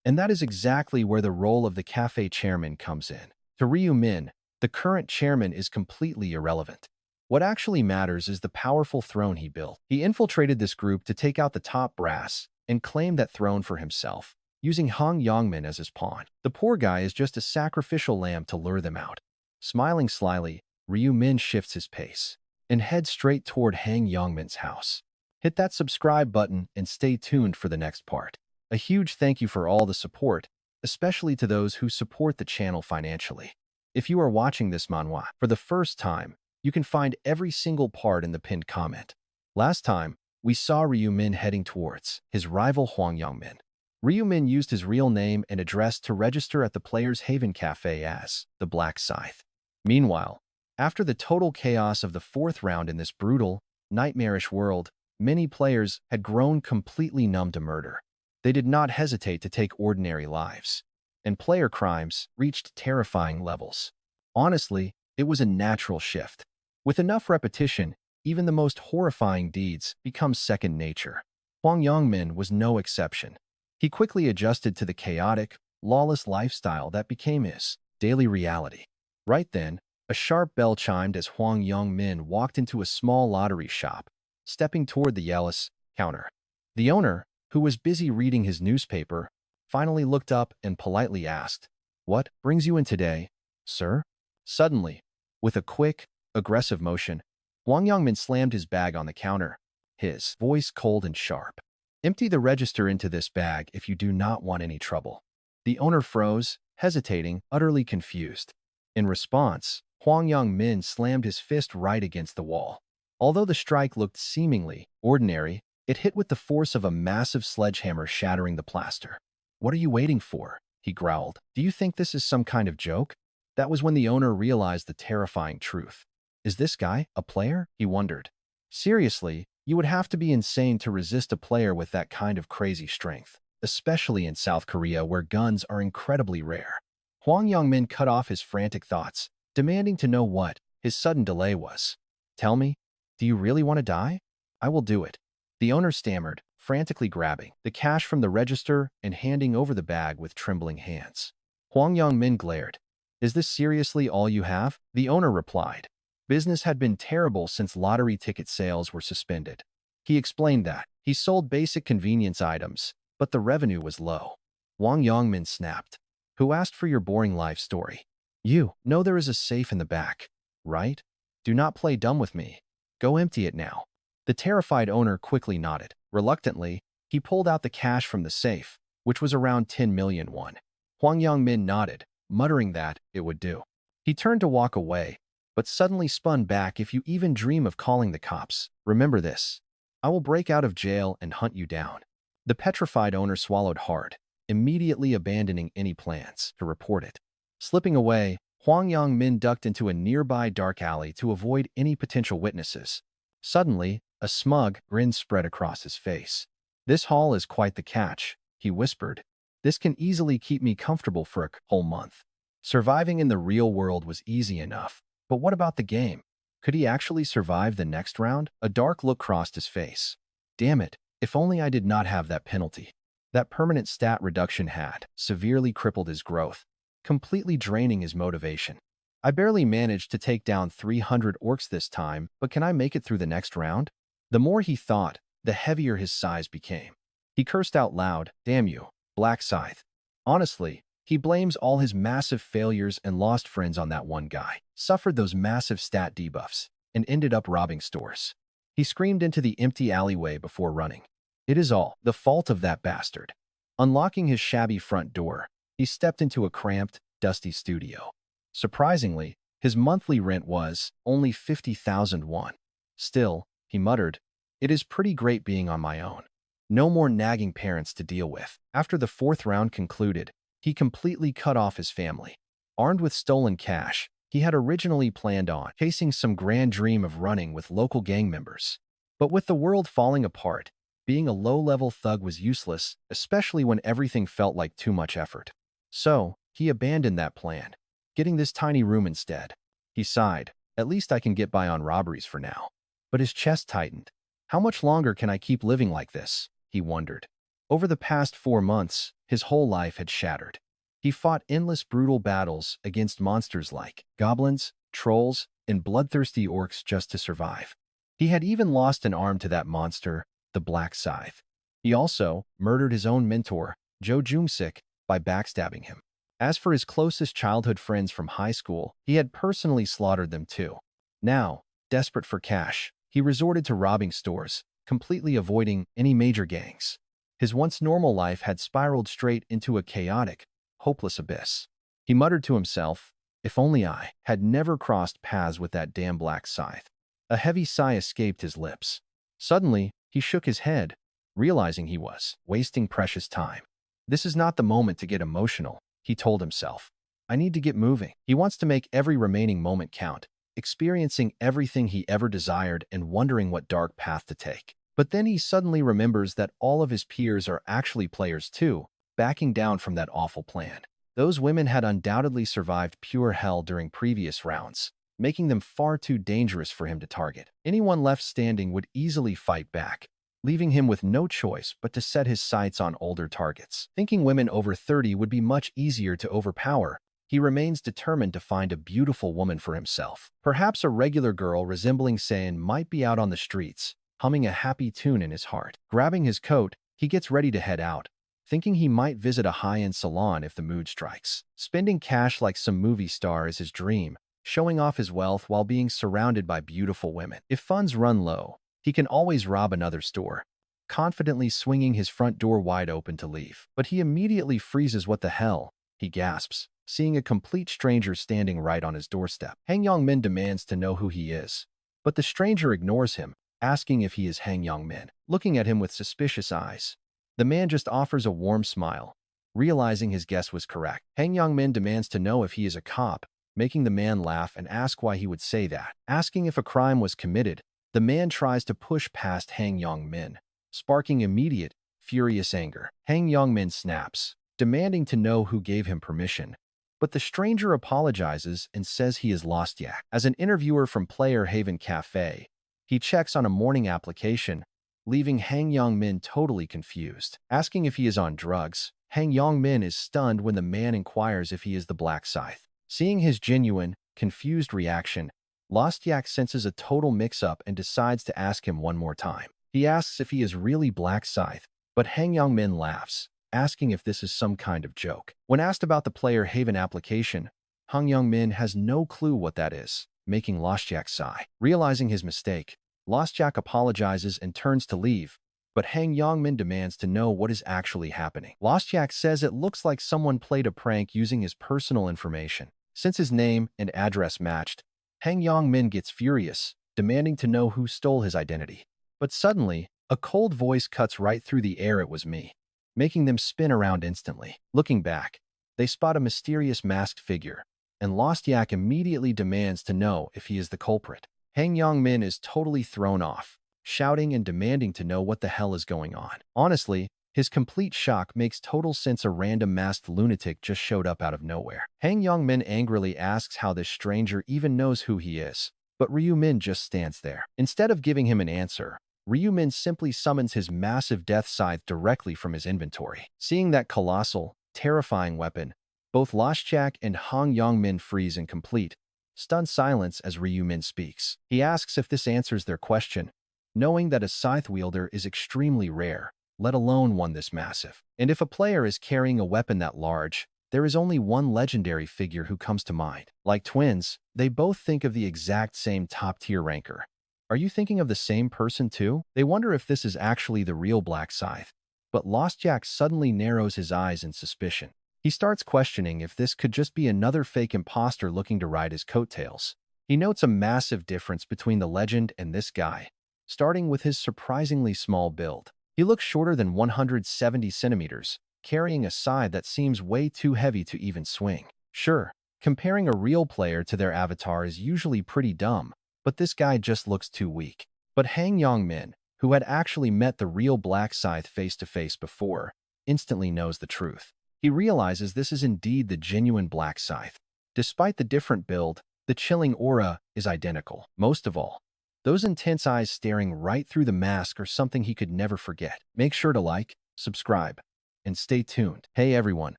And that is exactly where the role of the cafe chairman comes in. To Ryu Min, the current chairman is completely irrelevant. What actually matters is the powerful throne he built. He infiltrated this group to take out the top brass and claim that throne for himself, using Hang Yongmin as his pawn. The poor guy is just a sacrificial lamb to lure them out. Smiling slyly, Ryu Min shifts his pace and heads straight toward Hang Yongmin's house. Hit that subscribe button and stay tuned for the next part. A huge thank you for all the support, especially to those who support the channel financially. If you are watching this manhwa for the first time, you can find every single part in the pinned comment. Last time, we saw Ryu Min heading towards his rival Hwang Yongmin. Ryu Min used his real name and address to register at the Players Haven Cafe as the Black Scythe. Meanwhile, after the total chaos of the fourth round in this brutal, nightmarish world, many players had grown completely numb to murder. They did not hesitate to take ordinary lives, and player crimes reached terrifying levels. Honestly, it was a natural shift. With enough repetition, even the most horrifying deeds become second nature. Hwang Yongmin was no exception. He quickly adjusted to the chaotic, lawless lifestyle that became his daily reality. Right then, a sharp bell chimed as Huang Yongmin walked into a small lottery shop, stepping toward the yellow's counter. The owner, who was busy reading his newspaper, finally looked up and politely asked, "What brings you in today, sir?" Suddenly, with a quick, aggressive motion, Huang Yongmin slammed his bag on the counter, his voice cold and sharp. "Empty the register into this bag if you do not want any trouble." The owner froze, hesitating, utterly confused. In response, Huang Yongmin slammed his fist right against the wall. Although the strike looked seemingly ordinary, it hit with the force of a massive sledgehammer shattering the plaster. "What are you waiting for?" he growled. "Do you think this is some kind of joke?" That was when the owner realized the terrifying truth. "Is this guy a player?" he wondered. Seriously, you would have to be insane to resist a player with that kind of crazy strength, especially in South Korea where guns are incredibly rare. Huang Yongmin cut off his frantic thoughts, demanding to know what his sudden delay was. "Tell me, do you really want to die? I will do it." The owner stammered, frantically grabbing the cash from the register and handing over the bag with trembling hands. Huang Yongmin glared. "Is this seriously all you have?" The owner replied. Business had been terrible since lottery ticket sales were suspended. He explained that he sold basic convenience items, but the revenue was low. Huang Yongmin snapped. "Who asked for your boring life story? You know there is a safe in the back, right? Do not play dumb with me. Go empty it now." The terrified owner quickly nodded. Reluctantly, he pulled out the cash from the safe, which was around 10 million won. Huang Yongmin nodded, muttering that it would do. He turned to walk away, but suddenly spun back. "If you even dream of calling the cops, remember this. I will break out of jail and hunt you down." The petrified owner swallowed hard, immediately abandoning any plans to report it. Slipping away, Huang Yongmin ducked into a nearby dark alley to avoid any potential witnesses. Suddenly, a smug grin spread across his face. "This haul is quite the catch," he whispered. "This can easily keep me comfortable for a whole month." Surviving in the real world was easy enough, but what about the game? Could he actually survive the next round? A dark look crossed his face. Damn it, if only I did not have that penalty. That permanent stat reduction had severely crippled his growth, completely draining his motivation. "I barely managed to take down 300 orcs this time, but can I make it through the next round?" The more he thought, the heavier his sighs became. He cursed out loud, "Damn you, Black Scythe." Honestly, he blames all his massive failures and lost friends on that one guy, suffered those massive stat debuffs, and ended up robbing stores. He screamed into the empty alleyway before running. It is all the fault of that bastard. Unlocking his shabby front door, he stepped into a cramped, dusty studio. Surprisingly, his monthly rent was only 50,000 won. Still, he muttered, "It is pretty great being on my own. No more nagging parents to deal with." After the fourth round concluded, he completely cut off his family. Armed with stolen cash, he had originally planned on chasing some grand dream of running with local gang members. But with the world falling apart, being a low-level thug was useless, especially when everything felt like too much effort. So, he abandoned that plan, getting this tiny room instead. He sighed, "At least I can get by on robberies for now." But his chest tightened. "How much longer can I keep living like this?" he wondered. Over the past 4 months, his whole life had shattered. He fought endless brutal battles against monsters like goblins, trolls, and bloodthirsty orcs just to survive. He had even lost an arm to that monster, the Black Scythe. He also murdered his own mentor, Jo Jung-sik, by backstabbing him. As for his closest childhood friends from high school, he had personally slaughtered them too. Now, desperate for cash, he resorted to robbing stores, completely avoiding any major gangs. His once normal life had spiraled straight into a chaotic, hopeless abyss. He muttered to himself, "If only I had never crossed paths with that damn Black Scythe." A heavy sigh escaped his lips. Suddenly, he shook his head, realizing he was wasting precious time. "This is not the moment to get emotional," he told himself. "I need to get moving." He wants to make every remaining moment count, experiencing everything he ever desired and wondering what dark path to take. But then he suddenly remembers that all of his peers are actually players too, backing down from that awful plan. Those women had undoubtedly survived pure hell during previous rounds, making them far too dangerous for him to target. Anyone left standing would easily fight back. leaving him with no choice but to set his sights on older targets. Thinking women over 30 would be much easier to overpower, he remains determined to find a beautiful woman for himself. Perhaps a regular girl resembling Sayin might be out on the streets, humming a happy tune in his heart. Grabbing his coat, he gets ready to head out, thinking he might visit a high-end salon if the mood strikes. Spending cash like some movie star is his dream, showing off his wealth while being surrounded by beautiful women. If funds run low, he can always rob another store, confidently swinging his front door wide open to leave. But he immediately freezes. What the hell? He gasps, seeing a complete stranger standing right on his doorstep. Han Yong-min demands to know who he is, but the stranger ignores him, asking if he is Han Yong-min. Looking at him with suspicious eyes, the man just offers a warm smile, realizing his guess was correct. Han Yong-min demands to know if he is a cop, making the man laugh and ask why he would say that. Asking if a crime was committed, the man tries to push past Han Yong-min, sparking immediate, furious anger. Han Yong-min snaps, demanding to know who gave him permission, but the stranger apologizes and says he is lost yak. As an interviewer from Player Haven Cafe, he checks on a morning application, leaving Han Yong-min totally confused. Asking if he is on drugs, Han Yong-min is stunned when the man inquires if he is the Black Scythe. Seeing his genuine, confused reaction, Lost Yak senses a total mix-up and decides to ask him one more time. He asks if he is really Black Scythe, but Han Yong-min laughs, asking if this is some kind of joke. When asked about the Player Haven application, Han Yong-min has no clue what that is, making Lost Yak sigh. Realizing his mistake, Lost Yak apologizes and turns to leave, but Han Yong-min demands to know what is actually happening. Lost Yak says it looks like someone played a prank using his personal information. Since his name and address matched, Han Yong-min gets furious, demanding to know who stole his identity. But suddenly, a cold voice cuts right through the air. It was me, making them spin around instantly. Looking back, they spot a mysterious masked figure, and Lost Yak immediately demands to know if he is the culprit. Han Yong-min is totally thrown off, shouting and demanding to know what the hell is going on. Honestly, his complete shock makes total sense. A random masked lunatic just showed up out of nowhere. Han Yong-min angrily asks how this stranger even knows who he is, but Ryu-min just stands there. Instead of giving him an answer, Ryu-min simply summons his massive death scythe directly from his inventory. Seeing that colossal, terrifying weapon, both Lost Yak and Han Yong-min freeze in complete, stunned silence as Ryu-min speaks. He asks if this answers their question, knowing that a scythe wielder is extremely rare, let alone one this massive. And if a player is carrying a weapon that large, there is only one legendary figure who comes to mind. Like twins, they both think of the exact same top-tier ranker. Are you thinking of the same person too? They wonder if this is actually the real Black Scythe. But Lost Yak suddenly narrows his eyes in suspicion. He starts questioning if this could just be another fake imposter looking to ride his coattails. He notes a massive difference between the legend and this guy, starting with his surprisingly small build. He looks shorter than 170 centimeters, carrying a scythe that seems way too heavy to even swing. Sure, comparing a real player to their avatar is usually pretty dumb, but this guy just looks too weak. But Han Yong-min, who had actually met the real Black Scythe face-to-face before, instantly knows the truth. He realizes this is indeed the genuine Black Scythe. Despite the different build, the chilling aura is identical. Most of all, those intense eyes staring right through the mask are something he could never forget. Make sure to like, subscribe, and stay tuned. Hey everyone,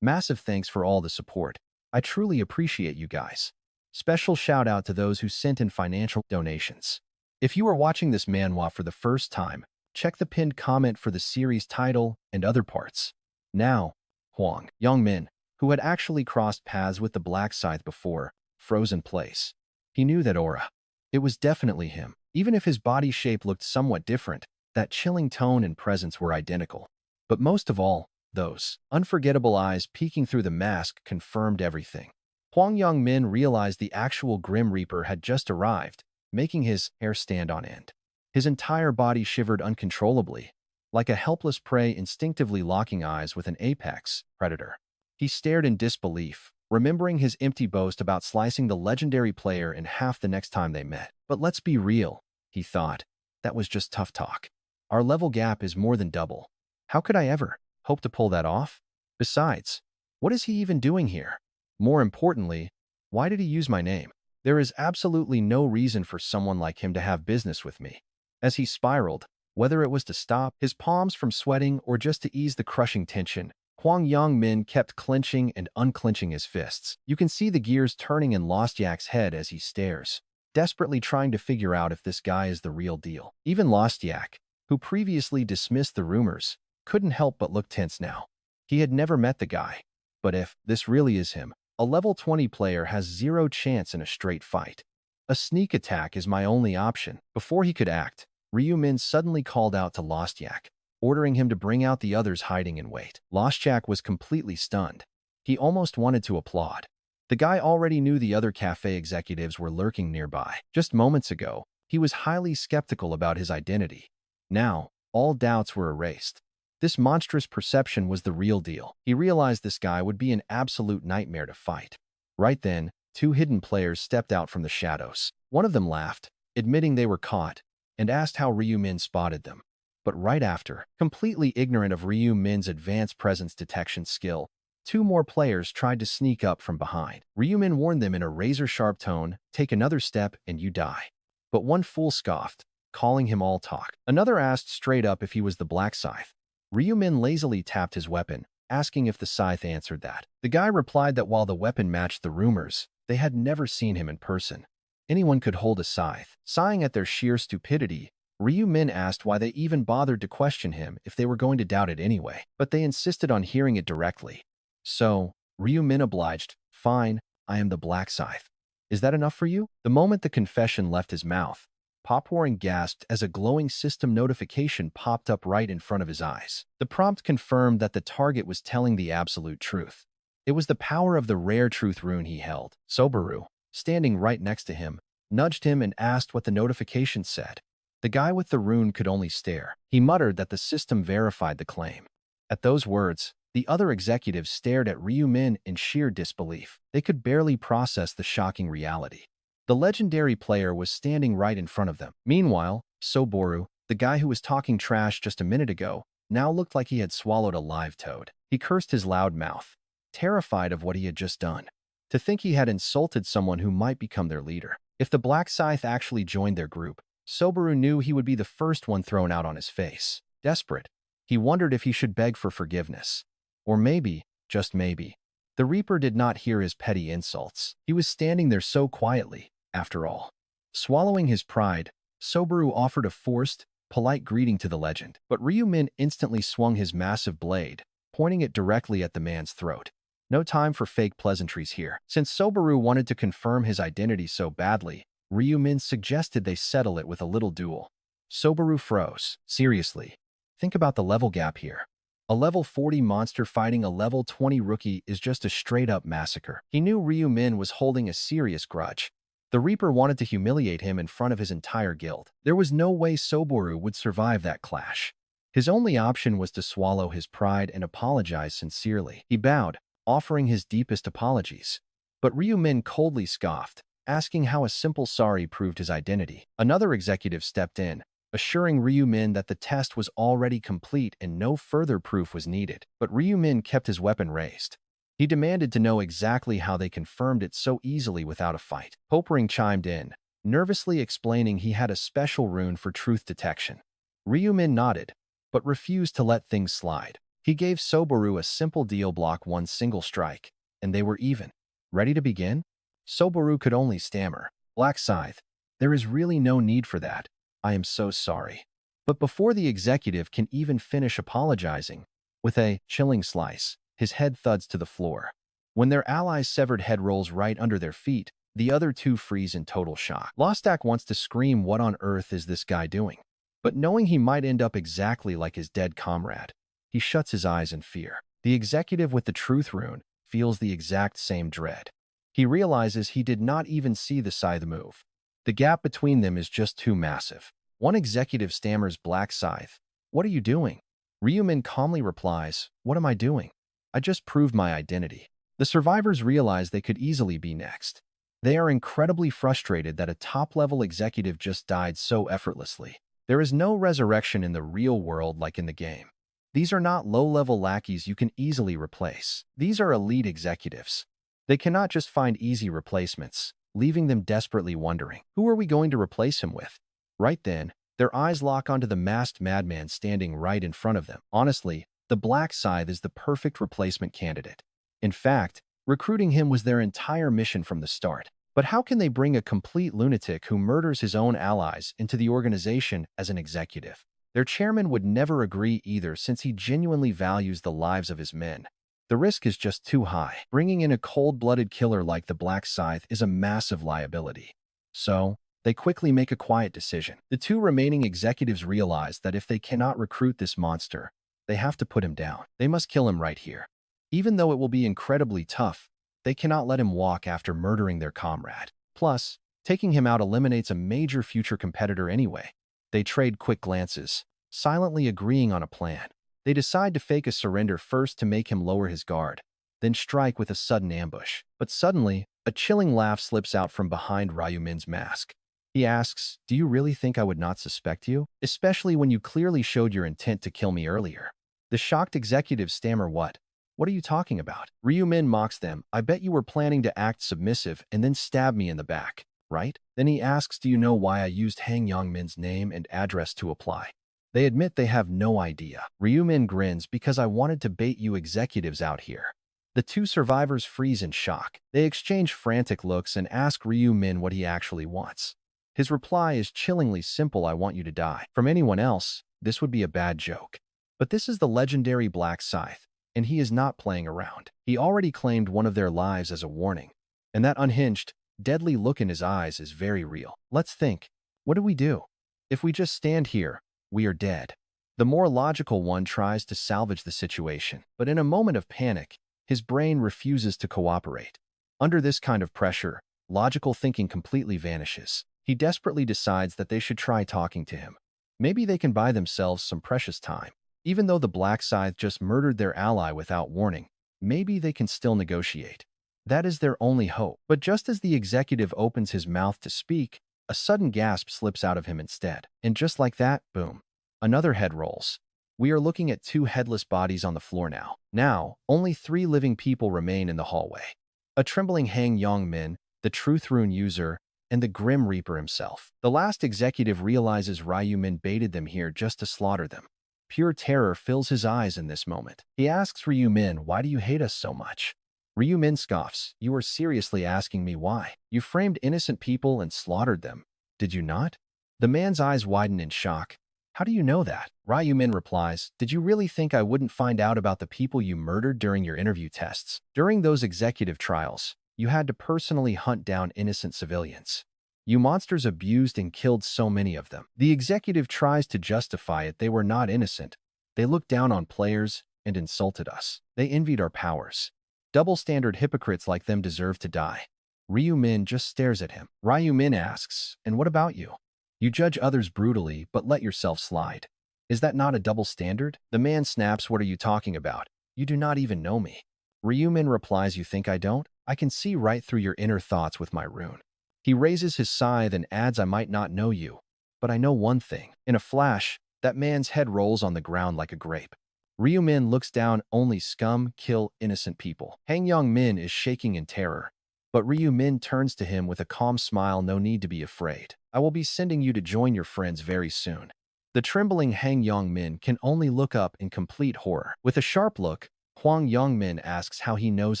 massive thanks for all the support. I truly appreciate you guys. Special shout out to those who sent in financial donations. If you are watching this manhwa for the first time, check the pinned comment for the series title and other parts. Now, Hwang Yong-min, who had actually crossed paths with the Black Scythe before, froze in place. He knew that aura. It was definitely him. Even if his body shape looked somewhat different, that chilling tone and presence were identical. But most of all, those unforgettable eyes peeking through the mask confirmed everything. Hwang Yong-min realized the actual Grim Reaper had just arrived, making his hair stand on end. His entire body shivered uncontrollably, like a helpless prey instinctively locking eyes with an apex predator. He stared in disbelief, remembering his empty boast about slicing the legendary player in half the next time they met. But let's be real, he thought. That was just tough talk. Our level gap is more than double. How could I ever hope to pull that off? Besides, what is he even doing here? More importantly, why did he use my name? There is absolutely no reason for someone like him to have business with me. As he spiraled, Whether it was to stop his palms from sweating or just to ease the crushing tension, Kwang Young Min kept clenching and unclenching his fists. You can see the gears turning in Lost Yak's head as he stares, desperately trying to figure out if this guy is the real deal. Even Lost Yak, who previously dismissed the rumors, couldn't help but look tense now. He had never met the guy. But if this really is him, a level 20 player has zero chance in a straight fight. A sneak attack is my only option. Before he could act, Ryu Min suddenly called out to Lost Yak, ordering him to bring out the others hiding in wait. Lost Yak was completely stunned. He almost wanted to applaud. The guy already knew the other cafe executives were lurking nearby. Just moments ago, he was highly skeptical about his identity. Now, all doubts were erased. This monstrous perception was the real deal. He realized this guy would be an absolute nightmare to fight. Right then, two hidden players stepped out from the shadows. One of them laughed, admitting they were caught, and asked how Ryu Min spotted them. But right after, completely ignorant of Ryu Min's advanced presence detection skill, two more players tried to sneak up from behind. Ryu Min warned them in a razor-sharp tone, "Take another step and you die." But one fool scoffed, calling him all talk. Another asked straight up if he was the Black Scythe. Ryu Min lazily tapped his weapon, asking if the Scythe answered that. The guy replied that while the weapon matched the rumors, they had never seen him in person. Anyone could hold a scythe. Sighing at their sheer stupidity, Ryu Min asked why they even bothered to question him if they were going to doubt it anyway. But they insisted on hearing it directly. So, Ryu Min obliged, "Fine, I am the Black Scythe. Is that enough for you?" The moment the confession left his mouth, Popwarren gasped as a glowing system notification popped up right in front of his eyes. The prompt confirmed that the target was telling the absolute truth. It was the power of the rare truth rune he held. Sobaru, standing right next to him, nudged him and asked what the notification said. The guy with the rune could only stare. He muttered that the system verified the claim. At those words, the other executives stared at Ryu Min in sheer disbelief. They could barely process the shocking reality. The legendary player was standing right in front of them. Meanwhile, Soboru, the guy who was talking trash just a minute ago, now looked like he had swallowed a live toad. He cursed his loud mouth, terrified of what he had just done. To think he had insulted someone who might become their leader. If the Black Scythe actually joined their group, Soboru knew he would be the first one thrown out on his face. Desperate, he wondered if he should beg for forgiveness. Or maybe, just maybe, the Reaper did not hear his petty insults. He was standing there so quietly, after all. Swallowing his pride, Soboru offered a forced, polite greeting to the legend. But Ryu Min instantly swung his massive blade, pointing it directly at the man's throat. No time for fake pleasantries here. Since Soboru wanted to confirm his identity so badly, Ryu Min suggested they settle it with a little duel. Soboru froze. Seriously, think about the level gap here. A level 40 monster fighting a level 20 rookie is just a straight-up massacre. He knew Ryu Min was holding a serious grudge. The Reaper wanted to humiliate him in front of his entire guild. There was no way Soboru would survive that clash. His only option was to swallow his pride and apologize sincerely. He bowed, offering his deepest apologies. But Ryu Min coldly scoffed, asking how a simple sorry proved his identity. Another executive stepped in, assuring Ryu Min that the test was already complete and no further proof was needed. But Ryu Min kept his weapon raised. He demanded to know exactly how they confirmed it so easily without a fight. Popering chimed in, nervously explaining he had a special rune for truth detection. Ryu Min nodded, but refused to let things slide. He gave Soboru a simple deal block one single strike, and they were even. Ready to begin? Soboru could only stammer, "Black Scythe, there is really no need for that. I am so sorry." But before the executive can even finish apologizing, with a chilling slice, his head thuds to the floor. When their ally's severed head rolls right under their feet, the other two freeze in total shock. Lostak wants to scream, "What on earth is this guy doing?" But knowing he might end up exactly like his dead comrade, he shuts his eyes in fear. The executive with the truth rune feels the exact same dread. He realizes he did not even see the scythe move. The gap between them is just too massive. One executive stammers, "Black Scythe, what are you doing?" Ryu Min calmly replies, "What am I doing? I just proved my identity." The survivors realize they could easily be next. They are incredibly frustrated that a top-level executive just died so effortlessly. There is no resurrection in the real world like in the game. These are not low-level lackeys you can easily replace. These are elite executives. They cannot just find easy replacements, leaving them desperately wondering, who are we going to replace him with? Right then, Their eyes lock onto the masked madman standing right in front of them. Honestly, the Black Scythe is the perfect replacement candidate. In fact, recruiting him was their entire mission from the start. But how can they bring a complete lunatic who murders his own allies into the organization as an executive? Their chairman would never agree either, since he genuinely values the lives of his men. The risk is just too high. Bringing in a cold-blooded killer like the Black Scythe is a massive liability. So, they quickly make a quiet decision. The two remaining executives realize that if they cannot recruit this monster, they have to put him down. They must kill him right here. Even though it will be incredibly tough, they cannot let him walk after murdering their comrade. Plus, taking him out eliminates a major future competitor anyway. They trade quick glances, silently agreeing on a plan. They decide to fake a surrender first to make him lower his guard, then strike with a sudden ambush. But suddenly, a chilling laugh slips out from behind Ryu Min's mask. He asks, "Do you really think I would not suspect you? Especially when you clearly showed your intent to kill me earlier." The shocked executives stammer, What are you talking about?" Ryu Min mocks them. "I bet you were planning to act submissive and then stab me in the back, right?" Then he asks, "Do you know why I used Hang Yongmin's name and address to apply?" They admit they have no idea. Ryu Min grins, "Because I wanted to bait you executives out here." The two survivors freeze in shock. They exchange frantic looks and ask Ryu Min what he actually wants. His reply is chillingly simple: "I want you to die." From anyone else, this would be a bad joke. But this is the legendary Black Scythe, and he is not playing around. He already claimed one of their lives as a warning, and that unhinged, deadly look in his eyes is very real. Let's think. What do we do? If we just stand here, we are dead. The more logical one tries to salvage the situation, but in a moment of panic, his brain refuses to cooperate. Under this kind of pressure, logical thinking completely vanishes. He desperately decides that they should try talking to him. Maybe they can buy themselves some precious time. Even though the Black Scythe just murdered their ally without warning, maybe they can still negotiate. That is their only hope. But just as the executive opens his mouth to speak, a sudden gasp slips out of him instead. And just like that, boom, another head rolls. We are looking at two headless bodies on the floor now. Now, only 3 living people remain in the hallway. A trembling Hang Yongmin, the Truth Rune user, and the Grim Reaper himself. The last executive realizes Ryu Min baited them here just to slaughter them. Pure terror fills his eyes in this moment. He asks Ryu Min, "Why do you hate us so much?" Ryu Min scoffs, "You are seriously asking me why? You framed innocent people and slaughtered them, did you not?" The man's eyes widen in shock. "How do you know that?" Ryu Min replies, "Did you really think I wouldn't find out about the people you murdered during your interview tests? During those executive trials, you had to personally hunt down innocent civilians. You monsters abused and killed so many of them." The executive tries to justify it. "They were not innocent. They looked down on players and insulted us. They envied our powers. Double-standard hypocrites like them deserve to die." Ryu Min just stares at him. Ryu Min asks, "And what about you? You judge others brutally, but let yourself slide. Is that not a double standard?" The man snaps, "What are you talking about? You do not even know me." Ryu Min replies, "You think I don't? I can see right through your inner thoughts with my rune." He raises his scythe and adds, "I might not know you, but I know one thing." In a flash, that man's head rolls on the ground like a grape. Ryu Min looks down. "Only scum kill innocent people." Hang Yong Min is shaking in terror, but Ryu Min turns to him with a calm smile. "No need to be afraid. I will be sending you to join your friends very soon." The trembling Hang Yong Min can only look up in complete horror. With a sharp look, Huang Yongmin asks how he knows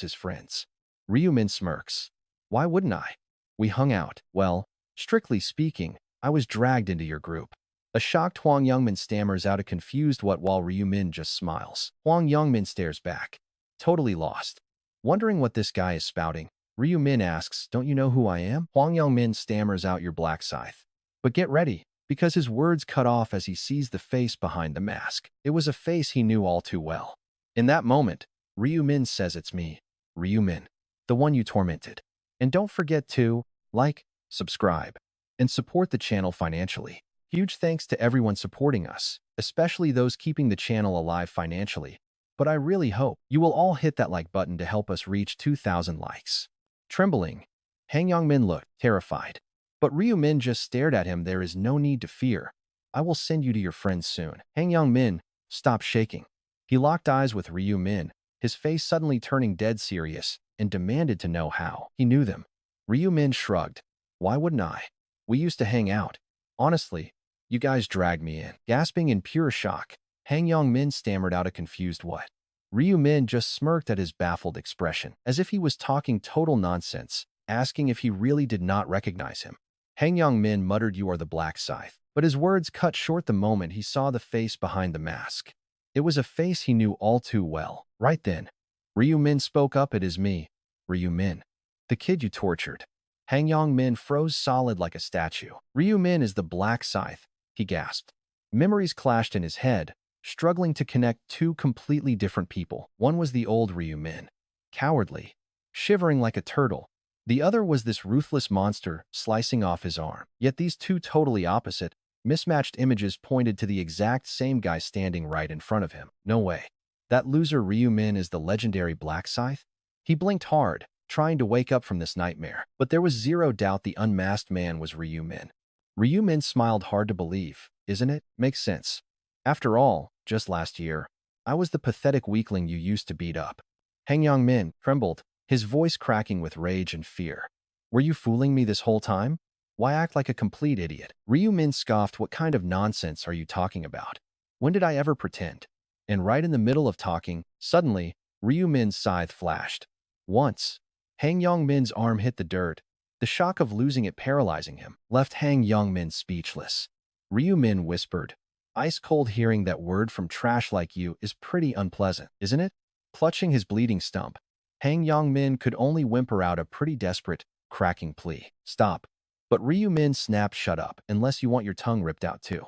his friends. Ryu Min smirks. "Why wouldn't I? We hung out. Well, strictly speaking, I was dragged into your group." A shocked Huang Yongmin stammers out a confused "what?" while Ryu Min just smiles. Huang Yongmin stares back, totally lost. Wondering what this guy is spouting, Ryu Min asks, "Don't you know who I am?" Huang Yongmin stammers out, "Your Black Scythe." But get ready, because his words cut off as he sees the face behind the mask. It was a face he knew all too well. In that moment, Ryu Min says, "It's me, Ryu Min, the one you tormented." And don't forget to like, subscribe, and support the channel financially. Huge thanks to everyone supporting us, especially those keeping the channel alive financially. But I really hope you will all hit that like button to help us reach 2,000 likes. Trembling, Hang Yongmin looked terrified. But Ryu Min just stared at him. "There is no need to fear. I will send you to your friends soon." Hang Yongmin stopped shaking. He locked eyes with Ryu Min, his face suddenly turning dead serious, and demanded to know how he knew them. Ryu Min shrugged. "Why wouldn't I? We used to hang out. Honestly, You guys dragged me in. Gasping in pure shock, Han Yong-min stammered out a confused what. Ryu-min just smirked at his baffled expression, as if he was talking total nonsense, asking if he really did not recognize him. Han Yong-min muttered, "You are the Black Scythe." But his words cut short the moment he saw the face behind the mask. It was a face he knew all too well. Right then, Ryu-min spoke up. "It is me, Ryu-min. The kid you tortured." Han Yong-min froze solid like a statue. "Ryu-min is the Black Scythe," he gasped. Memories clashed in his head, struggling to connect two completely different people. One was the old Ryu-min, cowardly, shivering like a turtle. The other was this ruthless monster slicing off his arm. Yet these two totally opposite, mismatched images pointed to the exact same guy standing right in front of him. No way. That loser Ryu-min is the legendary Black Scythe? He blinked hard, trying to wake up from this nightmare. But there was zero doubt the unmasked man was Ryu-min. Ryu-min smiled, "Hard to believe, isn't it? Makes sense. After all, just last year, I was the pathetic weakling you used to beat up." Han Yong-min trembled, his voice cracking with rage and fear. "Were you fooling me this whole time? Why act like a complete idiot?" Ryu-min scoffed. "What kind of nonsense are you talking about? When did I ever pretend?" And right in the middle of talking, suddenly, Ryu-min's scythe flashed. Once, Han Yong-min's arm hit the dirt. The shock of losing it paralyzing him left Han Yong-min speechless. Ryu-min whispered, "Ice-cold. Hearing that word from trash like you is pretty unpleasant, isn't it?" Clutching his bleeding stump, Han Yong-min could only whimper out a pretty desperate, cracking plea. "Stop." But Ryu-min snapped, "Shut up, unless you want your tongue ripped out too."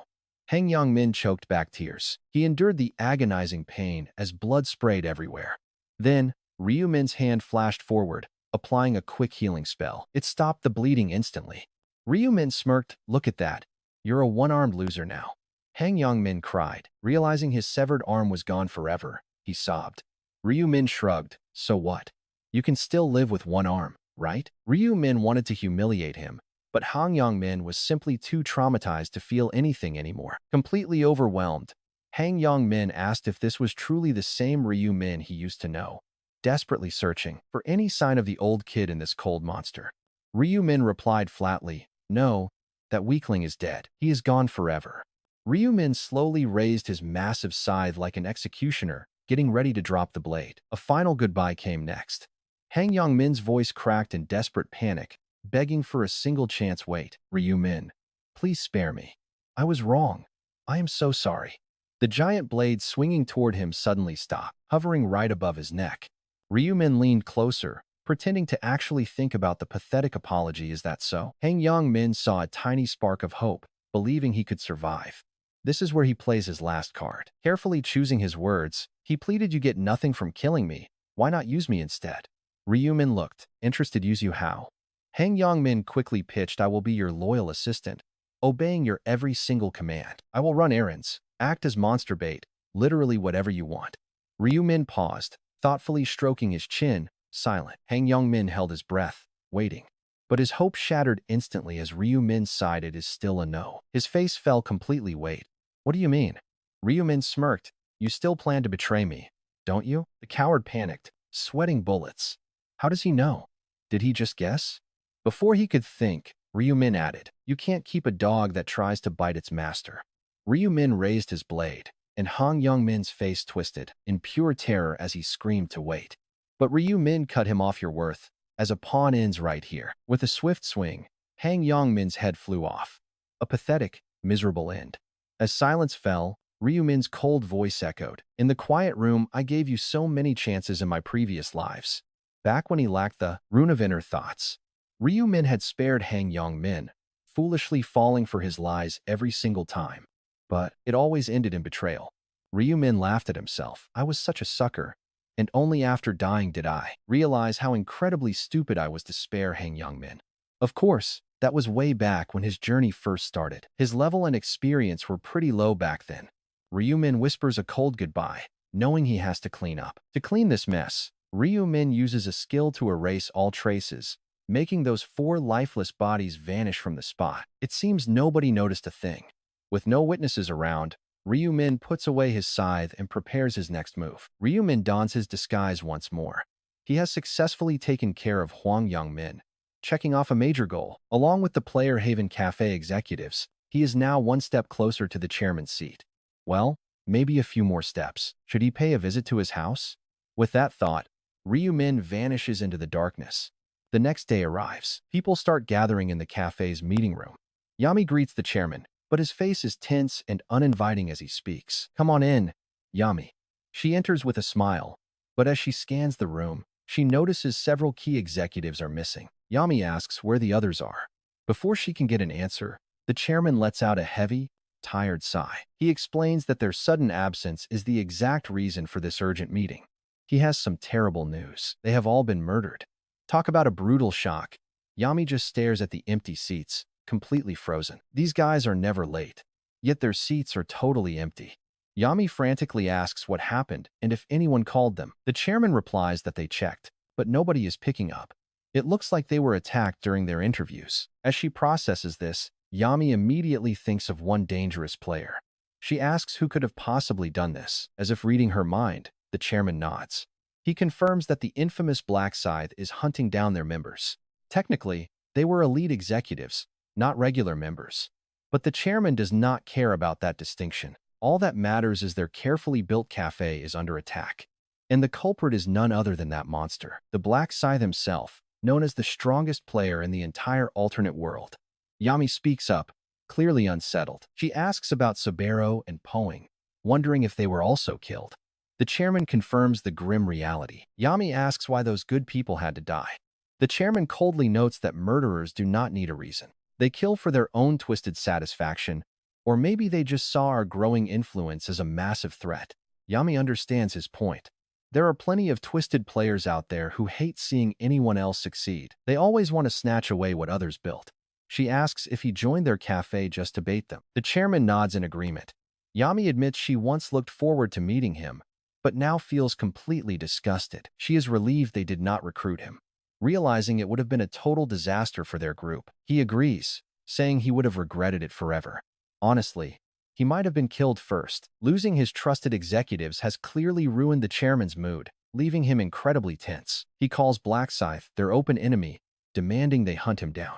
Han Yong-min choked back tears. He endured the agonizing pain as blood sprayed everywhere. Then, Ryu-min's hand flashed forward, applying a quick healing spell. It stopped the bleeding instantly. Ryu-min smirked, "Look at that. You're a one-armed loser now." Han Yong-min cried. Realizing his severed arm was gone forever, he sobbed. Ryu-min shrugged, "So what? You can still live with one arm, right?" Ryu-min wanted to humiliate him, but Han Yong-min was simply too traumatized to feel anything anymore. Completely overwhelmed, Han Yong-min asked if this was truly the same Ryu-min he used to know, desperately searching for any sign of the old kid in this cold monster. Ryu-min replied flatly, "No, that weakling is dead. He is gone forever." Ryu-min slowly raised his massive scythe like an executioner, getting ready to drop the blade. A final goodbye came next. Han Yong-min's voice cracked in desperate panic, begging for a single chance. "Wait, Ryu-min. Please spare me. I was wrong. I am so sorry." The giant blade swinging toward him suddenly stopped, hovering right above his neck. Ryu-min leaned closer, pretending to actually think about the pathetic apology. "Is that so?" Han Yong-min saw a tiny spark of hope, believing he could survive. This is where he plays his last card. Carefully choosing his words, he pleaded, "You get nothing from killing me. Why not use me instead?" Ryu-min looked, interested. "Use you how?" Han Yong-min quickly pitched, "I will be your loyal assistant, obeying your every single command. I will run errands, act as monster bait, literally whatever you want." Ryu-min paused, thoughtfully stroking his chin, silent. Han Yong-min held his breath, waiting. But his hope shattered instantly as Ryu-min sighed, "It is still a no." His face fell completely. "Wait. What do you mean?" Ryu-min smirked. "You still plan to betray me, don't you?" The coward panicked, sweating bullets. How does he know? Did he just guess? Before he could think, Ryu-min added, "You can't keep a dog that tries to bite its master." Ryu-min raised his blade, and Han Yong-min's face twisted in pure terror as he screamed to wait. But Ryu-min cut him off. "Your worth as a pawn ends right here." With a swift swing, Han Yong-min's head flew off. A pathetic, miserable end. As silence fell, Ryu-min's cold voice echoed, "In the quiet room, I gave you so many chances in my previous lives. Back when he lacked the rune of inner thoughts." Ryu-min had spared Han Yong-min, foolishly falling for his lies every single time. But it always ended in betrayal. Ryu-min laughed at himself. "I was such a sucker, and only after dying did I realize how incredibly stupid I was to spare Han Yong-min." Of course, that was way back when his journey first started. His level and experience were pretty low back then. Ryu-min whispers a cold goodbye, knowing he has to clean up. To clean this mess, Ryu-min uses a skill to erase all traces, making those 4 lifeless bodies vanish from the spot. It seems nobody noticed a thing. With no witnesses around, Ryu-min puts away his scythe and prepares his next move. Ryu-min dons his disguise once more. He has successfully taken care of Hwang Yong-min, checking off a major goal. Along with the Player Haven Cafe executives, He is now one step closer to the chairman's seat. Well, maybe a few more steps. Should he pay a visit to his house? With that thought, Ryu-min vanishes into the darkness. The next day arrives. People start gathering in the cafe's meeting room. Yami greets the chairman, but his face is tense and uninviting as he speaks. "Come on in, Yami." She enters with a smile, but as she scans the room, she notices several key executives are missing. Yami asks where the others are. Before she can get an answer, the chairman lets out a heavy, tired sigh. He explains that their sudden absence is the exact reason for this urgent meeting. He has some terrible news. They have all been murdered. Talk about a brutal shock. Yami just stares at the empty seats, completely frozen. These guys are never late, yet their seats are totally empty. Yami frantically asks what happened and if anyone called them. The chairman replies that they checked, but nobody is picking up. It looks like they were attacked during their interviews. As she processes this, Yami immediately thinks of one dangerous player. She asks who could have possibly done this. As if reading her mind, the chairman nods. He confirms that the infamous Black Scythe is hunting down their members. Technically, they were elite executives, not regular members. But the chairman does not care about that distinction. All that matters is their carefully built cafe is under attack. And the culprit is none other than that monster, the Black Scythe himself, known as the strongest player in the entire alternate world. Yami speaks up, clearly unsettled. She asks about Sabero and Poing, wondering if they were also killed. The chairman confirms the grim reality. Yami asks why those good people had to die. The chairman coldly notes that murderers do not need a reason. They kill for their own twisted satisfaction, or maybe they just saw our growing influence as a massive threat. Yami understands his point. There are plenty of twisted players out there who hate seeing anyone else succeed. They always want to snatch away what others built. She asks if he joined their cafe just to bait them. The chairman nods in agreement. Yami admits she once looked forward to meeting him, but now feels completely disgusted. She is relieved they did not recruit him, realizing it would have been a total disaster for their group. He agrees, saying he would have regretted it forever. Honestly, he might have been killed first. Losing his trusted executives has clearly ruined the chairman's mood, leaving him incredibly tense. He calls Black Scythe their open enemy, demanding they hunt him down.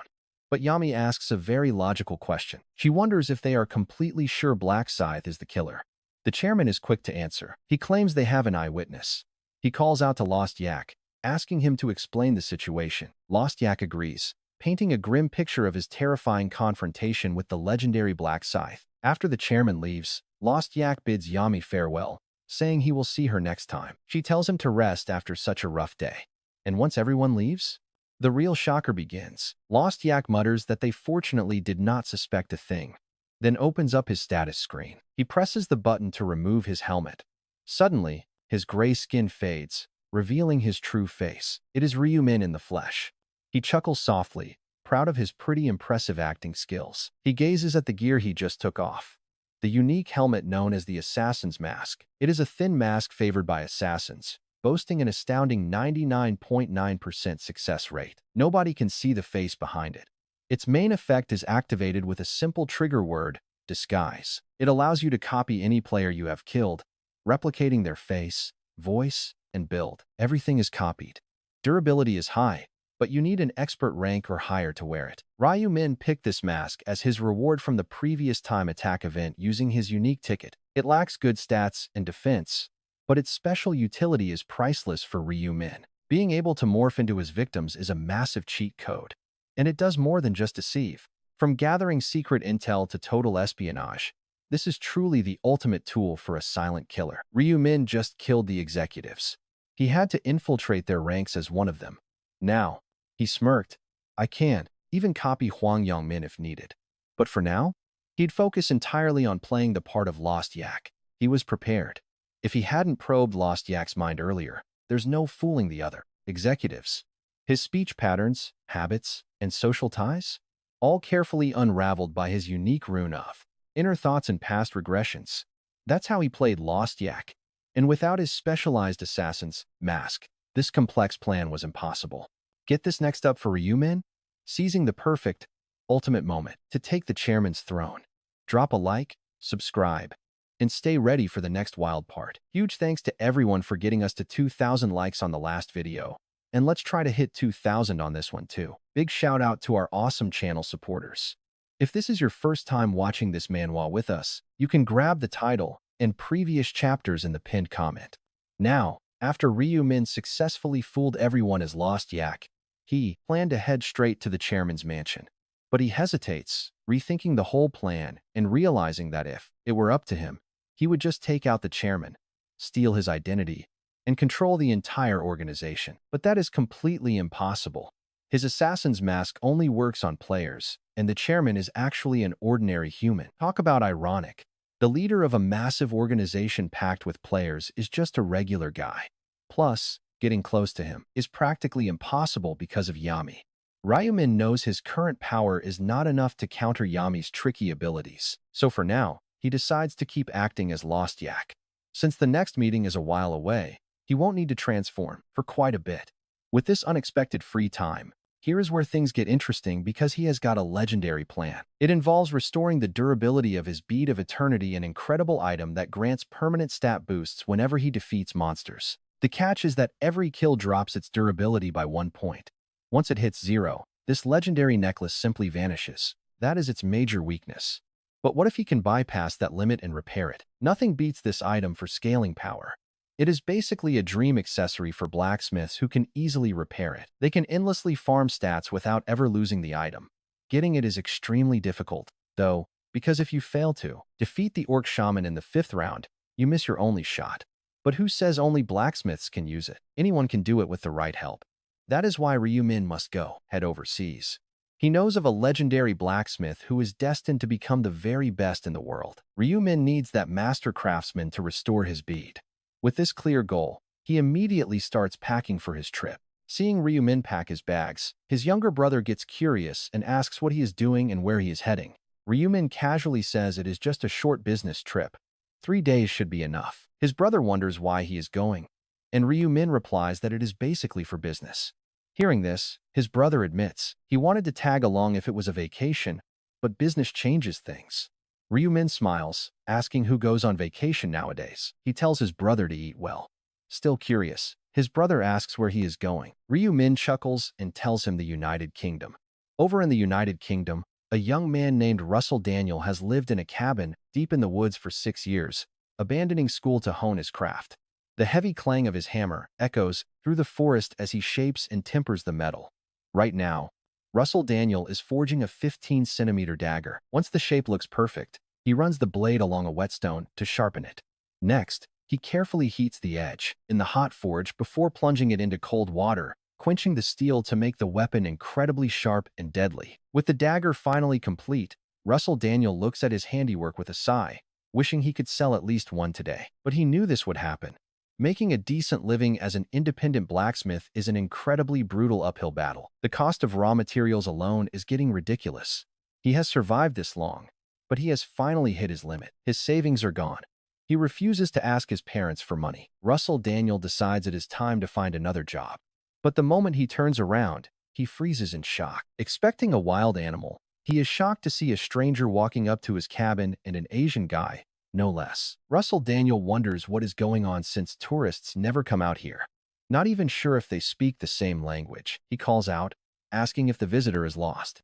But Yami asks a very logical question. She wonders if they are completely sure Black Scythe is the killer. The chairman is quick to answer. He claims they have an eyewitness. He calls out to Lost Yak, asking him to explain the situation. Lost Yak agrees, painting a grim picture of his terrifying confrontation with the legendary Black Scythe. After the chairman leaves, Lost Yak bids Yami farewell, saying he will see her next time. She tells him to rest after such a rough day. And once everyone leaves, the real shocker begins. Lost Yak mutters that they fortunately did not suspect a thing, then opens up his status screen. He presses the button to remove his helmet. Suddenly, his gray skin fades, revealing his true face. It is Ryu-min in the flesh. He chuckles softly, proud of his pretty impressive acting skills. He gazes at the gear he just took off, the unique helmet known as the Assassin's Mask. It is a thin mask favored by assassins, boasting an astounding 99.9% success rate. Nobody can see the face behind it. Its main effect is activated with a simple trigger word, disguise. It allows you to copy any player you have killed, replicating their face, voice, and build. Everything is copied. Durability is high, but you need an expert rank or higher to wear it. Ryu-min picked this mask as his reward from the previous time attack event using his unique ticket. It lacks good stats and defense, but its special utility is priceless for Ryu-min. Being able to morph into his victims is a massive cheat code, and it does more than just deceive. From gathering secret intel to total espionage, this is truly the ultimate tool for a silent killer. Ryu-min just killed the executives. He had to infiltrate their ranks as one of them. Now, he smirked, I can even copy Huang Yongmin if needed. But for now, he'd focus entirely on playing the part of Lost Yak. He was prepared. If he hadn't probed Lost Yak's mind earlier, there's no fooling the other executives. His speech patterns, habits, and social ties, all carefully unraveled by his unique rune of inner thoughts and past regressions. That's how he played Lost Yak. And without his specialized assassin's mask, this complex plan was impossible. Get this next up for Ryu-min, seizing the perfect, ultimate moment to take the chairman's throne. Drop a like, subscribe, and stay ready for the next wild part. Huge thanks to everyone for getting us to 2,000 likes on the last video. And let's try to hit 2,000 on this one too. Big shout out to our awesome channel supporters. If this is your first time watching this manhwa with us, you can grab the title and previous chapters in the pinned comment. Now, after Ryu Min successfully fooled everyone as Lost Yak, he planned to head straight to the chairman's mansion. But he hesitates, rethinking the whole plan and realizing that if it were up to him, he would just take out the chairman, steal his identity, and control the entire organization. But that is completely impossible. His assassin's mask only works on players, and the chairman is actually an ordinary human. Talk about ironic. The leader of a massive organization packed with players is just a regular guy. Plus, getting close to him is practically impossible because of Yami. Ryumin knows his current power is not enough to counter Yami's tricky abilities, so for now, he decides to keep acting as Lost Yak. Since the next meeting is a while away, he won't need to transform for quite a bit. With this unexpected free time, here is where things get interesting because he has got a legendary plan. It involves restoring the durability of his Bead of Eternity, an incredible item that grants permanent stat boosts whenever he defeats monsters. The catch is that every kill drops its durability by 1 point. Once it hits 0, this legendary necklace simply vanishes. That is its major weakness. But what if he can bypass that limit and repair it? Nothing beats this item for scaling power. It is basically a dream accessory for blacksmiths who can easily repair it. They can endlessly farm stats without ever losing the item. Getting it is extremely difficult, though, because if you fail to defeat the Orc Shaman in the 5th round, you miss your only shot. But who says only blacksmiths can use it? Anyone can do it with the right help. That is why Ryu Min must head overseas. He knows of a legendary blacksmith who is destined to become the very best in the world. Ryu Min needs that master craftsman to restore his bead. With this clear goal, he immediately starts packing for his trip. Seeing Ryu Min pack his bags, his younger brother gets curious and asks what he is doing and where he is heading. Ryu Min casually says it is just a short business trip. 3 days should be enough. His brother wonders why he is going, and Ryu Min replies that it is basically for business. Hearing this, his brother admits he wanted to tag along if it was a vacation, but business changes things. Ryu Min smiles, asking who goes on vacation nowadays. He tells his brother to eat well. Still curious, his brother asks where he is going. Ryu Min chuckles and tells him the United Kingdom. Over in the United Kingdom, a young man named Russell Daniel has lived in a cabin deep in the woods for 6 years, abandoning school to hone his craft. The heavy clang of his hammer echoes through the forest as he shapes and tempers the metal. Right now, Russell Daniel is forging a 15-centimeter dagger. Once the shape looks perfect, he runs the blade along a whetstone to sharpen it. Next, he carefully heats the edge in the hot forge before plunging it into cold water, quenching the steel to make the weapon incredibly sharp and deadly. With the dagger finally complete, Russell Daniel looks at his handiwork with a sigh, wishing he could sell at least one today. But he knew this would happen. Making a decent living as an independent blacksmith is an incredibly brutal uphill battle. The cost of raw materials alone is getting ridiculous. He has survived this long, but he has finally hit his limit. His savings are gone. He refuses to ask his parents for money. Russell Daniel decides it is time to find another job. But the moment he turns around, he freezes in shock. Expecting a wild animal, he is shocked to see a stranger walking up to his cabin and an Asian guy, no less. Russell Daniel wonders what is going on since tourists never come out here. Not even sure if they speak the same language, he calls out, asking if the visitor is lost.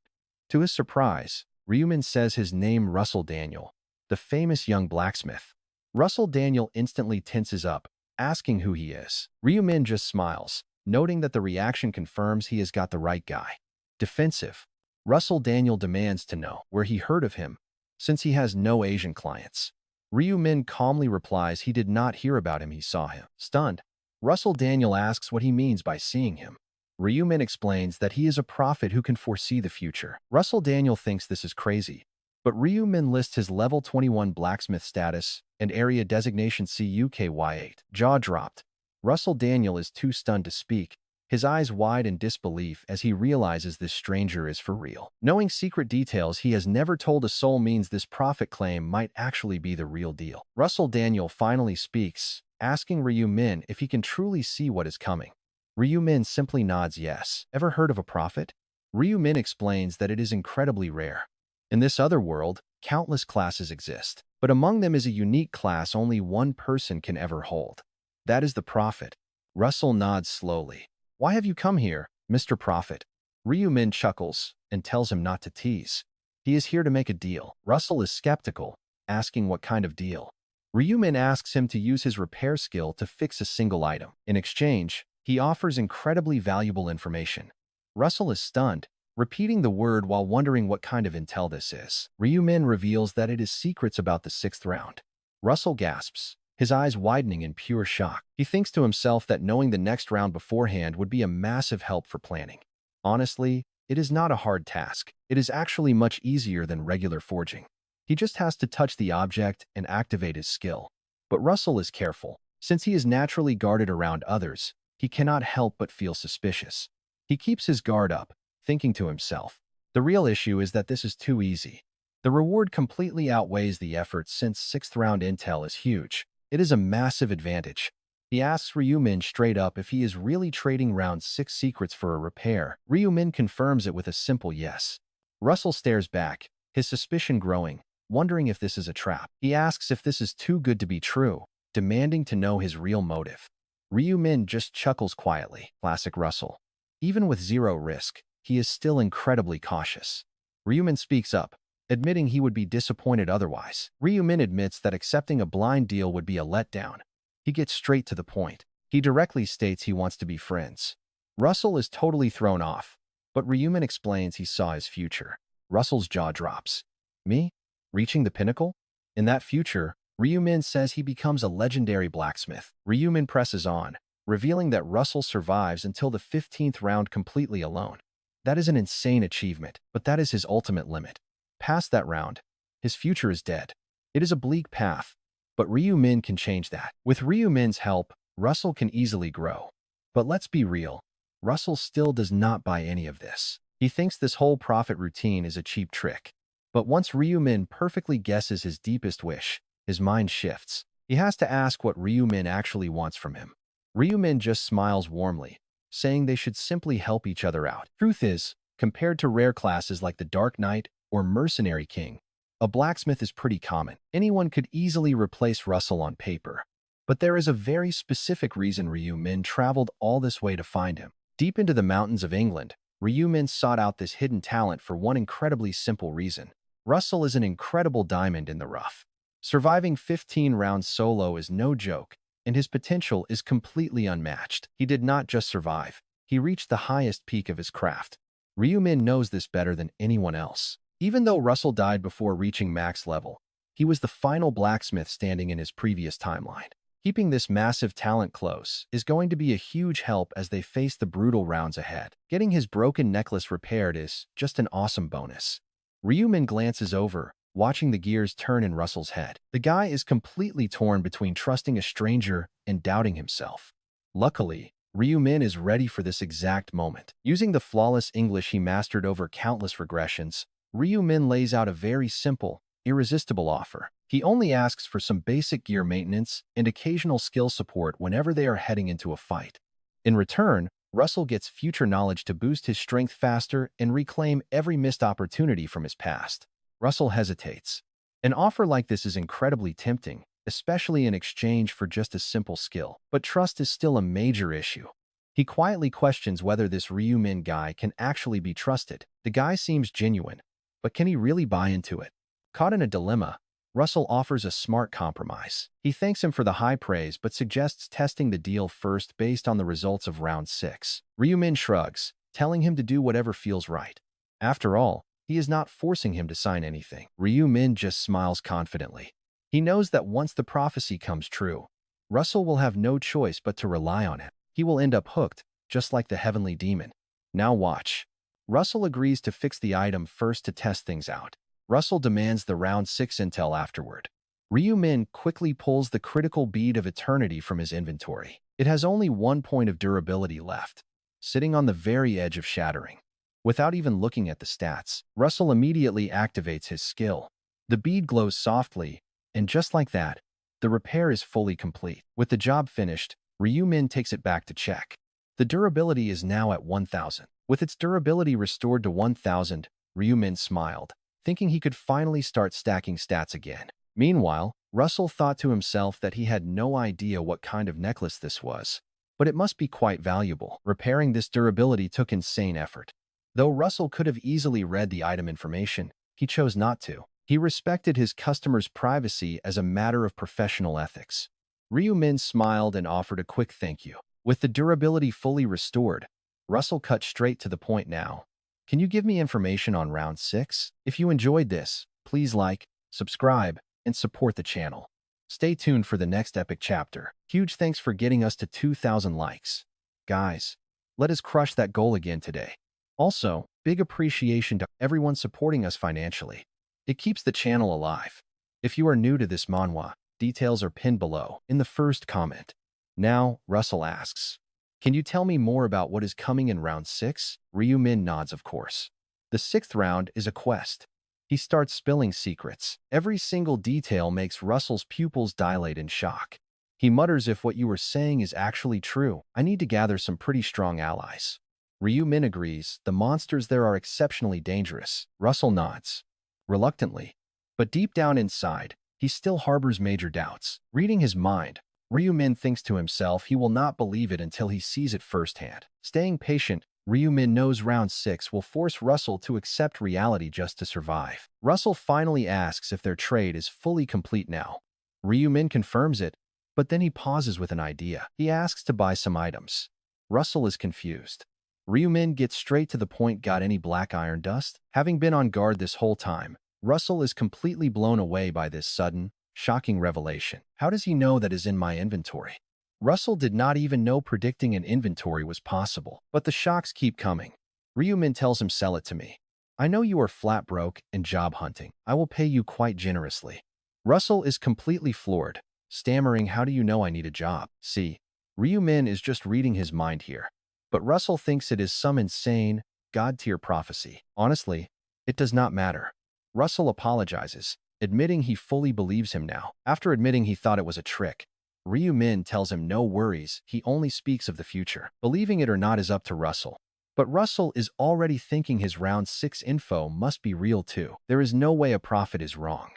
To his surprise, Ryumin says his name Russell Daniel, the famous young blacksmith. Russell Daniel instantly tenses up, asking who he is. Ryumin just smiles, noting that the reaction confirms he has got the right guy. Defensive, Russell Daniel demands to know where he heard of him, since he has no Asian clients. Ryu Min calmly replies he did not hear about him, he saw him. Stunned, Russell Daniel asks what he means by seeing him. Ryu Min explains that he is a prophet who can foresee the future. Russell Daniel thinks this is crazy, but Ryu Min lists his level 21 blacksmith status and area designation CUKY8. Jaw dropped. Russell Daniel is too stunned to speak, his eyes wide in disbelief as he realizes this stranger is for real. Knowing secret details he has never told a soul means this prophet claim might actually be the real deal. Russell Daniel finally speaks, asking Ryu Min if he can truly see what is coming. Ryu Min simply nods yes. Ever heard of a prophet? Ryu Min explains that it is incredibly rare. In this other world, countless classes exist, but among them is a unique class only one person can ever hold. That is the prophet. Russell nods slowly. Why have you come here, Mr. Prophet? Ryu Min chuckles and tells him not to tease. He is here to make a deal. Russell is skeptical, asking what kind of deal. Ryumin asks him to use his repair skill to fix a single item. In exchange, he offers incredibly valuable information. Russell is stunned, repeating the word while wondering what kind of intel this is. Ryumin reveals that it is secrets about the sixth round. Russell gasps, his eyes widening in pure shock. He thinks to himself that knowing the next round beforehand would be a massive help for planning. Honestly, it is not a hard task. It is actually much easier than regular forging. He just has to touch the object and activate his skill. But Russell is careful. Since he is naturally guarded around others, he cannot help but feel suspicious. He keeps his guard up, thinking to himself, the real issue is that this is too easy. The reward completely outweighs the effort since sixth round intel is huge. It is a massive advantage. He asks Ryumin straight up if he is really trading round 6 secrets for a repair. Ryumin confirms it with a simple yes. Russell stares back, his suspicion growing, wondering if this is a trap. He asks if this is too good to be true, demanding to know his real motive. Ryumin just chuckles quietly. Classic Russell. Even with zero risk, he is still incredibly cautious. Ryumin speaks up, admitting he would be disappointed otherwise. Ryumin admits that accepting a blind deal would be a letdown. He gets straight to the point. He directly states he wants to be friends. Russell is totally thrown off, but Ryumin explains he saw his future. Russell's jaw drops. Me? Reaching the pinnacle? In that future, Ryumin says he becomes a legendary blacksmith. Ryumin presses on, revealing that Russell survives until the 15th round completely alone. That is an insane achievement, but that is his ultimate limit. Past that round, his future is dead. It is a bleak path, but Ryumin can change that. With Ryumin's help, Russell can easily grow. But let's be real, Russell still does not buy any of this. He thinks this whole profit routine is a cheap trick. But once Ryumin perfectly guesses his deepest wish, his mind shifts. He has to ask what Ryumin actually wants from him. Ryumin just smiles warmly, saying they should simply help each other out. Truth is, compared to rare classes like the Dark Knight or Mercenary King, a blacksmith is pretty common. Anyone could easily replace Russell on paper. But there is a very specific reason Ryumin traveled all this way to find him. Deep into the mountains of England, Ryumin sought out this hidden talent for one incredibly simple reason. Russell is an incredible diamond in the rough. Surviving 15 rounds solo is no joke, and his potential is completely unmatched. He did not just survive, he reached the highest peak of his craft. Ryumin knows this better than anyone else. Even though Russell died before reaching max level, he was the final blacksmith standing in his previous timeline. Keeping this massive talent close is going to be a huge help as they face the brutal rounds ahead. Getting his broken necklace repaired is just an awesome bonus. Ryumin glances over, watching the gears turn in Russell's head. The guy is completely torn between trusting a stranger and doubting himself. Luckily, Ryumin is ready for this exact moment. Using the flawless English he mastered over countless regressions, Ryumin lays out a very simple, irresistible offer. He only asks for some basic gear maintenance and occasional skill support whenever they are heading into a fight. In return, Russell gets future knowledge to boost his strength faster and reclaim every missed opportunity from his past. Russell hesitates. An offer like this is incredibly tempting, especially in exchange for just a simple skill. But trust is still a major issue. He quietly questions whether this Ryumin guy can actually be trusted. The guy seems genuine, but can he really buy into it? Caught in a dilemma, Russell offers a smart compromise. He thanks him for the high praise but suggests testing the deal first based on the results of round 6. Ryumin shrugs, telling him to do whatever feels right. After all, he is not forcing him to sign anything. Ryumin just smiles confidently. He knows that once the prophecy comes true, Russell will have no choice but to rely on it. He will end up hooked, just like the heavenly demon. Now watch. Russell agrees to fix the item first to test things out. Russell demands the round 6 intel afterward. Ryumin quickly pulls the critical bead of eternity from his inventory. It has only 1 point of durability left, sitting on the very edge of shattering. Without even looking at the stats, Russell immediately activates his skill. The bead glows softly, and just like that, the repair is fully complete. With the job finished, Ryumin takes it back to check. The durability is now at 1000. With its durability restored to 1000, Ryumin smiled, thinking he could finally start stacking stats again. Meanwhile, Russell thought to himself that he had no idea what kind of necklace this was, but it must be quite valuable. Repairing this durability took insane effort. Though Russell could have easily read the item information, he chose not to. He respected his customers' privacy as a matter of professional ethics. Ryu-min smiled and offered a quick thank you. With the durability fully restored, Russell cut straight to the point now. Can you give me information on round 6? If you enjoyed this, please like, subscribe, and support the channel. Stay tuned for the next epic chapter. Huge thanks for getting us to 2,000 likes. Guys, let us crush that goal again today. Also, big appreciation to everyone supporting us financially. It keeps the channel alive. If you are new to this manhwa, details are pinned below in the first comment. Now, Russell asks, can you tell me more about what is coming in round 6? Ryu-min nods, of course. The 6th round is a quest. He starts spilling secrets. Every single detail makes Russell's pupils dilate in shock. He mutters, if what you were saying is actually true, I need to gather some pretty strong allies. Ryu-min agrees, the monsters there are exceptionally dangerous. Russell nods, reluctantly. But deep down inside, he still harbors major doubts. Reading his mind, Ryu-min thinks to himself he will not believe it until he sees it firsthand. Staying patient, Ryu-min knows round 6 will force Russell to accept reality just to survive. Russell finally asks if their trade is fully complete now. Ryu-min confirms it, but then he pauses with an idea. He asks to buy some items. Russell is confused. Ryu-min gets straight to the point. Got any black iron dust? Having been on guard this whole time, Russell is completely blown away by this sudden, shocking revelation. How does he know that is in my inventory? Russell did not even know predicting an inventory was possible. But the shocks keep coming. Ryu-min tells him, sell it to me. I know you are flat broke and job hunting. I will pay you quite generously. Russell is completely floored, stammering, how do you know I need a job? See, Ryu-min is just reading his mind here. But Russell thinks it is some insane, god-tier prophecy. Honestly, it does not matter. Russell apologizes, admitting he fully believes him now. After admitting he thought it was a trick, Ryu-min tells him no worries, he only speaks of the future. Believing it or not is up to Russell. But Russell is already thinking his round 6 info must be real too. There is no way a prophet is wrong.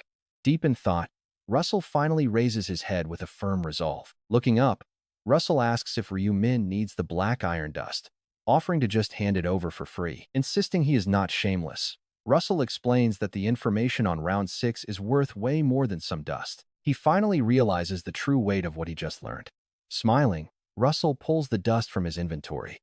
Deep in thought, Russell finally raises his head with a firm resolve. Looking up, Russell asks if Ryu-min needs the black iron dust, offering to just hand it over for free. Insisting he is not shameless, Russell explains that the information on round 6 is worth way more than some dust. He finally realizes the true weight of what he just learned. Smiling, Russell pulls the dust from his inventory.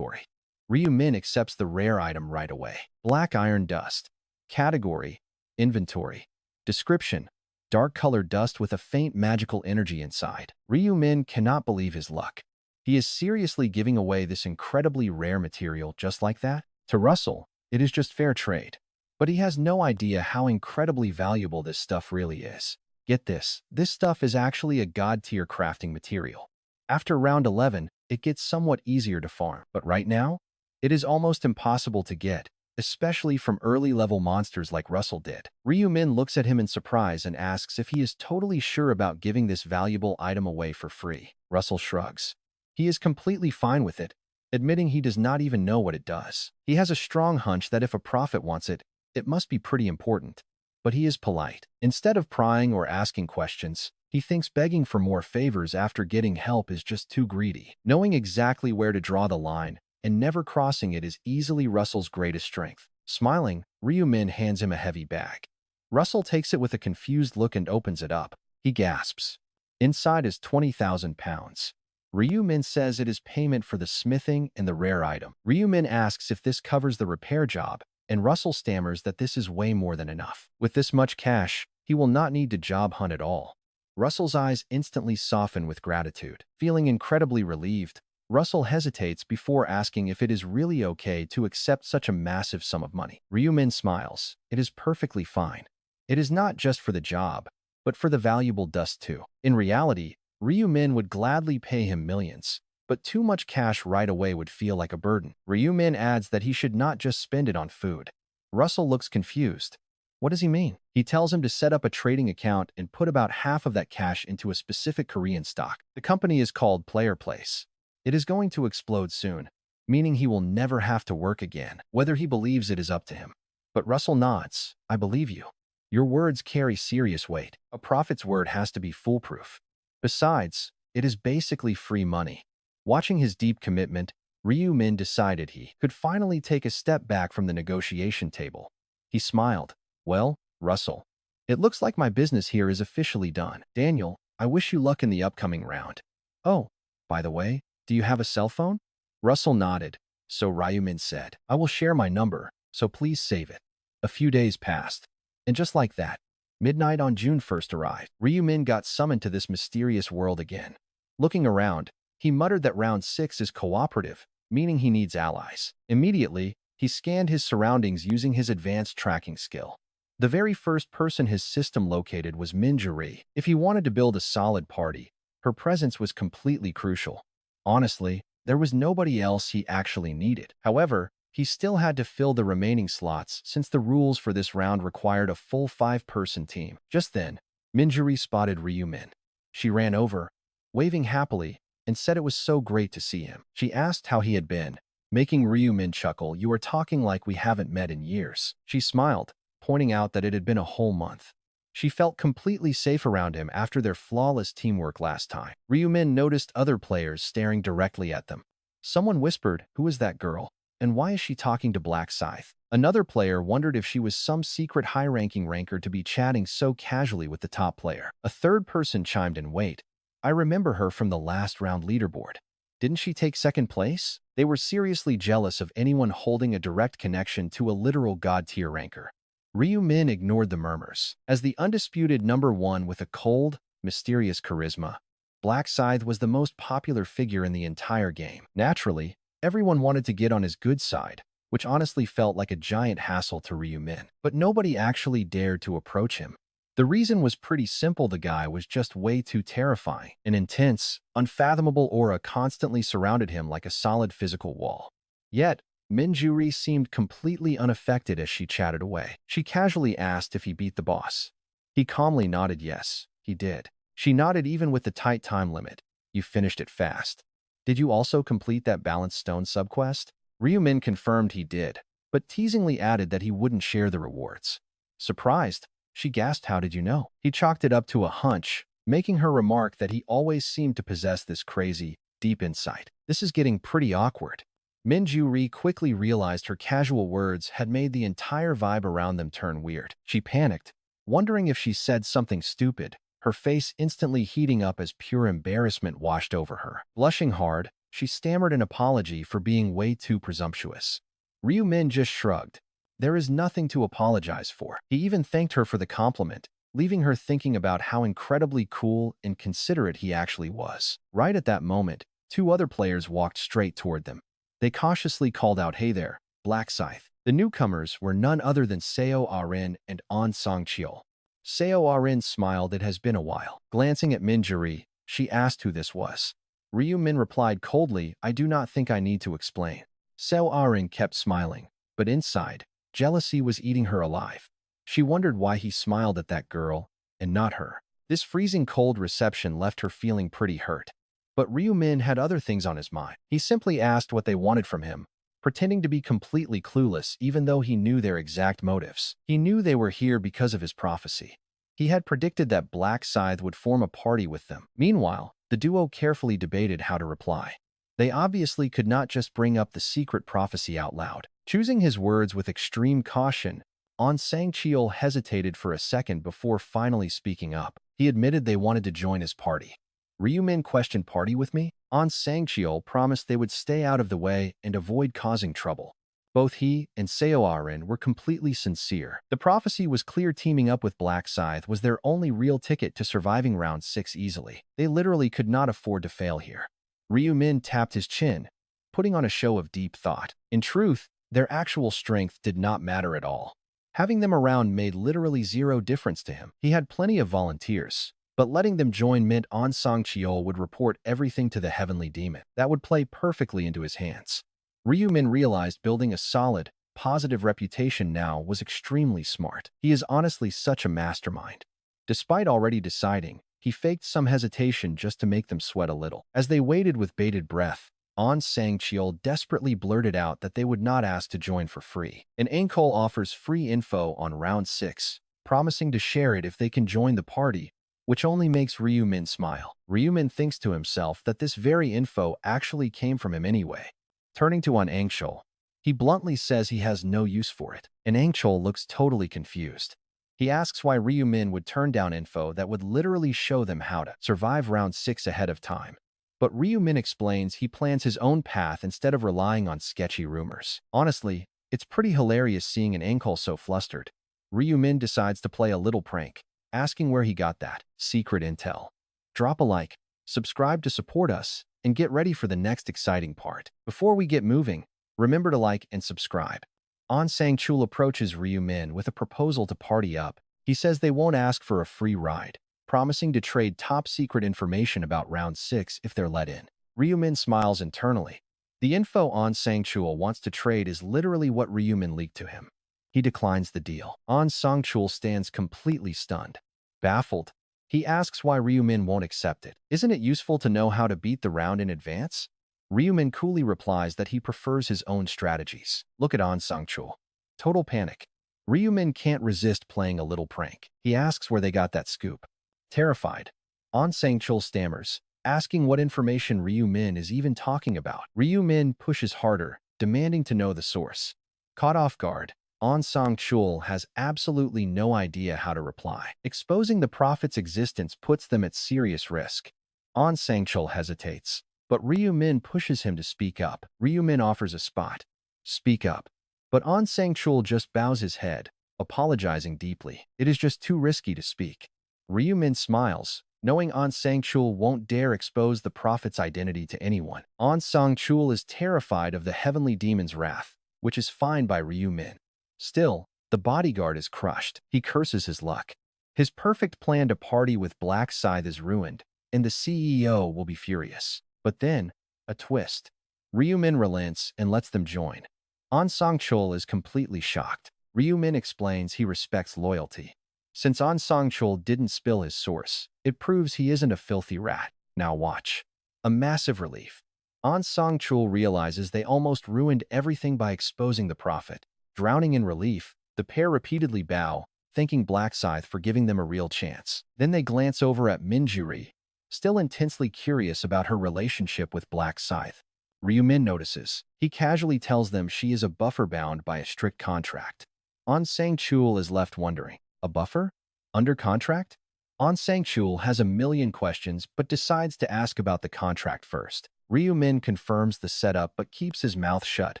Ryu-min accepts the rare item right away. Black iron dust. Category: inventory. Description: dark-colored dust with a faint magical energy inside. Ryu-min cannot believe his luck. He is seriously giving away this incredibly rare material just like that? To Russell, it is just fair trade. But he has no idea how incredibly valuable this stuff really is. Get this stuff is actually a god-tier crafting material. After round 11, it gets somewhat easier to farm. But right now, it is almost impossible to get, especially from early-level monsters like Russell did. Ryu-min looks at him in surprise and asks if he is totally sure about giving this valuable item away for free. Russell shrugs. He is completely fine with it, admitting he does not even know what it does. He has a strong hunch that if a prophet wants it, it must be pretty important. But he is polite. Instead of prying or asking questions, he thinks begging for more favors after getting help is just too greedy. Knowing exactly where to draw the line and never crossing it is easily Russell's greatest strength. Smiling, Ryu-min hands him a heavy bag. Russell takes it with a confused look and opens it up. He gasps. Inside is 20,000 pounds. Ryu-min says it is payment for the smithing and the rare item. Ryu-min asks if this covers the repair job, and Russell stammers that this is way more than enough. With this much cash, he will not need to job hunt at all. Russell's eyes instantly soften with gratitude. Feeling incredibly relieved, Russell hesitates before asking if it is really okay to accept such a massive sum of money. Ryu-min smiles. It is perfectly fine. It is not just for the job, but for the valuable dust too. In reality, Ryu-min would gladly pay him millions, but too much cash right away would feel like a burden. Ryu-min adds that he should not just spend it on food. Russell looks confused. What does he mean? He tells him to set up a trading account and put about half of that cash into a specific Korean stock. The company is called Player Place. It is going to explode soon, meaning he will never have to work again. Whether he believes it is up to him. But Russell nods. I believe you. Your words carry serious weight. A prophet's word has to be foolproof. Besides, it is basically free money. Watching his deep commitment, Ryu-min decided he could finally take a step back from the negotiation table. He smiled. Well, Russell, it looks like my business here is officially done. Daniel, I wish you luck in the upcoming round. Oh, by the way, do you have a cell phone? Russell nodded. So Ryu-min said, I will share my number, so please save it. A few days passed. And just like that, midnight on June 1st arrived. Ryu-min got summoned to this mysterious world again. Looking around, he muttered that round 6 is cooperative, meaning he needs allies. Immediately, he scanned his surroundings using his advanced tracking skill. The very first person his system located was Minjuri. If he wanted to build a solid party, her presence was completely crucial. Honestly, there was nobody else he actually needed. However, he still had to fill the remaining slots since the rules for this round required a full 5-person team. Just then, Minjuri spotted Ryu-min. She ran over, waving happily, and said it was so great to see him. She asked how he had been, making Ryu-min chuckle. You are talking like we haven't met in years. She smiled, pointing out that it had been a whole month. She felt completely safe around him after their flawless teamwork last time. Ryu-min noticed other players staring directly at them. Someone whispered, who is that girl? And why is she talking to Black Scythe? Another player wondered if she was some secret high-ranking ranker to be chatting so casually with the top player. A third person chimed in, wait, I remember her from the last round leaderboard. Didn't she take second place? They were seriously jealous of anyone holding a direct connection to a literal god-tier ranker. Ryu-min ignored the murmurs. As the undisputed number 1 with a cold, mysterious charisma, Black Scythe was the most popular figure in the entire game. Naturally, everyone wanted to get on his good side, which honestly felt like a giant hassle to Ryu-min. But nobody actually dared to approach him. The reason was pretty simple: the guy was just way too terrifying. An intense, unfathomable aura constantly surrounded him like a solid physical wall. Yet, Minjuri seemed completely unaffected as she chatted away. She casually asked if he beat the boss. He calmly nodded yes, he did. She nodded even with the tight time limit. You finished it fast. Did you also complete that balanced stone subquest? Ryu-min confirmed he did, but teasingly added that he wouldn't share the rewards. Surprised, she gasped, how did you know? He chalked it up to a hunch, making her remark that he always seemed to possess this crazy, deep insight. This is getting pretty awkward. Minjuri quickly realized her casual words had made the entire vibe around them turn weird. She panicked, wondering if she said something stupid, her face instantly heating up as pure embarrassment washed over her. Blushing hard, she stammered an apology for being way too presumptuous. Ryu-min just shrugged. There is nothing to apologize for. He even thanked her for the compliment, leaving her thinking about how incredibly cool and considerate he actually was. Right at that moment, 2 other players walked straight toward them. They cautiously called out, hey there, Black Scythe. The newcomers were none other than Seo Arin and An Sang-cheol. Seo Arin smiled. It has been a while. Glancing at Minjuri, she asked who this was. Ryu-min replied coldly, I do not think I need to explain. Seo Arin kept smiling, but inside, jealousy was eating her alive. She wondered why he smiled at that girl, and not her. This freezing cold reception left her feeling pretty hurt. But Ryu-min had other things on his mind. He simply asked what they wanted from him, pretending to be completely clueless even though he knew their exact motives. He knew they were here because of his prophecy. He had predicted that Black Scythe would form a party with them. Meanwhile, the duo carefully debated how to reply. They obviously could not just bring up the secret prophecy out loud. Choosing his words with extreme caution, An Sang-cheol hesitated for a second before finally speaking up. He admitted they wanted to join his party. Ryu-min questioned, party with me? An Sang-cheol promised they would stay out of the way and avoid causing trouble. Both he and Seo Arin were completely sincere. The prophecy was clear: teaming up with Black Scythe was their only real ticket to surviving round 6 easily. They literally could not afford to fail here. Ryu-min tapped his chin, putting on a show of deep thought. In truth, their actual strength did not matter at all. Having them around made literally zero difference to him. He had plenty of volunteers, but letting them join meant An Sang-cheol would report everything to the Heavenly Demon. That would play perfectly into his hands. Ryu-min realized building a solid, positive reputation now was extremely smart. He is honestly such a mastermind. Despite already deciding, he faked some hesitation just to make them sweat a little. As they waited with bated breath, An Sang-cheol desperately blurted out that they would not ask to join for free. An Ankol offers free info on round 6, promising to share it if they can join the party, which only makes Ryu-min smile. Ryu-min thinks to himself that this very info actually came from him anyway. Turning to An Angchul, he bluntly says he has no use for it. An Angchul looks totally confused. He asks why Ryu Min would turn down info that would literally show them how to survive round 6 ahead of time. But Ryu Min explains he plans his own path instead of relying on sketchy rumors. Honestly, it's pretty hilarious seeing An Angchul so flustered. Ryu Min decides to play a little prank, asking where he got that secret intel. Drop a like, subscribe to support us, and get ready for the next exciting part. Before we get moving, remember to like and subscribe. An Sang-chul approaches Ryu Min with a proposal to party up. He says they won't ask for a free ride, promising to trade top-secret information about round 6 if they're let in. Ryu Min smiles internally. The info An Sang-chul wants to trade is literally what Ryu Min leaked to him. He declines the deal. An Sang-chul stands completely stunned. Baffled, he asks why Ryu Min won't accept it. Isn't it useful to know how to beat the round in advance? Ryu Min coolly replies that he prefers his own strategies. Look at An Sang-chul. Total panic. Ryu Min can't resist playing a little prank. He asks where they got that scoop. Terrified, An Sang-chul stammers, asking what information Ryu Min is even talking about. Ryu Min pushes harder, demanding to know the source. Caught off guard, An Sang-chul has absolutely no idea how to reply. Exposing the prophet's existence puts them at serious risk. An Sang-chul hesitates, but Ryu Min pushes him to speak up. Ryu Min offers a spot. Speak up. But An Sang-chul just bows his head, apologizing deeply. It is just too risky to speak. Ryu Min smiles, knowing An Sang-chul won't dare expose the prophet's identity to anyone. An Sang-chul is terrified of the heavenly demon's wrath, which is fine by Ryu Min. Still, the bodyguard is crushed. He curses his luck. His perfect plan to party with Black Scythe is ruined, and the CEO will be furious. But then, a twist. Ryu Min relents and lets them join. An Sang-chul is completely shocked. Ryu Min explains he respects loyalty. Since An Sang-chul didn't spill his source, it proves he isn't a filthy rat. Now watch. A massive relief. An Sang-chul realizes they almost ruined everything by exposing the prophet. Drowning in relief, the pair repeatedly bow, thanking Black Scythe for giving them a real chance. Then they glance over at Minju-ri, still intensely curious about her relationship with Black Scythe. Ryu Min notices. He casually tells them she is a buffer bound by a strict contract. An Sang-chul is left wondering, a buffer? Under contract? An Sang-chul has a million questions but decides to ask about the contract first. Ryu Min confirms the setup but keeps his mouth shut,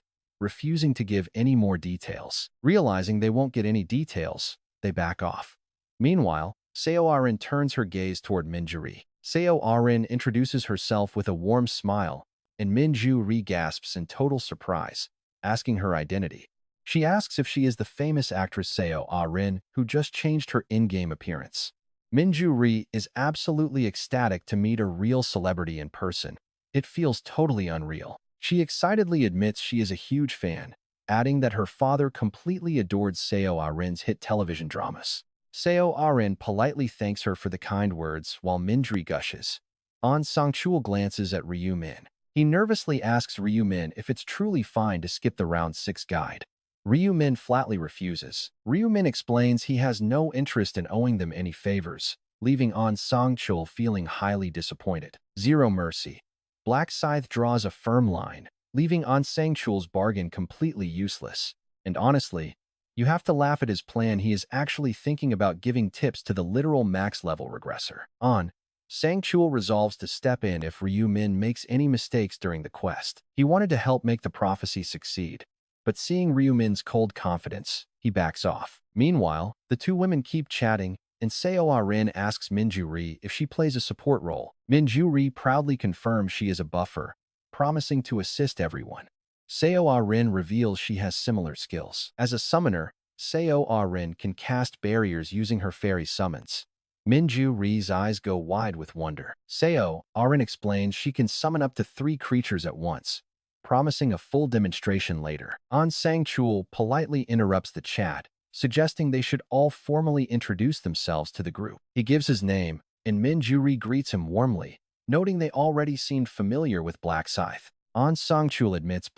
refusing to give any more details. Realizing they won't get any details, they back off. Meanwhile, Seo Arin turns her gaze toward Minju-ri. Seo Arin introduces herself with a warm smile, and Minju-ri gasps in total surprise, asking her identity. She asks if she is the famous actress Seo Arin, who just changed her in-game appearance. Minju-ri is absolutely ecstatic to meet a real celebrity in person. It feels totally unreal. She excitedly admits she is a huge fan, adding that her father completely adored Seo Arin's hit television dramas. Seo Arin politely thanks her for the kind words while Minju-ri gushes. An Sang-chul glances at Ryu Min. He nervously asks Ryu Min if it's truly fine to skip the round 6 guide. Ryu Min flatly refuses. Ryu Min explains he has no interest in owing them any favors, leaving An Sang-chul feeling highly disappointed. Zero mercy. Black Scythe draws a firm line, leaving An Sang-chul's bargain completely useless. And honestly, you have to laugh at his plan. He is actually thinking about giving tips to the literal max-level regressor. An Sang-chul resolves to step in if Ryu Min makes any mistakes during the quest. He wanted to help make the prophecy succeed, but seeing Ryu Min's cold confidence, he backs off. Meanwhile, the two women keep chatting, and Seo Arin asks Minju-ri if she plays a support role. Minju-ri proudly confirms she is a buffer, promising to assist everyone. Seo Arin reveals she has similar skills. As a summoner, Seo Arin can cast barriers using her fairy summons. Minju-ri's eyes go wide with wonder. Seo Arin explains she can summon up to 3 creatures at once, promising a full demonstration later. An Sang-chul politely interrupts the chat, suggesting they should all formally introduce themselves to the group. He gives his name, and Minju-ri greets him warmly, noting they already seemed familiar with Black Scythe. An Sang-chul admits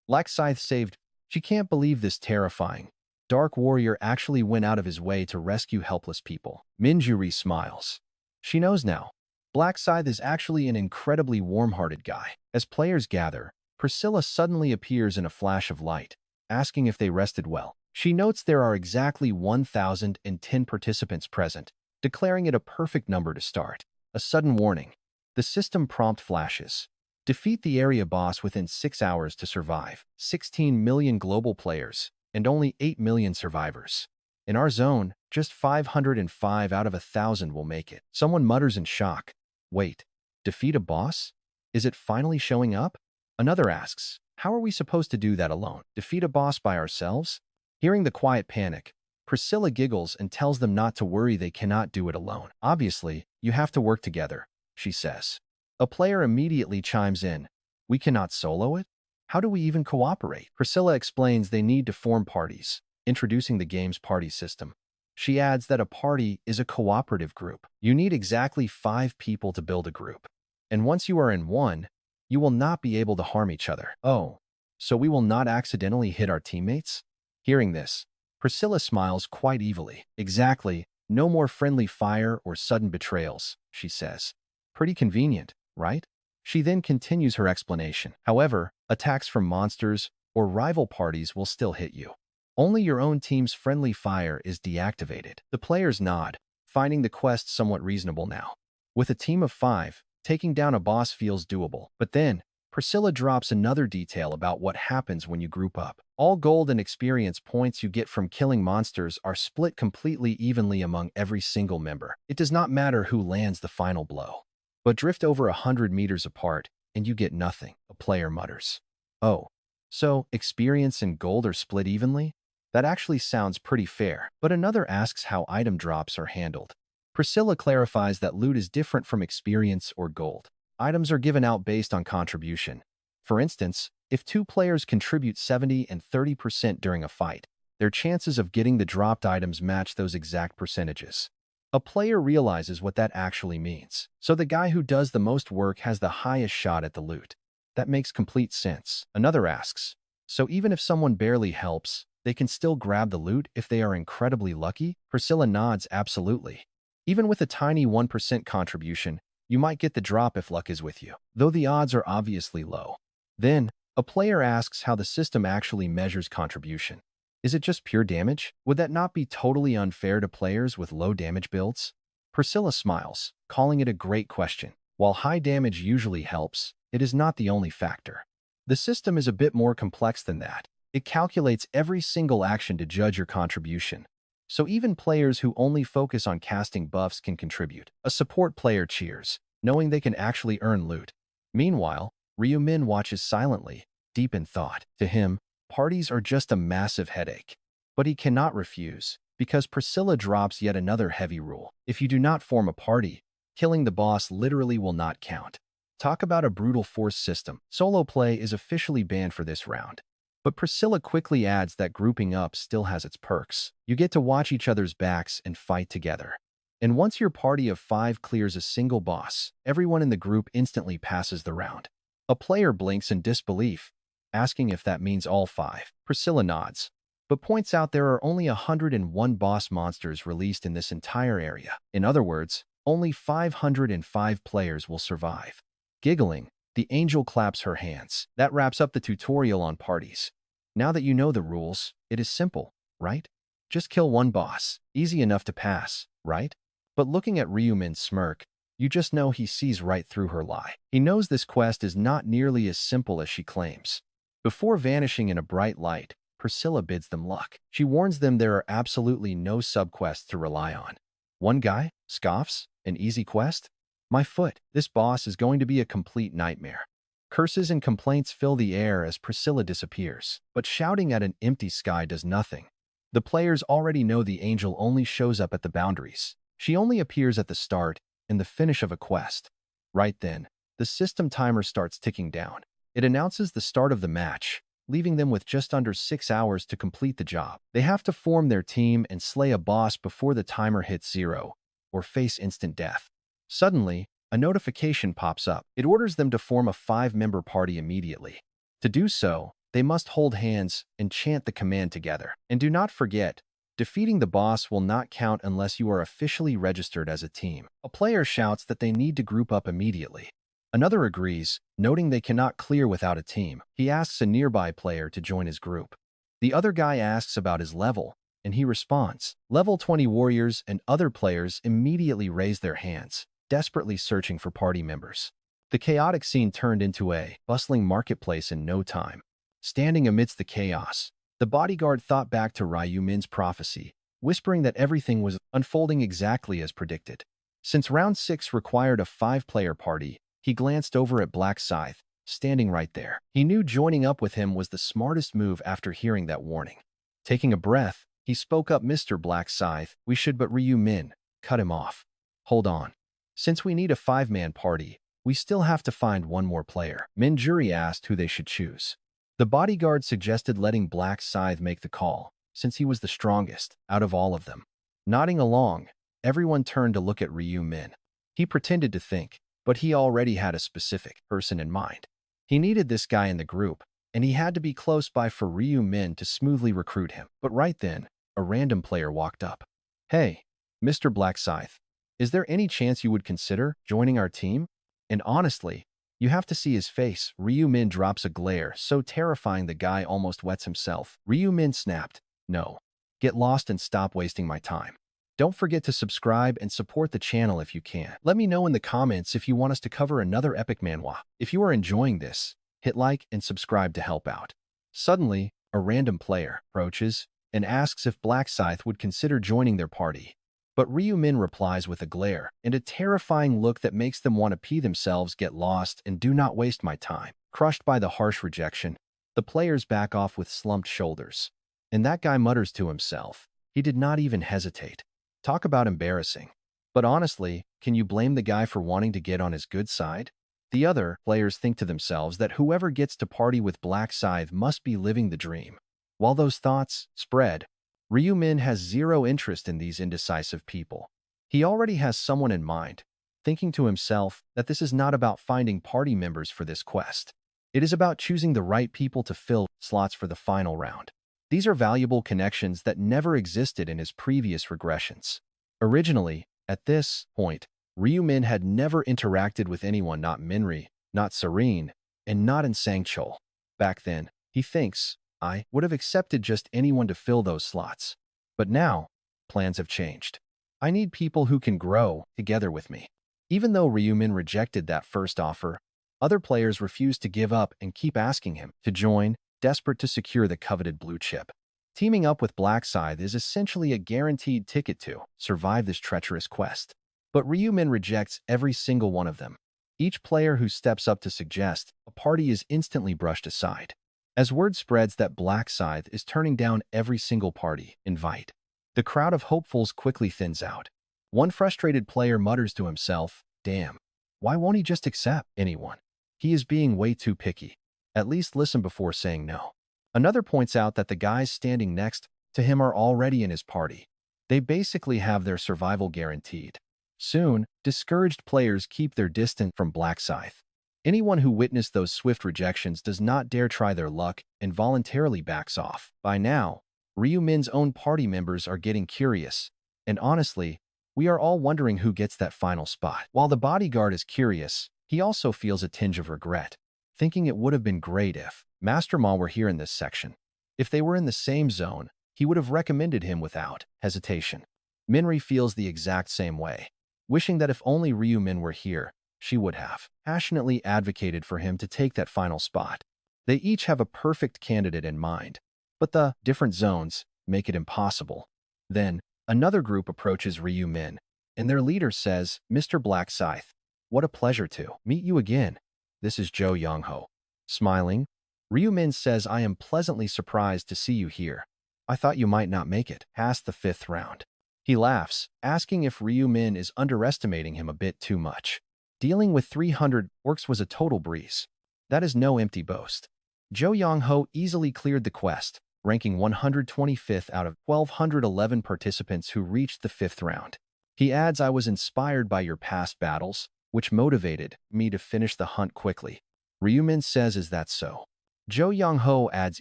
Black Scythe saved. She can't believe this terrifying dark warrior actually went out of his way to rescue helpless people. Minju-ri smiles. She knows now. Black Scythe is actually an incredibly warm-hearted guy. As players gather, Priscilla suddenly appears in a flash of light, asking if they rested well. She notes there are exactly 1,010 participants present, declaring it a perfect number to start. A sudden warning. The system prompt flashes. Defeat the area boss within 6 hours to survive. 16 million global players, and only 8 million survivors. In our zone, just 505 out of 1,000 will make it. Someone mutters in shock. Wait, defeat a boss? Is it finally showing up? Another asks, how are we supposed to do that alone? Defeat a boss by ourselves? Hearing the quiet panic, Priscilla giggles and tells them not to worry, they cannot do it alone. Obviously, you have to work together, she says. A player immediately chimes in. We cannot solo it? How do we even cooperate? Priscilla explains they need to form parties, introducing the game's party system. She adds that a party is a cooperative group. You need exactly 5 people to build a group. And once you are in one, you will not be able to harm each other. Oh, so we will not accidentally hit our teammates? Hearing this, Priscilla smiles quite evilly. Exactly, no more friendly fire or sudden betrayals, she says. Pretty convenient, right? She then continues her explanation. However, attacks from monsters or rival parties will still hit you. Only your own team's friendly fire is deactivated. The players nod, finding the quest somewhat reasonable now. With a team of 5, taking down a boss feels doable. But then, Priscilla drops another detail about what happens when you group up. All gold and experience points you get from killing monsters are split completely evenly among every single member. It does not matter who lands the final blow. But drift over 100 meters apart, and you get nothing, a player mutters. Oh, so experience and gold are split evenly? That actually sounds pretty fair. But another asks how item drops are handled. Priscilla clarifies that loot is different from experience or gold. Items are given out based on contribution. For instance, if 2 players contribute 70 and 30% during a fight, their chances of getting the dropped items match those exact percentages. A player realizes what that actually means. So the guy who does the most work has the highest shot at the loot. That makes complete sense. Another asks, so even if someone barely helps, they can still grab the loot if they are incredibly lucky? Priscilla nods absolutely. Even with a tiny 1% contribution, you might get the drop if luck is with you, though the odds are obviously low. Then, a player asks how the system actually measures contribution. Is it just pure damage? Would that not be totally unfair to players with low damage builds? Priscilla smiles, calling it a great question. While high damage usually helps, it is not the only factor. The system is a bit more complex than that. It calculates every single action to judge your contribution. So even players who only focus on casting buffs can contribute. A support player cheers, knowing they can actually earn loot. Meanwhile, Ryu-min watches silently, deep in thought. To him, parties are just a massive headache. But he cannot refuse, because Priscilla drops yet another heavy rule. If you do not form a party, killing the boss literally will not count. Talk about a brutal force system. Solo play is officially banned for this round. But Priscilla quickly adds that grouping up still has its perks. You get to watch each other's backs and fight together. And once your party of 5 clears a single boss, everyone in the group instantly passes the round. A player blinks in disbelief, asking if that means all 5. Priscilla nods, but points out there are only 101 boss monsters released in this entire area. In other words, only 505 players will survive. Giggling, the angel claps her hands. That wraps up the tutorial on parties. Now that you know the rules, it is simple, right? Just kill one boss. Easy enough to pass, right? But looking at Ryu-min's smirk, you just know he sees right through her lie. He knows this quest is not nearly as simple as she claims. Before vanishing in a bright light, Priscilla bids them luck. She warns them there are absolutely no subquests to rely on. One guy scoffs, an easy quest? My foot, this boss is going to be a complete nightmare. Curses and complaints fill the air as Priscilla disappears, but shouting at an empty sky does nothing. The players already know the angel only shows up at the boundaries. She only appears at the start and the finish of a quest. Right then, the system timer starts ticking down. It announces the start of the match, leaving them with just under 6 hours to complete the job. They have to form their team and slay a boss before the timer hits 0, or face instant death. Suddenly, a notification pops up. It orders them to form a 5-member party immediately. To do so, they must hold hands and chant the command together. And do not forget, defeating the boss will not count unless you are officially registered as a team. A player shouts that they need to group up immediately. Another agrees, noting they cannot clear without a team. He asks a nearby player to join his group. The other guy asks about his level, and he responds. Level 20 warriors and other players immediately raise their hands, desperately searching for party members. The chaotic scene turned into a bustling marketplace in no time. Standing amidst the chaos, the bodyguard thought back to Ryu Min's prophecy, whispering that everything was unfolding exactly as predicted. Since round 6 required a 5-player party, he glanced over at Black Scythe, standing right there. He knew joining up with him was the smartest move after hearing that warning. Taking a breath, he spoke up. Mr. Black Scythe, we should, but Ryu Min cut him off. Hold on. Since we need a 5-man party, we still have to find one more player. Min Jury asked who they should choose. The bodyguard suggested letting Black Scythe make the call, since he was the strongest out of all of them. Nodding along, everyone turned to look at Ryu Min. He pretended to think, but he already had a specific person in mind. He needed this guy in the group, and he had to be close by for Ryu Min to smoothly recruit him. But right then, a random player walked up. Hey, Mr. Black Scythe, is there any chance you would consider joining our team? And honestly, you have to see his face. Ryu Min drops a glare so terrifying the guy almost wets himself. Ryu Min snapped, no. Get lost and stop wasting my time. Don't forget to subscribe and support the channel if you can. Let me know in the comments if you want us to cover another epic manhwa. If you are enjoying this, hit like and subscribe to help out. Suddenly, a random player approaches and asks if Black Scythe would consider joining their party. But Ryu Min replies with a glare and a terrifying look that makes them want to pee themselves. Get lost and do not waste my time. Crushed by the harsh rejection, the players back off with slumped shoulders. And that guy mutters to himself. He did not even hesitate. Talk about embarrassing. But honestly, can you blame the guy for wanting to get on his good side? The other players think to themselves that whoever gets to party with Black Scythe must be living the dream. While those thoughts spread, Ryu Min has zero interest in these indecisive people. He already has someone in mind, thinking to himself that this is not about finding party members for this quest. It is about choosing the right people to fill slots for the final round. These are valuable connections that never existed in his previous regressions. Originally, at this point, Ryu Min had never interacted with anyone, not Minri, not Serene, and not in Sangchul. Back then, he thinks, I would have accepted just anyone to fill those slots. But now, plans have changed. I need people who can grow together with me. Even though Ryu Min rejected that first offer, other players refused to give up and keep asking him to join, desperate to secure the coveted blue chip. Teaming up with Black Scythe is essentially a guaranteed ticket to survive this treacherous quest. But Ryu Min rejects every single one of them. Each player who steps up to suggest a party is instantly brushed aside. As word spreads that Black Scythe is turning down every single party invite, the crowd of hopefuls quickly thins out. One frustrated player mutters to himself, damn, why won't he just accept anyone? He is being way too picky. At least listen before saying no. Another points out that the guys standing next to him are already in his party. They basically have their survival guaranteed. Soon, discouraged players keep their distance from Black Scythe. Anyone who witnessed those swift rejections does not dare try their luck and voluntarily backs off. By now, Ryu Min's own party members are getting curious, and honestly, we are all wondering who gets that final spot. While the bodyguard is curious, he also feels a tinge of regret, thinking it would have been great if Master Ma were here in this section. If they were in the same zone, he would have recommended him without hesitation. Minri feels the exact same way, wishing that if only Ryu Min were here, she would have passionately advocated for him to take that final spot. They each have a perfect candidate in mind, but the different zones make it impossible. Then, another group approaches Ryu Min, and their leader says, Mr. Black Scythe, what a pleasure to meet you again. This is Jo Young-ho. Smiling, Ryu Min says, I am pleasantly surprised to see you here. I thought you might not make it past the 5th round. He laughs, asking if Ryu Min is underestimating him a bit too much. Dealing with 300 orcs was a total breeze. That is no empty boast. Jo Young-ho easily cleared the quest, ranking 125th out of 1,211 participants who reached the 5th round. He adds, I was inspired by your past battles, which motivated me to finish the hunt quickly. Ryu Min says, is that so? Jo Young-ho adds,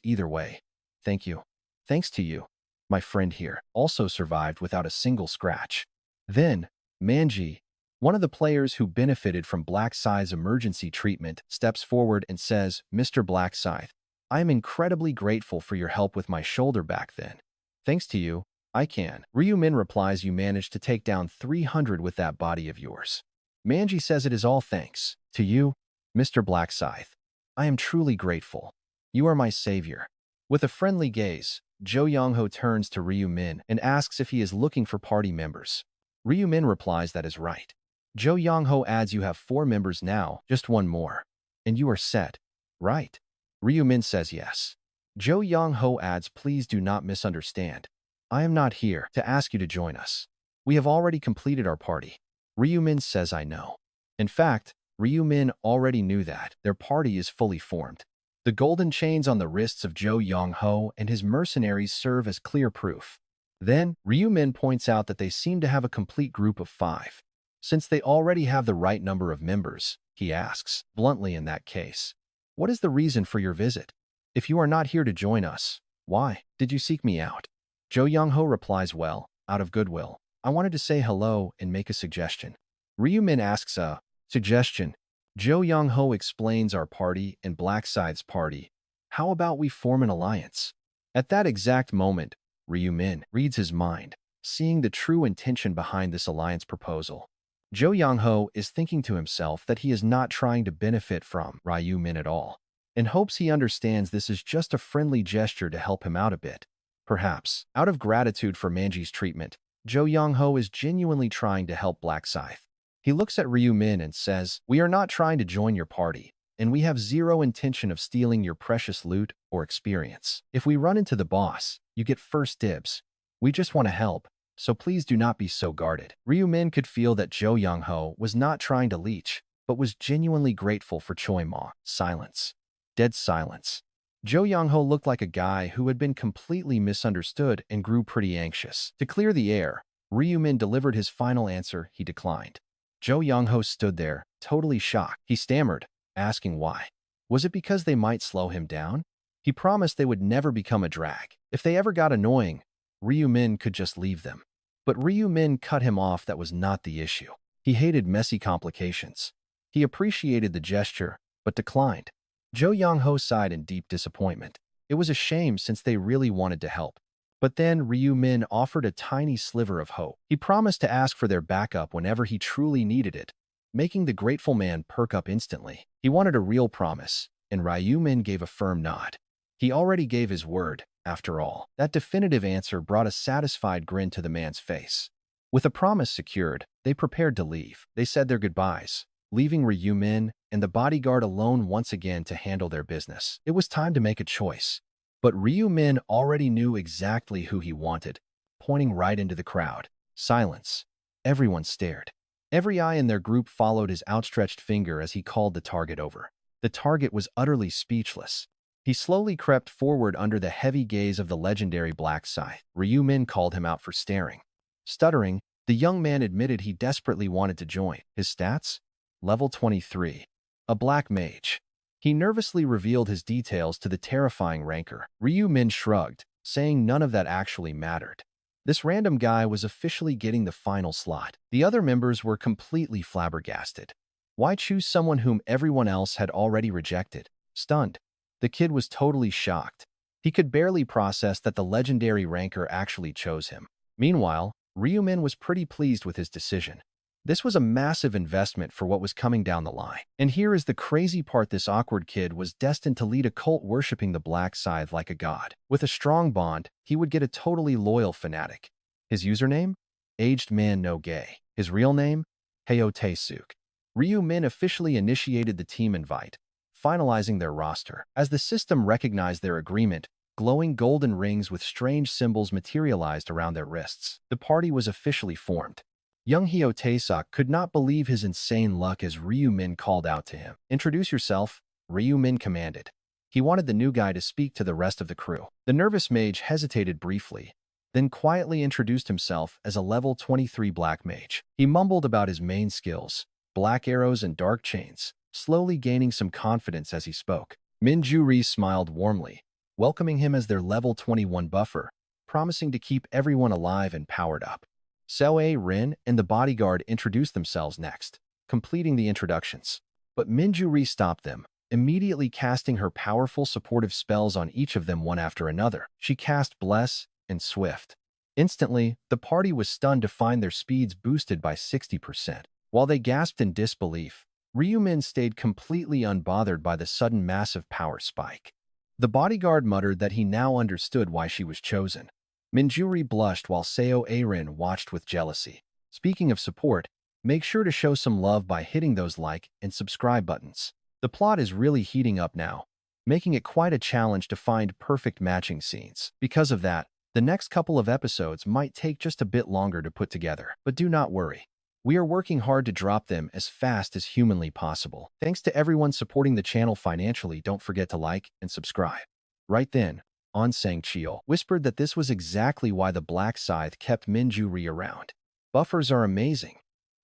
either way. Thank you. Thanks to you, my friend here also survived without a single scratch. Then, Manji One of the players who benefited from Black Scythe's emergency treatment steps forward and says, "Mr. Black Scythe, I am incredibly grateful for your help with my shoulder back then. Thanks to you, I can." Ryu-min replies, "You managed to take down 300 with that body of yours." Manji says, "It is all thanks to you, Mr. Black Scythe. I am truly grateful. You are my savior." With a friendly gaze, Jo Young-ho turns to Ryu-min and asks if he is looking for party members. Ryu-min replies that is right. Jo Young-ho adds, "You have 4 members now, just one more. And you are set, right?" Ryu-min says yes. Jo Young-ho adds, "Please do not misunderstand. I am not here to ask you to join us. We have already completed our party." Ryu-min says, "I know." In fact, Ryu-min already knew that their party is fully formed. The golden chains on the wrists of Jo Young-ho and his mercenaries serve as clear proof. Then, Ryu-min points out that they seem to have a complete group of 5. Since they already have the right number of members, he asks, bluntly in that case, "What is the reason for your visit? If you are not here to join us, why did you seek me out?" Jo Young-ho replies, "Well, out of goodwill, I wanted to say hello and make a suggestion." Ryu-min asks a suggestion. Jo Young-ho explains, "Our party and Black Scythe's party. How about we form an alliance?" At that exact moment, Ryu-min reads his mind, seeing the true intention behind this alliance proposal. Jo Young-ho is thinking to himself that he is not trying to benefit from Ryu-min at all, and hopes he understands this is just a friendly gesture to help him out a bit. Perhaps, out of gratitude for Manji's treatment, Jo Young-ho is genuinely trying to help Black Scythe. He looks at Ryu-min and says, "We are not trying to join your party, and we have zero intention of stealing your precious loot or experience. If we run into the boss, you get first dibs. We just want to help, so please do not be so guarded." Ryu-min could feel that Jo Young-ho was not trying to leech, but was genuinely grateful for Choi Ma. Silence. Dead silence. Jo Young-ho looked like a guy who had been completely misunderstood and grew pretty anxious. To clear the air, Ryu-min delivered his final answer. He declined. Jo Young-ho stood there, totally shocked. He stammered, asking why. Was it because they might slow him down? He promised they would never become a drag. If they ever got annoying, Ryu-min could just leave them. But Ryu-min cut him off. That was not the issue. He hated messy complications. He appreciated the gesture, but declined. Jo Young-ho sighed in deep disappointment. It was a shame since they really wanted to help. But then Ryu-min offered a tiny sliver of hope. He promised to ask for their backup whenever he truly needed it, making the grateful man perk up instantly. He wanted a real promise, and Ryu-min gave a firm nod. He already gave his word, after all. That definitive answer brought a satisfied grin to the man's face. With a promise secured, they prepared to leave. They said their goodbyes, leaving Ryu-min and the bodyguard alone once again to handle their business. It was time to make a choice. But Ryu-min already knew exactly who he wanted, pointing right into the crowd. Silence. Everyone stared. Every eye in their group followed his outstretched finger as he called the target over. The target was utterly speechless. He slowly crept forward under the heavy gaze of the legendary Black Scythe. Ryu-min called him out for staring. Stuttering, the young man admitted he desperately wanted to join. His stats? Level 23. A black mage. He nervously revealed his details to the terrifying ranker. Ryu-min shrugged, saying none of that actually mattered. This random guy was officially getting the final slot. The other members were completely flabbergasted. Why choose someone whom everyone else had already rejected? Stunned. The kid was totally shocked. He could barely process that the legendary ranker actually chose him. Meanwhile, Ryu-min was pretty pleased with his decision. This was a massive investment for what was coming down the line. And here is the crazy part: this awkward kid was destined to lead a cult worshipping the Black Scythe like a god. With a strong bond, he would get a totally loyal fanatic. His username? Aged Man No Gay. His real name? Heyo Taesuk. Ryu-min officially initiated the team invite, finalizing their roster. As the system recognized their agreement, glowing golden rings with strange symbols materialized around their wrists. The party was officially formed. Young Heyo Taesuk could not believe his insane luck as Ryu-min called out to him. "Introduce yourself," Ryu-min commanded. He wanted the new guy to speak to the rest of the crew. The nervous mage hesitated briefly, then quietly introduced himself as a level 23 black mage. He mumbled about his main skills, black arrows and dark chains, slowly gaining some confidence as he spoke. Minju-ri smiled warmly, welcoming him as their level 21 buffer, promising to keep everyone alive and powered up. Seo Rin and the bodyguard introduced themselves next, completing the introductions. But Minju-ri stopped them, immediately casting her powerful supportive spells on each of them one after another. She cast Bless and Swift. Instantly, the party was stunned to find their speeds boosted by 60%. While they gasped in disbelief, Ryumin stayed completely unbothered by the sudden massive power spike. The bodyguard muttered that he now understood why she was chosen. Minjuri blushed while Seo Arin watched with jealousy. Speaking of support, make sure to show some love by hitting those like and subscribe buttons. The plot is really heating up now, making it quite a challenge to find perfect matching scenes. Because of that, the next couple of episodes might take just a bit longer to put together. But do not worry. We are working hard to drop them as fast as humanly possible. Thanks to everyone supporting the channel financially. Don't forget to like and subscribe. Right then, On Sang-chil whispered that this was exactly why the Black Scythe kept Minju-ri around. Buffers are amazing.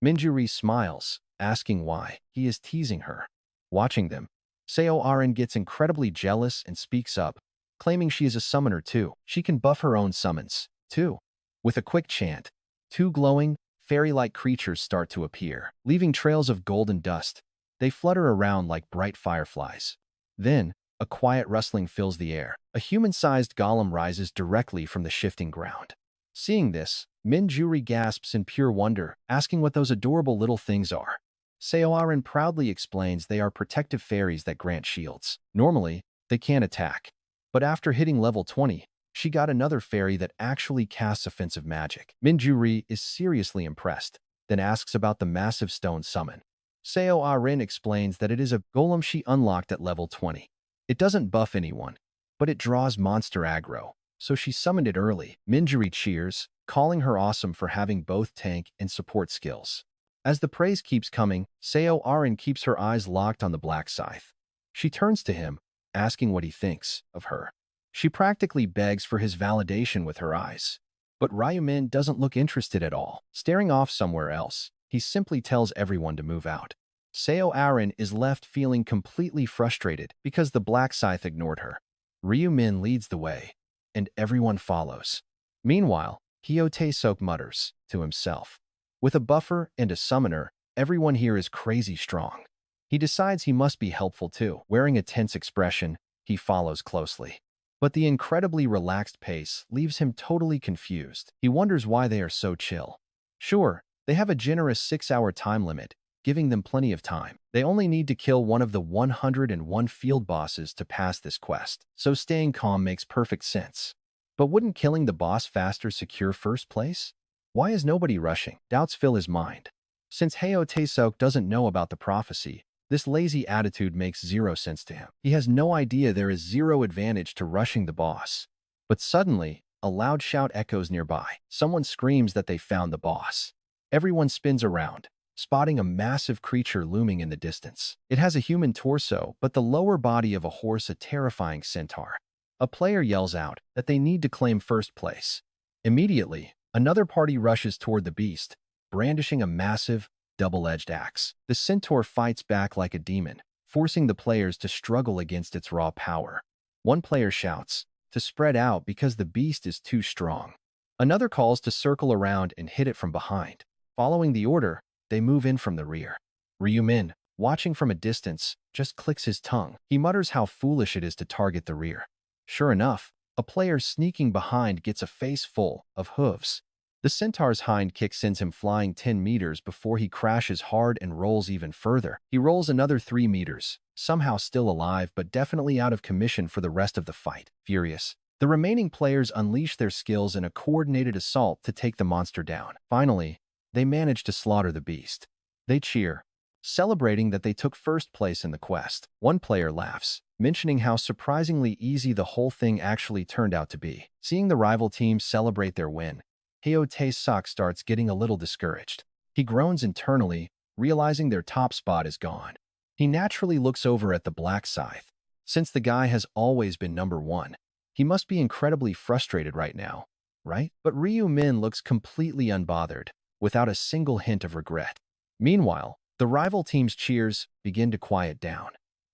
Minju-ri smiles, asking why. He is teasing her. Watching them, Seo Arin gets incredibly jealous and speaks up, claiming she is a summoner too. She can buff her own summons, too. With a quick chant, two glowing, fairy-like creatures start to appear, leaving trails of golden dust. They flutter around like bright fireflies. Then, a quiet rustling fills the air. A human-sized golem rises directly from the shifting ground. Seeing this, Minju-ri gasps in pure wonder, asking what those adorable little things are. Seo Arin proudly explains they are protective fairies that grant shields. Normally, they can't attack. But after hitting level 20, she got another fairy that actually casts offensive magic. Minju-ri is seriously impressed, then asks about the massive stone summon. Seo Arin explains that it is a golem she unlocked at level 20. It doesn't buff anyone, but it draws monster aggro, so she summoned it early. Minju-ri cheers, calling her awesome for having both tank and support skills. As the praise keeps coming, Seo Arin keeps her eyes locked on the Black Scythe. She turns to him, asking what he thinks of her. She practically begs for his validation with her eyes. But Ryumin doesn't look interested at all. Staring off somewhere else, he simply tells everyone to move out. Seo Arin is left feeling completely frustrated because the Black Scythe ignored her. Ryumin leads the way, and everyone follows. Meanwhile, Hyo Tae-sok mutters to himself. With a buffer and a summoner, everyone here is crazy strong. He decides he must be helpful too. Wearing a tense expression, he follows closely. But the incredibly relaxed pace leaves him totally confused. He wonders why they are so chill. Sure, they have a generous 6-hour time limit, giving them plenty of time. They only need to kill one of the 101 field bosses to pass this quest, so staying calm makes perfect sense. But wouldn't killing the boss faster secure first place? Why is nobody rushing? Doubts fill his mind. Since Hyo Tae-sok doesn't know about the prophecy, this lazy attitude makes zero sense to him. He has no idea there is zero advantage to rushing the boss. But suddenly, a loud shout echoes nearby. Someone screams that they found the boss. Everyone spins around, spotting a massive creature looming in the distance. It has a human torso, but the lower body of a horse, a terrifying centaur. A player yells out that they need to claim first place. Immediately, another party rushes toward the beast, brandishing a massive, double-edged axe. The centaur fights back like a demon, forcing the players to struggle against its raw power. One player shouts to spread out because the beast is too strong. Another calls to circle around and hit it from behind. Following the order, they move in from the rear. Ryumin, watching from a distance, just clicks his tongue. He mutters how foolish it is to target the rear. Sure enough, a player sneaking behind gets a face full of hooves. The centaur's hind kick sends him flying 10 meters before he crashes hard and rolls even further. He rolls another 3 meters, somehow still alive but definitely out of commission for the rest of the fight. Furious, the remaining players unleash their skills in a coordinated assault to take the monster down. Finally, they manage to slaughter the beast. They cheer, celebrating that they took first place in the quest. One player laughs, mentioning how surprisingly easy the whole thing actually turned out to be. Seeing the rival team celebrate their win, Hyo Tae-sok starts getting a little discouraged. He groans internally, realizing their top spot is gone. He naturally looks over at the Black Scythe. Since the guy has always been number 1, he must be incredibly frustrated right now, right? But Ryu Min looks completely unbothered, without a single hint of regret. Meanwhile, the rival team's cheers begin to quiet down.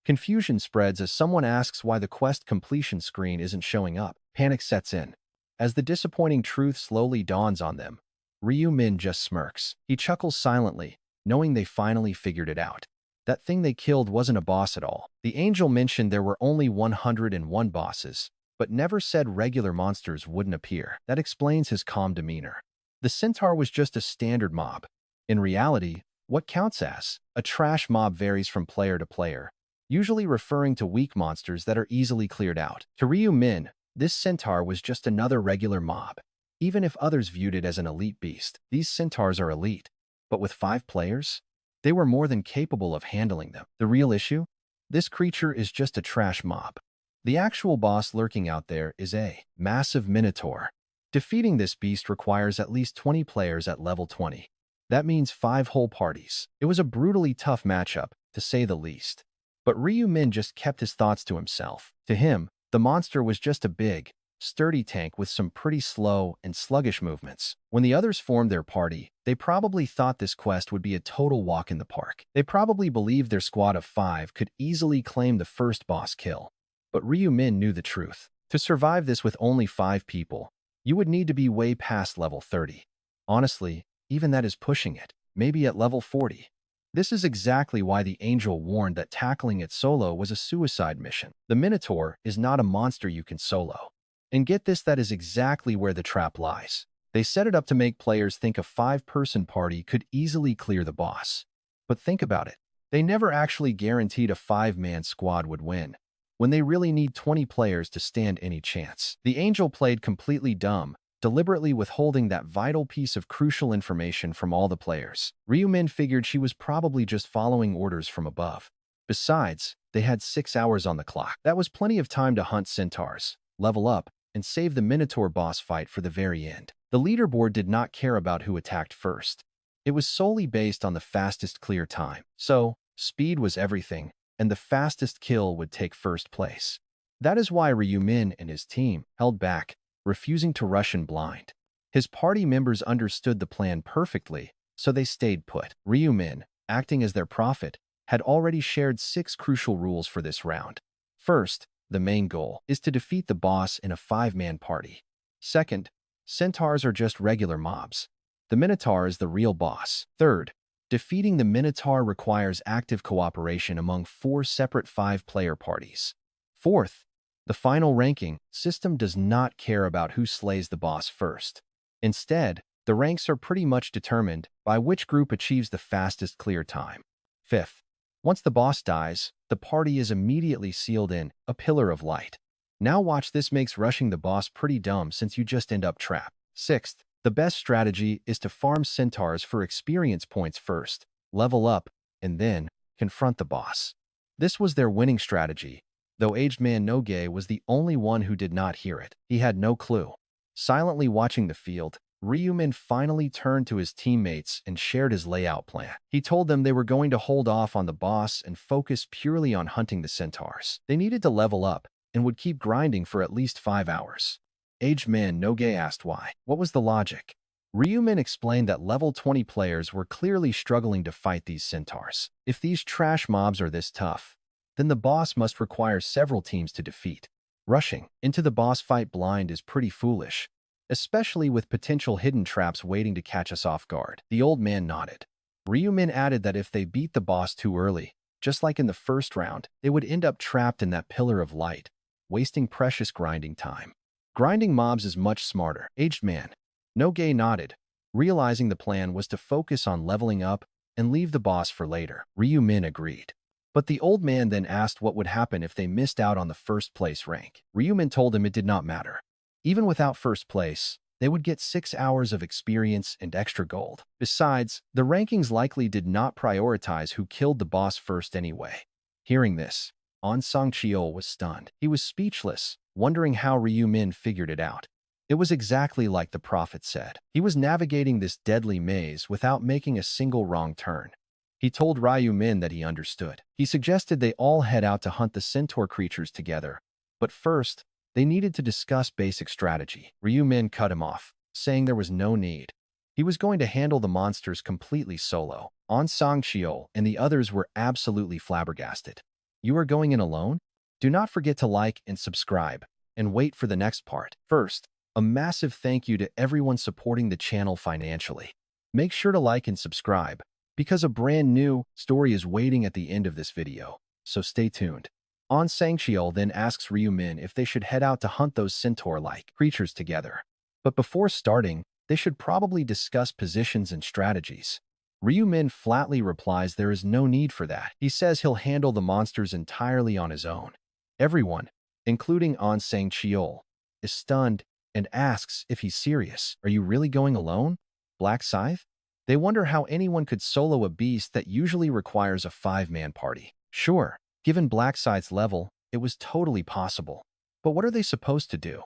Confusion spreads as someone asks why the quest completion screen isn't showing up. Panic sets in. As the disappointing truth slowly dawns on them, Ryu Min just smirks. He chuckles silently, knowing they finally figured it out. That thing they killed wasn't a boss at all. The angel mentioned there were only 101 bosses, but never said regular monsters wouldn't appear. That explains his calm demeanor. The centaur was just a standard mob. In reality, what counts as a trash mob varies from player to player, usually referring to weak monsters that are easily cleared out. To Ryu Min, this centaur was just another regular mob. Even if others viewed it as an elite beast, these centaurs are elite. But with 5 players, they were more than capable of handling them. The real issue? This creature is just a trash mob. The actual boss lurking out there is a massive minotaur. Defeating this beast requires at least 20 players at level 20. That means 5 whole parties. It was a brutally tough matchup, to say the least. But Ryu Min just kept his thoughts to himself. To him, the monster was just a big, sturdy tank with some pretty slow and sluggish movements. When the others formed their party, they probably thought this quest would be a total walk in the park. They probably believed their squad of 5 could easily claim the first boss kill. But Ryu Min knew the truth. To survive this with only 5 people, you would need to be way past level 30. Honestly, even that is pushing it, maybe at level 40. This is exactly why the angel warned that tackling it solo was a suicide mission. The Minotaur is not a monster you can solo. And get this, that is exactly where the trap lies. They set it up to make players think a 5-person party could easily clear the boss. But think about it. They never actually guaranteed a 5-man squad would win, when they really need 20 players to stand any chance. The angel played completely dumb, deliberately withholding that vital piece of crucial information from all the players. Ryu Min figured she was probably just following orders from above. Besides, they had 6 hours on the clock. That was plenty of time to hunt centaurs, level up, and save the Minotaur boss fight for the very end. The leaderboard did not care about who attacked first. It was solely based on the fastest clear time. So, speed was everything, and the fastest kill would take first place. That is why Ryu Min and his team held back, refusing to rush in blind. His party members understood the plan perfectly, so they stayed put. Ryu Min, acting as their prophet, had already shared 6 crucial rules for this round. First, the main goal is to defeat the boss in a 5-man party. Second, centaurs are just regular mobs. The Minotaur is the real boss. Third, defeating the Minotaur requires active cooperation among 4 separate 5-player parties. Fourth, the final ranking system does not care about who slays the boss first. Instead, the ranks are pretty much determined by which group achieves the fastest clear time. Fifth, once the boss dies, the party is immediately sealed in a pillar of light. Now watch, this makes rushing the boss pretty dumb since you just end up trapped. Sixth, the best strategy is to farm centaurs for experience points first, level up, and then confront the boss. This was their winning strategy, though aged man Noge was the only one who did not hear it. He had no clue. Silently watching the field, Ryu Min finally turned to his teammates and shared his layout plan. He told them they were going to hold off on the boss and focus purely on hunting the centaurs. They needed to level up and would keep grinding for at least 5 hours. Aged man Noge asked why. What was the logic? Ryu Min explained that level 20 players were clearly struggling to fight these centaurs. If these trash mobs are this tough, then the boss must require several teams to defeat. Rushing into the boss fight blind is pretty foolish, especially with potential hidden traps waiting to catch us off guard. The old man nodded. Ryu Min added that if they beat the boss too early, just like in the first round, they would end up trapped in that pillar of light, wasting precious grinding time. Grinding mobs is much smarter. Aged man Noge nodded, realizing the plan was to focus on leveling up and leave the boss for later. Ryu Min agreed. But the old man then asked what would happen if they missed out on the first place rank. Ryu Min told him it did not matter. Even without first place, they would get 6 hours of experience and extra gold. Besides, the rankings likely did not prioritize who killed the boss first anyway. Hearing this, An Sangcheol was stunned. He was speechless, wondering how Ryu Min figured it out. It was exactly like the prophet said. He was navigating this deadly maze without making a single wrong turn. He told Ryu Min that he understood. He suggested they all head out to hunt the centaur creatures together. But first, they needed to discuss basic strategy. Ryu Min cut him off, saying there was no need. He was going to handle the monsters completely solo. An Sangcheol and the others were absolutely flabbergasted. You are going in alone? Do not forget to like and subscribe, and wait for the next part. First, A massive thank you to everyone supporting the channel financially. Make sure to like and subscribe, because a brand new story is waiting at the end of this video, so stay tuned. Sang-cheol then asks Ryu-min if they should head out to hunt those centaur-like creatures together. But before starting, they should probably discuss positions and strategies. Ryu-min flatly replies there is no need for that. He says he'll handle the monsters entirely on his own. Everyone, including Sang-cheol, is stunned and asks if he's serious. Are you really going alone, Black Scythe? They wonder how anyone could solo a beast that usually requires a 5-man party. Sure, given Black Scythe's level, it was totally possible. But what are they supposed to do?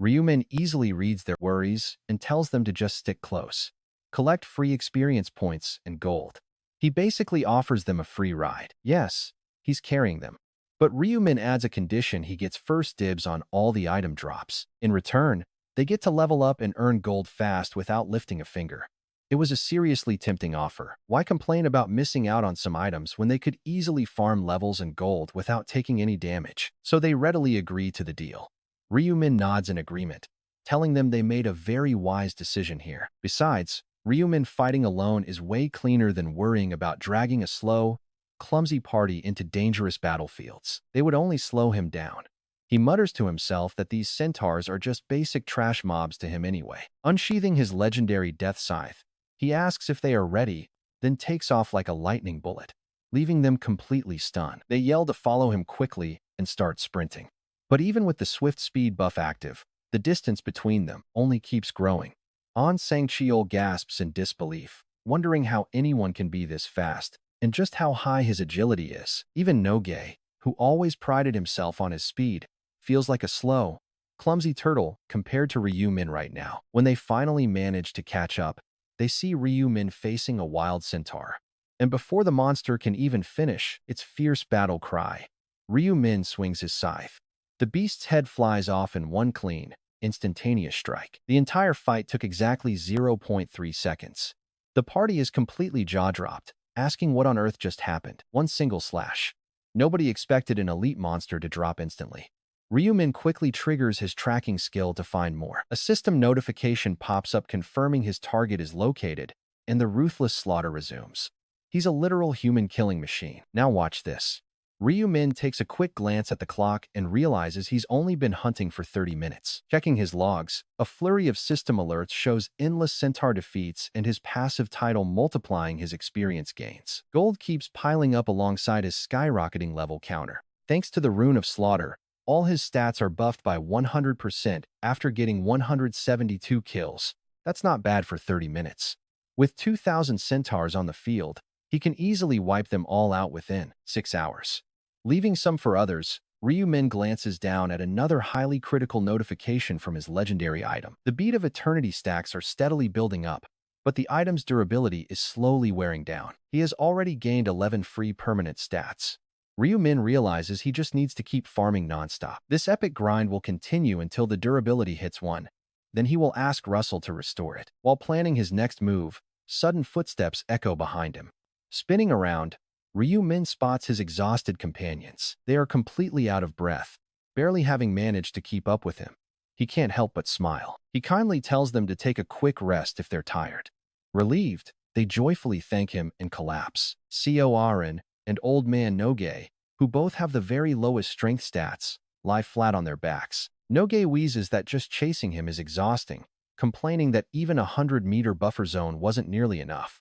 Ryu-min easily reads their worries and tells them to just stick close. Collect free experience points and gold. He basically offers them a free ride. Yes, he's carrying them. But Ryu-min adds a condition: he gets first dibs on all the item drops. In return, they get to level up and earn gold fast without lifting a finger. It was a seriously tempting offer. Why complain about missing out on some items when they could easily farm levels and gold without taking any damage? So they readily agree to the deal. Ryu-min nods in agreement, telling them they made a very wise decision here. Besides, Ryu-min fighting alone is way cleaner than worrying about dragging a slow, clumsy party into dangerous battlefields. They would only slow him down. He mutters to himself that these centaurs are just basic trash mobs to him anyway. Unsheathing his legendary death scythe, he asks if they are ready, then takes off like a lightning bullet, leaving them completely stunned. They yell to follow him quickly and start sprinting. But even with the swift speed buff active, the distance between them only keeps growing. Sang-cheol gasps in disbelief, wondering how anyone can be this fast, and just how high his agility is. Even Noge, who always prided himself on his speed, feels like a slow, clumsy turtle compared to Ryu-min right now. When they finally manage to catch up, they see Ryu-min facing a wild centaur. And before the monster can even finish its fierce battle cry, Ryu-min swings his scythe. The beast's head flies off in one clean, instantaneous strike. The entire fight took exactly 0.3 seconds. The party is completely jaw-dropped, asking what on earth just happened. One single slash. Nobody expected an elite monster to drop instantly. Ryu-min quickly triggers his tracking skill to find more. A system notification pops up confirming his target is located, and the ruthless slaughter resumes. He's a literal human killing machine. Now watch this. Ryu-min takes a quick glance at the clock and realizes he's only been hunting for 30 minutes. Checking his logs, a flurry of system alerts shows endless centaur defeats and his passive title multiplying his experience gains. Gold keeps piling up alongside his skyrocketing level counter. Thanks to the Rune of Slaughter, all his stats are buffed by 100% after getting 172 kills. That's not bad for 30 minutes. With 2,000 centaurs on the field, he can easily wipe them all out within 6 hours. Leaving some for others, Ryu-min glances down at another highly critical notification from his legendary item. The beat of eternity stacks are steadily building up, but the item's durability is slowly wearing down. He has already gained 11 free permanent stats. Ryu-min realizes he just needs to keep farming nonstop. This epic grind will continue until the durability hits 1. Then he will ask Russell to restore it. While planning his next move, sudden footsteps echo behind him. Spinning around, Ryu-min spots his exhausted companions. They are completely out of breath, barely having managed to keep up with him. He can't help but smile. He kindly tells them to take a quick rest if they're tired. Relieved, they joyfully thank him and collapse. Corin and Old Man Noge, who both have the very lowest strength stats, lie flat on their backs. Noge wheezes that just chasing him is exhausting, complaining that even a 100-meter buffer zone wasn't nearly enough.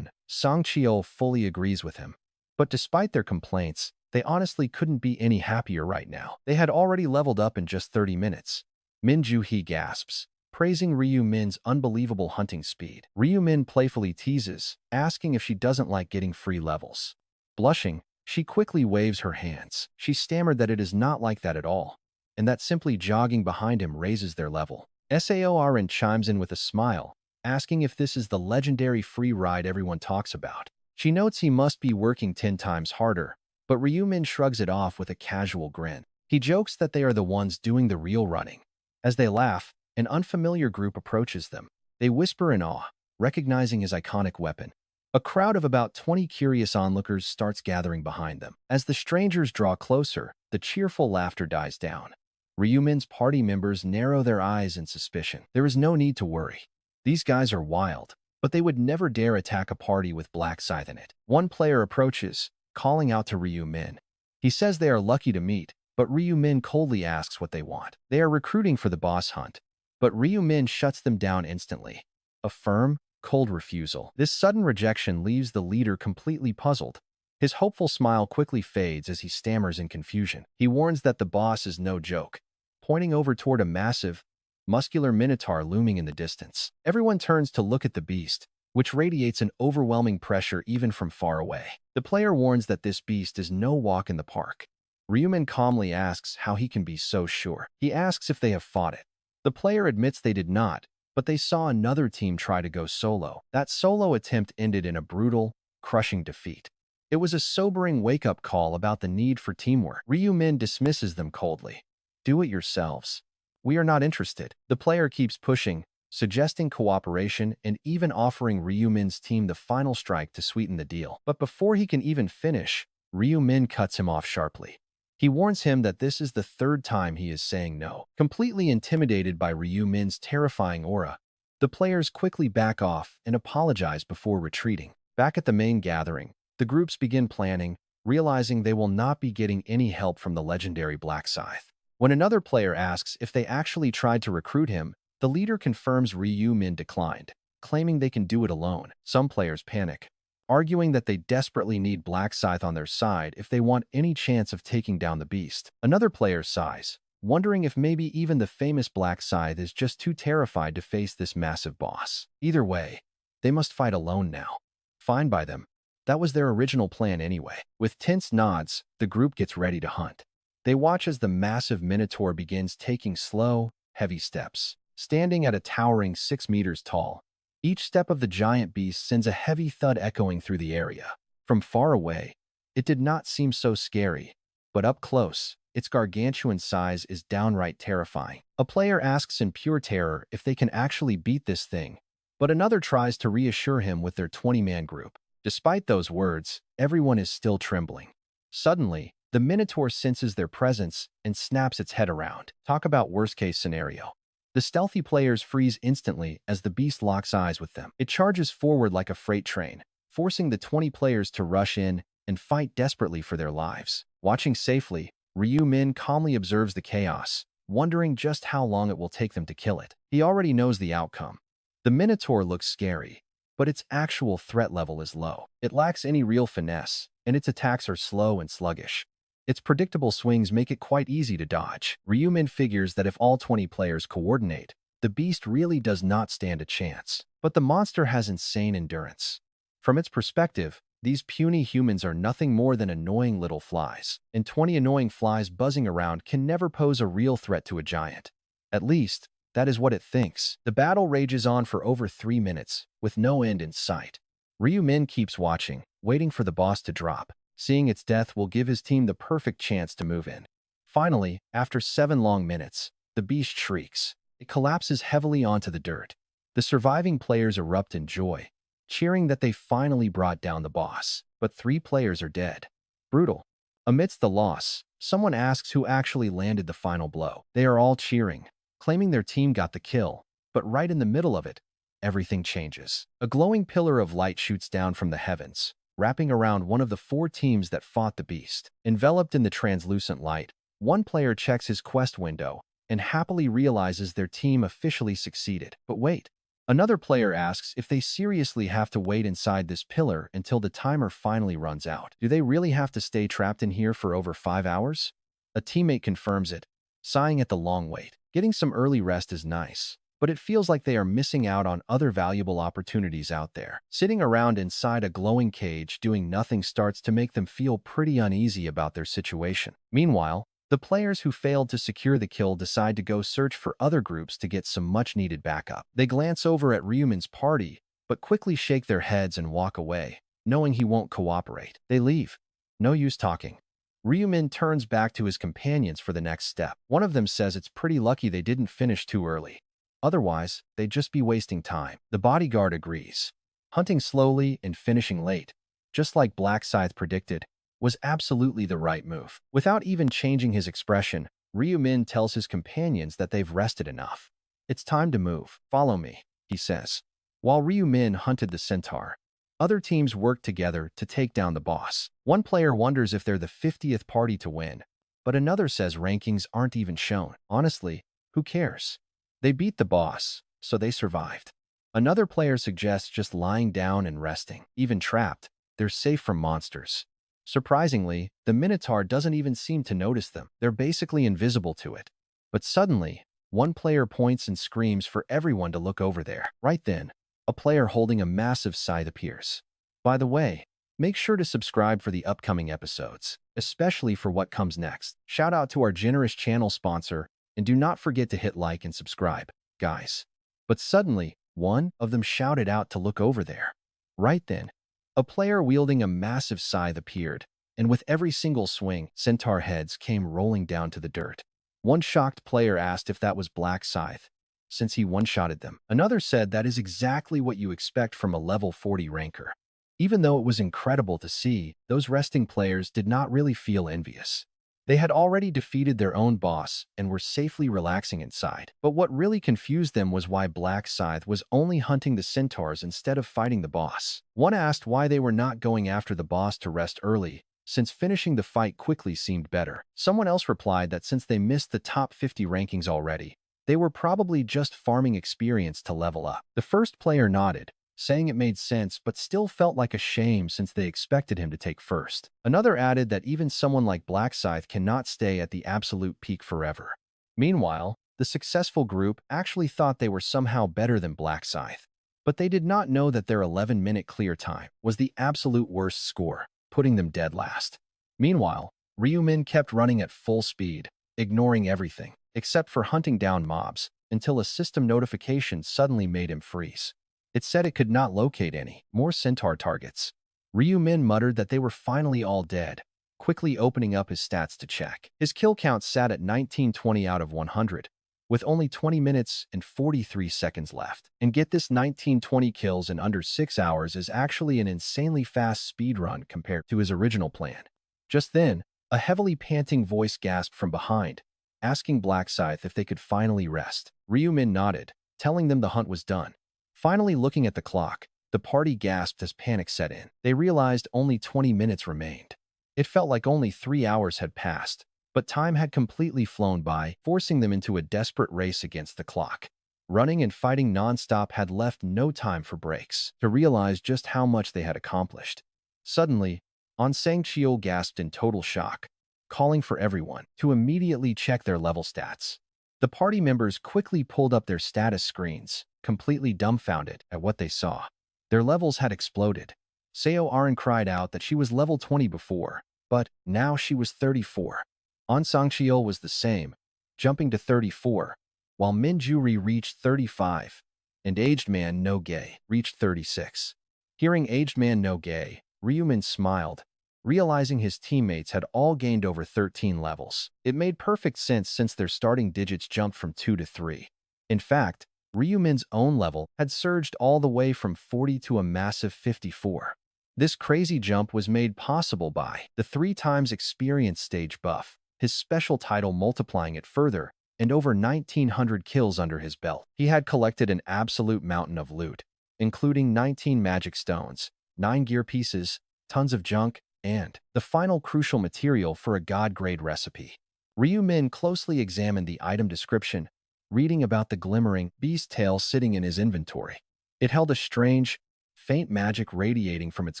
Sang-cheol fully agrees with him. But despite their complaints, they honestly couldn't be any happier right now. They had already leveled up in just 30 minutes. Min-ju-hee gasps, praising Ryu-min's unbelievable hunting speed. Ryu-min playfully teases, asking if she doesn't like getting free levels. Blushing, she quickly waves her hands. She stammered that it is not like that at all, and that simply jogging behind him raises their level. Saorin chimes in with a smile, asking if this is the legendary free ride everyone talks about. She notes he must be working 10 times harder, but Ryu-min shrugs it off with a casual grin. He jokes that they are the ones doing the real running. As they laugh, an unfamiliar group approaches them. They whisper in awe, recognizing his iconic weapon. A crowd of about 20 curious onlookers starts gathering behind them. As the strangers draw closer, the cheerful laughter dies down. Ryumin's party members narrow their eyes in suspicion. There is no need to worry. These guys are wild, but they would never dare attack a party with Black Scythe in it. One player approaches, calling out to Ryumin. He says they are lucky to meet, but Ryumin coldly asks what they want. They are recruiting for the boss hunt, but Ryumin shuts them down instantly. A firm, cold refusal. This sudden rejection leaves the leader completely puzzled. His hopeful smile quickly fades as he stammers in confusion. He warns that the boss is no joke, pointing over toward a massive, muscular minotaur looming in the distance. Everyone turns to look at the beast, which radiates an overwhelming pressure even from far away. The player warns that this beast is no walk in the park. Ryumin calmly asks how he can be so sure. He asks if they have fought it. The player admits they did not, but they saw another team try to go solo. That solo attempt ended in a brutal, crushing defeat. It was a sobering wake-up call about the need for teamwork. Ryumin dismisses them coldly. Do it yourselves. We are not interested. The player keeps pushing, suggesting cooperation and even offering Ryumin's team the final strike to sweeten the deal. But before he can even finish, Ryumin cuts him off sharply. He warns him that this is the third time he is saying no. Completely intimidated by Ryumin's terrifying aura, the players quickly back off and apologize before retreating. Back at the main gathering, the groups begin planning, realizing they will not be getting any help from the legendary Black Scythe. When another player asks if they actually tried to recruit him, the leader confirms Ryumin declined, claiming they can do it alone. Some players panic, arguing that they desperately need Black Scythe on their side if they want any chance of taking down the beast. Another player sighs, wondering if maybe even the famous Black Scythe is just too terrified to face this massive boss. Either way, they must fight alone now. Fine by them. That was their original plan anyway. With tense nods, the group gets ready to hunt. They watch as the massive minotaur begins taking slow, heavy steps. Standing at a towering 6 meters tall, each step of the giant beast sends a heavy thud echoing through the area. From far away, it did not seem so scary, but up close, its gargantuan size is downright terrifying. A player asks in pure terror if they can actually beat this thing, but another tries to reassure him with their 20-man group. Despite those words, everyone is still trembling. Suddenly, the minotaur senses their presence and snaps its head around. Talk about worst-case scenario. The stealthy players freeze instantly as the beast locks eyes with them. It charges forward like a freight train, forcing the 20 players to rush in and fight desperately for their lives. Watching safely, Ryumin calmly observes the chaos, wondering just how long it will take them to kill it. He already knows the outcome. The minotaur looks scary, but its actual threat level is low. It lacks any real finesse, and its attacks are slow and sluggish. Its predictable swings make it quite easy to dodge. Ryumin figures that if all 20 players coordinate, the beast really does not stand a chance. But the monster has insane endurance. From its perspective, these puny humans are nothing more than annoying little flies, and 20 annoying flies buzzing around can never pose a real threat to a giant. At least, that is what it thinks. The battle rages on for over 3 minutes, with no end in sight. Ryumin keeps watching, waiting for the boss to drop. Seeing its death will give his team the perfect chance to move in. Finally, after 7 long minutes, the beast shrieks. It collapses heavily onto the dirt. The surviving players erupt in joy, cheering that they finally brought down the boss. But 3 players are dead. Brutal. Amidst the loss, someone asks who actually landed the final blow. They are all cheering, claiming their team got the kill. But right in the middle of it, everything changes. A glowing pillar of light shoots down from the heavens, wrapping around one of the 4 teams that fought the beast. Enveloped in the translucent light, one player checks his quest window and happily realizes their team officially succeeded. But wait, another player asks if they seriously have to wait inside this pillar until the timer finally runs out. Do they really have to stay trapped in here for over 5 hours? A teammate confirms it, sighing at the long wait. Getting some early rest is nice, but it feels like they are missing out on other valuable opportunities out there. Sitting around inside a glowing cage doing nothing starts to make them feel pretty uneasy about their situation. Meanwhile, the players who failed to secure the kill decide to go search for other groups to get some much-needed backup. They glance over at Ryumin's party, but quickly shake their heads and walk away, knowing he won't cooperate. They leave. No use talking. Ryumin turns back to his companions for the next step. One of them says it's pretty lucky they didn't finish too early. Otherwise, they'd just be wasting time. The bodyguard agrees. Hunting slowly and finishing late, just like Black Scythe predicted, was absolutely the right move. Without even changing his expression, Ryu-min tells his companions that they've rested enough. It's time to move. Follow me, he says. While Ryu-min hunted the centaur, other teams worked together to take down the boss. One player wonders if they're the 50th party to win, but another says rankings aren't even shown. Honestly, who cares? They beat the boss, so they survived. Another player suggests just lying down and resting. Even trapped, they're safe from monsters. Surprisingly, the Minotaur doesn't even seem to notice them. They're basically invisible to it. But suddenly, one player points and screams for everyone to look over there. Right then, a player holding a massive scythe appears. By the way, make sure to subscribe for the upcoming episodes, especially for what comes next. Shout out to our generous channel sponsor, and do not forget to hit like and subscribe, guys. But suddenly, one of them shouted out to look over there. Right then, a player wielding a massive scythe appeared, and with every single swing, centaur heads came rolling down to the dirt. One shocked player asked if that was Black Scythe, since he one-shotted them. Another said that is exactly what you expect from a level 40 ranker. Even though it was incredible to see, those resting players did not really feel envious. They had already defeated their own boss and were safely relaxing inside. But what really confused them was why Black Scythe was only hunting the centaurs instead of fighting the boss. One asked why they were not going after the boss to rest early, since finishing the fight quickly seemed better. Someone else replied that since they missed the top 50 rankings already, they were probably just farming experience to level up. The first player nodded, saying it made sense but still felt like a shame since they expected him to take first. Another added that even someone like Black Scythe cannot stay at the absolute peak forever. Meanwhile, the successful group actually thought they were somehow better than Black Scythe, but they did not know that their 11-minute clear time was the absolute worst score, putting them dead last. Meanwhile, Ryu-min kept running at full speed, ignoring everything, except for hunting down mobs, until a system notification suddenly made him freeze. It said it could not locate any more centaur targets. Ryu-min muttered that they were finally all dead, quickly opening up his stats to check. His kill count sat at 1920 out of 100, with only 20 minutes and 43 seconds left. And get this, 1920 kills in under 6 hours is actually an insanely fast speedrun compared to his original plan. Just then, a heavily panting voice gasped from behind, asking Black Scythe if they could finally rest. Ryu-min nodded, telling them the hunt was done. Finally looking at the clock, the party gasped as panic set in. They realized only 20 minutes remained. It felt like only 3 hours had passed, but time had completely flown by, forcing them into a desperate race against the clock. Running and fighting non-stop had left no time for breaks to realize just how much they had accomplished. Suddenly, An Sang-cheol gasped in total shock, calling for everyone to immediately check their level stats. The party members quickly pulled up their status screens, completely dumbfounded at what they saw. Their levels had exploded. Seo Arin cried out that she was level 20 before, but now she was 34. An Sang-cheol was the same, jumping to 34, while Min Ju-ri reached 35, and Aged Man No Gay reached 36. Hearing Aged Man No Gay, Ryu-min smiled, realizing his teammates had all gained over 13 levels. It made perfect sense since their starting digits jumped from 2 to 3. In fact, Ryu-min's own level had surged all the way from 40 to a massive 54. This crazy jump was made possible by the 3 times experience stage buff, his special title multiplying it further, and over 1900 kills under his belt. He had collected an absolute mountain of loot, including 19 magic stones, 9 gear pieces, tons of junk, and the final crucial material for a god-grade recipe. Ryu-min closely examined the item description, reading about the glimmering beast tail sitting in his inventory. It held a strange, faint magic radiating from its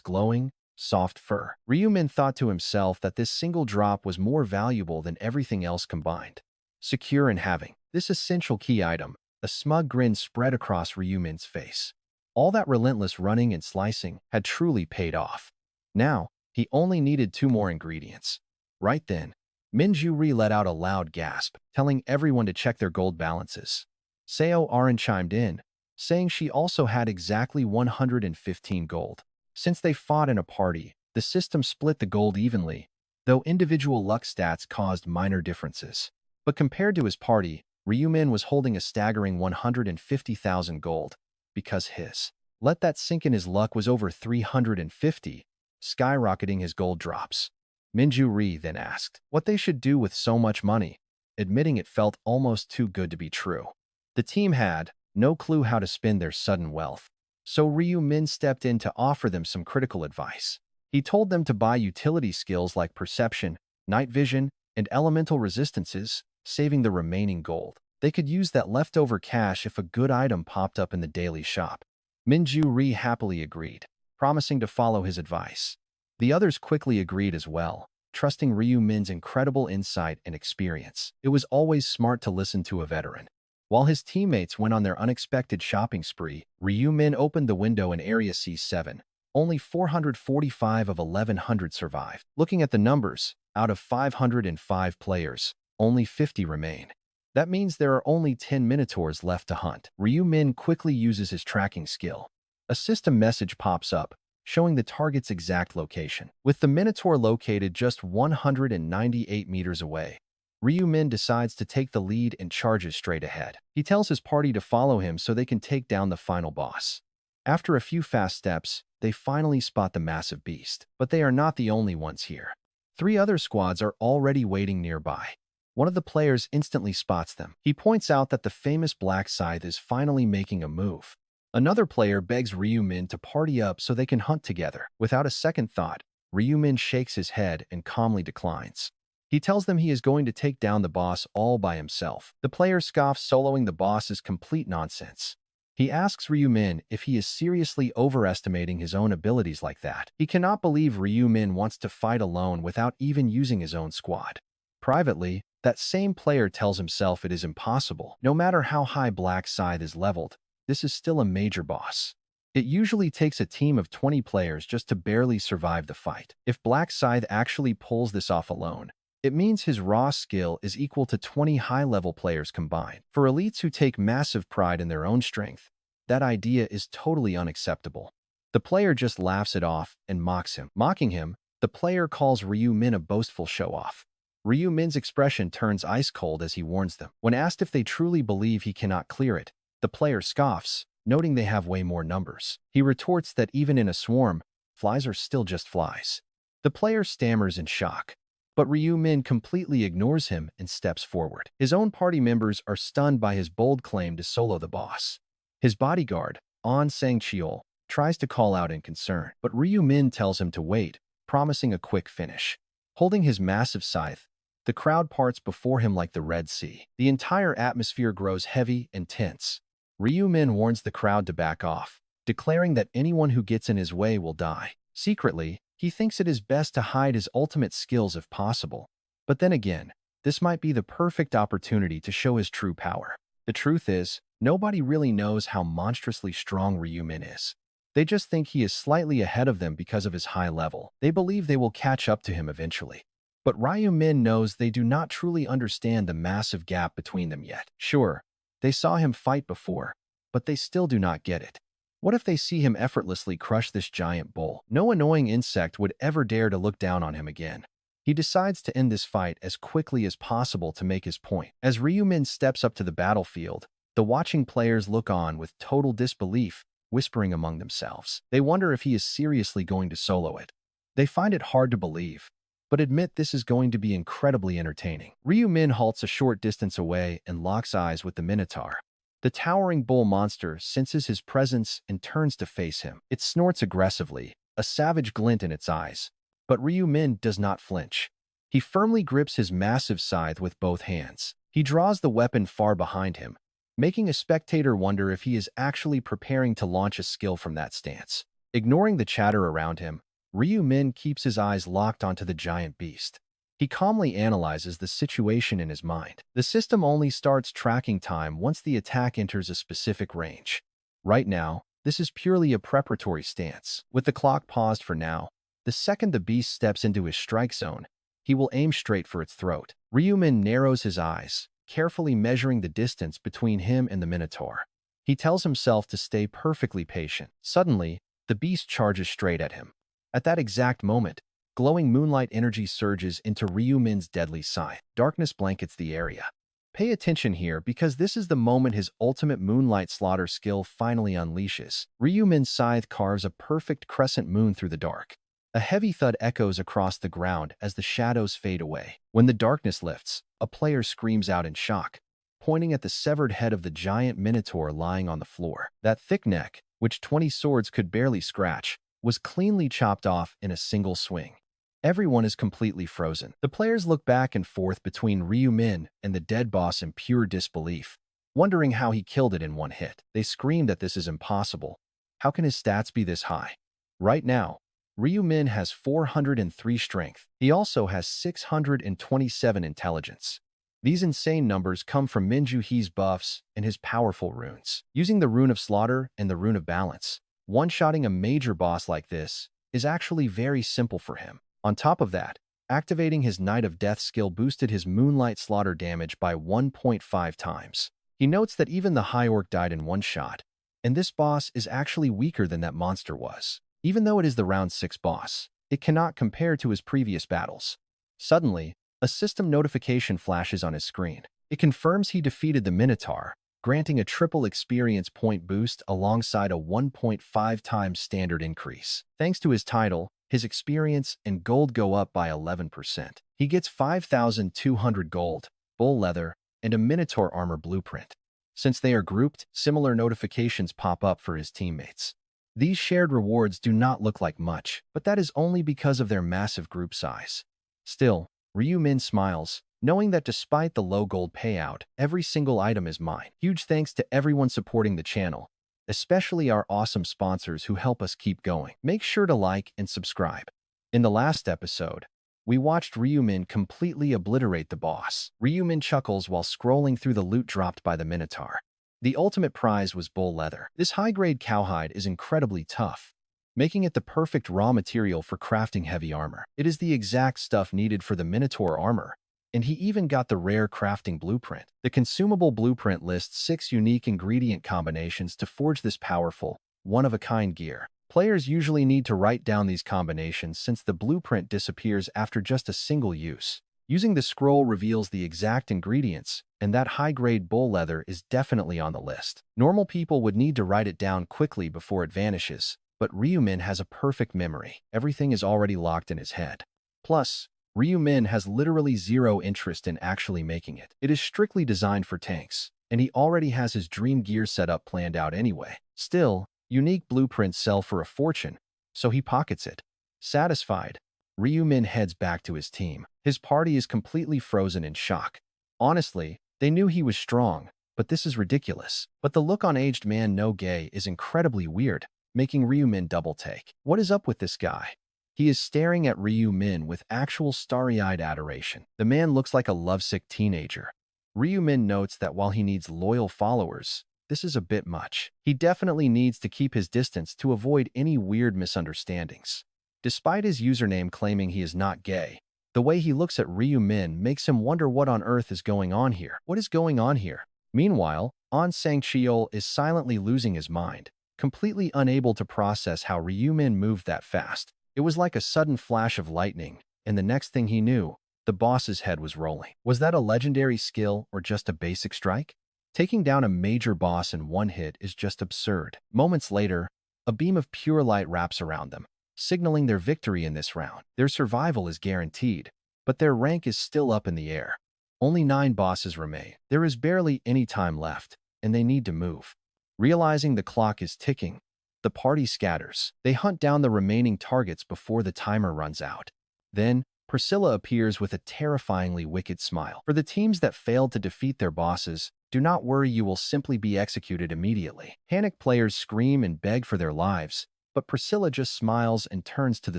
glowing, soft fur. Ryu-min thought to himself that this single drop was more valuable than everything else combined. Secure in having this essential key item, a smug grin spread across Ryu-min's face. All that relentless running and slicing had truly paid off. Now, he only needed 2 more ingredients. Right then, Min Ju-ri let out a loud gasp, telling everyone to check their gold balances. Seo Arin chimed in, saying she also had exactly 115 gold. Since they fought in a party, the system split the gold evenly, though individual luck stats caused minor differences. But compared to his party, Ryu-min was holding a staggering 150,000 gold, because his let that sink in, his luck was over 350, skyrocketing his gold drops. Min Ju-ri then asked what they should do with so much money. admitting it felt almost too good to be true. The team had no clue how to spend their sudden wealth, so Ryu Min stepped in to offer them some critical advice. He told them to buy utility skills like perception, night vision, and elemental resistances, saving the remaining gold. They could use that leftover cash if a good item popped up in the daily shop. Minju Ri happily agreed, promising to follow his advice. The others quickly agreed as well, trusting Ryu Min's incredible insight and experience. It was always smart to listen to a veteran. While his teammates went on their unexpected shopping spree, Ryu Min opened the window in Area C7. Only 445 of 1100 survived. Looking at the numbers, out of 505 players, only 50 remain. That means there are only 10 Minotaurs left to hunt. Ryu Min quickly uses his tracking skill. A system message pops up, showing the target's exact location. With the Minotaur located just 198 meters away, Ryu Min decides to take the lead and charges straight ahead. He tells his party to follow him so they can take down the final boss. After a few fast steps, they finally spot the massive beast. But they are not the only ones here. 3 other squads are already waiting nearby. One of the players instantly spots them. He points out that the famous Black Scythe is finally making a move. Another player begs Ryu Min to party up so they can hunt together. Without a second thought, Ryu Min shakes his head and calmly declines. He tells them he is going to take down the boss all by himself. The player scoffs, soloing the boss is complete nonsense. He asks Ryu Min if he is seriously overestimating his own abilities like that. He cannot believe Ryu Min wants to fight alone without even using his own squad. Privately, that same player tells himself it is impossible. No matter how high Black Scythe is leveled, this is still a major boss. It usually takes a team of 20 players just to barely survive the fight. If Black Scythe actually pulls this off alone, it means his raw skill is equal to 20 high-level players combined. For elites who take massive pride in their own strength, that idea is totally unacceptable. The player just laughs it off and mocks him. Mocking him, the player calls Ryu Min a boastful show-off. Ryu Min's expression turns ice-cold as he warns them. When asked if they truly believe he cannot clear it, the player scoffs, noting they have way more numbers. He retorts that even in a swarm, flies are still just flies. The player stammers in shock, but Ryu Min completely ignores him and steps forward. His own party members are stunned by his bold claim to solo the boss. His bodyguard, An Sang-cheol, tries to call out in concern, but Ryu Min tells him to wait, promising a quick finish. Holding his massive scythe, the crowd parts before him like the Red Sea. The entire atmosphere grows heavy and tense. Ryu Min warns the crowd to back off, declaring that anyone who gets in his way will die. Secretly, he thinks it is best to hide his ultimate skills if possible. But then again, this might be the perfect opportunity to show his true power. The truth is, nobody really knows how monstrously strong Ryu Min is. They just think he is slightly ahead of them because of his high level. They believe they will catch up to him eventually. But Ryu Min knows they do not truly understand the massive gap between them yet. Sure, they saw him fight before, but they still do not get it. What if they see him effortlessly crush this giant bull? No annoying insect would ever dare to look down on him again. He decides to end this fight as quickly as possible to make his point. As Ryu Min steps up to the battlefield, the watching players look on with total disbelief, whispering among themselves. They wonder if he is seriously going to solo it. They find it hard to believe, but admit this is going to be incredibly entertaining. Ryu Min halts a short distance away and locks eyes with the Minotaur. The towering bull monster senses his presence and turns to face him. It snorts aggressively, a savage glint in its eyes. But Ryu Min does not flinch. He firmly grips his massive scythe with both hands. He draws the weapon far behind him, making a spectator wonder if he is actually preparing to launch a skill from that stance. Ignoring the chatter around him, Ryu Min keeps his eyes locked onto the giant beast. He calmly analyzes the situation in his mind. The system only starts tracking time once the attack enters a specific range. Right now, this is purely a preparatory stance. With the clock paused for now, the second the beast steps into his strike zone, he will aim straight for its throat. Ryu Min narrows his eyes, carefully measuring the distance between him and the Minotaur. He tells himself to stay perfectly patient. Suddenly, the beast charges straight at him. At that exact moment, glowing moonlight energy surges into Ryu Min's deadly scythe. Darkness blankets the area. Pay attention here because this is the moment his ultimate moonlight slaughter skill finally unleashes. Ryu Min's scythe carves a perfect crescent moon through the dark. A heavy thud echoes across the ground as the shadows fade away. When the darkness lifts, a player screams out in shock, pointing at the severed head of the giant minotaur lying on the floor. That thick neck, which 20 swords could barely scratch, was cleanly chopped off in a single swing. Everyone is completely frozen. The players look back and forth between Ryu Min and the dead boss in pure disbelief, wondering how he killed it in one hit. They scream that this is impossible. How can his stats be this high? Right now, Ryu Min has 403 strength. He also has 627 intelligence. These insane numbers come from Minju He's buffs and his powerful runes. Using the Rune of Slaughter and the Rune of Balance, one-shotting a major boss like this is actually very simple for him. On top of that, activating his Knight of Death skill boosted his Moonlight Slaughter damage by 1.5 times. He notes that even the High Orc died in one shot, and this boss is actually weaker than that monster was. Even though it is the round 6 boss, it cannot compare to his previous battles. Suddenly, a system notification flashes on his screen. It confirms he defeated the Minotaur, granting a triple experience point boost alongside a 1.5 times standard increase. Thanks to his title, his experience and gold go up by 11%. He gets 5,200 gold, bull leather, and a Minotaur armor blueprint. Since they are grouped, similar notifications pop up for his teammates. These shared rewards do not look like much, but that is only because of their massive group size. Still, Ryu Min smiles, knowing that despite the low gold payout, every single item is mine. Huge thanks to everyone supporting the channel, especially our awesome sponsors who help us keep going. Make sure to like and subscribe. In the last episode, we watched Ryu Min completely obliterate the boss. Ryu Min chuckles while scrolling through the loot dropped by the Minotaur. The ultimate prize was bull leather. This high-grade cowhide is incredibly tough, making it the perfect raw material for crafting heavy armor. It is the exact stuff needed for the Minotaur armor, and he even got the rare crafting blueprint. The consumable blueprint lists 6 unique ingredient combinations to forge this powerful, one-of-a-kind gear. Players usually need to write down these combinations since the blueprint disappears after just a single use. Using the scroll reveals the exact ingredients, and that high-grade bull leather is definitely on the list. Normal people would need to write it down quickly before it vanishes, but Ryu Min has a perfect memory. Everything is already locked in his head. Plus, Ryu Min has literally zero interest in actually making it. It is strictly designed for tanks, and he already has his dream gear setup planned out anyway. Still, unique blueprints sell for a fortune, so he pockets it. Satisfied, Ryu Min heads back to his team. His party is completely frozen in shock. Honestly, they knew he was strong, but this is ridiculous. But the look on aged man no gay is incredibly weird, making Ryu Min double take. What is up with this guy? He is staring at Ryu Min with actual starry-eyed adoration. The man looks like a lovesick teenager. Ryu Min notes that while he needs loyal followers, this is a bit much. He definitely needs to keep his distance to avoid any weird misunderstandings. Despite his username claiming he is not gay, the way he looks at Ryu Min makes him wonder what on earth is going on here. What is going on here? Meanwhile, An Sang-cheol is silently losing his mind, completely unable to process how Ryu Min moved that fast. It was like a sudden flash of lightning, and the next thing he knew, the boss's head was rolling. Was that a legendary skill or just a basic strike? Taking down a major boss in one hit is just absurd. Moments later, a beam of pure light wraps around them, signaling their victory in this round. Their survival is guaranteed, but their rank is still up in the air. Only 9 bosses remain. There is barely any time left, and they need to move. Realizing the clock is ticking, the party scatters. They hunt down the remaining targets before the timer runs out. Then, Priscilla appears with a terrifyingly wicked smile. For the teams that failed to defeat their bosses, do not worry, you will simply be executed immediately. Panicked players scream and beg for their lives, but Priscilla just smiles and turns to the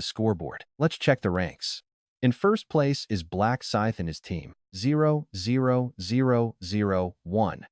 scoreboard. Let's check the ranks. In first place is Black Scythe and his team, 0-0-0-0-1.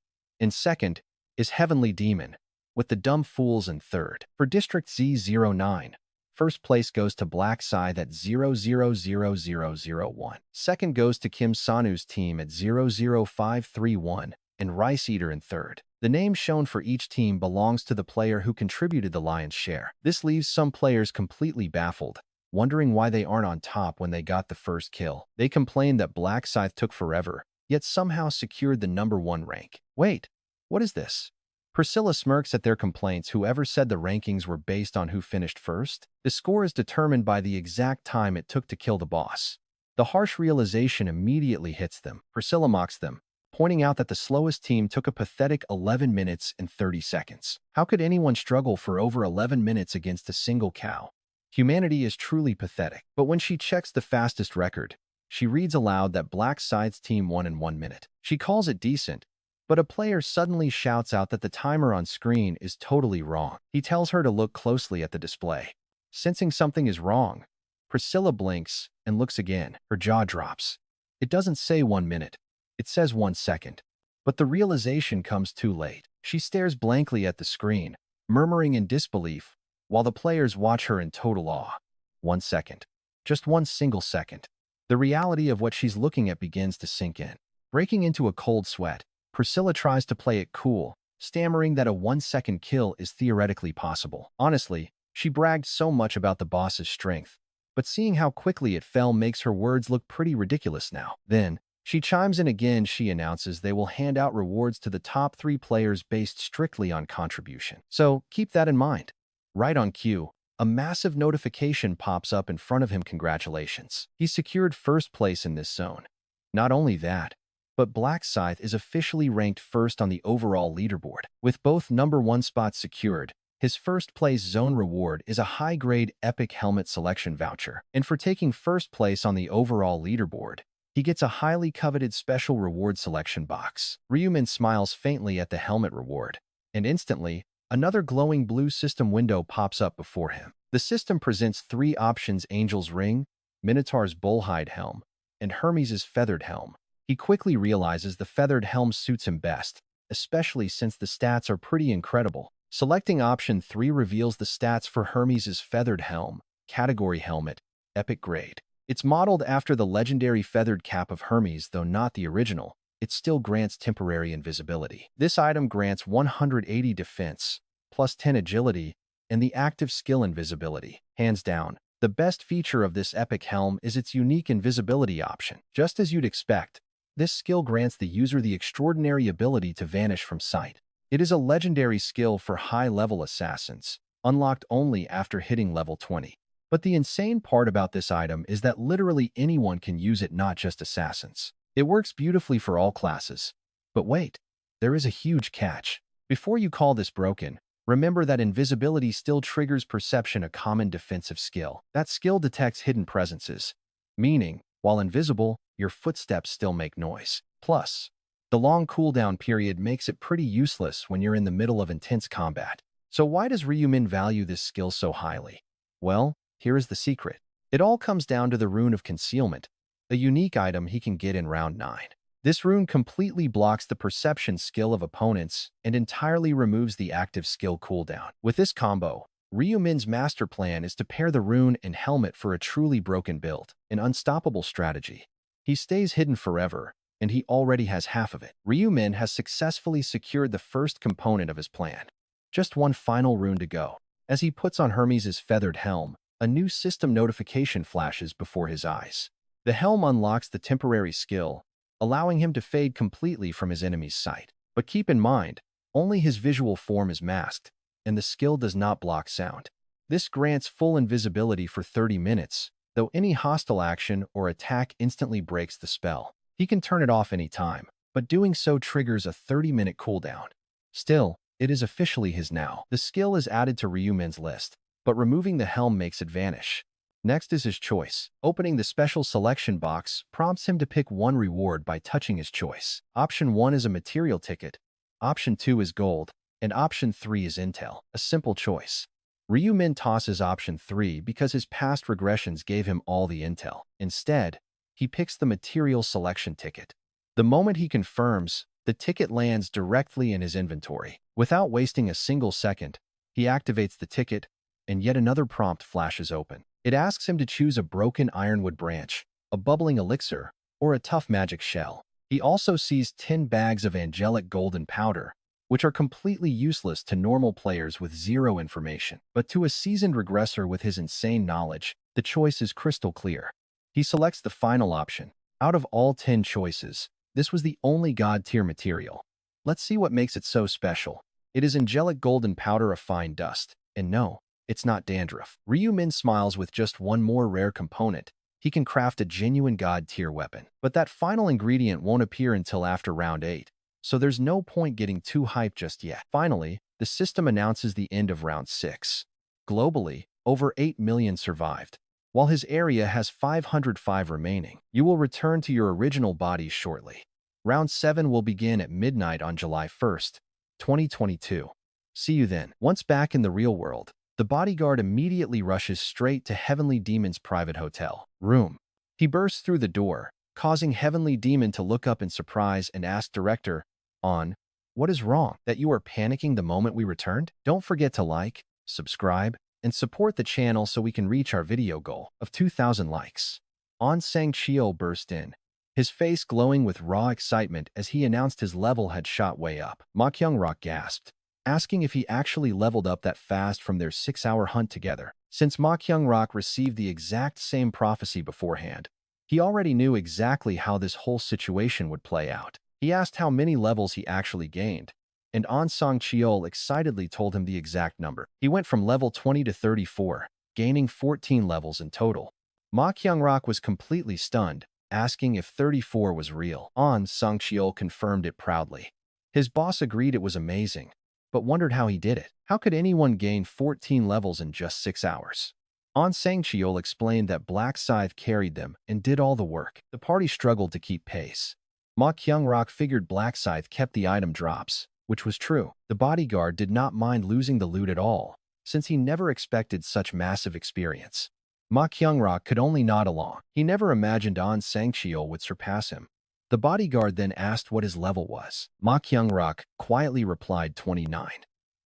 In second is Heavenly Demon, with the Dumb Fools in third. For District Z09, first place goes to Black Scythe at 0-0-0-0-0-1. Second goes to Kim Sanu's team at 0-0-5-3-1, and Rice Eater in third. The name shown for each team belongs to the player who contributed the lion's share. This leaves some players completely baffled, wondering why they aren't on top when they got the first kill. They complain that Black Scythe took forever, yet somehow secured the #1 rank. Wait, what is this? Priscilla smirks at their complaints. Whoever said the rankings were based on who finished first? The score is determined by the exact time it took to kill the boss. The harsh realization immediately hits them. Priscilla mocks them, pointing out that the slowest team took a pathetic 11 minutes and 30 seconds. How could anyone struggle for over 11 minutes against a single cow? Humanity is truly pathetic. But when she checks the fastest record, she reads aloud that Black Scythe's team won in 1 minute. She calls it decent, but a player suddenly shouts out that the timer on screen is totally wrong. He tells her to look closely at the display. Sensing something is wrong, Priscilla blinks and looks again. Her jaw drops. It doesn't say 1 minute. It says 1 second. But the realization comes too late. She stares blankly at the screen, murmuring in disbelief, while the players watch her in total awe. 1 second. Just one single second. The reality of what she's looking at begins to sink in. Breaking into a cold sweat, Priscilla tries to play it cool, stammering that a 1-second kill is theoretically possible. Honestly, she bragged so much about the boss's strength, but seeing how quickly it fell makes her words look pretty ridiculous now. Then, she chimes in again. She announces they will hand out rewards to the top 3 players based strictly on contribution. So, keep that in mind. Right on cue, a massive notification pops up in front of him. Congratulations. He secured first place in this zone. Not only that, but Black Scythe is officially ranked first on the overall leaderboard. With both number 1 spots secured, his first place zone reward is a high-grade epic helmet selection voucher. And for taking first place on the overall leaderboard, he gets a highly coveted special reward selection box. Ryumin smiles faintly at the helmet reward, and instantly, another glowing blue system window pops up before him. The system presents 3 options: Angel's Ring, Minotaur's Bullhide Helm, and Hermes' Feathered Helm. He quickly realizes the feathered helm suits him best, especially since the stats are pretty incredible. Selecting option 3 reveals the stats for Hermes' Feathered Helm, Category Helmet, Epic Grade. It's modeled after the legendary feathered cap of Hermes, though not the original. It still grants temporary invisibility. This item grants 180 defense, plus 10 agility, and the active skill invisibility. Hands down, the best feature of this epic helm is its unique invisibility option. Just as you'd expect, this skill grants the user the extraordinary ability to vanish from sight. It is a legendary skill for high-level assassins, unlocked only after hitting level 20. But the insane part about this item is that literally anyone can use it, not just assassins. It works beautifully for all classes. But wait, there is a huge catch. Before you call this broken, remember that invisibility still triggers perception, a common defensive skill. That skill detects hidden presences, meaning, while invisible, your footsteps still make noise. Plus, the long cooldown period makes it pretty useless when you're in the middle of intense combat. So why does Ryumin value this skill so highly? Well, here is the secret. It all comes down to the Rune of Concealment, a unique item he can get in round 9. This rune completely blocks the perception skill of opponents and entirely removes the active skill cooldown. With this combo, Ryumin's master plan is to pair the rune and helmet for a truly broken build, an unstoppable strategy. He stays hidden forever, and he already has half of it. Ryumin has successfully secured the first component of his plan. Just one final rune to go. As he puts on Hermes' feathered helm, a new system notification flashes before his eyes. The helm unlocks the temporary skill, allowing him to fade completely from his enemy's sight. But keep in mind, only his visual form is masked, and the skill does not block sound. This grants full invisibility for 30 minutes, though any hostile action or attack instantly breaks the spell. He can turn it off any time, but doing so triggers a 30-minute cooldown. Still, it is officially his now. The skill is added to Ryumin's list, but removing the helm makes it vanish. Next is his choice. Opening the special selection box prompts him to pick one reward by touching his choice. Option 1 is a material ticket, Option 2 is gold, and Option 3 is intel. A simple choice. Ryumin tosses Option 3 because his past regressions gave him all the intel. Instead, he picks the material selection ticket. The moment he confirms, the ticket lands directly in his inventory. Without wasting a single second, he activates the ticket, and yet another prompt flashes open. It asks him to choose a broken ironwood branch, a bubbling elixir, or a tough magic shell. He also sees 10 bags of angelic golden powder, which are completely useless to normal players with zero information. But to a seasoned regressor with his insane knowledge, the choice is crystal clear. He selects the final option. Out of all 10 choices, this was the only god-tier material. Let's see what makes it so special. It is angelic golden powder of fine dust. And no, it's not dandruff. Ryu Min smiles with just one more rare component. He can craft a genuine god-tier weapon. But that final ingredient won't appear until after round 8, so there's no point getting too hyped just yet. Finally, the system announces the end of round 6. Globally, over 8 million survived. While his area has 505 remaining, you will return to your original bodies shortly. Round 7 will begin at midnight on July 1st, 2022. See you then. Once back in the real world, the bodyguard immediately rushes straight to Heavenly Demon's private hotel room. He bursts through the door, causing Heavenly Demon to look up in surprise and ask Director, what is wrong? That you are panicking the moment we returned? Don't forget to like, subscribe, and support the channel so we can reach our video goal of 2,000 likes. Sang-cheol burst in, his face glowing with raw excitement as he announced his level had shot way up. Ma Kyung-rok gasped, asking if he actually leveled up that fast from their 6-hour hunt together. Since Ma Kyung-rok received the exact same prophecy beforehand, he already knew exactly how this whole situation would play out. He asked how many levels he actually gained, and Sang-cheol excitedly told him the exact number. He went from level 20 to 34, gaining 14 levels in total. Ma Kyung-rok was completely stunned, asking if 34 was real. Sang-cheol confirmed it proudly. His boss agreed it was amazing, but wondered how he did it. How could anyone gain 14 levels in just 6 hours? Sang-cheol explained that Black Scythe carried them and did all the work. The party struggled to keep pace. Ma Kyung-rok figured Black Scythe kept the item drops, which was true. The bodyguard did not mind losing the loot at all, since he never expected such massive experience. Ma Kyung-rok could only nod along. He never imagined Sang-cheol would surpass him. The bodyguard then asked what his level was. Ma Kyung-rok quietly replied 29.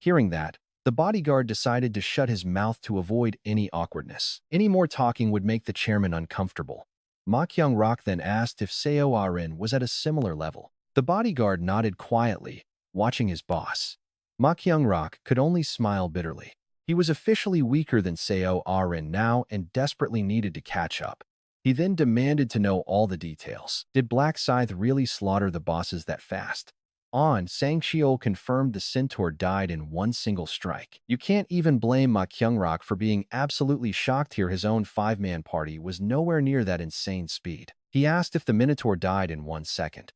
Hearing that, the bodyguard decided to shut his mouth to avoid any awkwardness. Any more talking would make the chairman uncomfortable. Ma Kyung-rok then asked if Seo Ah-rin was at a similar level. The bodyguard nodded quietly, watching his boss. Ma Kyung-rok could only smile bitterly. He was officially weaker than Seo Ah-rin now and desperately needed to catch up. He then demanded to know all the details. Did Black Scythe really slaughter the bosses that fast? Sang-cheol confirmed the centaur died in one single strike. You can't even blame Ma Kyung-rok for being absolutely shocked here. His own 5-man party was nowhere near that insane speed. He asked if the Minotaur died in 1 second.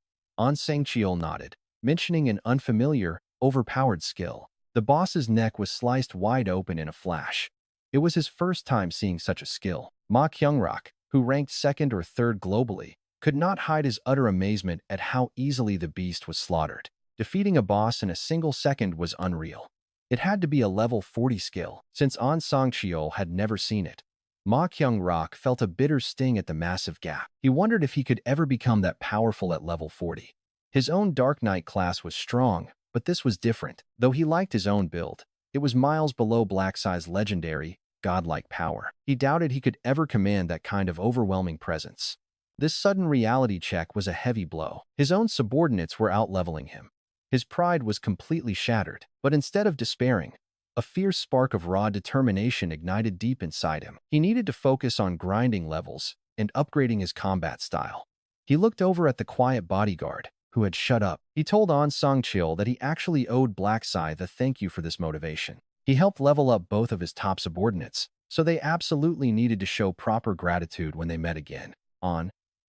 Sang-cheol nodded, mentioning an unfamiliar, overpowered skill. The boss's neck was sliced wide open in a flash. It was his first time seeing such a skill. Ma Kyung-rok, who ranked 2nd or 3rd globally, could not hide his utter amazement at how easily the beast was slaughtered. Defeating a boss in a single second was unreal. It had to be a level 40 skill, since Sang-cheol had never seen it. Ma Kyung-rok felt a bitter sting at the massive gap. He wondered if he could ever become that powerful at level 40. His own Dark Knight class was strong, but this was different. Though he liked his own build, it was miles below Black Scythe's legendary, godlike power. He doubted he could ever command that kind of overwhelming presence. This sudden reality check was a heavy blow. His own subordinates were out-leveling him. His pride was completely shattered, but instead of despairing, a fierce spark of raw determination ignited deep inside him. He needed to focus on grinding levels and upgrading his combat style. He looked over at the quiet bodyguard, who had shut up. He told Sang-cheol that he actually owed Black Scythe a thank you for this motivation. He helped level up both of his top subordinates, so they absolutely needed to show proper gratitude when they met again.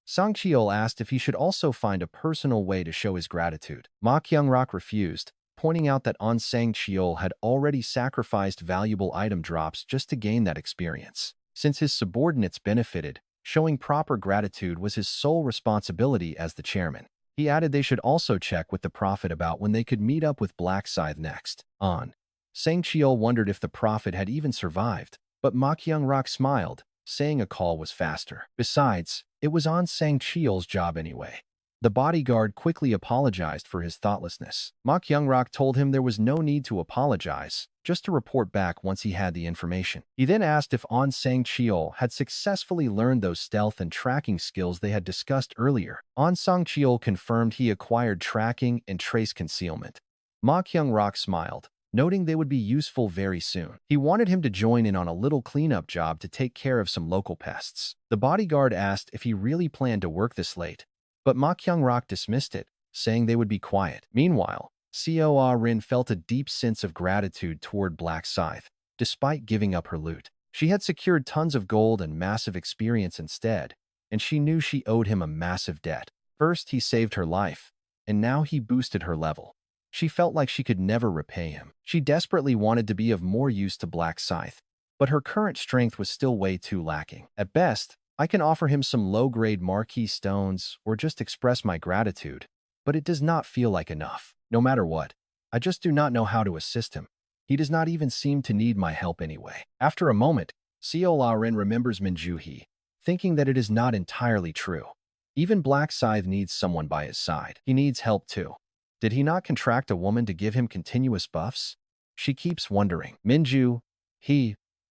Sang-cheol asked if he should also find a personal way to show his gratitude. Ma Kyung-rok refused, pointing out that Sang-cheol had already sacrificed valuable item drops just to gain that experience. Since his subordinates benefited, showing proper gratitude was his sole responsibility as the chairman. He added they should also check with the prophet about when they could meet up with Black Scythe next. Sang-cheol wondered if the prophet had even survived, but Ma Kyung-rok smiled, saying a call was faster. Besides, it was Sang-cheol's job anyway. The bodyguard quickly apologized for his thoughtlessness. Ma Kyung-rok told him there was no need to apologize, just to report back once he had the information. He then asked if Sang-cheol had successfully learned those stealth and tracking skills they had discussed earlier. Sang-cheol confirmed he acquired tracking and trace concealment. Ma Kyung-rok smiled, noting they would be useful very soon. He wanted him to join in on a little cleanup job to take care of some local pests. The bodyguard asked if he really planned to work this late, but Ma Kyung-rok dismissed it, saying they would be quiet. Meanwhile, Seoa Rin felt a deep sense of gratitude toward Black Scythe, despite giving up her loot. She had secured tons of gold and massive experience instead, and she knew she owed him a massive debt. First, he saved her life, and now he boosted her level. She felt like she could never repay him. She desperately wanted to be of more use to Black Scythe, but her current strength was still way too lacking. At best, I can offer him some low-grade marquee stones or just express my gratitude, but it does not feel like enough. No matter what, I just do not know how to assist him. He does not even seem to need my help anyway. After a moment, Seola Rin remembers Minjuhi, thinking that it is not entirely true. Even Black Scythe needs someone by his side. He needs help too. Did he not contract a woman to give him continuous buffs? She keeps wondering.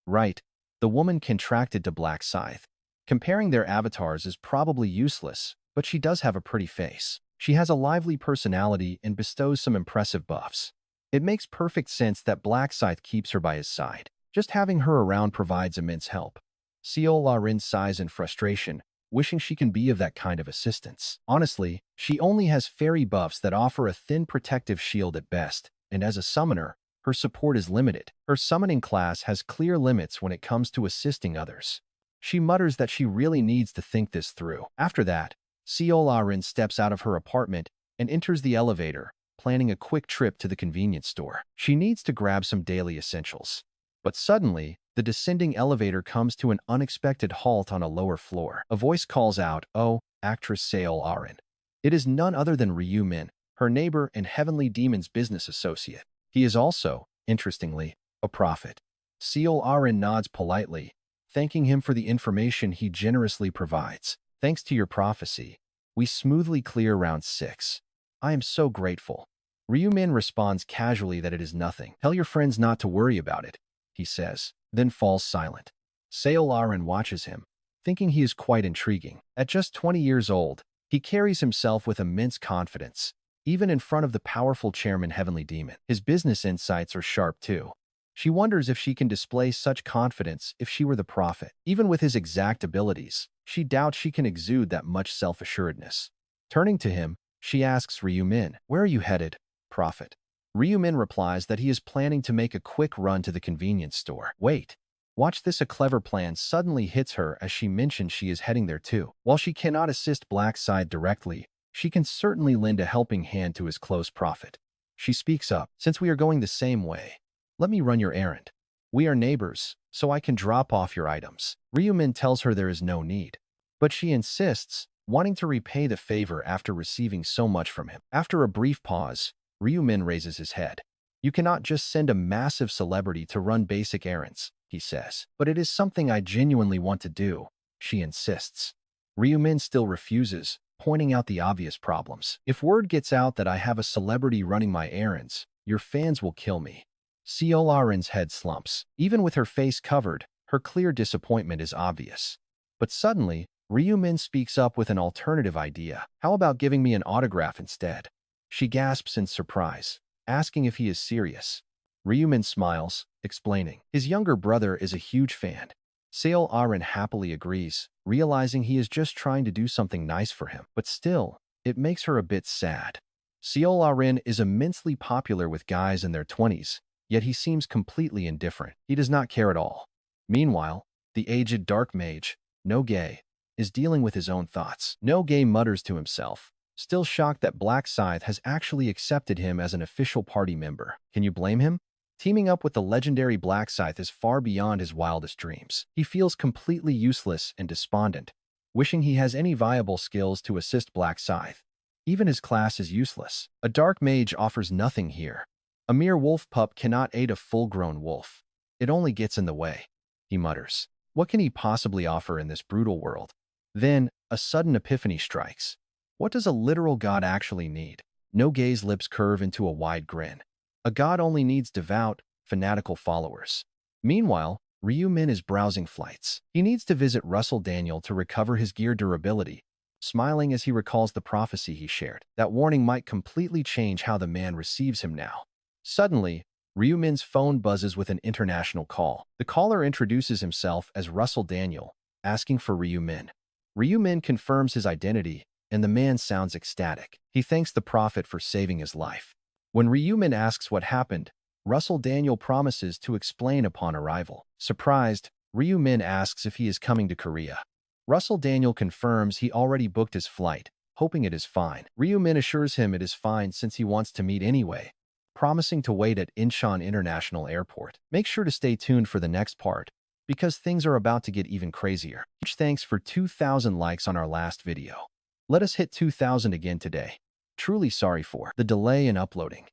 Right, the woman contracted to Black Scythe. Comparing their avatars is probably useless, but she does have a pretty face. She has a lively personality and bestows some impressive buffs. It makes perfect sense that Black Scythe keeps her by his side. Just having her around provides immense help. Seola Rin sighs in frustration, wishing she can be of that kind of assistance. Honestly, she only has fairy buffs that offer a thin protective shield at best, and as a summoner, her support is limited. Her summoning class has clear limits when it comes to assisting others. She mutters that she really needs to think this through. After that, Seola Rin steps out of her apartment and enters the elevator, planning a quick trip to the convenience store. She needs to grab some daily essentials. But suddenly, the descending elevator comes to an unexpected halt on a lower floor. A voice calls out, "Oh, actress Seola Rin." It is none other than Ryu Min, her neighbor and Heavenly Demon's business associate. He is also, interestingly, a prophet. Seola Rin nods politely, thanking him for the information he generously provides. "Thanks to your prophecy, we smoothly clear round 6. I am so grateful." Ryu Min responds casually that it is nothing. "Tell your friends not to worry about it," he says, then falls silent. Seola Rin watches him, thinking he is quite intriguing. At just 20 years old, he carries himself with immense confidence, even in front of the powerful chairman Heavenly Demon. His business insights are sharp too. She wonders if she can display such confidence if she were the prophet. Even with his exact abilities, she doubts she can exude that much self-assuredness. Turning to him, she asks Ryu Min, "Where are you headed, prophet?" Ryu Min replies that he is planning to make a quick run to the convenience store. Wait. Watch this, a clever plan suddenly hits her as she mentions she is heading there too. While she cannot assist Black Scythe directly, she can certainly lend a helping hand to his close prophet. She speaks up, "Since we are going the same way, let me run your errand. We are neighbors, so I can drop off your items." Ryu Min tells her there is no need, but she insists, wanting to repay the favor after receiving so much from him. After a brief pause, Ryu Min raises his head. "You cannot just send a massive celebrity to run basic errands," he says. "But it is something I genuinely want to do," she insists. Ryu Min still refuses, pointing out the obvious problems. "If word gets out that I have a celebrity running my errands, your fans will kill me." Seola Rin's head slumps. Even with her face covered, her clear disappointment is obvious. But suddenly, Ryu Min speaks up with an alternative idea. "How about giving me an autograph instead?" She gasps in surprise, asking if he is serious. Ryu Min smiles, explaining. His younger brother is a huge fan. Seola Rin happily agrees, realizing he is just trying to do something nice for him. But still, it makes her a bit sad. Seola Rin is immensely popular with guys in their 20s, yet he seems completely indifferent. He does not care at all. Meanwhile, the aged dark mage, No-Gay, is dealing with his own thoughts. No-Gay mutters to himself, still shocked that Black Scythe has actually accepted him as an official party member. Can you blame him? Teaming up with the legendary Black Scythe is far beyond his wildest dreams. He feels completely useless and despondent, wishing he has any viable skills to assist Black Scythe. Even his class is useless. A dark mage offers nothing here. A mere wolf pup cannot aid a full-grown wolf. It only gets in the way, he mutters. What can he possibly offer in this brutal world? Then, a sudden epiphany strikes. What does a literal god actually need? No-Gay's lips curve into a wide grin. A god only needs devout, fanatical followers. Meanwhile, Ryu Min is browsing flights. He needs to visit Russell Daniel to recover his gear durability, smiling as he recalls the prophecy he shared. That warning might completely change how the man receives him now. Suddenly, Ryu Min's phone buzzes with an international call. The caller introduces himself as Russell Daniel, asking for Ryu Min. Ryu Min confirms his identity, and the man sounds ecstatic. He thanks the prophet for saving his life. When Ryumin asks what happened, Russell Daniel promises to explain upon arrival. Surprised, Ryumin asks if he is coming to Korea. Russell Daniel confirms he already booked his flight, hoping it is fine. Ryumin assures him it is fine since he wants to meet anyway, promising to wait at Incheon International Airport. Make sure to stay tuned for the next part, because things are about to get even crazier. Huge thanks for 2,000 likes on our last video. Let us hit 2,000 again today. Truly sorry for the delay in uploading.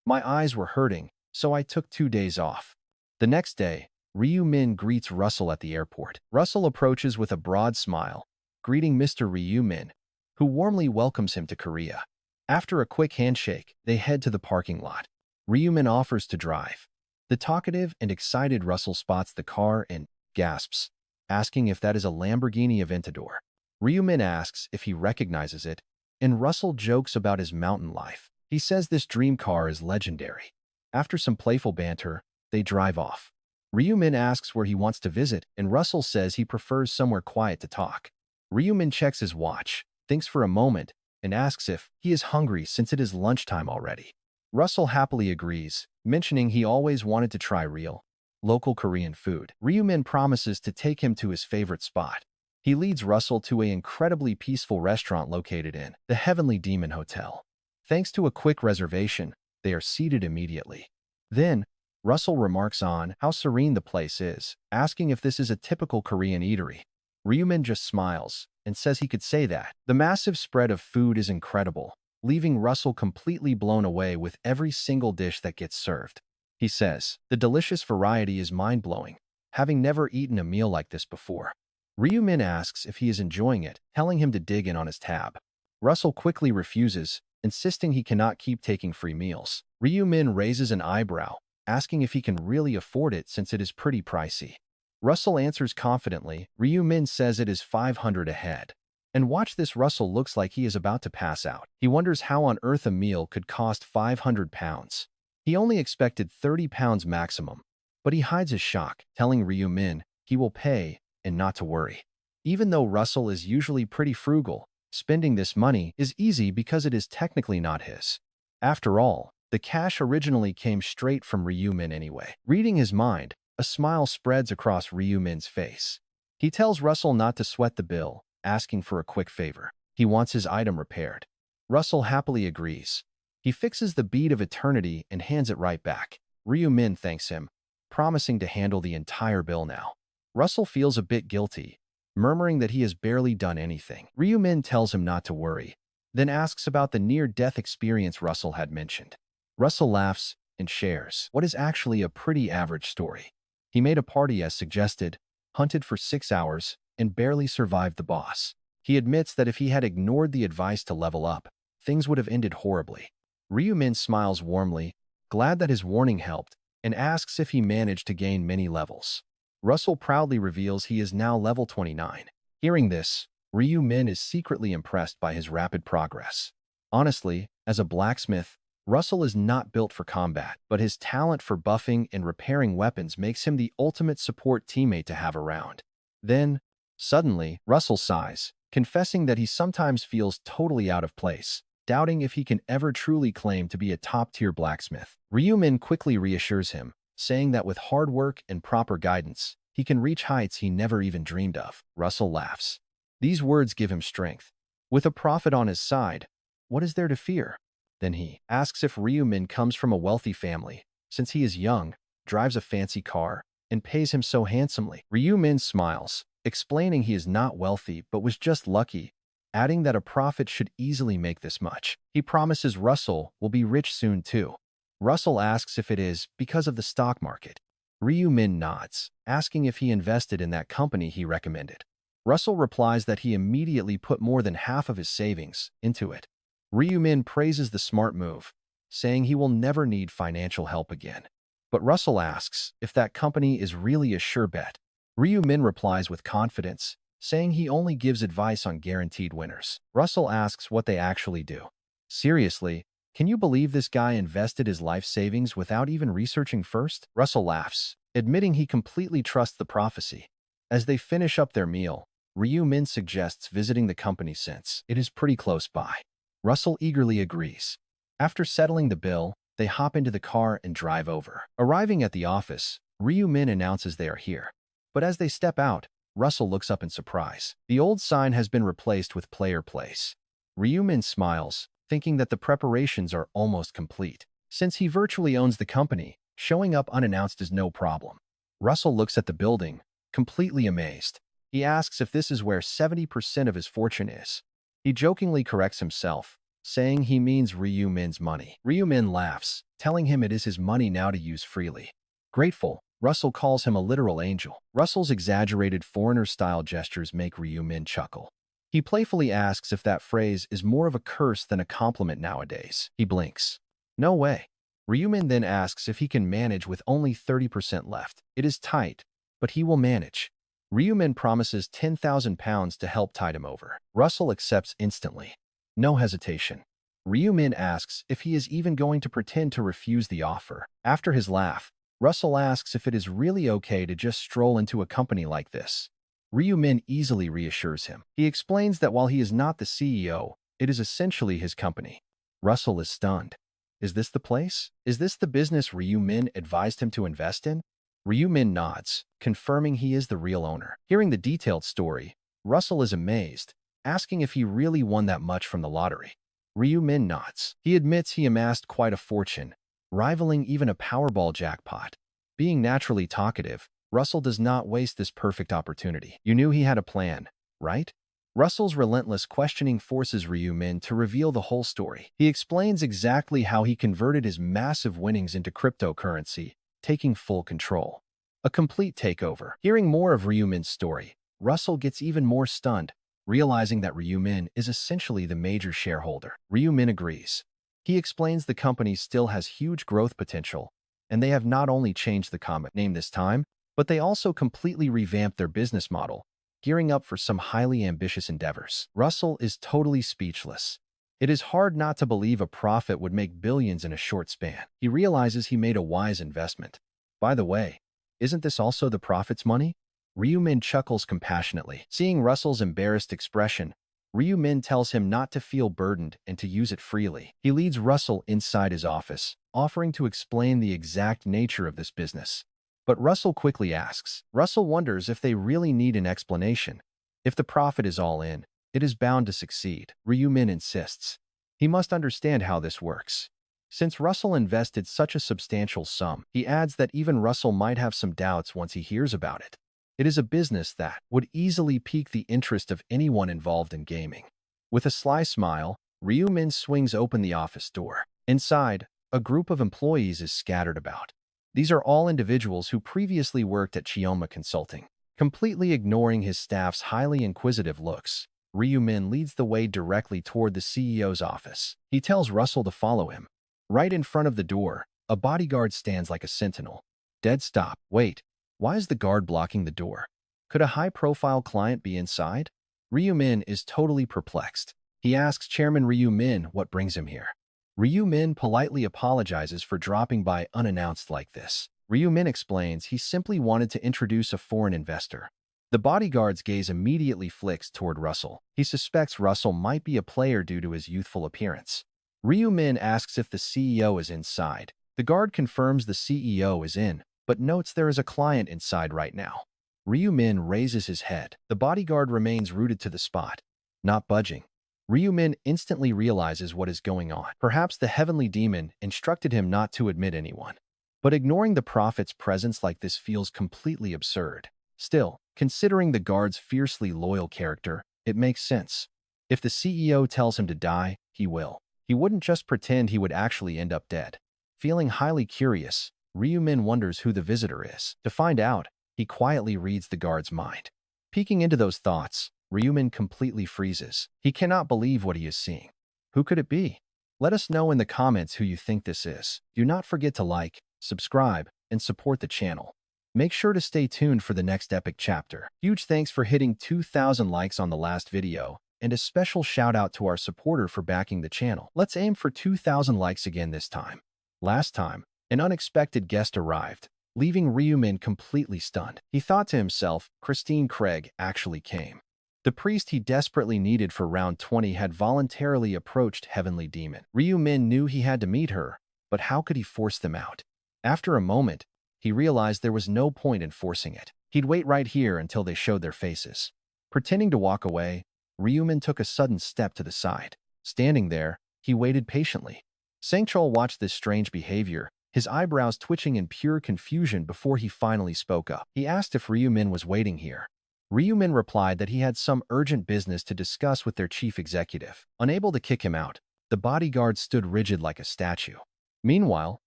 My eyes were hurting, so I took 2 days off. The next day, Ryu Min greets Russell at the airport. Russell approaches with a broad smile, greeting Mr. Ryu Min, who warmly welcomes him to Korea. After a quick handshake, they head to the parking lot. Ryu Min offers to drive. The talkative and excited Russell spots the car and gasps, asking if that is a Lamborghini Aventador. Ryu Min asks if he recognizes it, and Russell jokes about his mountain life. He says this dream car is legendary. After some playful banter, they drive off. Ryu Min asks where he wants to visit, and Russell says he prefers somewhere quiet to talk. Ryu Min checks his watch, thinks for a moment, and asks if he is hungry since it is lunchtime already. Russell happily agrees, mentioning he always wanted to try real, local Korean food. Ryu Min promises to take him to his favorite spot. He leads Russell to an incredibly peaceful restaurant located in the Heavenly Demon Hotel. Thanks to a quick reservation, they are seated immediately. Then, Russell remarks on how serene the place is, asking if this is a typical Korean eatery. Ryumin just smiles and says he could say that. The massive spread of food is incredible, leaving Russell completely blown away with every single dish that gets served. He says, the delicious variety is mind-blowing, having never eaten a meal like this before. Ryumin asks if he is enjoying it, telling him to dig in on his tab. Russell quickly refuses, insisting he cannot keep taking free meals. Ryumin raises an eyebrow, asking if he can really afford it since it is pretty pricey. Russell answers confidently. Ryumin says it is 500 a head. And watch this, Russell looks like he is about to pass out. He wonders how on earth a meal could cost 500 pounds. He only expected 30 pounds maximum, but he hides his shock, telling Ryumin he will pay and not to worry. Even though Russell is usually pretty frugal, spending this money is easy because it is technically not his. After all, the cash originally came straight from Ryumin anyway. Reading his mind, a smile spreads across Ryumin's face. He tells Russell not to sweat the bill, asking for a quick favor. He wants his item repaired. Russell happily agrees. He fixes the bead of eternity and hands it right back. Ryumin thanks him, promising to handle the entire bill now. Russell feels a bit guilty, murmuring that he has barely done anything. Ryumin tells him not to worry, then asks about the near-death experience Russell had mentioned. Russell laughs and shares what is actually a pretty average story. He made a party as suggested, hunted for 6 hours, and barely survived the boss. He admits that if he had ignored the advice to level up, things would have ended horribly. Ryumin smiles warmly, glad that his warning helped, and asks if he managed to gain many levels. Russell proudly reveals he is now level 29. Hearing this, Ryumin is secretly impressed by his rapid progress. Honestly, as a blacksmith, Russell is not built for combat, but his talent for buffing and repairing weapons makes him the ultimate support teammate to have around. Then, suddenly, Russell sighs, confessing that he sometimes feels totally out of place, doubting if he can ever truly claim to be a top-tier blacksmith. Ryumin quickly reassures him, saying that with hard work and proper guidance, he can reach heights he never even dreamed of. Russell laughs. These words give him strength. With a profit on his side, what is there to fear? Then he asks if Ryumin comes from a wealthy family, since he is young, drives a fancy car, and pays him so handsomely. Ryumin smiles, explaining he is not wealthy but was just lucky, adding that a prophet should easily make this much. He promises Russell will be rich soon too. Russell asks if it is because of the stock market. Ryumin nods, asking if he invested in that company he recommended. Russell replies that he immediately put more than half of his savings into it. Ryumin praises the smart move, saying he will never need financial help again. But Russell asks if that company is really a sure bet. Ryumin replies with confidence, saying he only gives advice on guaranteed winners. Russell asks what they actually do. Seriously, can you believe this guy invested his life savings without even researching first? Russell laughs, admitting he completely trusts the prophecy. As they finish up their meal, Ryumin suggests visiting the company since it is pretty close by. Russell eagerly agrees. After settling the bill, They hop into the car and drive over. Arriving at the office, Ryu-min announces they are here. But as they step out, Russell looks up in surprise. The old sign has been replaced with Player Place. Ryu-min smiles, thinking that the preparations are almost complete. Since he virtually owns the company, showing up unannounced is no problem. Russell looks at the building, completely amazed. He asks if this is where 70% of his fortune is. He jokingly corrects himself, saying he means Ryu-min's money. Ryu-min laughs, telling him it is his money now to use freely. Grateful, Russell calls him a literal angel. Russell's exaggerated foreigner-style gestures make Ryu-min chuckle. He playfully asks if that phrase is more of a curse than a compliment nowadays. He blinks. No way. Ryu-min then asks if he can manage with only 30% left. It is tight, but he will manage. Ryu-min promises 10,000 pounds to help tide him over. Russell accepts instantly. No hesitation. Ryu-min asks if he is even going to pretend to refuse the offer. After his laugh, Russell asks if it is really okay to just stroll into a company like this. Ryu-min easily reassures him. He explains that while he is not the CEO, it is essentially his company. Russell is stunned. Is this the place? Is this the business Ryu-min advised him to invest in? Ryu-min nods, confirming he is the real owner. Hearing the detailed story, Russell is amazed, asking if he really won that much from the lottery. Ryu-min nods. He admits he amassed quite a fortune, rivaling even a Powerball jackpot. Being naturally talkative, Russell does not waste this perfect opportunity. You knew he had a plan, right? Russell's relentless questioning forces Ryu-min to reveal the whole story. He explains exactly how he converted his massive winnings into cryptocurrency, taking full control. A complete takeover. Hearing more of Ryu-min's story, Russell gets even more stunned, realizing that Ryu-min is essentially the major shareholder. Ryu-min agrees. He explains the company still has huge growth potential, and they have not only changed the comic name this time, but they also completely revamped their business model, gearing up for some highly ambitious endeavors. Russell is totally speechless. It is hard not to believe a prophet would make billions in a short span. He realizes he made a wise investment. By the way, isn't this also the prophet's money? Ryu-min chuckles compassionately. Seeing Russell's embarrassed expression, Ryu-min tells him not to feel burdened and to use it freely. He leads Russell inside his office, offering to explain the exact nature of this business. But Russell quickly asks. Russell wonders if they really need an explanation. If the prophet is all in, it is bound to succeed. Ryu-min insists. He must understand how this works. Since Russell invested such a substantial sum, he adds that even Russell might have some doubts once he hears about it. It is a business that would easily pique the interest of anyone involved in gaming. With a sly smile, Ryu-min swings open the office door. Inside, a group of employees is scattered about. These are all individuals who previously worked at Chioma Consulting. Completely ignoring his staff's highly inquisitive looks, Ryu-min leads the way directly toward the CEO's office. He tells Russell to follow him. Right in front of the door, a bodyguard stands like a sentinel. Dead stop. Wait, why is the guard blocking the door? Could a high-profile client be inside? Ryu-min is totally perplexed. He asks Chairman Ryu-min what brings him here. Ryu-min politely apologizes for dropping by unannounced like this. Ryu-min explains he simply wanted to introduce a foreign investor. The bodyguard's gaze immediately flicks toward Russell. He suspects Russell might be a player due to his youthful appearance. Ryu-min asks if the CEO is inside. The guard confirms the CEO is in, but notes there is a client inside right now. Ryu-min raises his head. The bodyguard remains rooted to the spot, not budging. Ryu-min instantly realizes what is going on. Perhaps the heavenly demon instructed him not to admit anyone. But ignoring the prophet's presence like this feels completely absurd. Still, considering the guard's fiercely loyal character, it makes sense. If the CEO tells him to die, he will. He wouldn't just pretend he would actually end up dead. Feeling highly curious, Ryu-min wonders who the visitor is. To find out, he quietly reads the guard's mind. Peeking into those thoughts, Ryu-min completely freezes. He cannot believe what he is seeing. Who could it be? Let us know in the comments who you think this is. Do not forget to like, subscribe, and support the channel. Make sure to stay tuned for the next epic chapter. Huge thanks for hitting 2,000 likes on the last video, and a special shout out to our supporter for backing the channel. Let's aim for 2,000 likes again this time. Last time, an unexpected guest arrived, leaving Ryu-min completely stunned. He thought to himself, Christine Craig actually came. The priest he desperately needed for round 20 had voluntarily approached Heavenly Demon. Ryu-min knew he had to meet her, but how could he force them out? After a moment, he realized there was no point in forcing it. He'd wait right here until they showed their faces. Pretending to walk away, Ryumin took a sudden step to the side. Standing there, he waited patiently. Sangchul watched this strange behavior, his eyebrows twitching in pure confusion before he finally spoke up. He asked if Ryumin was waiting here. Ryumin replied that he had some urgent business to discuss with their chief executive. Unable to kick him out, the bodyguard stood rigid like a statue. Meanwhile,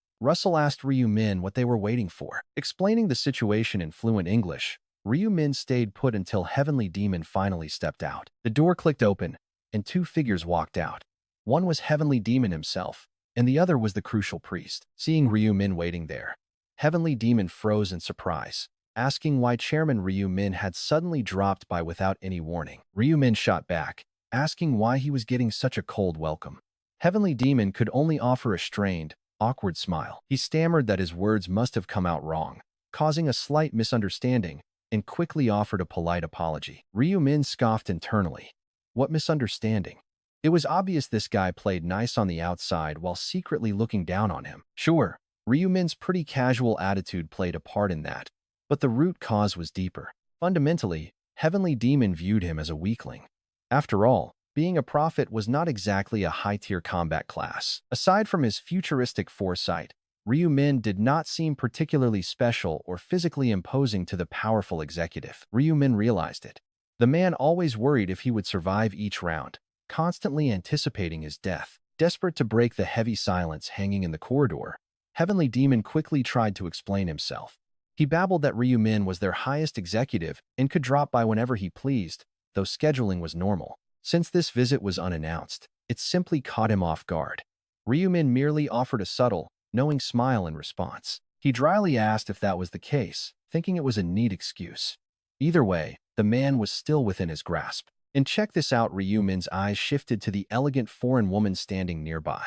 Russell asked Ryumin what they were waiting for. Explaining the situation in fluent English, Ryumin stayed put until Heavenly Demon finally stepped out. The door clicked open, and two figures walked out. One was Heavenly Demon himself, and the other was the crucial priest. Seeing Ryumin waiting there, Heavenly Demon froze in surprise, asking why Chairman Ryumin had suddenly dropped by without any warning. Ryumin shot back, asking why he was getting such a cold welcome. Heavenly Demon could only offer a strained, awkward smile. He stammered that his words must have come out wrong, causing a slight misunderstanding, and quickly offered a polite apology. Ryumin scoffed internally. What misunderstanding? It was obvious this guy played nice on the outside while secretly looking down on him. Sure, Ryumin's pretty casual attitude played a part in that, but the root cause was deeper. Fundamentally, Heavenly Demon viewed him as a weakling. After all, being a prophet was not exactly a high-tier combat class. Aside from his futuristic foresight, Ryumin did not seem particularly special or physically imposing to the powerful executive. Ryumin realized it. The man always worried if he would survive each round, constantly anticipating his death. Desperate to break the heavy silence hanging in the corridor, Heavenly Demon quickly tried to explain himself. He babbled that Ryumin was their highest executive and could drop by whenever he pleased, though scheduling was normal. Since this visit was unannounced, it simply caught him off guard. Ryumin merely offered a subtle, knowing smile in response. He dryly asked if that was the case, thinking it was a neat excuse. Either way, the man was still within his grasp. And check this out, Ryumin's eyes shifted to the elegant foreign woman standing nearby.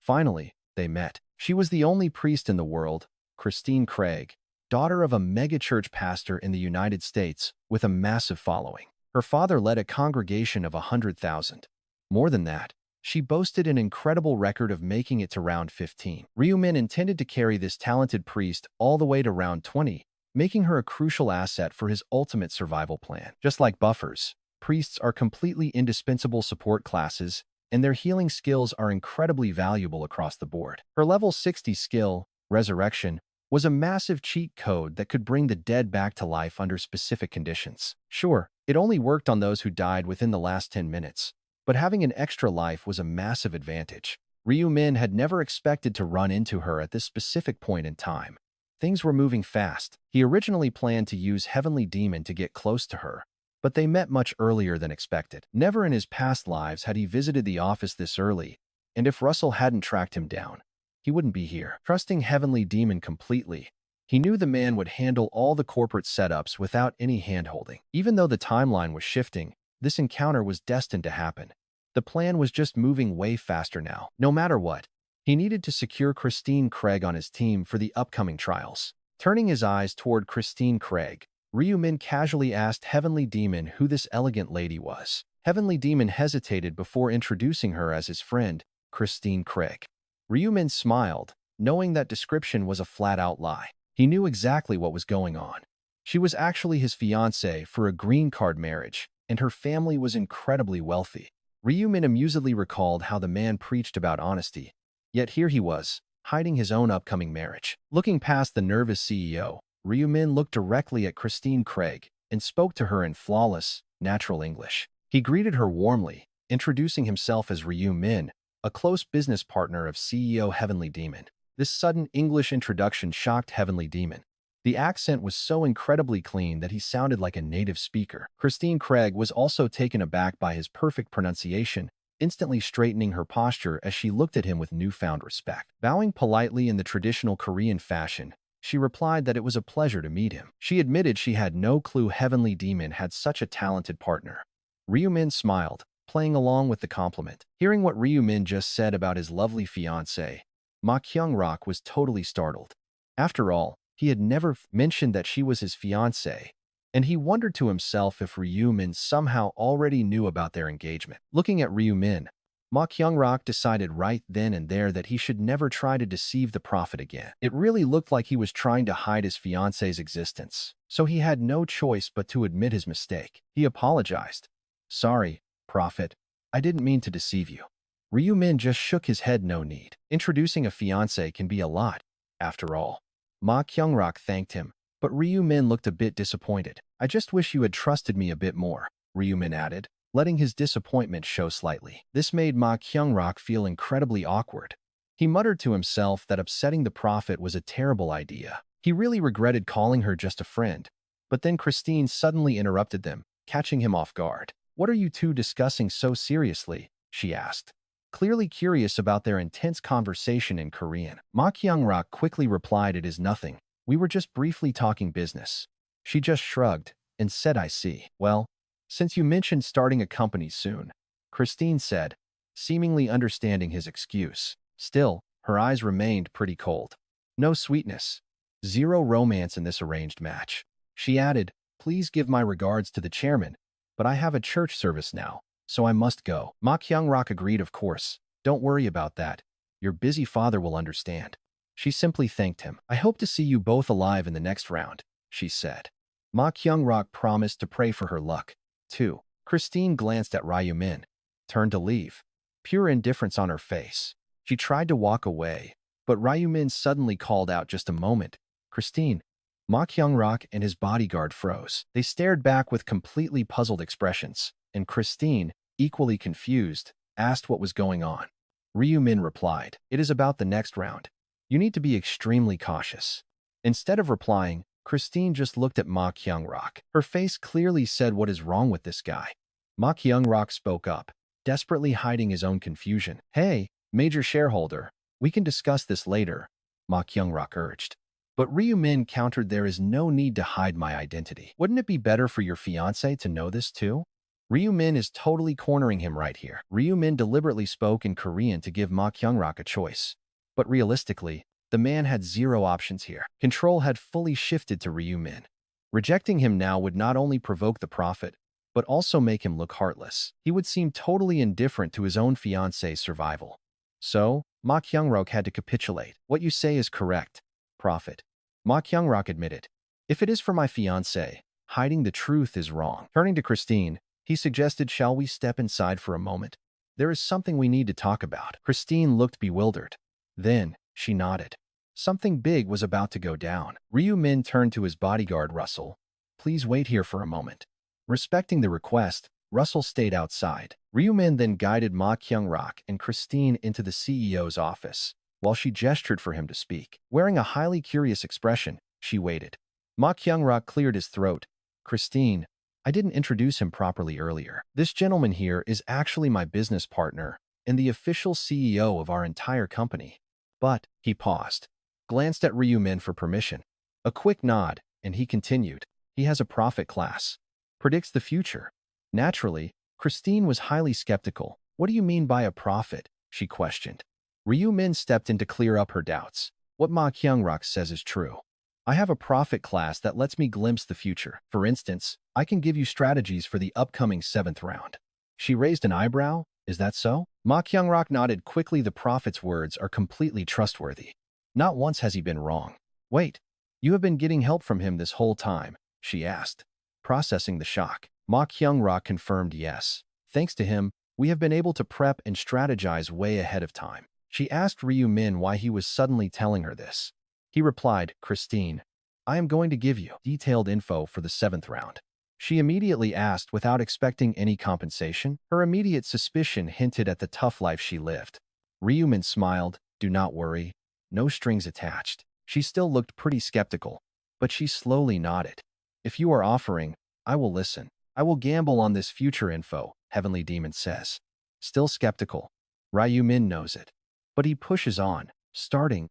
Finally, they met. She was the only priest in the world, Christine Craig, daughter of a megachurch pastor in the United States with a massive following. Her father led a congregation of 100,000. More than that, she boasted an incredible record of making it to round 15. Ryumin intended to carry this talented priest all the way to round 20, making her a crucial asset for his ultimate survival plan. Just like buffers, priests are completely indispensable support classes, and their healing skills are incredibly valuable across the board. Her level 60 skill, Resurrection, was a massive cheat code that could bring the dead back to life under specific conditions. Sure, it only worked on those who died within the last 10 minutes, but having an extra life was a massive advantage. Ryumin had never expected to run into her at this specific point in time. Things were moving fast. He originally planned to use Heavenly Demon to get close to her, but they met much earlier than expected. Never in his past lives had he visited the office this early, and if Russell hadn't tracked him down, he wouldn't be here. Trusting Heavenly Demon completely, he knew the man would handle all the corporate setups without any hand-holding. Even though the timeline was shifting, this encounter was destined to happen. The plan was just moving way faster now. No matter what, he needed to secure Christine Craig on his team for the upcoming trials. Turning his eyes toward Christine Craig, Ryumin casually asked Heavenly Demon who this elegant lady was. Heavenly Demon hesitated before introducing her as his friend, Christine Craig. Ryumin smiled, knowing that description was a flat-out lie. He knew exactly what was going on. She was actually his fiancée for a green card marriage, and her family was incredibly wealthy. Ryumin amusedly recalled how the man preached about honesty, yet here he was, hiding his own upcoming marriage. Looking past the nervous CEO, Ryumin looked directly at Christine Craig and spoke to her in flawless, natural English. He greeted her warmly, introducing himself as Ryumin, a close business partner of CEO Heavenly Demon. This sudden English introduction shocked Heavenly Demon. The accent was so incredibly clean that he sounded like a native speaker. Christine Craig was also taken aback by his perfect pronunciation, instantly straightening her posture as she looked at him with newfound respect. Bowing politely in the traditional Korean fashion, she replied that it was a pleasure to meet him. She admitted she had no clue Heavenly Demon had such a talented partner. Ryumin smiled, playing along with the compliment. Hearing what Ryumin just said about his lovely fiancée, Ma Kyung-rak was totally startled. After all, he had never mentioned that she was his fiancée, and he wondered to himself if Ryumin somehow already knew about their engagement. Looking at Ryumin, Ma Kyung-rok decided right then and there that he should never try to deceive the prophet again. It really looked like he was trying to hide his fiance's existence, so he had no choice but to admit his mistake. He apologized. "Sorry, prophet. I didn't mean to deceive you." Ryu-min just shook his head. No need. Introducing a fiancé can be a lot, after all. Ma Kyung-rok thanked him, but Ryu-min looked a bit disappointed. "I just wish you had trusted me a bit more," Ryu-min added, letting his disappointment show slightly. This made Ma Kyung-rok feel incredibly awkward. He muttered to himself that upsetting the prophet was a terrible idea. He really regretted calling her just a friend. But then Christine suddenly interrupted them, catching him off guard. "What are you two discussing so seriously?" she asked, clearly curious about their intense conversation in Korean. Ma Kyung-rok quickly replied, "It is nothing. We were just briefly talking business." She just shrugged and said, "I see. Well, since you mentioned starting a company soon," Christine said, seemingly understanding his excuse. Still, her eyes remained pretty cold. No sweetness. Zero romance in this arranged match. She added, "Please give my regards to the chairman, but I have a church service now, so I must go." Ma Kyung-rok agreed, "Of course. Don't worry about that. Your busy father will understand." She simply thanked him. "I hope to see you both alive in the next round," she said. Ma Kyung-rok promised to pray for her luck, too. Christine glanced at Ryu-min, turned to leave, pure indifference on her face. She tried to walk away, but Ryu-min suddenly called out, "Just a moment, Christine." Ma Kyung-rok and his bodyguard froze. They stared back with completely puzzled expressions, and Christine, equally confused, asked what was going on. Ryu-min replied, "It is about the next round. You need to be extremely cautious." Instead of replying, Christine just looked at Ma Kyung-rok. Her face clearly said, "What is wrong with this guy?" Ma Kyung-rok spoke up, desperately hiding his own confusion. "Hey, major shareholder, we can discuss this later," Ma Kyung-rok urged. But Ryu-min countered, "There is no need to hide my identity. Wouldn't it be better for your fiancé to know this too?" Ryu-min is totally cornering him right here. Ryu-min deliberately spoke in Korean to give Ma Kyung-rok a choice. But realistically, the man had zero options here. Control had fully shifted to Ryu-min. Rejecting him now would not only provoke the prophet, but also make him look heartless. He would seem totally indifferent to his own fiancé's survival. So, Ma Kyung-rok had to capitulate. "What you say is correct, prophet," Ma Kyung-rok admitted. "If it is for my fiancé, hiding the truth is wrong." Turning to Christine, he suggested, "Shall we step inside for a moment? There is something we need to talk about." Christine looked bewildered. Then, she nodded. Something big was about to go down. Ryu-min turned to his bodyguard, "Russell, please wait here for a moment." Respecting the request, Russell stayed outside. Ryu-min then guided Ma Kyung-rok and Christine into the CEO's office, while she gestured for him to speak. Wearing a highly curious expression, she waited. Ma Kyung-rok cleared his throat. "Christine, I didn't introduce him properly earlier. This gentleman here is actually my business partner and the official CEO of our entire company." But, he paused, glanced at Ryu-min for permission. A quick nod, and he continued, "He has a prophet class. Predicts the future." Naturally, Christine was highly skeptical. "What do you mean by a prophet?" she questioned. Ryu-min stepped in to clear up her doubts. "What Ma Kyung-rok says is true. I have a prophet class that lets me glimpse the future. For instance, I can give you strategies for the upcoming 7th round." She raised an eyebrow. "Is that so?" Ma Kyung-rok nodded quickly. "The prophet's words are completely trustworthy. Not once has he been wrong." "Wait, you have been getting help from him this whole time?" she asked, processing the shock. Ma Kyung-rok confirmed, "Yes. Thanks to him, we have been able to prep and strategize way ahead of time." She asked Ryu-min why he was suddenly telling her this. He replied, "Christine, I am going to give you detailed info for the 7th round." She immediately asked, without expecting any compensation. Her immediate suspicion hinted at the tough life she lived. Ryu-min smiled. "Do not worry. No strings attached." She still looked pretty skeptical, but she slowly nodded. "If you are offering, I will listen. I will gamble on this future info," Heavenly Demon says. Still skeptical. Ryu-min knows it. But he pushes on,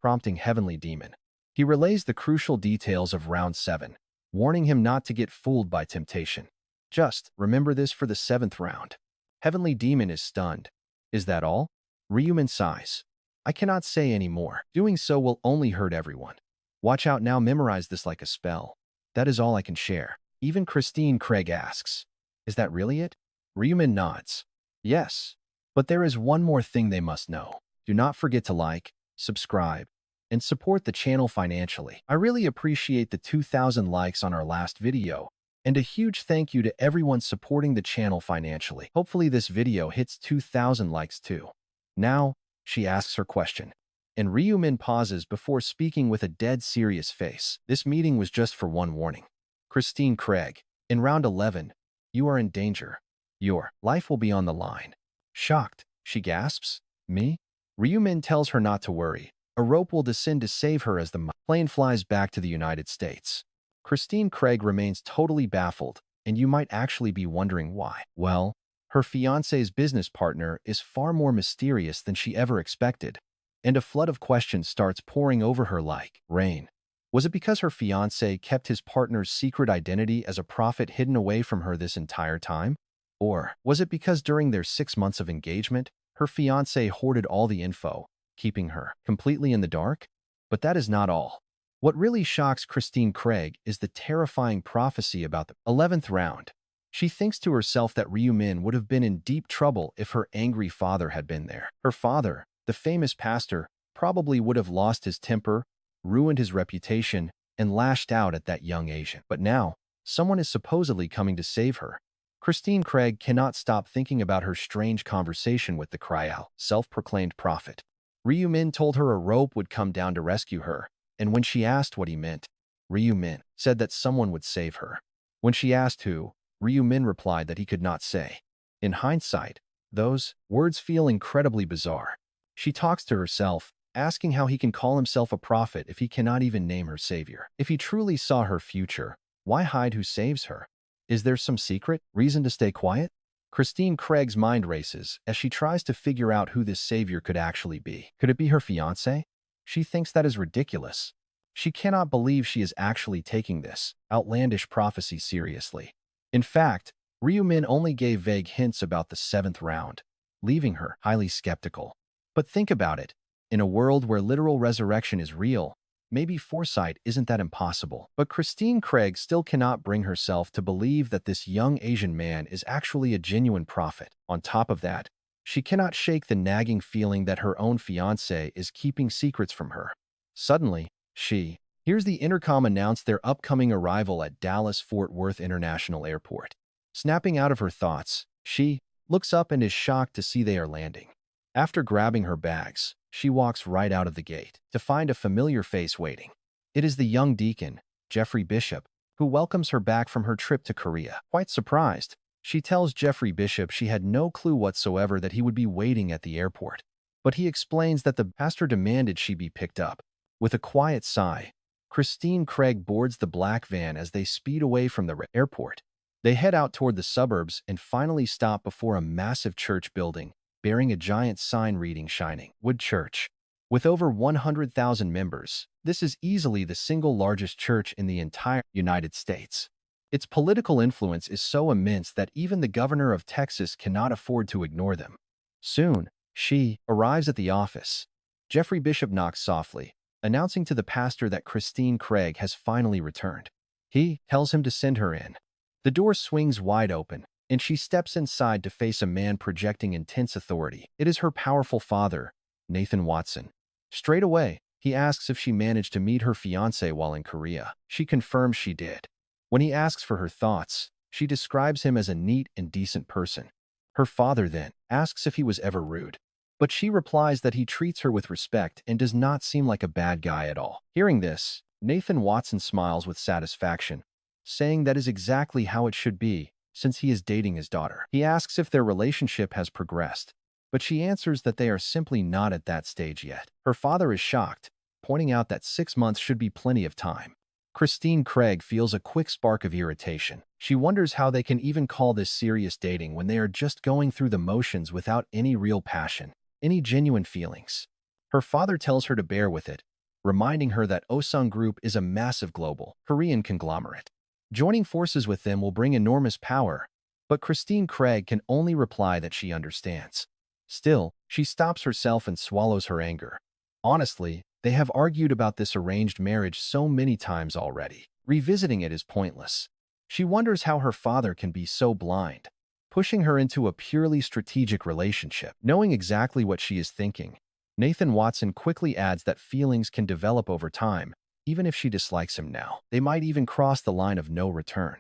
prompting Heavenly Demon. He relays the crucial details of round 7, warning him not to get fooled by temptation. "Just remember this for the 7th round." Heavenly Demon is stunned. "Is that all?" Ryu-min sighs. "I cannot say any more. Doing so will only hurt everyone. Watch out now, memorize this like a spell. That is all I can share." Even Christine Craig asks, "Is that really it?" Ryu-min nods. "Yes. But there is one more thing they must know. Do not forget to like, subscribe, and support the channel financially. I really appreciate the 2,000 likes on our last video, and a huge thank you to everyone supporting the channel financially. Hopefully this video hits 2,000 likes too. Now, she asks her question, and Ryumin pauses before speaking with a dead serious face. This meeting was just for one warning. Christine Craig, in round 11, you are in danger. Your life will be on the line. Shocked, she gasps, "Me?" Ryumin tells her not to worry. A rope will descend to save her as the plane flies back to the United States. Christine Craig remains totally baffled, and you might actually be wondering why. Well, her fiancé's business partner is far more mysterious than she ever expected, and a flood of questions starts pouring over her like rain. Was it because her fiancé kept his partner's secret identity as a prophet hidden away from her this entire time? Or was it because during their 6 months of engagement, her fiancé hoarded all the info, keeping her completely in the dark? But that is not all. What really shocks Christine Craig is the terrifying prophecy about the 11th round. She thinks to herself that Ryumin would have been in deep trouble if her angry father had been there. Her father, the famous pastor, probably would have lost his temper, ruined his reputation, and lashed out at that young Asian. But now, someone is supposedly coming to save her. Christine Craig cannot stop thinking about her strange conversation with the Kryal, self-proclaimed prophet. Ryumin told her a rope would come down to rescue her, and when she asked what he meant, Ryumin said that someone would save her. When she asked who, Ryumin replied that he could not say. In hindsight, those words feel incredibly bizarre. She talks to herself, asking how he can call himself a prophet if he cannot even name her savior. If he truly saw her future, why hide who saves her? Is there some secret reason to stay quiet? Christine Craig's mind races as she tries to figure out who this savior could actually be. Could it be her fiancé? She thinks that is ridiculous. She cannot believe she is actually taking this outlandish prophecy seriously. In fact, Ryumin only gave vague hints about the 7th round, leaving her highly skeptical. But think about it. In a world where literal resurrection is real, maybe foresight isn't that impossible. But Christine Craig still cannot bring herself to believe that this young Asian man is actually a genuine prophet. On top of that, she cannot shake the nagging feeling that her own fiancé is keeping secrets from her. Suddenly, she hears the intercom announce their upcoming arrival at Dallas-Fort Worth International Airport. Snapping out of her thoughts, she looks up and is shocked to see they are landing. After grabbing her bags, she walks right out of the gate to find a familiar face waiting. It is the young deacon, Jeffrey Bishop, who welcomes her back from her trip to Korea. Quite surprised, she tells Jeffrey Bishop she had no clue whatsoever that he would be waiting at the airport. But he explains that the pastor demanded she be picked up. With a quiet sigh, Christine Craig boards the black van as they speed away from the airport. They head out toward the suburbs and finally stop before a massive church building, bearing a giant sign reading Shining Wood Church. With over 100,000 members, this is easily the single largest church in the entire United States. Its political influence is so immense that even the governor of Texas cannot afford to ignore them. Soon, she arrives at the office. Jeffrey Bishop knocks softly, announcing to the pastor that Christine Craig has finally returned. He tells him to send her in. The door swings wide open, and she steps inside to face a man projecting intense authority. It is her powerful father, Nathan Watson. Straight away, he asks if she managed to meet her fiancé while in Korea. She confirms she did. When he asks for her thoughts, she describes him as a neat and decent person. Her father then asks if he was ever rude, but she replies that he treats her with respect and does not seem like a bad guy at all. Hearing this, Nathan Watson smiles with satisfaction, saying that is exactly how it should be, since he is dating his daughter. He asks if their relationship has progressed, but she answers that they are simply not at that stage yet. Her father is shocked, pointing out that 6 months should be plenty of time. Christine Craig feels a quick spark of irritation. She wonders how they can even call this serious dating when they are just going through the motions without any real passion, any genuine feelings. Her father tells her to bear with it, reminding her that Osung Group is a massive global Korean conglomerate. Joining forces with them will bring enormous power, but Christine Craig can only reply that she understands. Still, she stops herself and swallows her anger. Honestly, they have argued about this arranged marriage so many times already. Revisiting it is pointless. She wonders how her father can be so blind. pushing her into a purely strategic relationship. Knowing exactly what she is thinking, Nathan Watson quickly adds that feelings can develop over time, even if she dislikes him now. They might even cross the line of no return.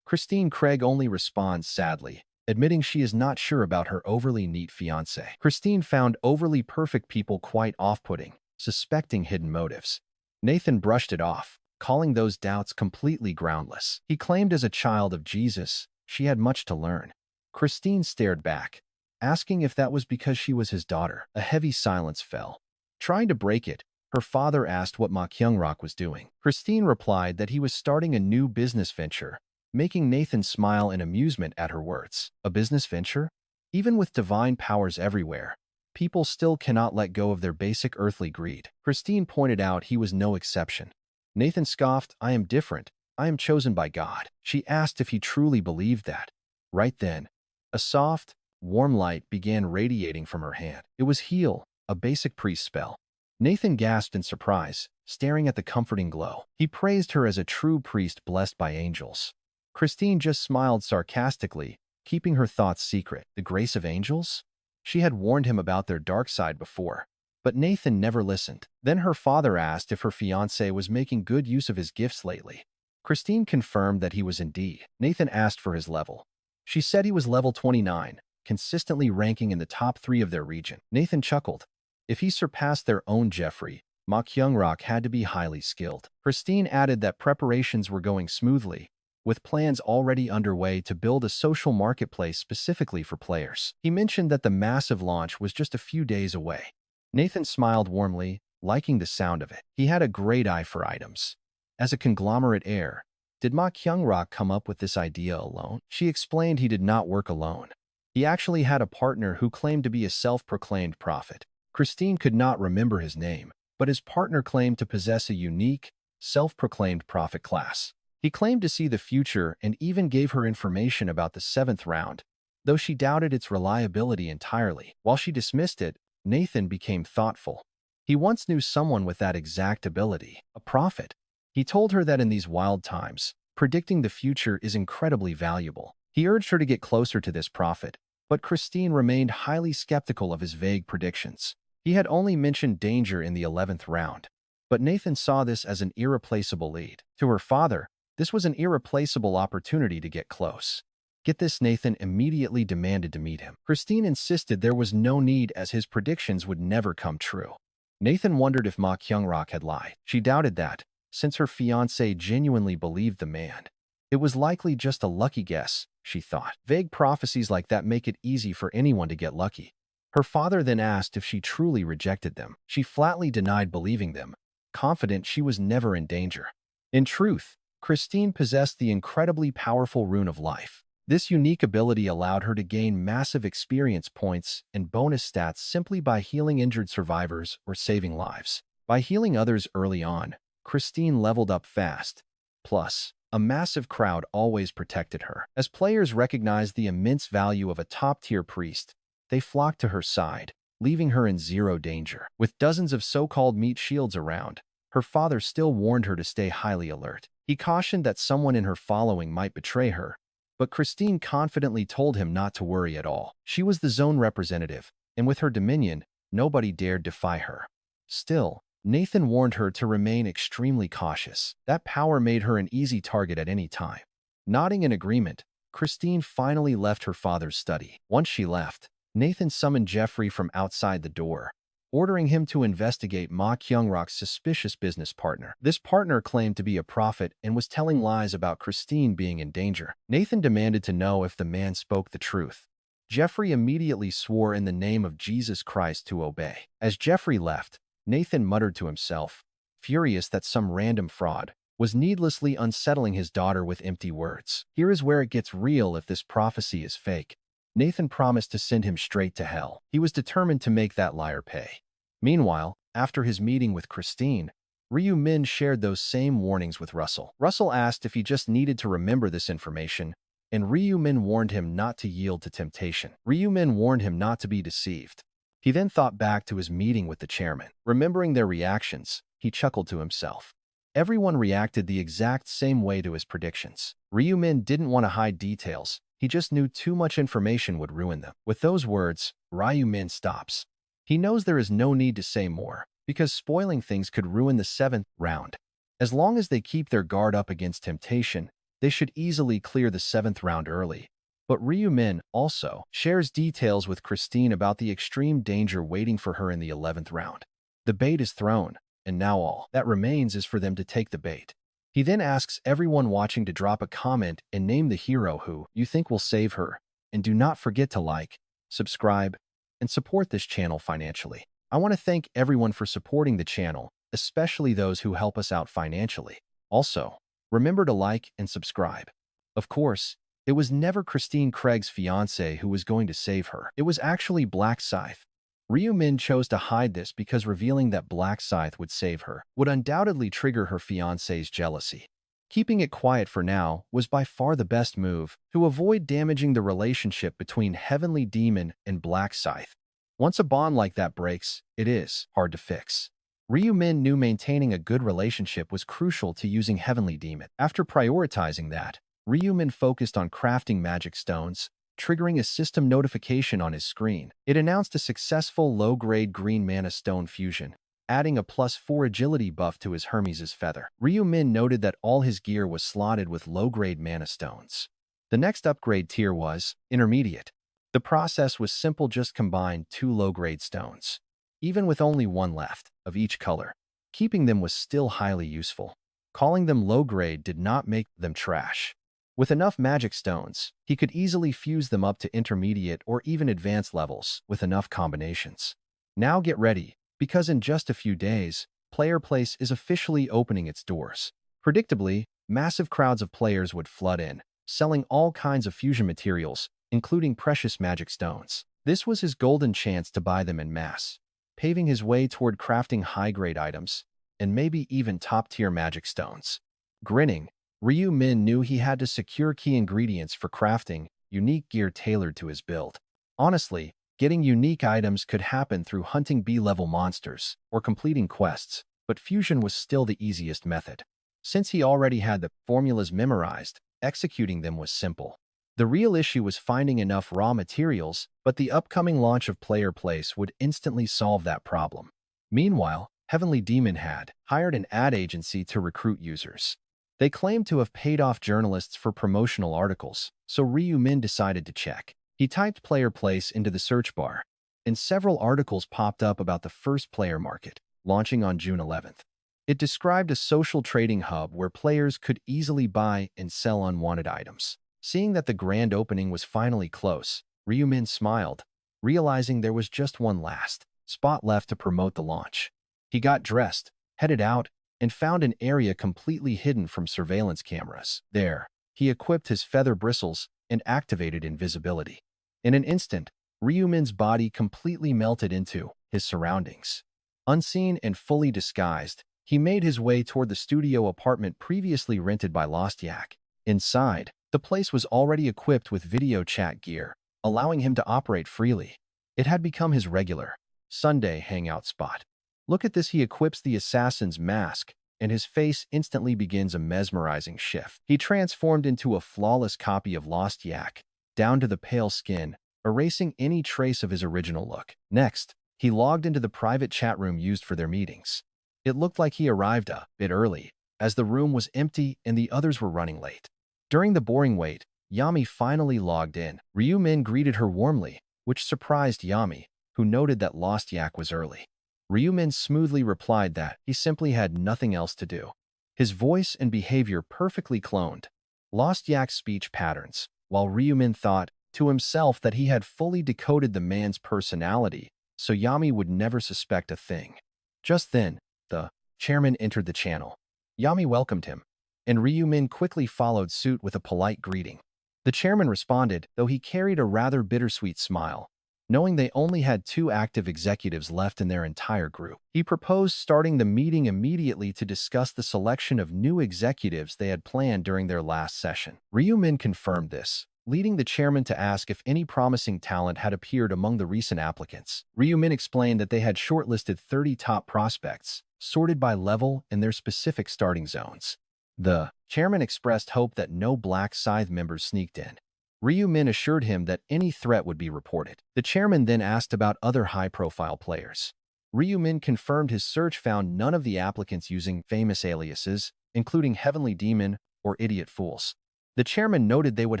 Christine Craig only responds sadly, admitting she is not sure about her overly neat fiancé. Christine found overly perfect people quite off-putting, suspecting hidden motives. Nathan brushed it off, calling those doubts completely groundless. He claimed as a child of Jesus, she had much to learn. Christine stared back, asking if that was because she was his daughter. A heavy silence fell. Trying to break it, her father asked what Ma Kyung-rak was doing. Christine replied that he was starting a new business venture, making Nathan smile in amusement at her words. A business venture? Even with divine powers everywhere, people still cannot let go of their basic earthly greed. Christine pointed out he was no exception. Nathan scoffed, "I am different. I am chosen by God." She asked if he truly believed that. Right then, a soft, warm light began radiating from her hand. It was Heal, a basic priest spell. Nathan gasped in surprise, staring at the comforting glow. He praised her as a true priest blessed by angels. Christine just smiled sarcastically, keeping her thoughts secret. The grace of angels? She had warned him about their dark side before, but Nathan never listened. Then her father asked if her fiancé was making good use of his gifts lately. Christine confirmed that he was indeed. Nathan asked for his level. She said he was level 29, consistently ranking in the top 3 of their region. Nathan chuckled. If he surpassed their own Jeffrey, Ma Kyung-rak had to be highly skilled. Christine added that preparations were going smoothly, with plans already underway to build a social marketplace specifically for players. He mentioned that the massive launch was just a few days away. Nathan smiled warmly, liking the sound of it. He had a great eye for items. As a conglomerate heir, did Ma Kyung-rak come up with this idea alone? She explained he did not work alone. He actually had a partner who claimed to be a self-proclaimed prophet. Christine could not remember his name, but his partner claimed to possess a unique, self-proclaimed prophet class. He claimed to see the future and even gave her information about the 7th round, though she doubted its reliability entirely. While she dismissed it, Nathan became thoughtful. He once knew someone with that exact ability, a prophet. He told her that in these wild times, predicting the future is incredibly valuable. He urged her to get closer to this prophet, but Christine remained highly skeptical of his vague predictions. He had only mentioned danger in the 11th round, but Nathan saw this as an irreplaceable lead. To her father, this was an irreplaceable opportunity to get close. Get this, Nathan immediately demanded to meet him. Christine insisted there was no need as his predictions would never come true. Nathan wondered if Ma Kyung-rak had lied. She doubted that, since her fiancé genuinely believed the man. It was likely just a lucky guess, she thought. Vague prophecies like that make it easy for anyone to get lucky. Her father then asked if she truly rejected them. She flatly denied believing them, confident she was never in danger. In truth, Christine possessed the incredibly powerful rune of life. This unique ability allowed her to gain massive experience points and bonus stats simply by healing injured survivors or saving lives. By healing others early on, Christine leveled up fast. Plus, a massive crowd always protected her. As players recognized the immense value of a top-tier priest, they flocked to her side, leaving her in zero danger. With dozens of so-called meat shields around, her father still warned her to stay highly alert. He cautioned that someone in her following might betray her, but Christine confidently told him not to worry at all. She was the zone representative, and with her dominion, nobody dared defy her. Still, Nathan warned her to remain extremely cautious. That power made her an easy target at any time. Nodding in agreement, Christine finally left her father's study. Once she left, Nathan summoned Jeffrey from outside the door, ordering him to investigate Ma Kyung-rak's suspicious business partner. This partner claimed to be a prophet and was telling lies about Christine being in danger. Nathan demanded to know if the man spoke the truth. Jeffrey immediately swore in the name of Jesus Christ to obey. As Jeffrey left, Nathan muttered to himself, furious that some random fraud was needlessly unsettling his daughter with empty words. Here is where it gets real if this prophecy is fake. Nathan promised to send him straight to hell. He was determined to make that liar pay. Meanwhile, after his meeting with Christine, Ryu Min shared those same warnings with Russell. Russell asked if he just needed to remember this information, and Ryu Min warned him not to yield to temptation. Ryu Min warned him not to be deceived. He then thought back to his meeting with the chairman. Remembering their reactions, he chuckled to himself. Everyone reacted the exact same way to his predictions. Ryu Min didn't want to hide details. He just knew too much information would ruin them. With those words, Ryu-min stops. He knows there is no need to say more, because spoiling things could ruin the 7th round. As long as they keep their guard up against temptation, they should easily clear the 7th round early. But Ryu-min also shares details with Christine about the extreme danger waiting for her in the 11th round. The bait is thrown, and now all that remains is for them to take the bait. He then asks everyone watching to drop a comment and name the hero who you think will save her. And do not forget to like, subscribe, and support this channel financially. I want to thank everyone for supporting the channel, especially those who help us out financially. Also, remember to like and subscribe. Of course, it was never Christine Craig's fiancé who was going to save her. It was actually Black Scythe. Ryu-min chose to hide this because revealing that Black Scythe would save her would undoubtedly trigger her fiancé's jealousy. Keeping it quiet for now was by far the best move to avoid damaging the relationship between Heavenly Demon and Black Scythe. Once a bond like that breaks, it is hard to fix. Ryu-min knew maintaining a good relationship was crucial to using Heavenly Demon. After prioritizing that, Ryu-min focused on crafting magic stones, triggering a system notification on his screen. It announced a successful low-grade green mana stone fusion, adding a +4 agility buff to his Hermes' feather. Ryu-min noted that all his gear was slotted with low-grade mana stones. The next upgrade tier was intermediate. The process was simple, just combine 2 low-grade stones, even with only one left, of each color. Keeping them was still highly useful. Calling them low-grade did not make them trash. With enough magic stones, he could easily fuse them up to intermediate or even advanced levels with enough combinations. Now get ready, because in just a few days, Player Place is officially opening its doors. Predictably, massive crowds of players would flood in, selling all kinds of fusion materials, including precious magic stones. This was his golden chance to buy them en masse, paving his way toward crafting high-grade items, and maybe even top-tier magic stones. Grinning, Ryu-min knew he had to secure key ingredients for crafting unique gear tailored to his build. Honestly, getting unique items could happen through hunting B-level monsters or completing quests, but fusion was still the easiest method. Since he already had the formulas memorized, executing them was simple. The real issue was finding enough raw materials, but the upcoming launch of Player Place would instantly solve that problem. Meanwhile, Heavenly Demon had hired an ad agency to recruit users. They claimed to have paid off journalists for promotional articles, so Ryu-min decided to check. He typed Player Place into the search bar, and several articles popped up about the first player market, launching on June 11th. It described a social trading hub where players could easily buy and sell unwanted items. Seeing that the grand opening was finally close, Ryu-min smiled, realizing there was just one last spot left to promote the launch. He got dressed, headed out, and found an area completely hidden from surveillance cameras. There, he equipped his feather bristles and activated invisibility. In an instant, Ryu-min's body completely melted into his surroundings. Unseen and fully disguised, he made his way toward the studio apartment previously rented by Lost Yak. Inside, the place was already equipped with video chat gear, allowing him to operate freely. It had become his regular Sunday hangout spot. Look at this, he equips the assassin's mask, and his face instantly begins a mesmerizing shift. He transformed into a flawless copy of Lost Yak, down to the pale skin, erasing any trace of his original look. Next, he logged into the private chat room used for their meetings. It looked like he arrived a bit early, as the room was empty and the others were running late. During the boring wait, Yami finally logged in. Ryu-min greeted her warmly, which surprised Yami, who noted that Lost Yak was early. Ryu-min smoothly replied that he simply had nothing else to do. His voice and behavior perfectly cloned Lost Yak's speech patterns, while Ryu-min thought to himself that he had fully decoded the man's personality, so Yami would never suspect a thing. Just then, the chairman entered the channel. Yami welcomed him, and Ryu-min quickly followed suit with a polite greeting. The chairman responded, though he carried a rather bittersweet smile. Knowing they only had 2 active executives left in their entire group, he proposed starting the meeting immediately to discuss the selection of new executives they had planned during their last session. Ryu-min confirmed this, leading the chairman to ask if any promising talent had appeared among the recent applicants. Ryu-min explained that they had shortlisted 30 top prospects, sorted by level and their specific starting zones. The chairman expressed hope that no Black Scythe members sneaked in. Ryu Min assured him that any threat would be reported. The chairman then asked about other high-profile players. Ryu Min confirmed his search found none of the applicants using famous aliases, including Heavenly Demon or Idiot Fools. The chairman noted they would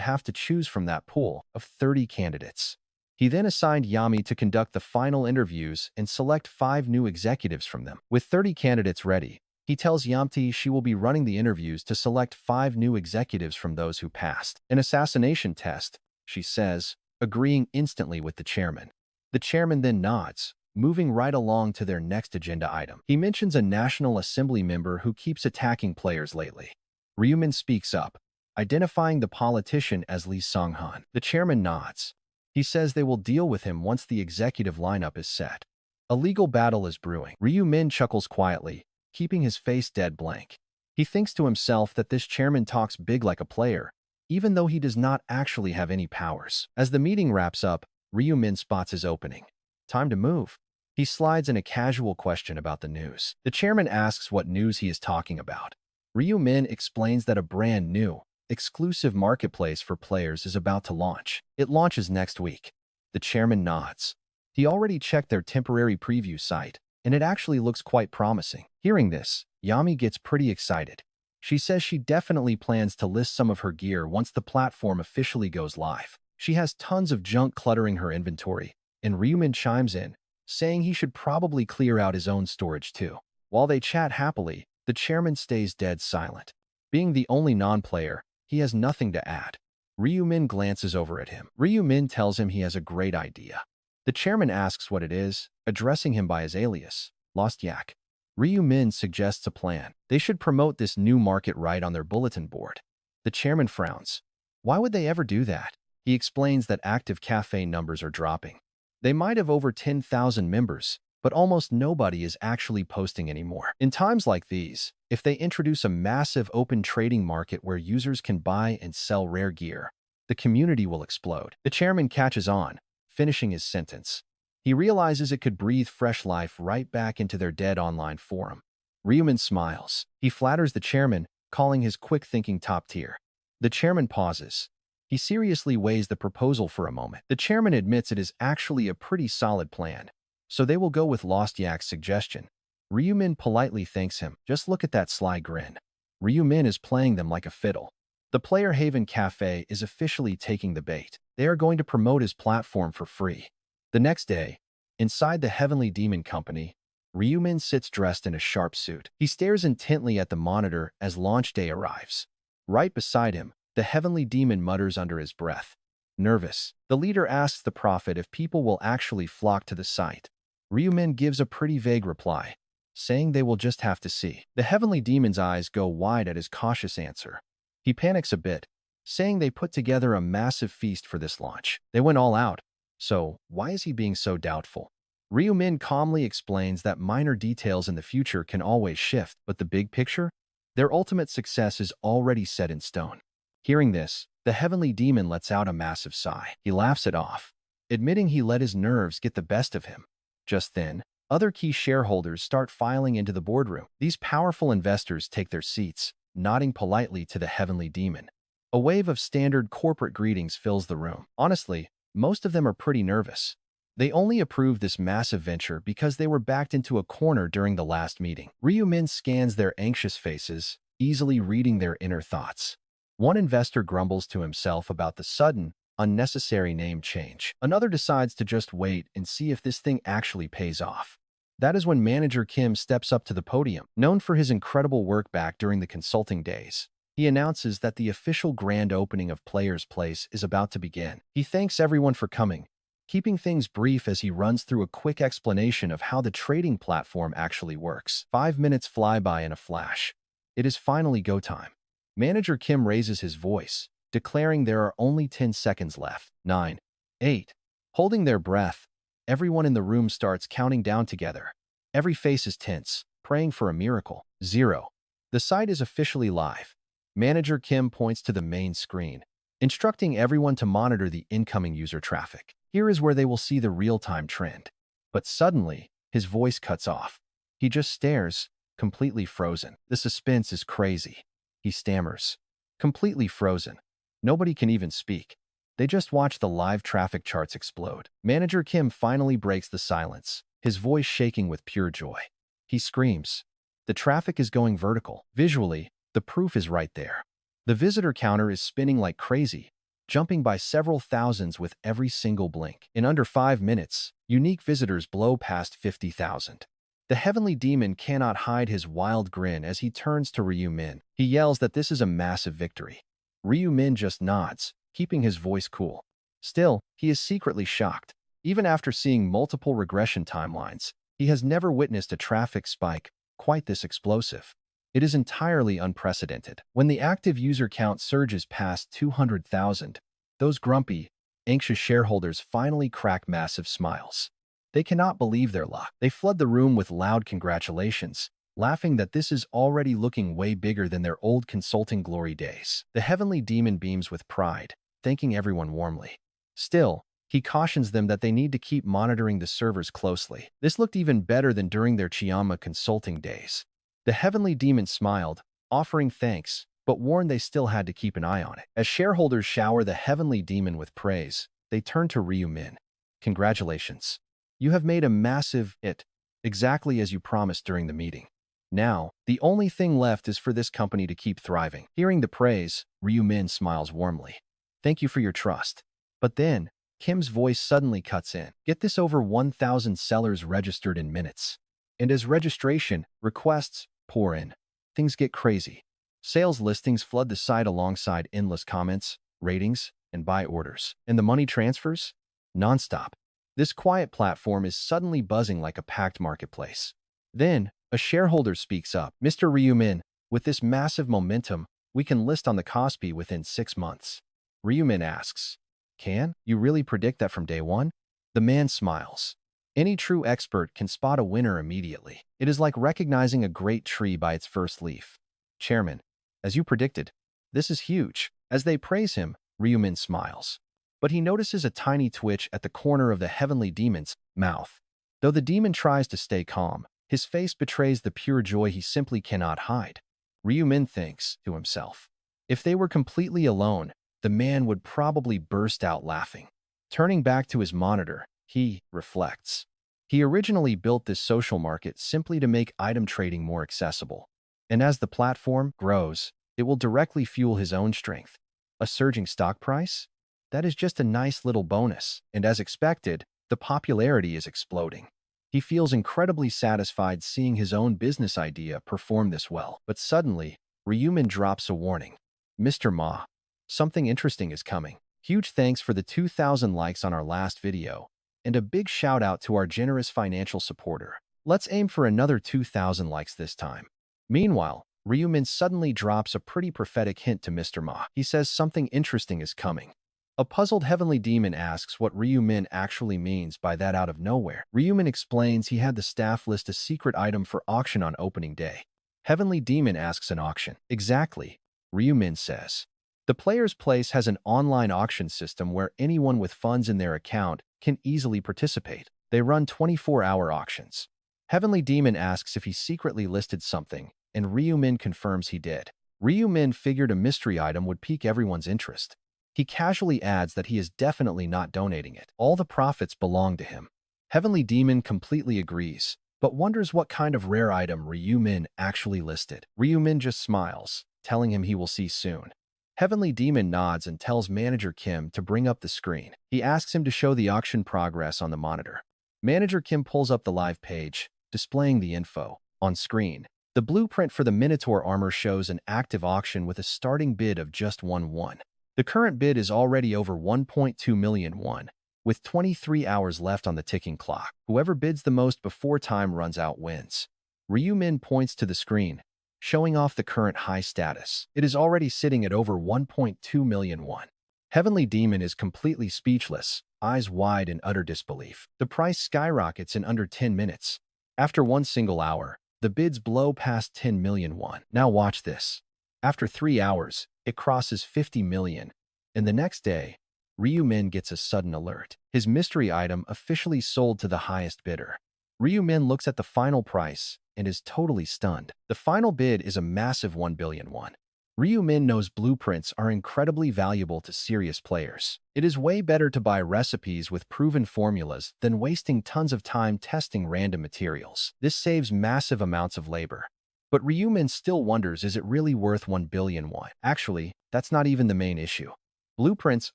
have to choose from that pool of 30 candidates. He then assigned Yami to conduct the final interviews and select 5 new executives from them. With 30 candidates ready, he tells Yamti she will be running the interviews to select 5 new executives from those who passed. An assassination test, she says, agreeing instantly with the chairman. The chairman then nods, moving right along to their next agenda item. He mentions a National Assembly member who keeps attacking players lately. Ryumin speaks up, identifying the politician as Lee Song-han. The chairman nods. He says they will deal with him once the executive lineup is set. A legal battle is brewing. Ryu Min chuckles quietly, keeping his face dead blank. He thinks to himself that this chairman talks big like a player, even though he does not actually have any powers. As the meeting wraps up, Ryu Min spots his opening. Time to move. He slides in a casual question about the news. The chairman asks what news he is talking about. Ryu Min explains that a brand new, exclusive marketplace for players is about to launch. It launches next week. The chairman nods. He already checked their temporary preview site, and it actually looks quite promising. Hearing this, Yami gets pretty excited. She says she definitely plans to list some of her gear once the platform officially goes live. She has tons of junk cluttering her inventory, and Ryumin chimes in, saying he should probably clear out his own storage too. While they chat happily, the chairman stays dead silent. Being the only non-player, he has nothing to add. Ryu Min glances over at him. Ryu Min tells him he has a great idea. The chairman asks what it is, addressing him by his alias, Lost Yak. Ryu Min suggests a plan. They should promote this new market right on their bulletin board. The chairman frowns. Why would they ever do that? He explains that active cafe numbers are dropping. They might have over 10,000 members, but almost nobody is actually posting anymore. In times like these, if they introduce a massive open trading market where users can buy and sell rare gear, the community will explode. The chairman catches on, finishing his sentence. He realizes it could breathe fresh life right back into their dead online forum. Ryumin smiles. He flatters the chairman, calling his quick-thinking top tier. The chairman pauses. He seriously weighs the proposal for a moment. The chairman admits it is actually a pretty solid plan, so they will go with Lost Yak's suggestion. Ryumin politely thanks him. Just look at that sly grin. Ryumin is playing them like a fiddle. The Player Haven Cafe is officially taking the bait. They are going to promote his platform for free. The next day, inside the Heavenly Demon Company, Ryumin sits dressed in a sharp suit. He stares intently at the monitor as launch day arrives. Right beside him, the Heavenly Demon mutters under his breath. Nervous, the leader asks the prophet if people will actually flock to the site. Ryumin gives a pretty vague reply, saying they will just have to see. The Heavenly Demon's eyes go wide at his cautious answer. He panics a bit, saying they put together a massive feast for this launch. They went all out, so why is he being so doubtful? Ryumin calmly explains that minor details in the future can always shift, but the big picture? Their ultimate success is already set in stone. Hearing this, the Heavenly Demon lets out a massive sigh. He laughs it off, admitting he let his nerves get the best of him. Just then, other key shareholders start filing into the boardroom. These powerful investors take their seats, nodding politely to the Heavenly Demon. A wave of standard corporate greetings fills the room. Honestly, most of them are pretty nervous. They only approved this massive venture because they were backed into a corner during the last meeting. Ryumin scans their anxious faces, easily reading their inner thoughts. One investor grumbles to himself about the sudden, unnecessary name change. Another decides to just wait and see if this thing actually pays off. That is when manager Kim steps up to the podium. Known for his incredible work back during the consulting days, he announces that the official grand opening of Player's Place is about to begin. He thanks everyone for coming, keeping things brief as he runs through a quick explanation of how the trading platform actually works. 5 minutes fly by in a flash. It is finally go time. Manager Kim raises his voice, declaring there are only 10 seconds left. 9, 8. Holding their breath, everyone in the room starts counting down together. Every face is tense, praying for a miracle. 0. The site is officially live. Manager Kim points to the main screen, instructing everyone to monitor the incoming user traffic. Here is where they will see the real-time trend. But suddenly, his voice cuts off. He just stares, completely frozen. The suspense is crazy. He stammers. Completely frozen. Nobody can even speak. They just watch the live traffic charts explode. Manager Kim finally breaks the silence, his voice shaking with pure joy. He screams, "The traffic is going vertical." Visually, the proof is right there. The visitor counter is spinning like crazy, jumping by several thousands with every single blink. In under 5 minutes, unique visitors blow past 50,000. The heavenly demon cannot hide his wild grin as he turns to Ryu Min. He yells that this is a massive victory. Ryu Min just nods, keeping his voice cool. Still, he is secretly shocked. Even after seeing multiple regression timelines, he has never witnessed a traffic spike quite this explosive. It is entirely unprecedented. When the active user count surges past 200,000, those grumpy, anxious shareholders finally crack massive smiles. They cannot believe their luck. They flood the room with loud congratulations, laughing that this is already looking way bigger than their old consulting glory days. The heavenly demon beams with pride, thanking everyone warmly. Still, he cautions them that they need to keep monitoring the servers closely. This looked even better than during their Chiyama consulting days. The heavenly demon smiled, offering thanks, but warned they still had to keep an eye on it. As shareholders shower the heavenly demon with praise, they turn to Ryu Min. "Congratulations. You have made a massive hit, exactly as you promised during the meeting. Now, the only thing left is for this company to keep thriving." Hearing the praise, Ryu Min smiles warmly. "Thank you for your trust." But then, Kim's voice suddenly cuts in. "Get this over 1,000 sellers registered in minutes." And as registration requests pour in, things get crazy. Sales listings flood the site alongside endless comments, ratings, and buy orders. And the money transfers? Nonstop. This quiet platform is suddenly buzzing like a packed marketplace. Then, a shareholder speaks up. "Mr. Ryu Min, with this massive momentum, we can list on the Kospi within 6 months." Ryu Min asks, "Can you really predict that from day one?" The man smiles. "Any true expert can spot a winner immediately. It is like recognizing a great tree by its first leaf." "Chairman, as you predicted, this is huge." As they praise him, Ryu Min smiles. But he notices a tiny twitch at the corner of the heavenly demon's mouth. Though the demon tries to stay calm, his face betrays the pure joy he simply cannot hide. Ryu Min thinks to himself, if they were completely alone, the man would probably burst out laughing. Turning back to his monitor, he reflects. He originally built this social market simply to make item trading more accessible. And as the platform grows, it will directly fuel his own strength. A surging stock price? That is just a nice little bonus. And as expected, the popularity is exploding. He feels incredibly satisfied seeing his own business idea perform this well. But suddenly, Ryumin drops a warning. "Mr. Ma, something interesting is coming. Huge thanks for the 2,000 likes on our last video, and a big shout out to our generous financial supporter. Let's aim for another 2,000 likes this time." Meanwhile, Ryumin suddenly drops a pretty prophetic hint to Mr. Ma. He says something interesting is coming. A puzzled heavenly demon asks what Ryumin actually means by that out of nowhere. Ryumin explains he had the staff list a secret item for auction on opening day. Heavenly demon asks an auction. "Exactly," Ryumin says. "The player's place has an online auction system where anyone with funds in their account can easily participate. They run 24-hour auctions." Heavenly Demon asks if he secretly listed something, and Ryumin confirms he did. Ryumin figured a mystery item would pique everyone's interest. He casually adds that he is definitely not donating it. All the profits belong to him. Heavenly Demon completely agrees, but wonders what kind of rare item Ryumin actually listed. Ryumin just smiles, telling him he will see soon. Heavenly Demon nods and tells Manager Kim to bring up the screen. He asks him to show the auction progress on the monitor. Manager Kim pulls up the live page, displaying the info. On screen, the blueprint for the Minotaur armor shows an active auction with a starting bid of just 1 won. The current bid is already over 1.2 million won, with 23 hours left on the ticking clock. Whoever bids the most before time runs out wins. Ryumin points to the screen, showing off the current high status. It is already sitting at over 1.2 million won. Heavenly Demon is completely speechless, eyes wide in utter disbelief. The price skyrockets in under 10 minutes. After one single hour, the bids blow past 10 million won. Now watch this. After 3 hours, it crosses 50 million. And the next day, Ryumin gets a sudden alert. His mystery item officially sold to the highest bidder. Ryumin looks at the final price and is totally stunned. The final bid is a massive 1 billion won. Ryu-min knows blueprints are incredibly valuable to serious players. It is way better to buy recipes with proven formulas than wasting tons of time testing random materials. This saves massive amounts of labor. But Ryu-min still wonders, is it really worth 1 billion won? Actually, that's not even the main issue. Blueprints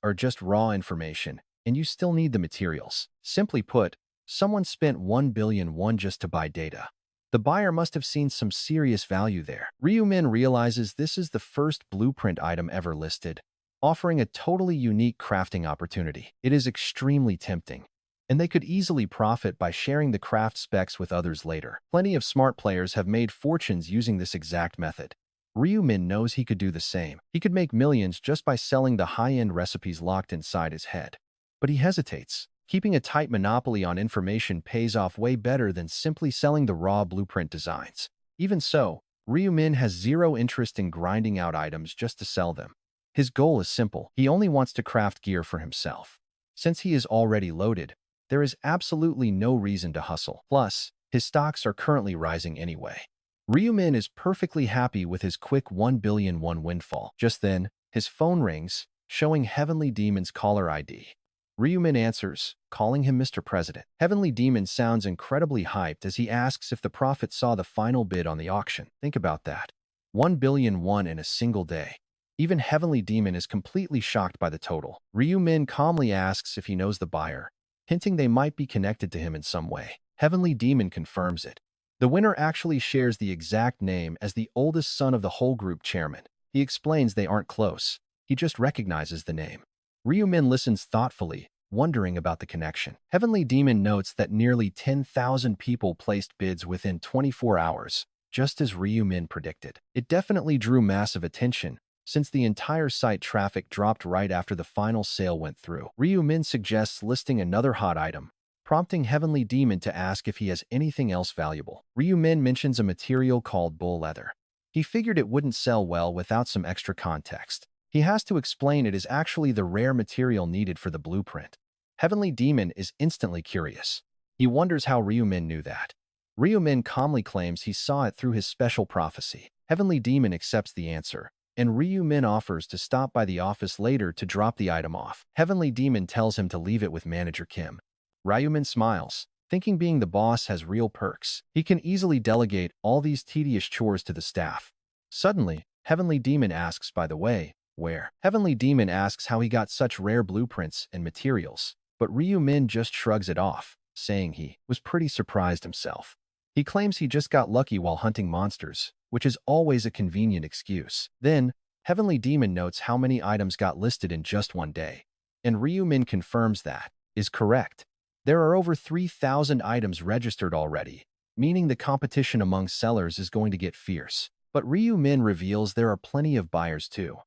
are just raw information, and you still need the materials. Simply put, someone spent 1 billion won just to buy data. The buyer must have seen some serious value there. Ryu-min realizes this is the first blueprint item ever listed, offering a totally unique crafting opportunity. It is extremely tempting, and they could easily profit by sharing the craft specs with others later. Plenty of smart players have made fortunes using this exact method. Ryu-min knows he could do the same. He could make millions just by selling the high-end recipes locked inside his head. But he hesitates. Keeping a tight monopoly on information pays off way better than simply selling the raw blueprint designs. Even so, Ryu-min has zero interest in grinding out items just to sell them. His goal is simple. He only wants to craft gear for himself. Since he is already loaded, there is absolutely no reason to hustle. Plus, his stocks are currently rising anyway. Ryu-min is perfectly happy with his quick 1 billion won windfall. Just then, his phone rings, showing Heavenly Demon's caller ID. Ryu-min answers, calling him Mr. President. Heavenly Demon sounds incredibly hyped as he asks if the prophet saw the final bid on the auction. Think about that. 1 billion won in a single day. Even Heavenly Demon is completely shocked by the total. Ryu-min calmly asks if he knows the buyer, hinting they might be connected to him in some way. Heavenly Demon confirms it. The winner actually shares the exact name as the oldest son of the whole group chairman. He explains they aren't close. He just recognizes the name. Ryu-min listens thoughtfully, wondering about the connection. Heavenly Demon notes that nearly 10,000 people placed bids within 24 hours, just as Ryu-min predicted. It definitely drew massive attention, since the entire site traffic dropped right after the final sale went through. Ryu-min suggests listing another hot item, prompting Heavenly Demon to ask if he has anything else valuable. Ryu-min mentions a material called bull leather. He figured it wouldn't sell well without some extra context. He has to explain it is actually the rare material needed for the blueprint. Heavenly Demon is instantly curious. He wonders how Ryu-min knew that. Ryu-min calmly claims he saw it through his special prophecy. Heavenly Demon accepts the answer, and Ryu-min offers to stop by the office later to drop the item off. Heavenly Demon tells him to leave it with Manager Kim. Ryu-min smiles, thinking being the boss has real perks. He can easily delegate all these tedious chores to the staff. Suddenly, Heavenly Demon asks, by the way, where? Heavenly Demon asks how he got such rare blueprints and materials, but Ryu-min just shrugs it off, saying he was pretty surprised himself. He claims he just got lucky while hunting monsters, which is always a convenient excuse. Then, Heavenly Demon notes how many items got listed in just one day, and Ryu-min confirms that is correct. There are over 3,000 items registered already, meaning the competition among sellers is going to get fierce. But Ryu-min reveals there are plenty of buyers too,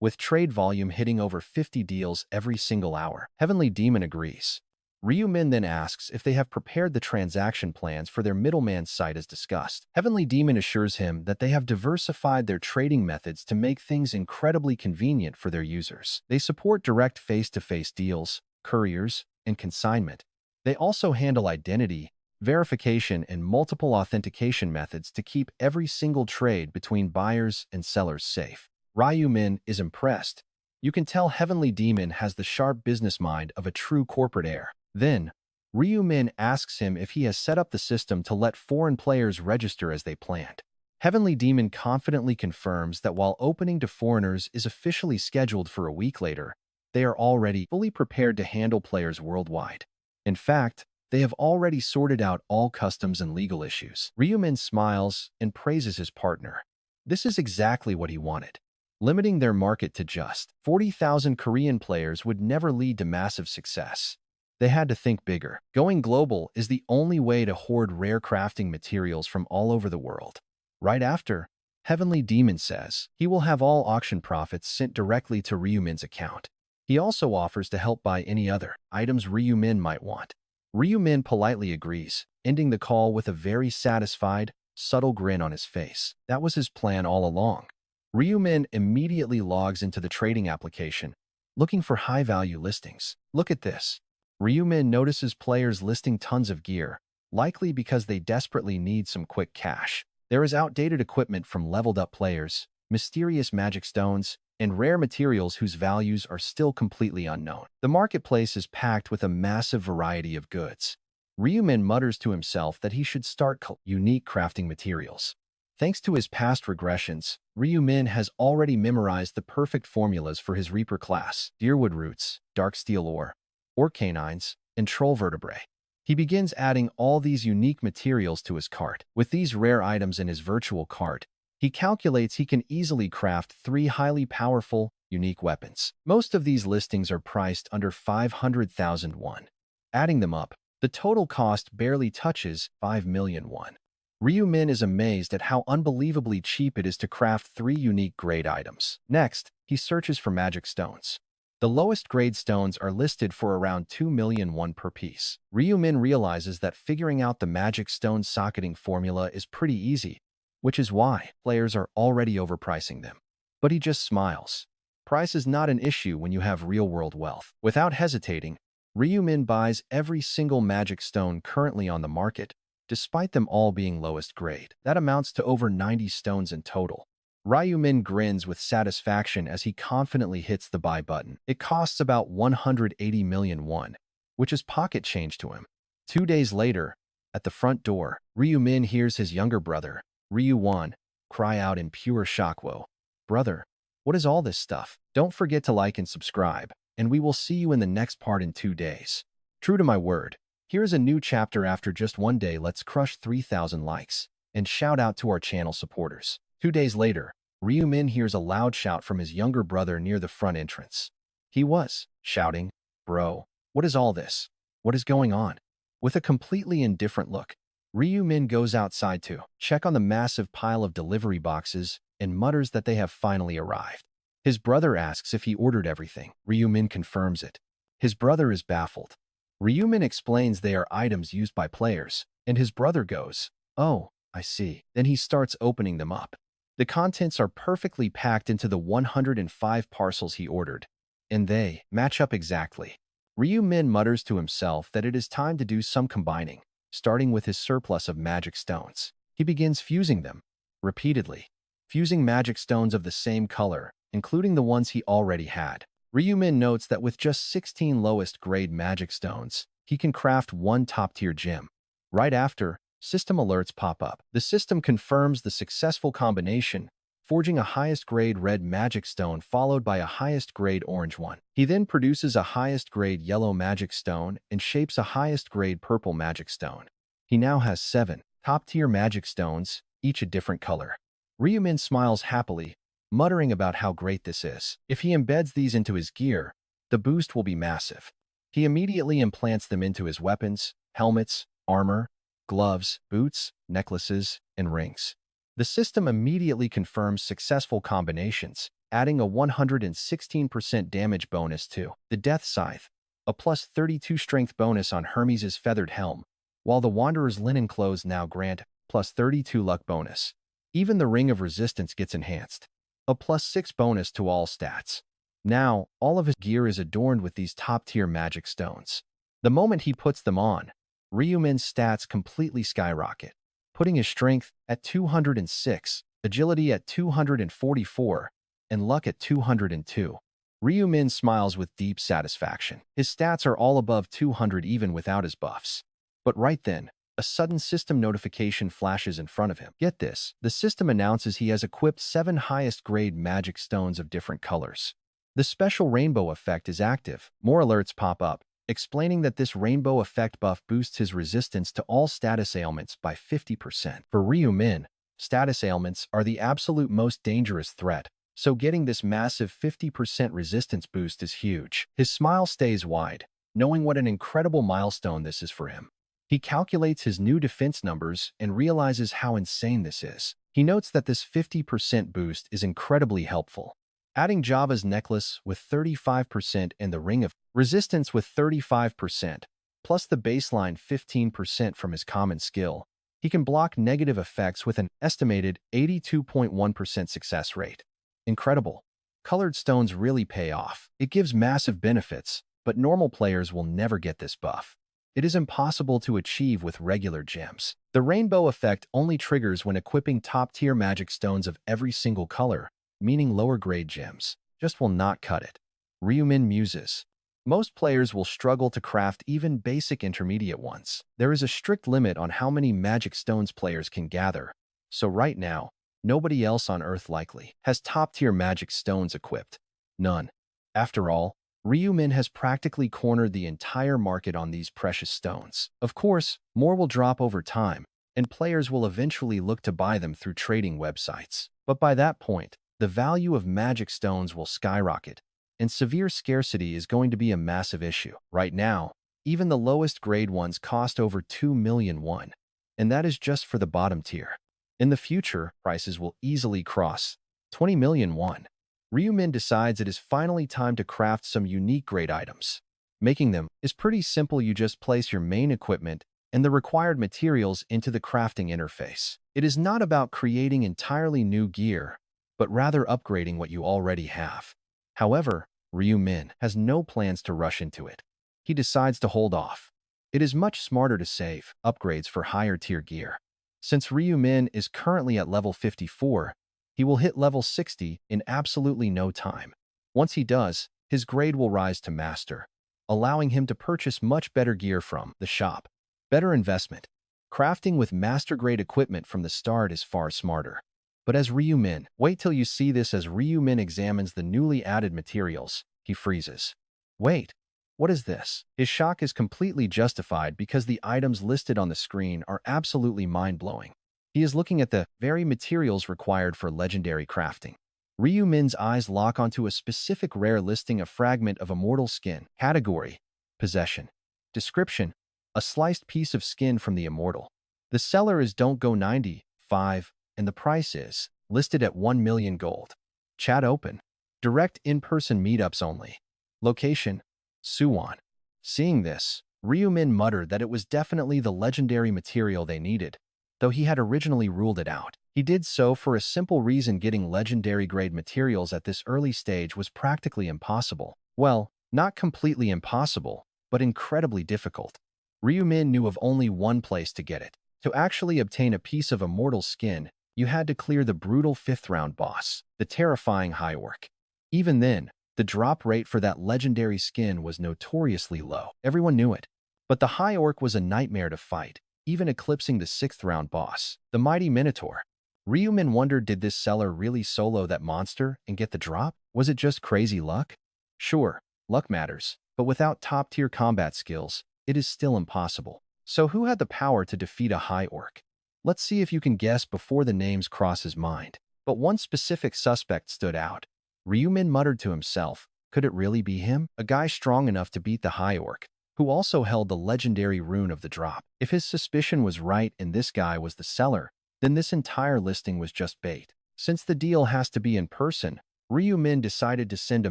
with trade volume hitting over 50 deals every single hour. Heavenly Demon agrees. Ryu-min then asks if they have prepared the transaction plans for their middleman site as discussed. Heavenly Demon assures him that they have diversified their trading methods to make things incredibly convenient for their users. They support direct face-to-face deals, couriers, and consignment. They also handle identity, verification, and multiple authentication methods to keep every single trade between buyers and sellers safe. Ryu-min is impressed. You can tell Heavenly Demon has the sharp business mind of a true corporate heir. Then, Ryu-min asks him if he has set up the system to let foreign players register as they planned. Heavenly Demon confidently confirms that while opening to foreigners is officially scheduled for a week later, they are already fully prepared to handle players worldwide. In fact, they have already sorted out all customs and legal issues. Ryu-min smiles and praises his partner. This is exactly what he wanted. Limiting their market to just 40,000 Korean players would never lead to massive success. They had to think bigger. Going global is the only way to hoard rare crafting materials from all over the world. Right after, Heavenly Demon says he will have all auction profits sent directly to Ryu-min's account. He also offers to help buy any other items Ryu-min might want. Ryu-min politely agrees, ending the call with a very satisfied, subtle grin on his face. That was his plan all along. Ryu-min immediately logs into the trading application, looking for high-value listings. Look at this. Ryu-min notices players listing tons of gear, likely because they desperately need some quick cash. There is outdated equipment from leveled-up players, mysterious magic stones, and rare materials whose values are still completely unknown. The marketplace is packed with a massive variety of goods. Ryumin mutters to himself that he should start unique crafting materials. Thanks to his past regressions, Ryumin has already memorized the perfect formulas for his Reaper class: deerwood roots, dark steel ore, orc canines, and troll vertebrae. He begins adding all these unique materials to his cart. With these rare items in his virtual cart, he calculates he can easily craft 3 highly powerful, unique weapons. Most of these listings are priced under 500,000 won. Adding them up, the total cost barely touches 5 million won. Ryumin is amazed at how unbelievably cheap it is to craft 3 unique grade items. Next, he searches for magic stones. The lowest grade stones are listed for around 2 million won per piece. Ryumin realizes that figuring out the magic stone socketing formula is pretty easy, which is why players are already overpricing them. But he just smiles. Price is not an issue when you have real-world wealth. Without hesitating, Ryumin buys every single magic stone currently on the market, despite them all being lowest grade. That amounts to over 90 stones in total. Ryumin grins with satisfaction as he confidently hits the buy button. It costs about 180 million won, which is pocket change to him. 2 days later, at the front door, Ryumin hears his younger brother, Ryu-won, cry out in pure shock. "Whoa, brother, what is all this stuff?" Don't forget to like and subscribe, and we will see you in the next part in 2 days. True to my word, here's a new chapter after just 1 day. Let's crush 3,000 likes, and shout out to our channel supporters. 2 days later, Ryumin hears a loud shout from his younger brother near the front entrance. He was shouting, "Bro, what is all this? What is going on?" With a completely indifferent look, Ryumin goes outside to check on the massive pile of delivery boxes and mutters that they have finally arrived. His brother asks if he ordered everything. Ryumin confirms it. His brother is baffled. Ryumin explains they are items used by players, and his brother goes, "Oh, I see." Then he starts opening them up. The contents are perfectly packed into the 105 parcels he ordered, and they match up exactly. Ryumin mutters to himself that it is time to do some combining, starting with his surplus of magic stones. He begins fusing them, repeatedly, fusing magic stones of the same color, including the ones he already had. Ryumin notes that with just 16 lowest grade magic stones, he can craft 1 top-tier gem. Right after, system alerts pop up. The system confirms the successful combination, forging a highest grade red magic stone followed by a highest grade orange one. He then produces a highest grade yellow magic stone and shapes a highest grade purple magic stone. He now has 7 top-tier magic stones, each a different color. Ryumin smiles happily, muttering about how great this is. If he embeds these into his gear, the boost will be massive. He immediately implants them into his weapons, helmets, armor, gloves, boots, necklaces, and rings. The system immediately confirms successful combinations, adding a 116% damage bonus to the Death Scythe, a plus 32 strength bonus on Hermes' feathered helm, while the Wanderer's linen clothes now grant plus 32 luck bonus. Even the Ring of Resistance gets enhanced, a plus 6 bonus to all stats. Now, all of his gear is adorned with these top-tier magic stones. The moment he puts them on, Ryumin's stats completely skyrocket, putting his strength at 206, agility at 244, and luck at 202. Ryumin smiles with deep satisfaction. His stats are all above 200 even without his buffs. But right then, a sudden system notification flashes in front of him. Get this, the system announces he has equipped 7 highest grade magic stones of different colors. The special rainbow effect is active. More alerts pop up, explaining that this rainbow effect buff boosts his resistance to all status ailments by 50%. For Ryumin, status ailments are the absolute most dangerous threat, so getting this massive 50% resistance boost is huge. His smile stays wide, knowing what an incredible milestone this is for him. He calculates his new defense numbers and realizes how insane this is. He notes that this 50% boost is incredibly helpful. Adding Java's necklace with 35% and the Ring of Resistance with 35%, plus the baseline 15% from his common skill, he can block negative effects with an estimated 82.1% success rate. Incredible. Colored stones really pay off. It gives massive benefits, but normal players will never get this buff. It is impossible to achieve with regular gems. The rainbow effect only triggers when equipping top-tier magic stones of every single color, meaning lower-grade gems, just will not cut it. Ryumin muses. Most players will struggle to craft even basic intermediate ones. There is a strict limit on how many magic stones players can gather, so right now, nobody else on Earth likely has top-tier magic stones equipped. None. After all, Ryumin has practically cornered the entire market on these precious stones. Of course, more will drop over time, and players will eventually look to buy them through trading websites. But by that point, the value of magic stones will skyrocket, and severe scarcity is going to be a massive issue. Right now, even the lowest grade ones cost over 2 million won, and that is just for the bottom tier. In the future, prices will easily cross 20 million won. Ryumin decides it is finally time to craft some unique grade items. Making them is pretty simple. You just place your main equipment and the required materials into the crafting interface. It is not about creating entirely new gear, but rather upgrading what you already have. However, Ryumin has no plans to rush into it. He decides to hold off. It is much smarter to save upgrades for higher tier gear. Since Ryumin is currently at level 54, he will hit level 60 in absolutely no time. Once he does, his grade will rise to master, allowing him to purchase much better gear from the shop. Better investment. Crafting with master-grade equipment from the start is far smarter. But as Ryumin, wait till you see this. As Ryumin examines the newly added materials, he freezes. Wait, what is this? His shock is completely justified because the items listed on the screen are absolutely mind-blowing. He is looking at the very materials required for legendary crafting. Ryumin's eyes lock onto a specific rare listing: a fragment of immortal skin. Category: possession. Description: a sliced piece of skin from the immortal. The seller is Don't Go 95, and the price is listed at 1 million gold. Chat open. Direct in-person meetups only. Location: Suwon. Seeing this, Ryumin muttered that it was definitely the legendary material they needed, though he had originally ruled it out. He did so for a simple reason: getting legendary-grade materials at this early stage was practically impossible. Well, not completely impossible, but incredibly difficult. Ryumin knew of only one place to get it. To actually obtain a piece of immortal skin, you had to clear the brutal 5th-round boss, the terrifying High Orc. Even then, the drop rate for that legendary skin was notoriously low. Everyone knew it. But the High Orc was a nightmare to fight, even eclipsing the 6th-round boss, the mighty Minotaur. Ryumin wondered, did this seller really solo that monster and get the drop? Was it just crazy luck? Sure, luck matters, but without top-tier combat skills, it is still impossible. So who had the power to defeat a High Orc? Let's see if you can guess before the names cross his mind. But one specific suspect stood out. Ryumin muttered to himself, could it really be him? A guy strong enough to beat the High Orc, who also held the legendary rune of the drop. If his suspicion was right and this guy was the seller, then this entire listing was just bait. Since the deal has to be in person, Ryumin decided to send a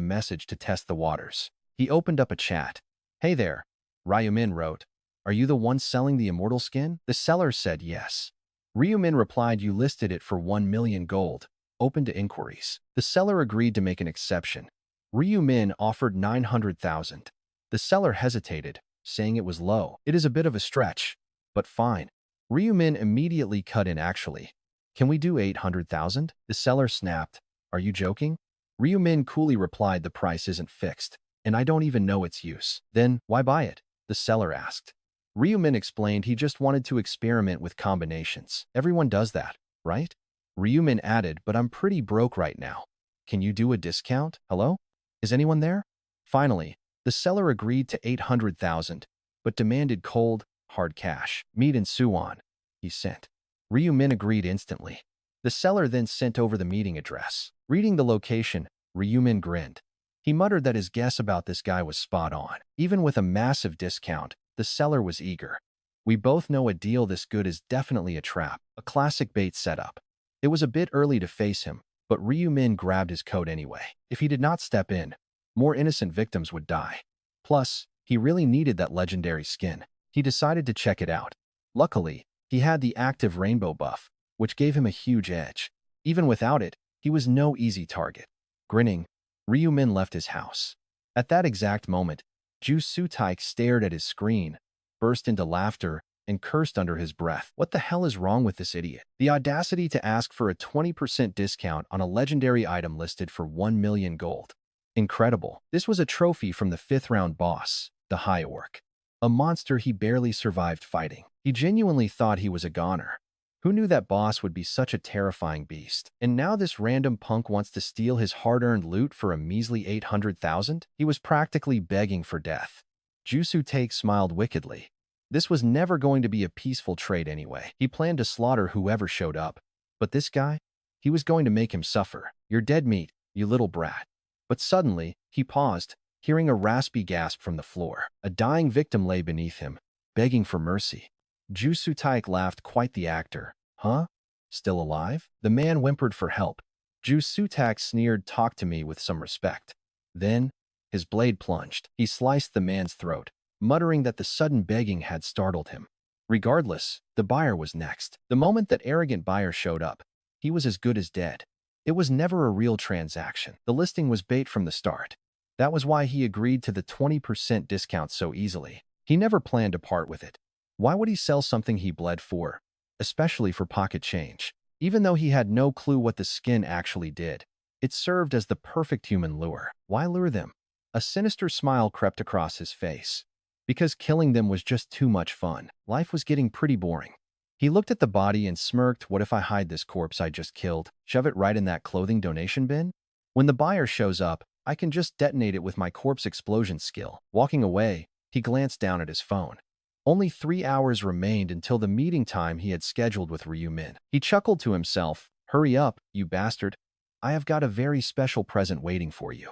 message to test the waters. He opened up a chat. Hey there, Ryumin wrote. Are you the one selling the immortal skin? The seller said yes. Ryumin replied, you listed it for 1 million gold, open to inquiries. The seller agreed to make an exception. Ryumin offered 900,000. The seller hesitated, saying it was low. It is a bit of a stretch, but fine. Ryumin immediately cut in. Actually, can we do 800,000? The seller snapped. Are you joking? Ryumin coolly replied, the price isn't fixed, and I don't even know its use. Then, why buy it? The seller asked. Ryumin explained he just wanted to experiment with combinations. Everyone does that, right? Ryumin added, but I'm pretty broke right now. Can you do a discount? Hello? Is anyone there? Finally, the seller agreed to 800,000, but demanded cold, hard cash. Meet in Suwon, he sent. Ryumin agreed instantly. The seller then sent over the meeting address. Reading the location, Ryumin grinned. He muttered that his guess about this guy was spot on. Even with a massive discount, the seller was eager. We both know a deal this good is definitely a trap, a classic bait setup. It was a bit early to face him, but Ryumin grabbed his coat anyway. If he did not step in, more innocent victims would die. Plus, he really needed that legendary skin. He decided to check it out. Luckily, he had the active rainbow buff, which gave him a huge edge. Even without it, he was no easy target. Grinning, Ryumin left his house. At that exact moment, Scythe stared at his screen, burst into laughter, and cursed under his breath. What the hell is wrong with this idiot? The audacity to ask for a 20% discount on a legendary item listed for 1 million gold. Incredible. This was a trophy from the 5th round boss, the High Orc. A monster he barely survived fighting. He genuinely thought he was a goner. Who knew that boss would be such a terrifying beast? And now this random punk wants to steal his hard-earned loot for a measly 800,000? He was practically begging for death. Jusu Take smiled wickedly. This was never going to be a peaceful trade anyway. He planned to slaughter whoever showed up. But this guy? He was going to make him suffer. You're dead meat, you little brat. But suddenly, he paused, hearing a raspy gasp from the floor. A dying victim lay beneath him, begging for mercy. Ju Sutaik laughed, quite the actor. Huh? Still alive? The man whimpered for help. Ju Sutak sneered, talk to me with some respect. Then, his blade plunged. He sliced the man's throat, muttering that the sudden begging had startled him. Regardless, the buyer was next. The moment that arrogant buyer showed up, he was as good as dead. It was never a real transaction. The listing was bait from the start. That was why he agreed to the 20% discount so easily. He never planned to part with it. Why would he sell something he bled for, especially for pocket change? Even though he had no clue what the skin actually did, it served as the perfect human lure. Why lure them? A sinister smile crept across his face. Because killing them was just too much fun. Life was getting pretty boring. He looked at the body and smirked. What if I hide this corpse I just killed? Shove it right in that clothing donation bin? When the buyer shows up, I can just detonate it with my corpse explosion skill. Walking away, he glanced down at his phone. Only 3 hours remained until the meeting time he had scheduled with Ryu Min. He chuckled to himself. Hurry up, you bastard. I have got a very special present waiting for you.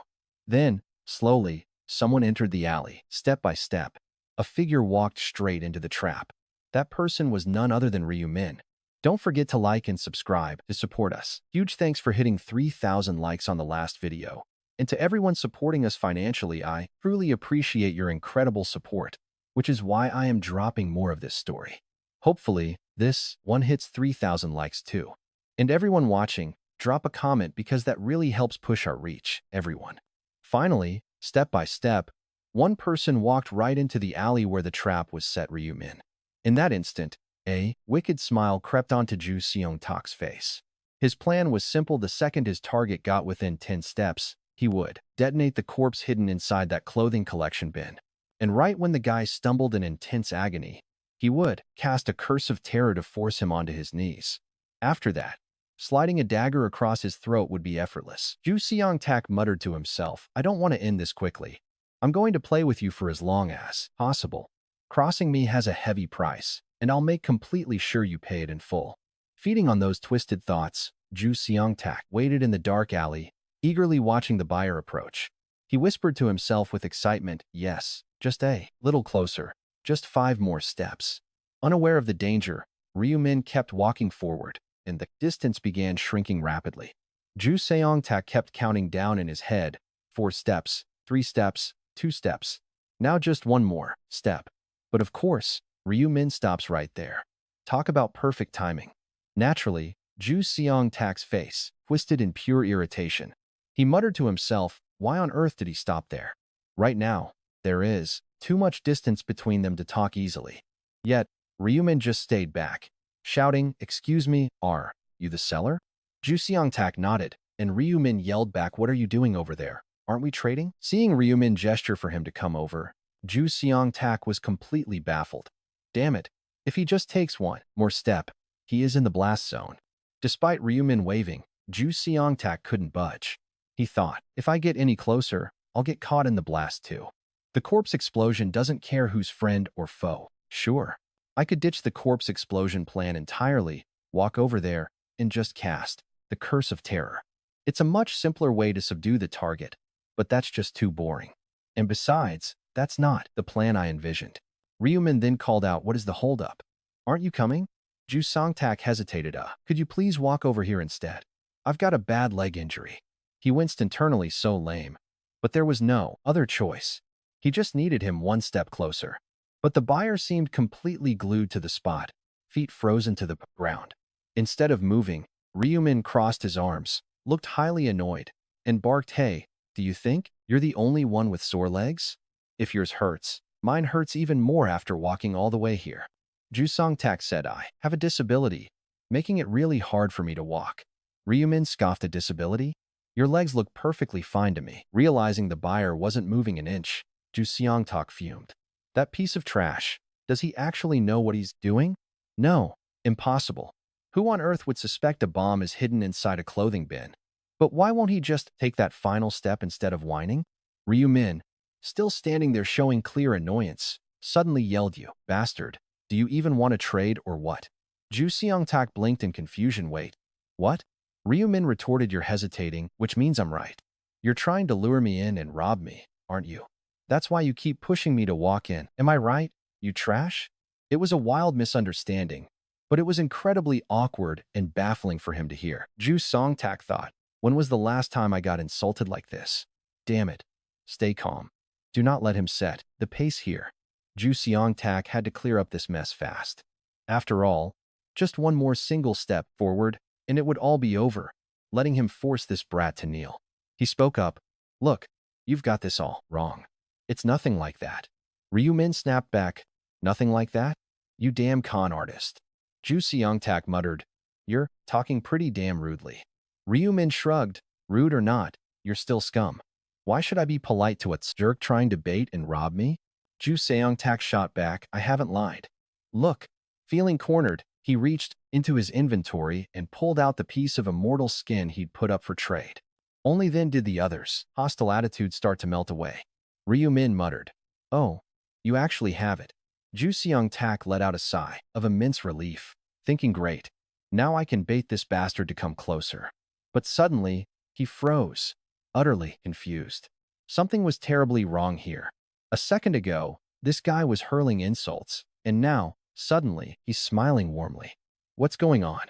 Then, slowly, someone entered the alley. Step by step, a figure walked straight into the trap. That person was none other than Ryu Min. Don't forget to like and subscribe to support us. Huge thanks for hitting 3,000 likes on the last video. And to everyone supporting us financially, I truly appreciate your incredible support, which is why I am dropping more of this story. Hopefully, this one hits 3,000 likes too. And everyone watching, drop a comment because that really helps push our reach, everyone. Finally, step by step, one person walked right into the alley where the trap was set. Ryu Min. In that instant, a wicked smile crept onto Ju Seong-tak's face. His plan was simple. The second his target got within 10 steps, he would detonate the corpse hidden inside that clothing collection bin. And right when the guy stumbled in intense agony, he would cast a curse of terror to force him onto his knees. After that, sliding a dagger across his throat would be effortless. Ju Seong-tak muttered to himself, I don't want to end this quickly. I'm going to play with you for as long as possible. Crossing me has a heavy price, and I'll make completely sure you pay it in full. Feeding on those twisted thoughts, Ju Seong-tak waited in the dark alley, eagerly watching the buyer approach. He whispered to himself with excitement, yes, just a little closer, just 5 more steps. Unaware of the danger, Ryu Min kept walking forward, and the distance began shrinking rapidly. Ju Seong-tak kept counting down in his head, 4 steps, 3 steps, 2 steps. Now just 1 more step. But of course, Ryu Min stops right there. Talk about perfect timing. Naturally, Ju Seong-tak's face twisted in pure irritation. He muttered to himself, why on earth did he stop there? Right now, there is too much distance between them to talk easily. Yet, Ryu Min just stayed back, shouting, excuse me, are you the seller? Ju Seong-tak nodded, and Ryu Min yelled back, what are you doing over there? Aren't we trading? Seeing Ryu Min gesture for him to come over, Ju Seong-tak was completely baffled. Damn it, if he just takes 1 more step, he is in the blast zone. Despite Ryu Min waving, Ju Seong-tak couldn't budge. He thought, if I get any closer, I'll get caught in the blast too. The corpse explosion doesn't care who's friend or foe. Sure, I could ditch the corpse explosion plan entirely, walk over there, and just cast the curse of terror. It's a much simpler way to subdue the target, but that's just too boring. And besides, that's not the plan I envisioned. Ryu Min then called out, what is the holdup? Aren't you coming? Ju Seong-tak hesitated. Could you please walk over here instead? I've got a bad leg injury. He winced internally, so lame. But there was no other choice. He just needed him 1 step closer. But the buyer seemed completely glued to the spot, feet frozen to the ground. Instead of moving, Ryu Min crossed his arms, looked highly annoyed, and barked, hey, do you think you're the only one with sore legs? If yours hurts, mine hurts even more after walking all the way here. Ju Song-tak said, I have a disability, making it really hard for me to walk. Ryumin scoffed at disability. Your legs look perfectly fine to me. Realizing the buyer wasn't moving an inch, Ju Seong-tak fumed. That piece of trash. Does he actually know what he's doing? No. Impossible. Who on earth would suspect a bomb is hidden inside a clothing bin? But why won't he just take that final step instead of whining? Ryu Min, still standing there showing clear annoyance, suddenly yelled, You bastard. Do you even want to trade or what? Ju Seong-tak blinked in confusion. Wait. What? Ryu Min retorted, You're hesitating, which means I'm right. You're trying to lure me in and rob me, aren't you? That's why you keep pushing me to walk in. Am I right, you trash? It was a wild misunderstanding, but it was incredibly awkward and baffling for him to hear. Ju Song-tak thought, when was the last time I got insulted like this? Damn it. Stay calm. Do not let him set the pace here. Ju Seong-tak had to clear up this mess fast. After all, just one more single step forward, and it would all be over, letting him force this brat to kneel. He spoke up, Look, you've got this all wrong. It's nothing like that. Ryu Min snapped back, Nothing like that? You damn con artist. Ju Seong-tak muttered, You're talking pretty damn rudely. Ryu Min shrugged, Rude or not, you're still scum. Why should I be polite to a jerk trying to bait and rob me? Ju Seong-tak shot back, I haven't lied. Look. Feeling cornered, he reached into his inventory and pulled out the piece of immortal skin he'd put up for trade. Only then did the others' hostile attitude start to melt away. Ryu Min muttered, Oh, you actually have it. Ju Seong-tak let out a sigh of immense relief, thinking, Great. Now I can bait this bastard to come closer. But suddenly, he froze, utterly confused. Something was terribly wrong here. A second ago, this guy was hurling insults, and now, suddenly, he's smiling warmly. What's going on?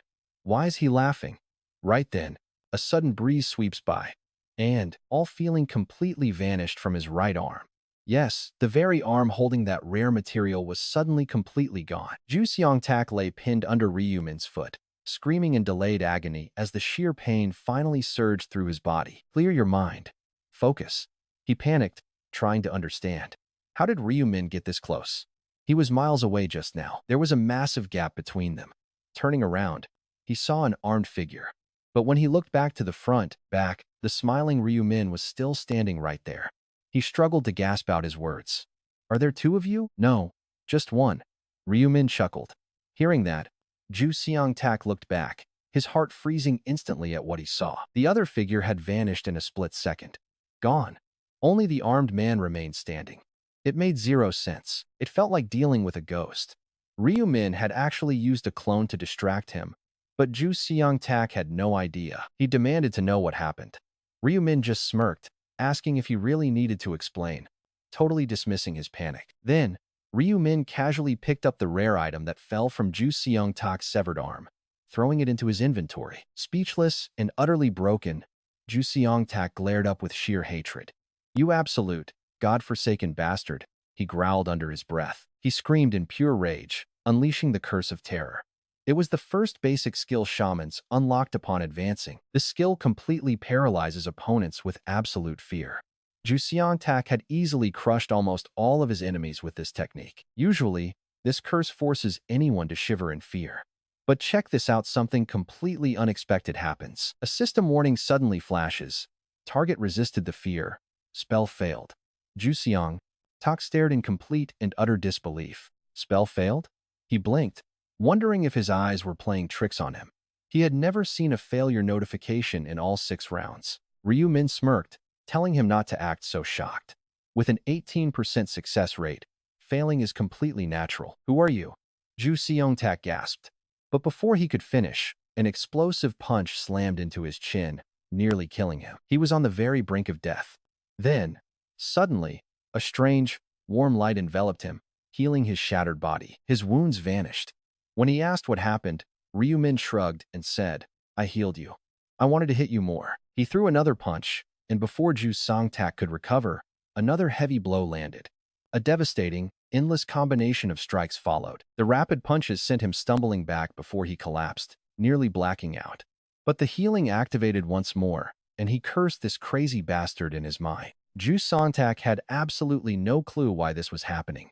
Why is he laughing? Right then, a sudden breeze sweeps by, and, all feeling completely vanished from his right arm. Yes, the very arm holding that rare material was suddenly completely gone. Ju Seong-tak lay pinned under Ryu Min's foot, screaming in delayed agony as the sheer pain finally surged through his body. Clear your mind. Focus. He panicked, trying to understand. How did Ryu Min get this close? He was miles away just now. There was a massive gap between them. Turning around, he saw an armed figure. But when he looked back to the back, the smiling Ryu Min was still standing right there. He struggled to gasp out his words. Are there two of you? No, just one. Ryu Min chuckled. Hearing that, Ju Seong-tak looked back, his heart freezing instantly at what he saw. The other figure had vanished in a split second. Gone. Only the armed man remained standing. It made zero sense. It felt like dealing with a ghost. Ryu Min had actually used a clone to distract him, but Ju Seong-tak had no idea. He demanded to know what happened. Ryu Min just smirked, asking if he really needed to explain, totally dismissing his panic. Then, Ryu Min casually picked up the rare item that fell from Ju Seong-tak's severed arm, throwing it into his inventory. Speechless and utterly broken, Ju Seong-tak glared up with sheer hatred. You absolute, God-forsaken bastard, he growled under his breath. He screamed in pure rage, unleashing the curse of terror. It was the first basic skill shamans unlocked upon advancing. The skill completely paralyzes opponents with absolute fear. Ju Seong-tak had easily crushed almost all of his enemies with this technique. Usually, this curse forces anyone to shiver in fear. But check this out, something completely unexpected happens. A system warning suddenly flashes. Target resisted the fear. Spell failed. Ju Seong-tak stared in complete and utter disbelief. Spell failed? He blinked, wondering if his eyes were playing tricks on him. He had never seen a failure notification in all 6 rounds. Ryu Min smirked, telling him not to act so shocked. With an 18% success rate, failing is completely natural. Who are you? Ju Seong-tak gasped. But before he could finish, an explosive punch slammed into his chin, nearly killing him. He was on the very brink of death. Then, suddenly, a strange, warm light enveloped him, healing his shattered body. His wounds vanished. When he asked what happened, Ryu Min shrugged and said, I healed you. I wanted to hit you more. He threw another punch, and before Ju Seong-tak could recover, another heavy blow landed. A devastating, endless combination of strikes followed. The rapid punches sent him stumbling back before he collapsed, nearly blacking out. But the healing activated once more, and he cursed this crazy bastard in his mind. Ju Seong-tak had absolutely no clue why this was happening.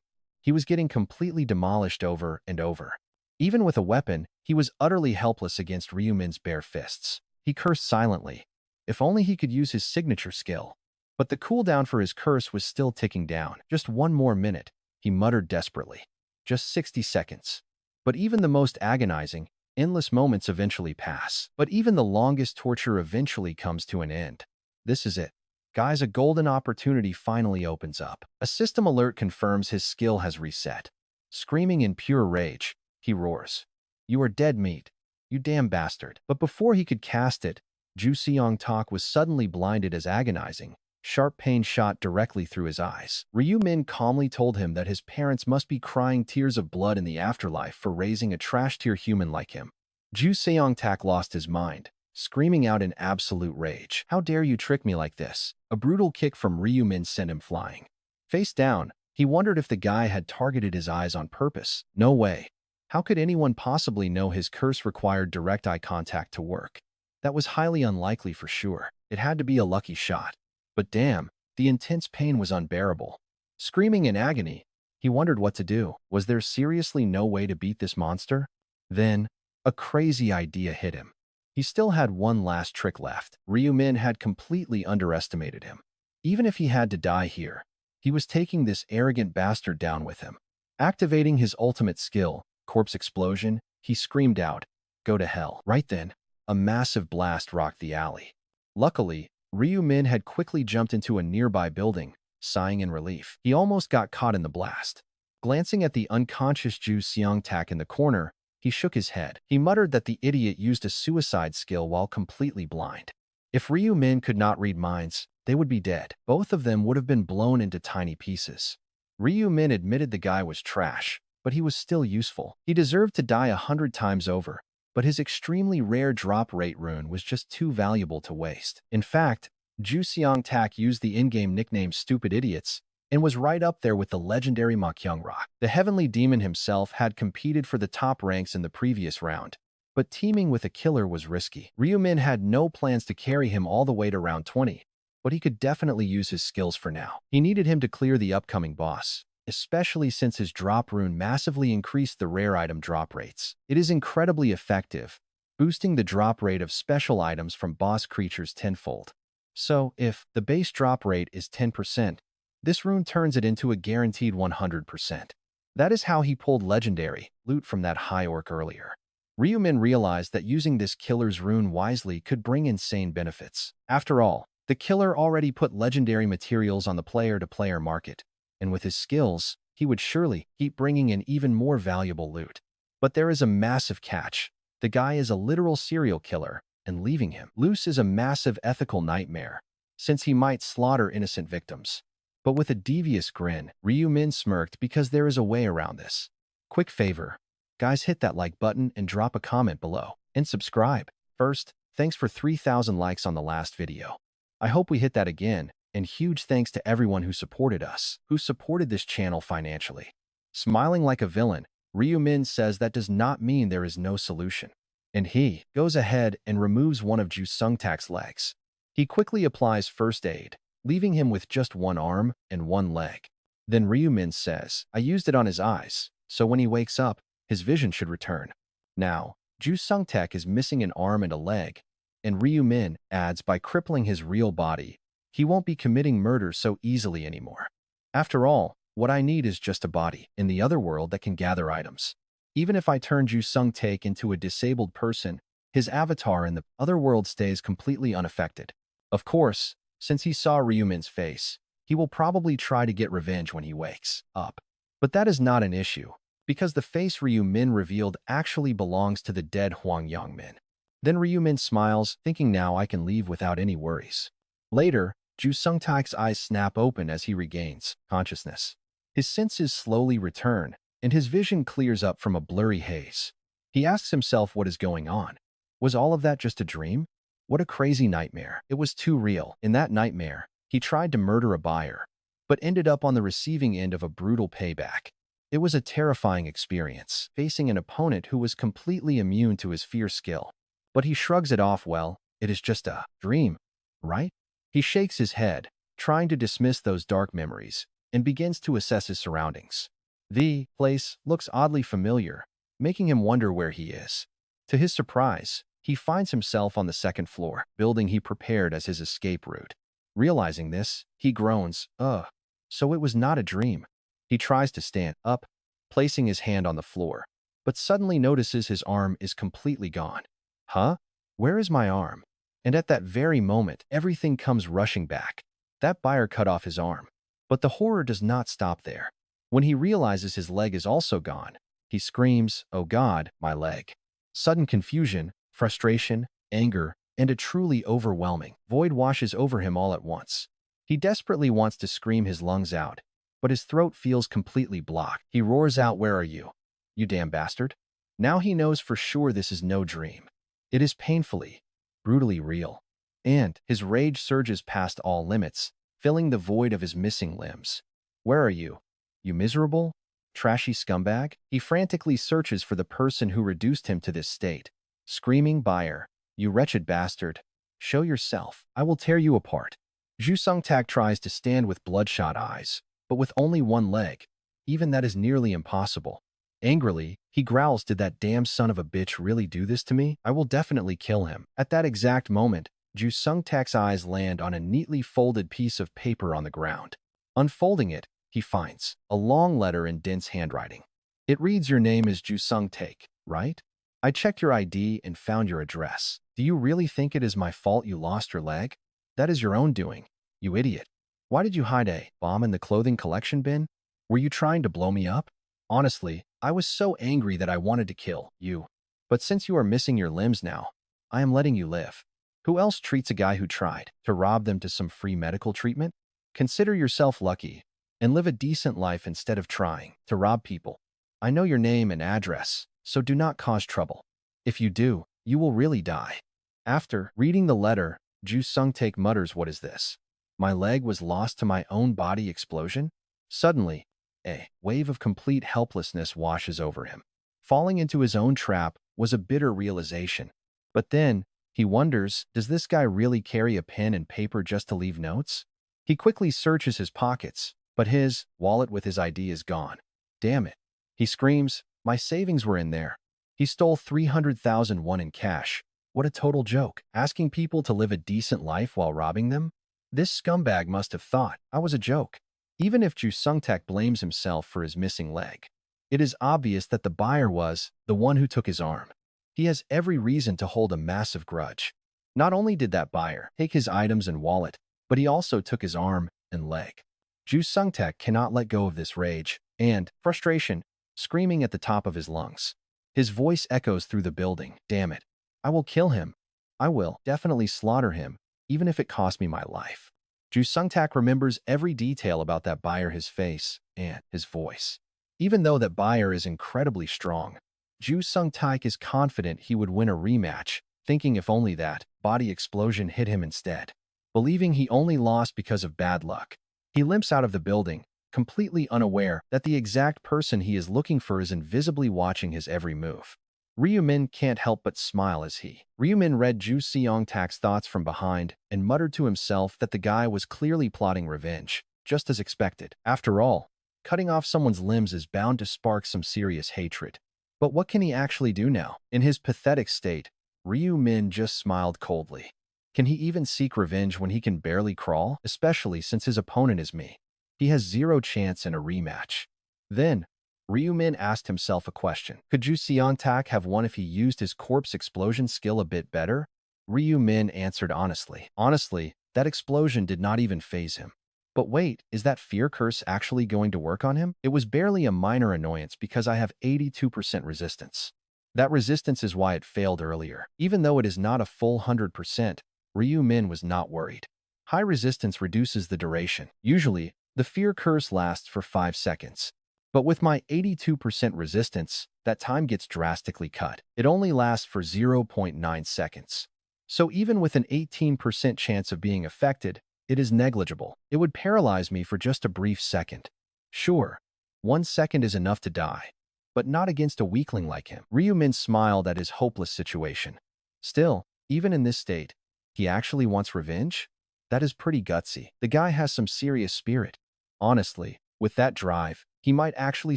He was getting completely demolished over and over. Even with a weapon, he was utterly helpless against Ryumin's bare fists. He cursed silently. If only he could use his signature skill. But the cooldown for his curse was still ticking down. Just one more minute, he muttered desperately. Just 60 seconds. But even the most agonizing, endless moments eventually pass. But even the longest torture eventually comes to an end. This is it. Guys, a golden opportunity finally opens up. A system alert confirms his skill has reset. Screaming in pure rage, he roars. You are dead meat. You damn bastard. But before he could cast it, Ju Seong-tak was suddenly blinded as agonizing. Sharp pain shot directly through his eyes. Ryu Min calmly told him that his parents must be crying tears of blood in the afterlife for raising a trash-tier human like him. Ju Seong-tak lost his mind, screaming out in absolute rage. How dare you trick me like this? A brutal kick from Ryu Min sent him flying. Face down, he wondered if the guy had targeted his eyes on purpose. No way. How could anyone possibly know his curse required direct eye contact to work? That was highly unlikely for sure. It had to be a lucky shot. But damn, the intense pain was unbearable. Screaming in agony, he wondered what to do. Was there seriously no way to beat this monster? Then, a crazy idea hit him. He still had one last trick left. Ryu Min had completely underestimated him. Even if he had to die here, he was taking this arrogant bastard down with him. Activating his ultimate skill, Corpse Explosion, he screamed out, "Go to hell." Right then, a massive blast rocked the alley. Luckily, Ryu Min had quickly jumped into a nearby building, sighing in relief. He almost got caught in the blast. Glancing at the unconscious Ju Seong-tak in the corner, he shook his head. He muttered that the idiot used a suicide skill while completely blind. If Ryu Min could not read minds, they would be dead. Both of them would have been blown into tiny pieces. Ryu Min admitted the guy was trash, but he was still useful. He deserved to die 100 times over. But his extremely rare drop rate rune was just too valuable to waste. In fact, Ju Seong-tak used the in-game nickname Stupid Idiots and was right up there with the legendary Ma Kyung-ra. The heavenly demon himself had competed for the top ranks in the previous round, but teaming with a killer was risky. Ryu Min had no plans to carry him all the way to round 20, but he could definitely use his skills for now. He needed him to clear the upcoming boss, especially since his drop rune massively increased the rare item drop rates. It is incredibly effective, boosting the drop rate of special items from boss creatures tenfold. So, if the base drop rate is 10%, this rune turns it into a guaranteed 100%. That is how he pulled legendary loot from that high orc earlier. Ryu Min realized that using this killer's rune wisely could bring insane benefits. After all, the killer already put legendary materials on the player-to-player market, and with his skills, he would surely keep bringing in even more valuable loot. But there is a massive catch. The guy is a literal serial killer, and leaving him loose is a massive ethical nightmare, since he might slaughter innocent victims. But with a devious grin, Ryu Min smirked because there is a way around this. Quick favor. Guys, hit that like button and drop a comment below. And subscribe. First, thanks for 3,000 likes on the last video. I hope we hit that again. And huge thanks to everyone who supported us, who supported this channel financially. Smiling like a villain, Ryu Min says that does not mean there is no solution. And he goes ahead and removes one of Ju Seong-tak's legs. He quickly applies first aid, leaving him with just one arm and one leg. Then Ryu Min says, I used it on his eyes, so when he wakes up, his vision should return. Now, Ju Seong-tak is missing an arm and a leg, and Ryu Min adds by crippling his real body, he won't be committing murder so easily anymore. After all, what I need is just a body in the other world that can gather items. Even if I turn Ju Seong-tak into a disabled person, his avatar in the other world stays completely unaffected. Of course, since he saw Ryu Min's face, he will probably try to get revenge when he wakes up. But that is not an issue, because the face Ryu Min revealed actually belongs to the dead Hwang Yong-min. Then Ryu Min smiles, thinking now I can leave without any worries. Later, Ju Seong-tak's eyes snap open as he regains consciousness. His senses slowly return, and his vision clears up from a blurry haze. He asks himself what is going on. Was all of that just a dream? What a crazy nightmare. It was too real. In that nightmare, he tried to murder a buyer, but ended up on the receiving end of a brutal payback. It was a terrifying experience, facing an opponent who was completely immune to his fear skill. But he shrugs it off. Well, it is just a dream, right? He shakes his head, trying to dismiss those dark memories, and begins to assess his surroundings. The place looks oddly familiar, making him wonder where he is. To his surprise, he finds himself on the second floor, building he prepared as his escape route. Realizing this, he groans, ugh, so it was not a dream. He tries to stand up, placing his hand on the floor, but suddenly notices his arm is completely gone. Huh? Where is my arm? And at that very moment, everything comes rushing back. That buyer cut off his arm. But the horror does not stop there. When he realizes his leg is also gone, he screams, "Oh God, my leg." Sudden confusion, frustration, anger, and a truly overwhelming void washes over him all at once. He desperately wants to scream his lungs out, but his throat feels completely blocked. He roars out, "Where are you? You damn bastard." Now he knows for sure this is no dream. It is painfully, brutally real. And his rage surges past all limits, filling the void of his missing limbs. "Where are you? You miserable, trashy scumbag?" He frantically searches for the person who reduced him to this state, screaming, "Buyer, you wretched bastard, show yourself, I will tear you apart." Ju Sung-tak tries to stand with bloodshot eyes, but with only one leg. Even that is nearly impossible. Angrily, he growls, "Did that damn son of a bitch really do this to me? I will definitely kill him." At that exact moment, Ju Sung-tak's eyes land on a neatly folded piece of paper on the ground. Unfolding it, he finds a long letter in dense handwriting. It reads, "Your name is Ju Sung-tak, right? I checked your ID and found your address. Do you really think it is my fault you lost your leg? That is your own doing, you idiot. Why did you hide a bomb in the clothing collection bin? Were you trying to blow me up? Honestly, I was so angry that I wanted to kill you. But since you are missing your limbs now, I am letting you live. Who else treats a guy who tried to rob them to some free medical treatment? Consider yourself lucky and live a decent life instead of trying to rob people. I know your name and address, so do not cause trouble. If you do, you will really die." After reading the letter, Ju Sung-tak mutters, "What is this? My leg was lost to my own body explosion?" Suddenly, a wave of complete helplessness washes over him. Falling into his own trap was a bitter realization. But then, he wonders, does this guy really carry a pen and paper just to leave notes? He quickly searches his pockets, but his wallet with his ID is gone. Damn it. He screams, "My savings were in there." He stole 300,000 won in cash. What a total joke. Asking people to live a decent life while robbing them? This scumbag must have thought I was a joke. Even if Ju Sung-tak blames himself for his missing leg, it is obvious that the buyer was the one who took his arm. He has every reason to hold a massive grudge. Not only did that buyer take his items and wallet, but he also took his arm and leg. Ju Sung-tak cannot let go of this rage and frustration, screaming at the top of his lungs. His voice echoes through the building, "Damn it. I will kill him. I will definitely slaughter him, even if it costs me my life." Ju Sung-tak remembers every detail about that buyer, his face, and his voice. Even though that buyer is incredibly strong, Ju Sung-tak is confident he would win a rematch, thinking if only that body explosion hit him instead. Believing he only lost because of bad luck, he limps out of the building, completely unaware that the exact person he is looking for is invisibly watching his every move. Ryu-min can't help but smile as Ryu-min read Ju Seong-tak's thoughts from behind and muttered to himself that the guy was clearly plotting revenge, just as expected. After all, cutting off someone's limbs is bound to spark some serious hatred. But what can he actually do now? In his pathetic state, Ryu-min just smiled coldly. Can he even seek revenge when he can barely crawl? Especially since his opponent is me. He has zero chance in a rematch. Then, Ryu-min asked himself a question. Could Ju Seong-tak have won if he used his corpse explosion skill a bit better? Ryu-min answered honestly. Honestly, that explosion did not even faze him. But wait, is that fear curse actually going to work on him? It was barely a minor annoyance because I have 82% resistance. That resistance is why it failed earlier. Even though it is not a full 100%, Ryu-min was not worried. High resistance reduces the duration. Usually, the fear curse lasts for 5 seconds. But with my 82% resistance, that time gets drastically cut. It only lasts for 0.9 seconds. So even with an 18% chance of being affected, it is negligible. It would paralyze me for just a brief second. Sure, 1 second is enough to die, but not against a weakling like him. Ryu-min smiled at his hopeless situation. Still, even in this state, he actually wants revenge? That is pretty gutsy. The guy has some serious spirit. Honestly, with that drive, He might actually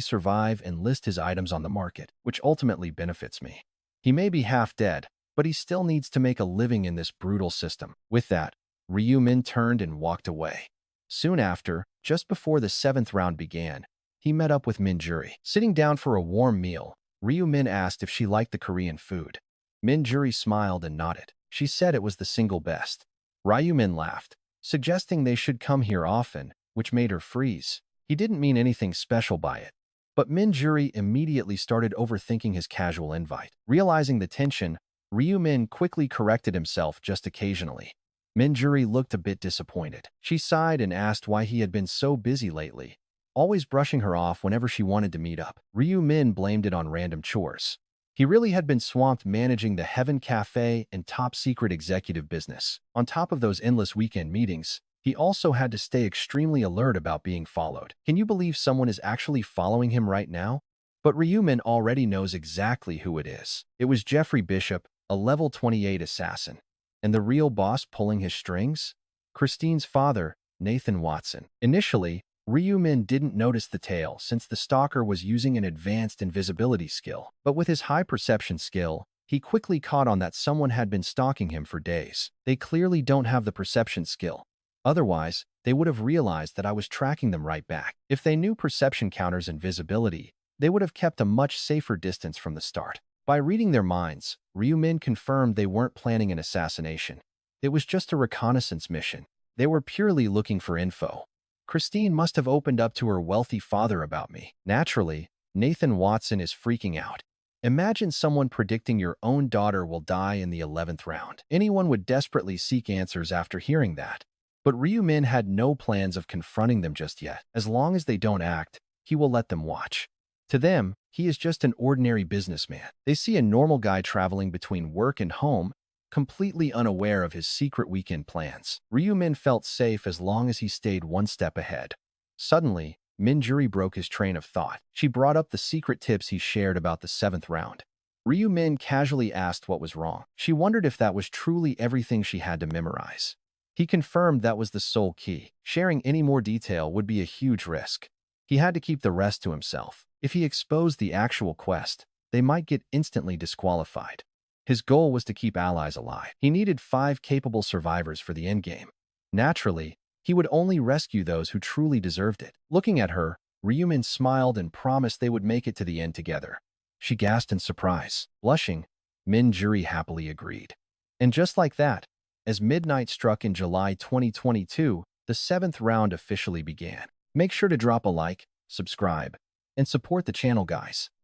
survive and list his items on the market, which ultimately benefits me. He may be half dead, but he still needs to make a living in this brutal system. With that, Ryu-min turned and walked away. Soon after, just before the seventh round began, he met up with Minjuri. Sitting down for a warm meal, Ryu-min asked if she liked the Korean food. Minjuri smiled and nodded. She said it was the single best. Ryu-min laughed, suggesting they should come here often, which made her freeze. He didn't mean anything special by it. But Minjuri immediately started overthinking his casual invite. Realizing the tension, Ryu-min quickly corrected himself just occasionally. Minjuri looked a bit disappointed. She sighed and asked why he had been so busy lately, always brushing her off whenever she wanted to meet up. Ryu-min blamed it on random chores. He really had been swamped managing the Heaven Cafe and top-secret executive business. On top of those endless weekend meetings, he also had to stay extremely alert about being followed. Can you believe someone is actually following him right now? But Ryu-min already knows exactly who it is. It was Jeffrey Bishop, a level 28 assassin. And the real boss pulling his strings? Christine's father, Nathan Watson. Initially, Ryu-min didn't notice the tail since the stalker was using an advanced invisibility skill. But with his high perception skill, he quickly caught on that someone had been stalking him for days. They clearly don't have the perception skill. Otherwise, they would have realized that I was tracking them right back. If they knew perception counters and visibility, they would have kept a much safer distance from the start. By reading their minds, Ryu-min confirmed they weren't planning an assassination. It was just a reconnaissance mission. They were purely looking for info. Christine must have opened up to her wealthy father about me. Naturally, Nathan Watson is freaking out. Imagine someone predicting your own daughter will die in the 11th round. Anyone would desperately seek answers after hearing that. But Ryu-min had no plans of confronting them just yet. As long as they don't act, he will let them watch. To them, he is just an ordinary businessman. They see a normal guy traveling between work and home, completely unaware of his secret weekend plans. Ryu-min felt safe as long as he stayed one step ahead. Suddenly, Minjuri broke his train of thought. She brought up the secret tips he shared about the 7th round. Ryu-min casually asked what was wrong. She wondered if that was truly everything she had to memorize. He confirmed that was the sole key. Sharing any more detail would be a huge risk. He had to keep the rest to himself. If he exposed the actual quest, they might get instantly disqualified. His goal was to keep allies alive. He needed 5 capable survivors for the endgame. Naturally, he would only rescue those who truly deserved it. Looking at her, Ryu-min smiled and promised they would make it to the end together. She gasped in surprise. Blushing, Minjuri happily agreed. And just like that, as midnight struck in July 2022, the 7th round officially began. Make sure to drop a like, subscribe, and support the channel, guys.